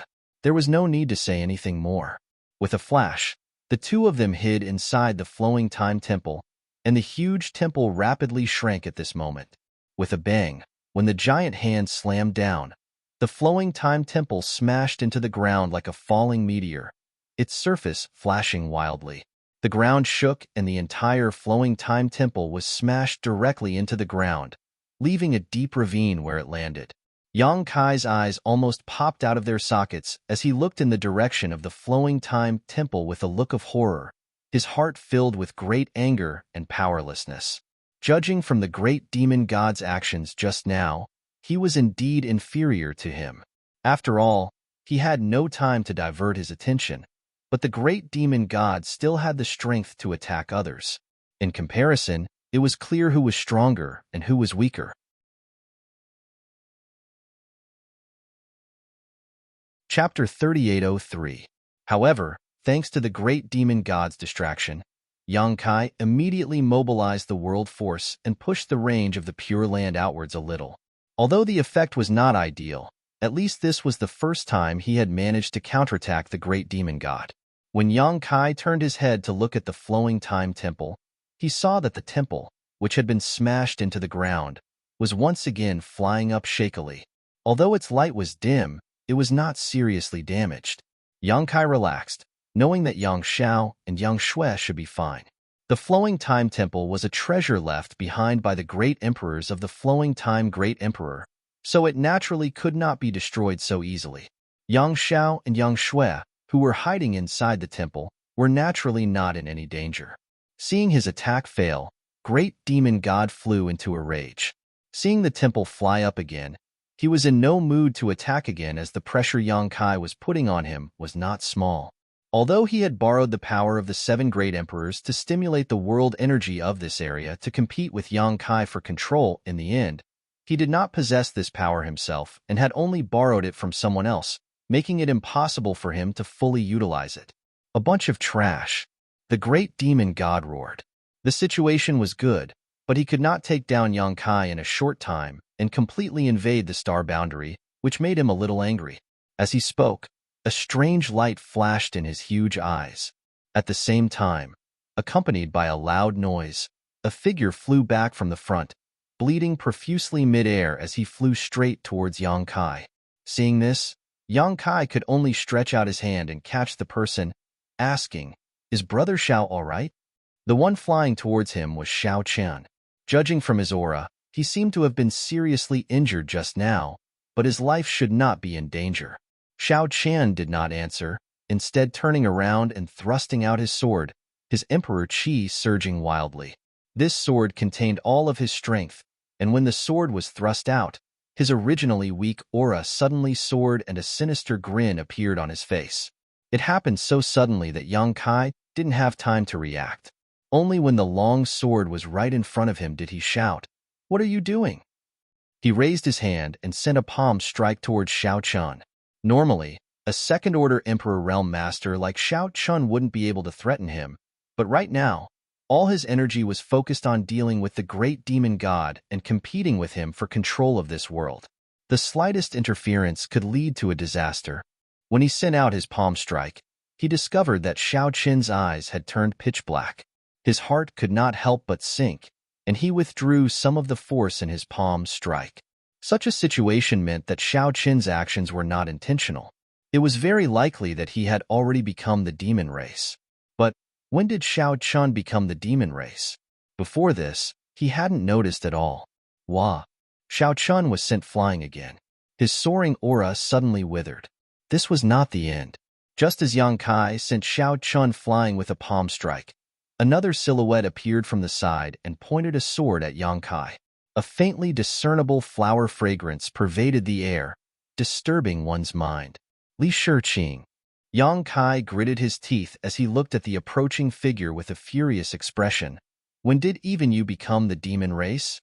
There was no need to say anything more. With a flash, the two of them hid inside the flowing time temple, and the huge temple rapidly shrank at this moment. With a bang, when the giant hand slammed down, the flowing time temple smashed into the ground like a falling meteor, its surface flashing wildly. The ground shook and the entire flowing time temple was smashed directly into the ground, leaving a deep ravine where it landed. Yang Kai's eyes almost popped out of their sockets as he looked in the direction of the flowing time temple with a look of horror, his heart filled with great anger and powerlessness. Judging from the great demon god's actions just now, he was indeed inferior to him. After all, he had no time to divert his attention, but the great demon god still had the strength to attack others. In comparison, it was clear who was stronger and who was weaker. Chapter 3803. However, thanks to the great demon god's distraction, Yang Kai immediately mobilized the world force and pushed the range of the Pure Land outwards a little. Although the effect was not ideal, at least this was the first time he had managed to counterattack the great demon god. When Yang Kai turned his head to look at the flowing time temple, he saw that the temple, which had been smashed into the ground, was once again flying up shakily. Although its light was dim, it was not seriously damaged. Yang Kai relaxed, knowing that Yang Xiao and Yang Shui should be fine. The flowing time temple was a treasure left behind by the great emperors of the flowing time great emperor, so it naturally could not be destroyed so easily. Yang Xiao and Yang Shui, who were hiding inside the temple, were naturally not in any danger. Seeing his attack fail, great demon god flew into a rage. Seeing the temple fly up again, he was in no mood to attack again as the pressure Yang Kai was putting on him was not small. Although he had borrowed the power of the 7 great emperors to stimulate the world energy of this area to compete with Yang Kai for control in the end, he did not possess this power himself and had only borrowed it from someone else, making it impossible for him to fully utilize it. A bunch of trash. The great demon god roared. The situation was good, but he could not take down Yang Kai in a short time and completely invade the star boundary, which made him a little angry. As he spoke, a strange light flashed in his huge eyes. At the same time, accompanied by a loud noise, a figure flew back from the front, bleeding profusely mid-air as he flew straight towards Yang Kai. Seeing this, Yang Kai could only stretch out his hand and catch the person, asking, "Is Brother Xiao all right?" The one flying towards him was Xiao Qian. Judging from his aura, he seemed to have been seriously injured just now, but his life should not be in danger. Xiao Qian did not answer, instead turning around and thrusting out his sword, his emperor qi surging wildly. This sword contained all of his strength, and when the sword was thrust out, his originally weak aura suddenly soared and a sinister grin appeared on his face. It happened so suddenly that Yang Kai didn't have time to react. Only when the long sword was right in front of him did he shout, "What are you doing?" He raised his hand and sent a palm strike towards Xiao Qian. Normally, a second-order Emperor Realm Master like Xiao Qian wouldn't be able to threaten him, but right now, all his energy was focused on dealing with the great demon god and competing with him for control of this world. The slightest interference could lead to a disaster. When he sent out his palm strike, he discovered that Xiao Qian's eyes had turned pitch black. His heart could not help but sink, and he withdrew some of the force in his palm strike. Such a situation meant that Xiao Qian's actions were not intentional. It was very likely that he had already become the demon race. But when did Xiao Qian become the demon race? Before this, he hadn't noticed at all. Wah! Xiao Qian was sent flying again. His soaring aura suddenly withered. This was not the end. Just as Yang Kai sent Xiao Qian flying with a palm strike, another silhouette appeared from the side and pointed a sword at Yang Kai. A faintly discernible flower fragrance pervaded the air, disturbing one's mind. Li Shiqing. Yang Kai gritted his teeth as he looked at the approaching figure with a furious expression. When did even you become the demon race?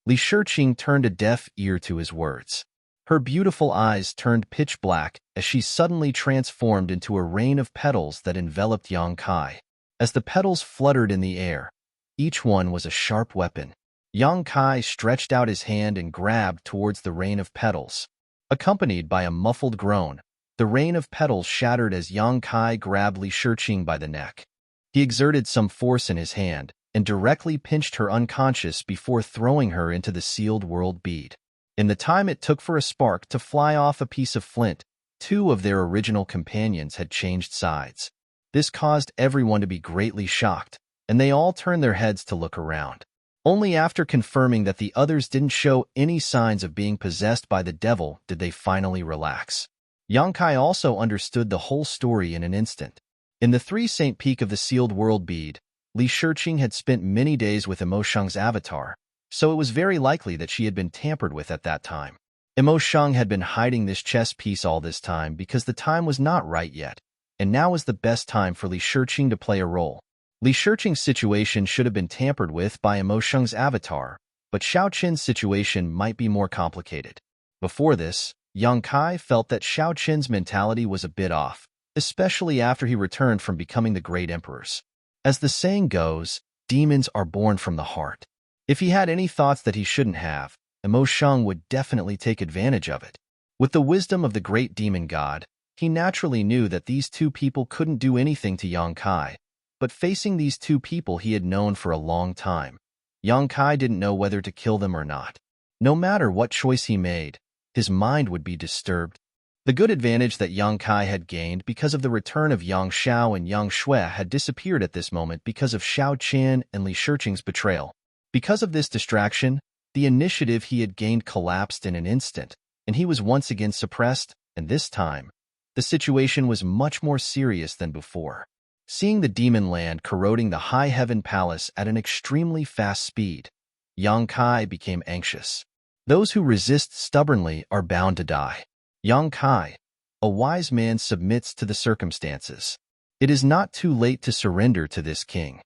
Li Shiqing turned a deaf ear to his words. Her beautiful eyes turned pitch black as she suddenly transformed into a rain of petals that enveloped Yang Kai. As the petals fluttered in the air, each one was a sharp weapon. Yang Kai stretched out his hand and grabbed towards the rain of petals. Accompanied by a muffled groan, the rain of petals shattered as Yang Kai grabbed Li Shiqing by the neck. He exerted some force in his hand and directly pinched her unconscious before throwing her into the sealed world bead. In the time it took for a spark to fly off a piece of flint, two of their original companions had changed sides. This caused everyone to be greatly shocked, and they all turned their heads to look around. Only after confirming that the others didn't show any signs of being possessed by the devil did they finally relax. Yang Kai also understood the whole story in an instant. In the 3 Saint Peak of the Sealed World Bead, Li Shiqing had spent many days with Emo Sheng's avatar, so it was very likely that she had been tampered with at that time. Emo Sheng had been hiding this chess piece all this time because the time was not right yet, and now was the best time for Li Shiqing to play a role. Li Shiqing's situation should have been tampered with by Emo Sheng's avatar, but Xiao Qian's situation might be more complicated. Before this, Yang Kai felt that Xiao Qian's mentality was a bit off, especially after he returned from becoming the Great Emperors. As the saying goes, demons are born from the heart. If he had any thoughts that he shouldn't have, Emo Sheng would definitely take advantage of it. With the wisdom of the great demon god, he naturally knew that these two people couldn't do anything to Yang Kai, but facing these two people he had known for a long time, Yang Kai didn't know whether to kill them or not. No matter what choice he made, his mind would be disturbed. The good advantage that Yang Kai had gained because of the return of Yang Xiao and Yang Shui had disappeared at this moment because of Xiao Qian and Li Shiqing's betrayal. Because of this distraction, the initiative he had gained collapsed in an instant, and he was once again suppressed, and this time, the situation was much more serious than before. Seeing the demon land corroding the high heaven palace at an extremely fast speed, Yang Kai became anxious. Those who resist stubbornly are bound to die. Yang Kai, a wise man, submits to the circumstances. It is not too late to surrender to this king.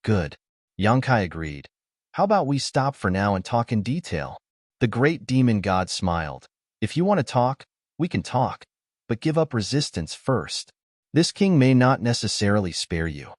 Good. Yang Kai agreed. How about we stop for now and talk in detail? The great demon god smiled. If you want to talk, we can talk, but give up resistance first. This king may not necessarily spare you.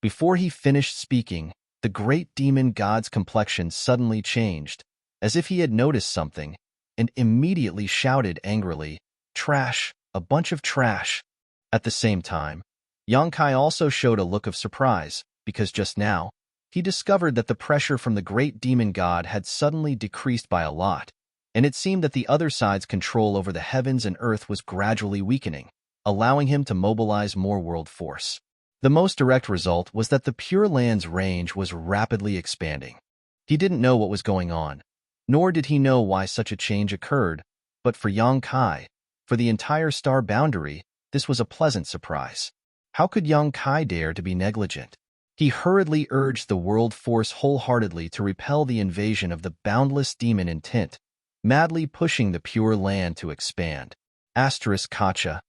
Before he finished speaking, the great demon god's complexion suddenly changed, as if he had noticed something, and immediately shouted angrily, "Trash, a bunch of trash." At the same time, Yang Kai also showed a look of surprise, because just now, he discovered that the pressure from the great demon god had suddenly decreased by a lot, and it seemed that the other side's control over the heavens and earth was gradually weakening, allowing him to mobilize more world force. The most direct result was that the Pure Land's range was rapidly expanding. He didn't know what was going on, nor did he know why such a change occurred, but for Yang Kai, for the entire star boundary, this was a pleasant surprise. How could Yang Kai dare to be negligent? He hurriedly urged the world force wholeheartedly to repel the invasion of the boundless demon intent, madly pushing the Pure Land to expand. Asterisk Kacha.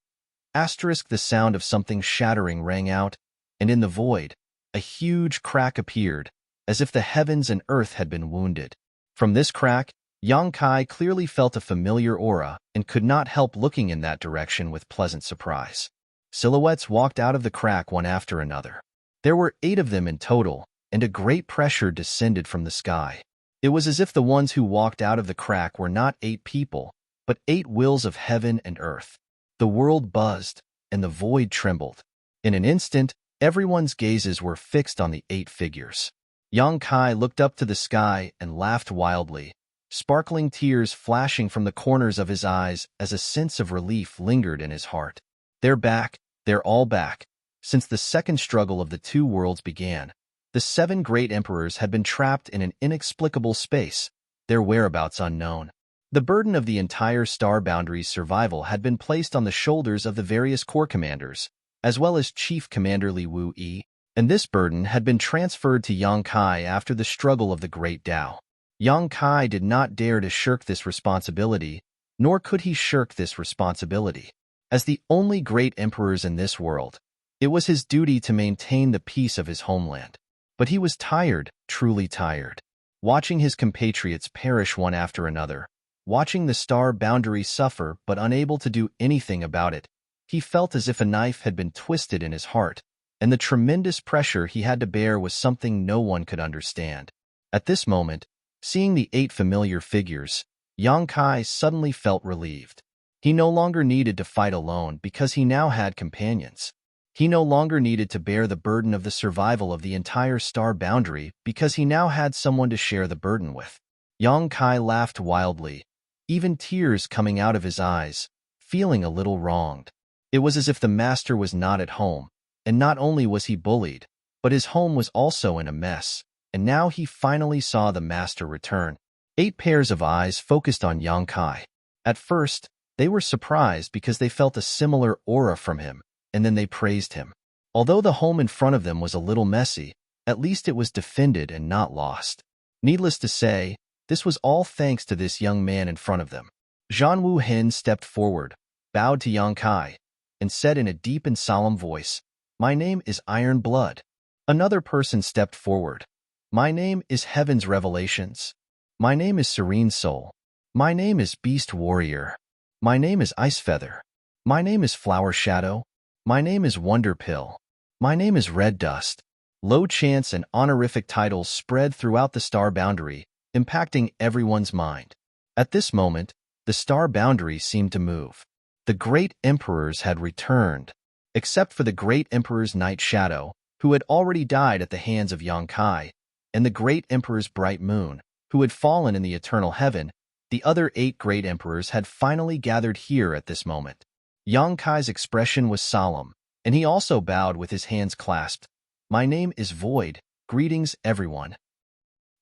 Asterisk the sound of something shattering rang out, and in the void, a huge crack appeared, as if the heavens and earth had been wounded. From this crack, Yang Kai clearly felt a familiar aura and could not help looking in that direction with pleasant surprise. Silhouettes walked out of the crack one after another. There were 8 of them in total, and a great pressure descended from the sky. It was as if the ones who walked out of the crack were not 8 people, but 8 wills of heaven and earth. The world buzzed, and the void trembled. In an instant, everyone's gazes were fixed on the 8 figures. Yang Kai looked up to the sky and laughed wildly, sparkling tears flashing from the corners of his eyes as a sense of relief lingered in his heart. They're back, they're all back. Since the second struggle of the 2 worlds began, the 7 great emperors had been trapped in an inexplicable space, their whereabouts unknown. The burden of the entire star boundary's survival had been placed on the shoulders of the various corps commanders, as well as Chief Commander Li Wu-yi, and this burden had been transferred to Yang Kai after the struggle of the Great Tao. Yang Kai did not dare to shirk this responsibility, nor could he shirk this responsibility. As the only great emperors in this world, it was his duty to maintain the peace of his homeland. But he was tired, truly tired. Watching his compatriots perish one after another, watching the star boundary suffer but unable to do anything about it, he felt as if a knife had been twisted in his heart, and the tremendous pressure he had to bear was something no one could understand. At this moment, seeing the 8 familiar figures, Yang Kai suddenly felt relieved. He no longer needed to fight alone because he now had companions. He no longer needed to bear the burden of the survival of the entire star boundary because he now had someone to share the burden with. Yang Kai laughed wildly, even tears coming out of his eyes, feeling a little wronged. It was as if the master was not at home, and not only was he bullied, but his home was also in a mess, and now he finally saw the master return. 8 pairs of eyes focused on Yang Kai. At first, they were surprised because they felt a similar aura from him, and then they praised him. Although the home in front of them was a little messy, at least it was defended and not lost. Needless to say, this was all thanks to this young man in front of them. Zhan Wu Hen stepped forward, bowed to Yang Kai, and said in a deep and solemn voice, "My name is Iron Blood." Another person stepped forward. "My name is Heaven's Revelations. My name is Serene Soul. My name is Beast Warrior. My name is Ice Feather. My name is Flower Shadow. My name is Wonder Pill. My name is Red Dust." Low chants and honorific titles spread throughout the star boundary, impacting everyone's mind. At this moment, the star boundary seemed to move. The great emperors had returned, except for the great emperor's Night Shadow, who had already died at the hands of Yang Kai, and the great emperor's Bright Moon, who had fallen in the eternal heaven. The other 8 great emperors had finally gathered here at this moment. Yang Kai's expression was solemn, and he also bowed with his hands clasped. "My name is Void. Greetings, everyone."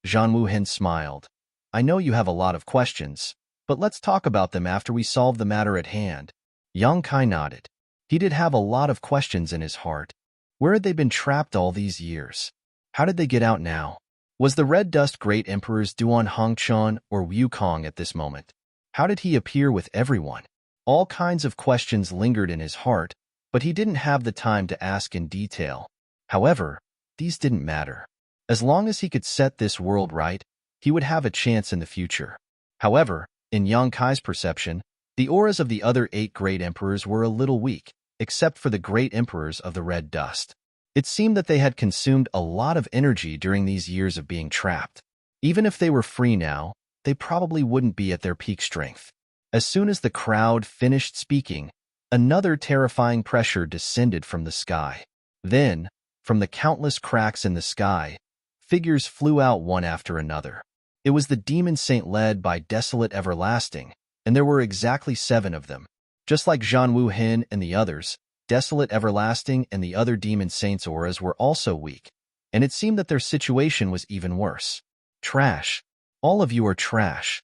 Zhan Wu Hen smiled. "I know you have a lot of questions, but let's talk about them after we solve the matter at hand." Yang Kai nodded. He did have a lot of questions in his heart. Where had they been trapped all these years? How did they get out now? Was the Red Dust Great Emperors Duan Hongchuan or Wukong at this moment? How did he appear with everyone? All kinds of questions lingered in his heart, but he didn't have the time to ask in detail. However, these didn't matter. As long as he could set this world right, he would have a chance in the future. However, in Yang Kai's perception, the auras of the other 8 great emperors were a little weak, except for the great emperors of the Red Dust. It seemed that they had consumed a lot of energy during these years of being trapped. Even if they were free now, they probably wouldn't be at their peak strength. As soon as the crowd finished speaking, another terrifying pressure descended from the sky. Then, from the countless cracks in the sky, figures flew out one after another. It was the demon saint led by Desolate Everlasting, and there were exactly 7 of them. Just like Zhan Wu Hin and the others, Desolate Everlasting and the other demon saints' auras were also weak, and it seemed that their situation was even worse. Trash. All of you are trash.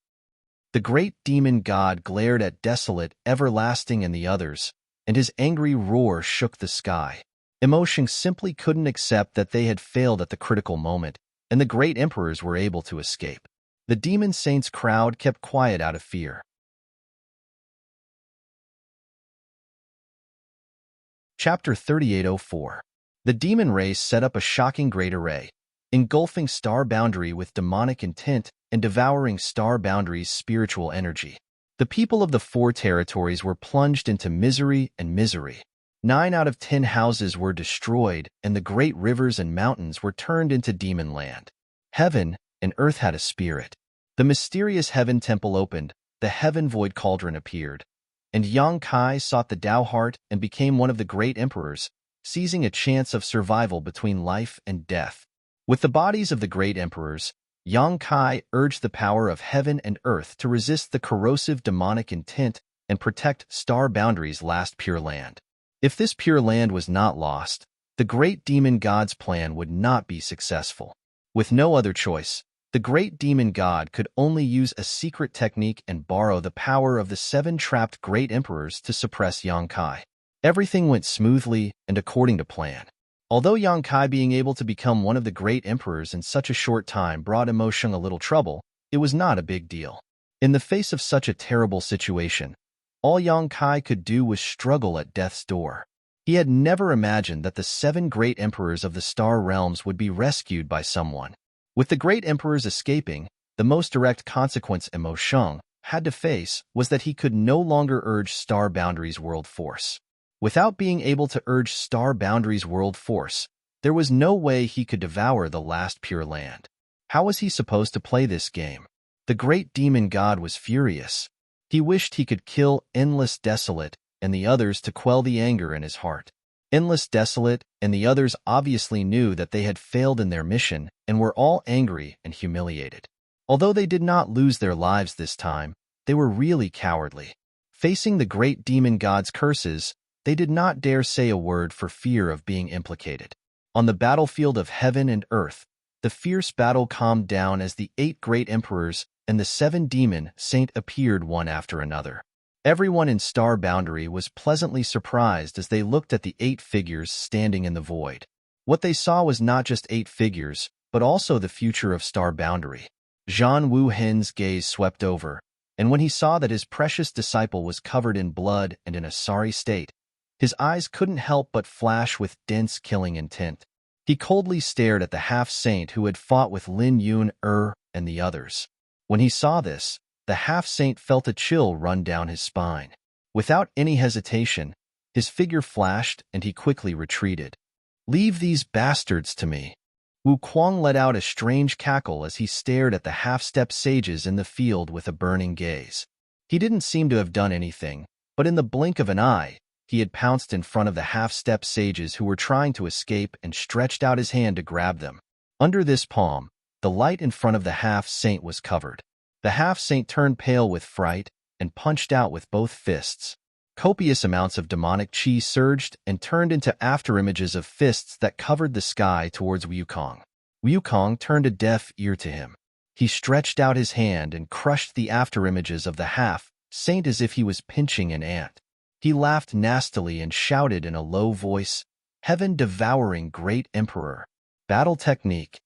The great demon god glared at Desolate, Everlasting and the others, and his angry roar shook the sky. Emotion simply couldn't accept that they had failed at the critical moment, and the great emperors were able to escape. The demon saints' crowd kept quiet out of fear. Chapter 3804. The demon race set up a shocking great array, engulfing star boundary with demonic intent and devouring star boundary's spiritual energy. The people of the 4 territories were plunged into misery and misery. 9 out of 10 houses were destroyed, and the great rivers and mountains were turned into demon land. Heaven and earth had a spirit. The mysterious heaven temple opened, the heaven void cauldron appeared, and Yang Kai sought the Tao heart and became one of the great emperors, seizing a chance of survival between life and death. With the bodies of the great emperors, Yang Kai urged the power of heaven and earth to resist the corrosive demonic intent and protect star boundary's last pure land. If this pure land was not lost, the great demon god's plan would not be successful. With no other choice, the great demon god could only use a secret technique and borrow the power of the 7 trapped great emperors to suppress Yang Kai. Everything went smoothly and according to plan. Although Yang Kai being able to become one of the great emperors in such a short time brought Emotion a little trouble, it was not a big deal. In the face of such a terrible situation, all Yang Kai could do was struggle at death's door. He had never imagined that the 7 great emperors of the star realms would be rescued by someone. With the great emperors escaping, the most direct consequence Emotion had to face was that he could no longer urge Star Boundary's world force. Without being able to urge Star Boundary's world force, there was no way he could devour the last pure land. How was he supposed to play this game? The great demon god was furious. He wished he could kill Endless Desolate and the others to quell the anger in his heart. Endless Desolate and the others obviously knew that they had failed in their mission and were all angry and humiliated. Although they did not lose their lives this time, they were really cowardly. Facing the great demon god's curses, they did not dare say a word for fear of being implicated. On the battlefield of heaven and earth, the fierce battle calmed down as the 8 great emperors and the 7 demon saint appeared one after another. Everyone in Star Boundary was pleasantly surprised as they looked at the 8 figures standing in the void. What they saw was not just 8 figures, but also the future of Star Boundary. Zhan Wu Hin's gaze swept over, and when he saw that his precious disciple was covered in blood and in a sorry state, his eyes couldn't help but flash with dense killing intent. He coldly stared at the half-saint who had fought with Lin Yun and the others. When he saw this, the half-saint felt a chill run down his spine. Without any hesitation, his figure flashed and he quickly retreated. "Leave these bastards to me." Wu Kuang let out a strange cackle as he stared at the half-step sages in the field with a burning gaze. He didn't seem to have done anything, but in the blink of an eye, he had pounced in front of the half-step sages who were trying to escape and stretched out his hand to grab them. Under this palm, the light in front of the half-saint was covered. The half-saint turned pale with fright and punched out with both fists. Copious amounts of demonic chi surged and turned into afterimages of fists that covered the sky towards Wukong. Wukong turned a deaf ear to him. He stretched out his hand and crushed the afterimages of the half-saint as if he was pinching an ant. He laughed nastily and shouted in a low voice, "Heaven-devouring great emperor! Battle technique!"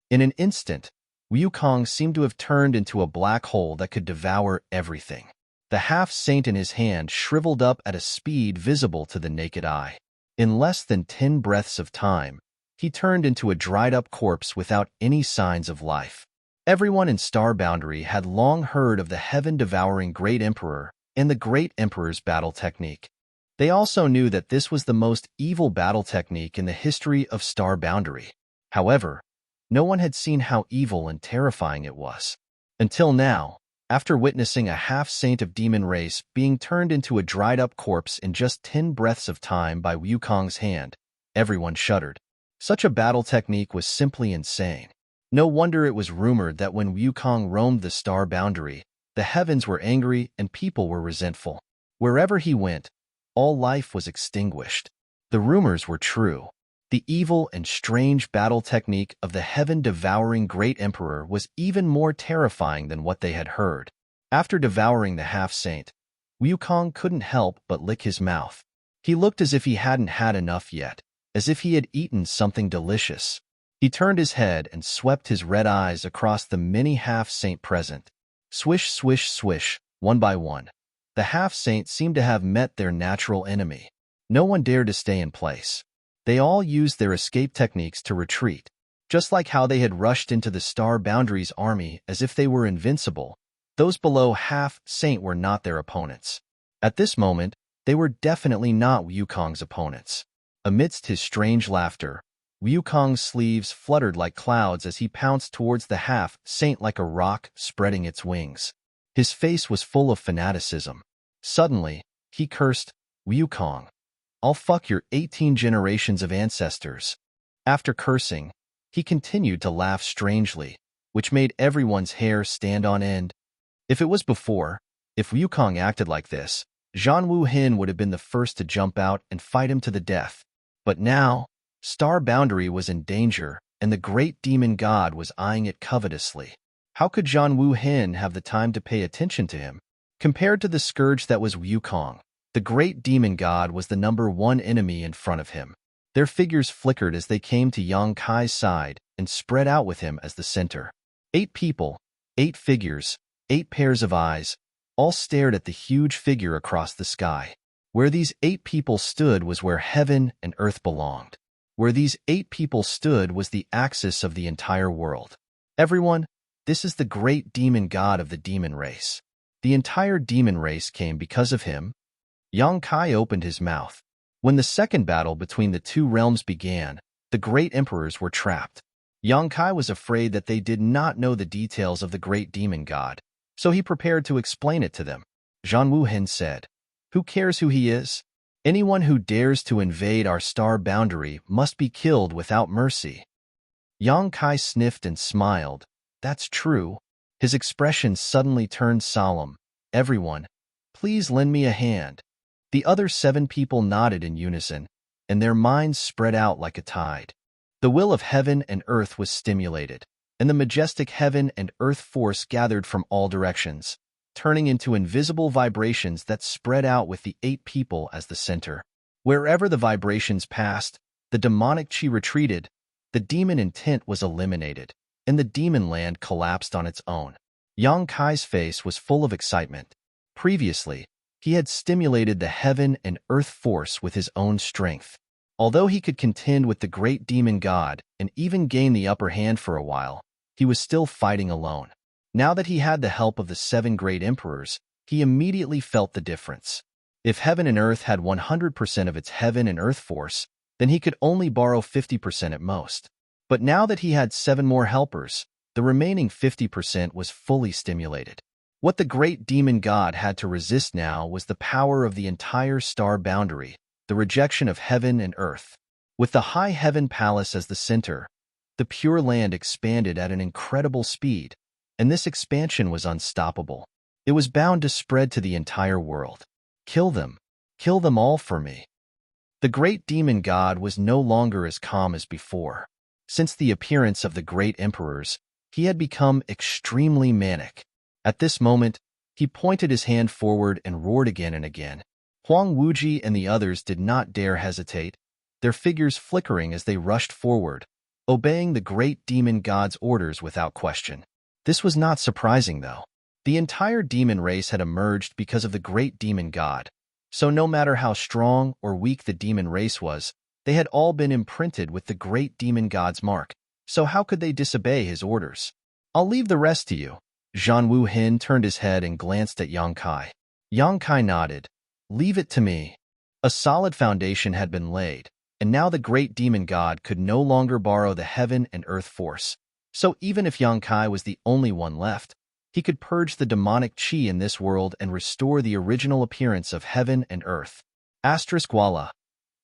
In an instant, Wukong seemed to have turned into a black hole that could devour everything. The half-saint in his hand shriveled up at a speed visible to the naked eye. In less than 10 breaths of time, he turned into a dried-up corpse without any signs of life. Everyone in Star Boundary had long heard of the heaven-devouring great emperor and the great emperor's battle technique. They also knew that this was the most evil battle technique in the history of Star Boundary. However, no one had seen how evil and terrifying it was. Until now, after witnessing a half-saint of demon race being turned into a dried-up corpse in just 10 breaths of time by Wukong's hand, everyone shuddered. Such a battle technique was simply insane. No wonder it was rumored that when Wukong roamed the star boundary, the heavens were angry and people were resentful. Wherever he went, all life was extinguished. The rumors were true. The evil and strange battle technique of the heaven-devouring Great Emperor was even more terrifying than what they had heard. After devouring the half-saint, Wukong couldn't help but lick his mouth. He looked as if he hadn't had enough yet, as if he had eaten something delicious. He turned his head and swept his red eyes across the many half-saint present. Swish, swish, swish, one by one. The half-saints seemed to have met their natural enemy. No one dared to stay in place. They all used their escape techniques to retreat, just like how they had rushed into the Star Boundary's army as if they were invincible. Those below half-saint were not their opponents. At this moment, they were definitely not Wukong's opponents. Amidst his strange laughter, Wukong's sleeves fluttered like clouds as he pounced towards the half-saint like a rock spreading its wings. His face was full of fanaticism. Suddenly, he cursed, "Wukong, I'll fuck your 18 generations of ancestors." After cursing, he continued to laugh strangely, which made everyone's hair stand on end. If it was before, if Wukong acted like this, Zhan Wuhin would have been the first to jump out and fight him to the death. But now, Star Boundary was in danger, and the great demon god was eyeing it covetously. How could Zhan Wuhin have the time to pay attention to him? Compared to the scourge that was Wukong, the great demon god was the #1 enemy in front of him. Their figures flickered as they came to Yang Kai's side and spread out with him as the center. 8 people, 8 figures, 8 pairs of eyes, all stared at the huge figure across the sky. Where these 8 people stood was where heaven and earth belonged. Where these 8 people stood was the axis of the entire world. Everyone, this is the great demon god of the demon race. The entire demon race came because of him. Yang Kai opened his mouth. When the second battle between the two realms began, the great emperors were trapped. Yang Kai was afraid that they did not know the details of the great demon god, so he prepared to explain it to them. Zhan Wuhin said, "Who cares who he is? Anyone who dares to invade our star boundary must be killed without mercy." Yang Kai sniffed and smiled. "That's true." His expression suddenly turned solemn. "Everyone, please lend me a hand." The other 7 people nodded in unison, and their minds spread out like a tide. The will of heaven and earth was stimulated, and the majestic heaven and earth force gathered from all directions, turning into invisible vibrations that spread out with the 8 people as the center. Wherever the vibrations passed, the demonic chi retreated, the demon intent was eliminated, and the demon land collapsed on its own. Yang Kai's face was full of excitement. Previously, he had stimulated the heaven and earth force with his own strength. Although he could contend with the great demon god and even gain the upper hand for a while, he was still fighting alone. Now that he had the help of the 7 great emperors, he immediately felt the difference. If heaven and earth had 100% of its heaven and earth force, then he could only borrow 50% at most. But now that he had 7 more helpers, the remaining 50% was fully stimulated. What the great demon god had to resist now was the power of the entire star boundary, the rejection of heaven and earth. With the high heaven palace as the center, the pure land expanded at an incredible speed, and this expansion was unstoppable. It was bound to spread to the entire world. Kill them all for me. The great demon god was no longer as calm as before. Since the appearance of the great emperors, he had become extremely manic. At this moment, he pointed his hand forward and roared again and again. Huang Wuji and the others did not dare hesitate, their figures flickering as they rushed forward, obeying the great demon god's orders without question. This was not surprising, though. The entire demon race had emerged because of the great demon god, so no matter how strong or weak the demon race was, they had all been imprinted with the great demon god's mark, so how could they disobey his orders? "I'll leave the rest to you." Zhan Wuhin turned his head and glanced at Yang Kai. Yang Kai nodded. "Leave it to me." A solid foundation had been laid, and now the great demon god could no longer borrow the heaven and earth force. So even if Yang Kai was the only one left, he could purge the demonic chi in this world and restore the original appearance of heaven and earth. Voila.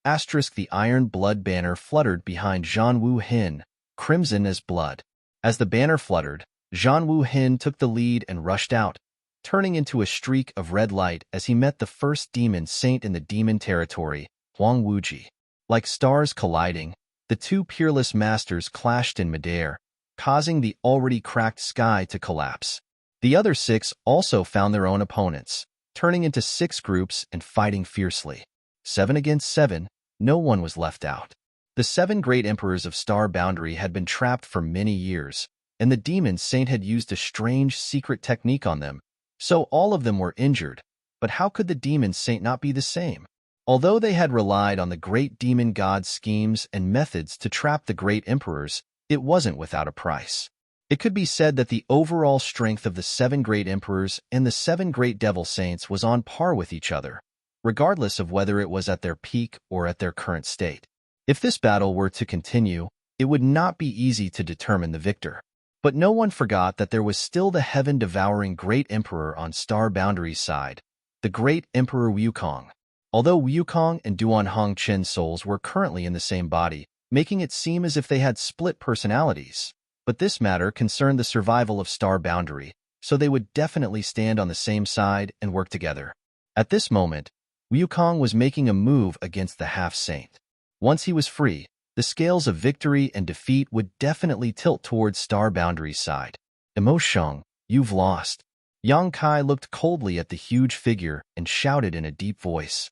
The iron blood banner fluttered behind Zhan Wuhin, crimson as blood. As the banner fluttered, Zhang Wuhin took the lead and rushed out, turning into a streak of red light as he met the first demon saint in the demon territory, Huang Wuji. Like stars colliding, the two peerless masters clashed in midair, causing the already cracked sky to collapse. The other 6 also found their own opponents, turning into 6 groups and fighting fiercely. 7 against 7, no one was left out. The 7 great emperors of Star Boundary had been trapped for many years, and the demon saint had used a strange secret technique on them, so all of them were injured. But how could the demon saint not be the same? Although they had relied on the great demon god's schemes and methods to trap the great emperors, it wasn't without a price. It could be said that the overall strength of the 7 great emperors and the 7 great devil saints was on par with each other, regardless of whether it was at their peak or at their current state. If this battle were to continue, it would not be easy to determine the victor. But no one forgot that there was still the heaven-devouring great emperor on Star Boundary's side, the great Emperor Wukong. Although Wukong and Duan Hongqin's souls were currently in the same body, making it seem as if they had split personalities. But this matter concerned the survival of Star Boundary, so they would definitely stand on the same side and work together. At this moment, Wukong was making a move against the half-saint. Once he was free, the scales of victory and defeat would definitely tilt towards Star Boundary's side. Emosheng, you've lost. Yang Kai looked coldly at the huge figure and shouted in a deep voice.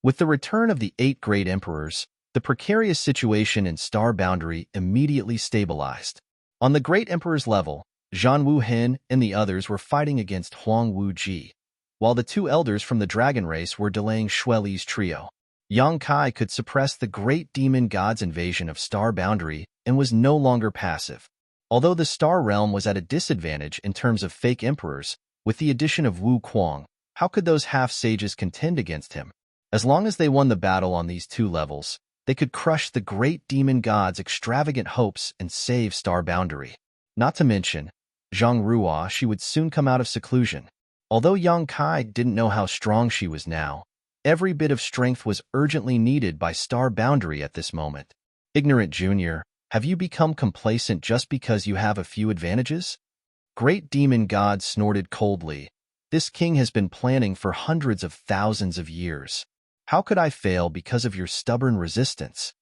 With the return of the 8 great emperors, the precarious situation in Star Boundary immediately stabilized. On the great emperor's level, Zhang Wuhin and the others were fighting against Huang Wuji, while the 2 elders from the dragon race were delaying Xueli's trio. Yang Kai could suppress the great demon god's invasion of Star Boundary and was no longer passive. Although the Star Realm was at a disadvantage in terms of fake emperors, with the addition of Wu Kuang, how could those half-sages contend against him? As long as they won the battle on these 2 levels, they could crush the great demon god's extravagant hopes and save Star Boundary. Not to mention, Zhang Ruo, she would soon come out of seclusion. Although Yang Kai didn't know how strong she was now, every bit of strength was urgently needed by Star Boundary at this moment. Ignorant Junior, have you become complacent just because you have a few advantages? Great demon god snorted coldly. This king has been planning for hundreds of thousands of years. How could I fail because of your stubborn resistance?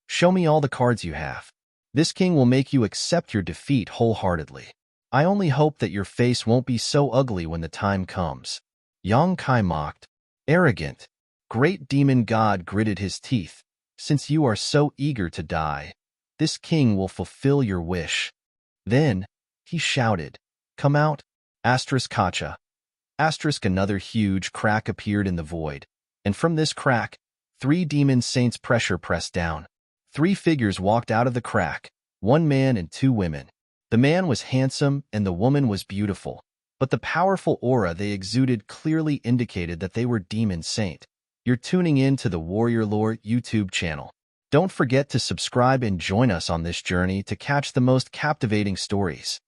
Show me all the cards you have. This king will make you accept your defeat wholeheartedly. I only hope that your face won't be so ugly when the time comes. Yang Kai mocked. Arrogant. Great demon god gritted his teeth. Since you are so eager to die, this king will fulfill your wish. Then, he shouted, come out, *Kacha. Another huge crack appeared in the void, and from this crack, 3 demon saints pressure pressed down. 3 figures walked out of the crack, 1 man and 2 women. The man was handsome and the woman was beautiful, but the powerful aura they exuded clearly indicated that they were demon saint. You're tuning in to the Warrior Lore YouTube channel. Don't forget to subscribe and join us on this journey to catch the most captivating stories.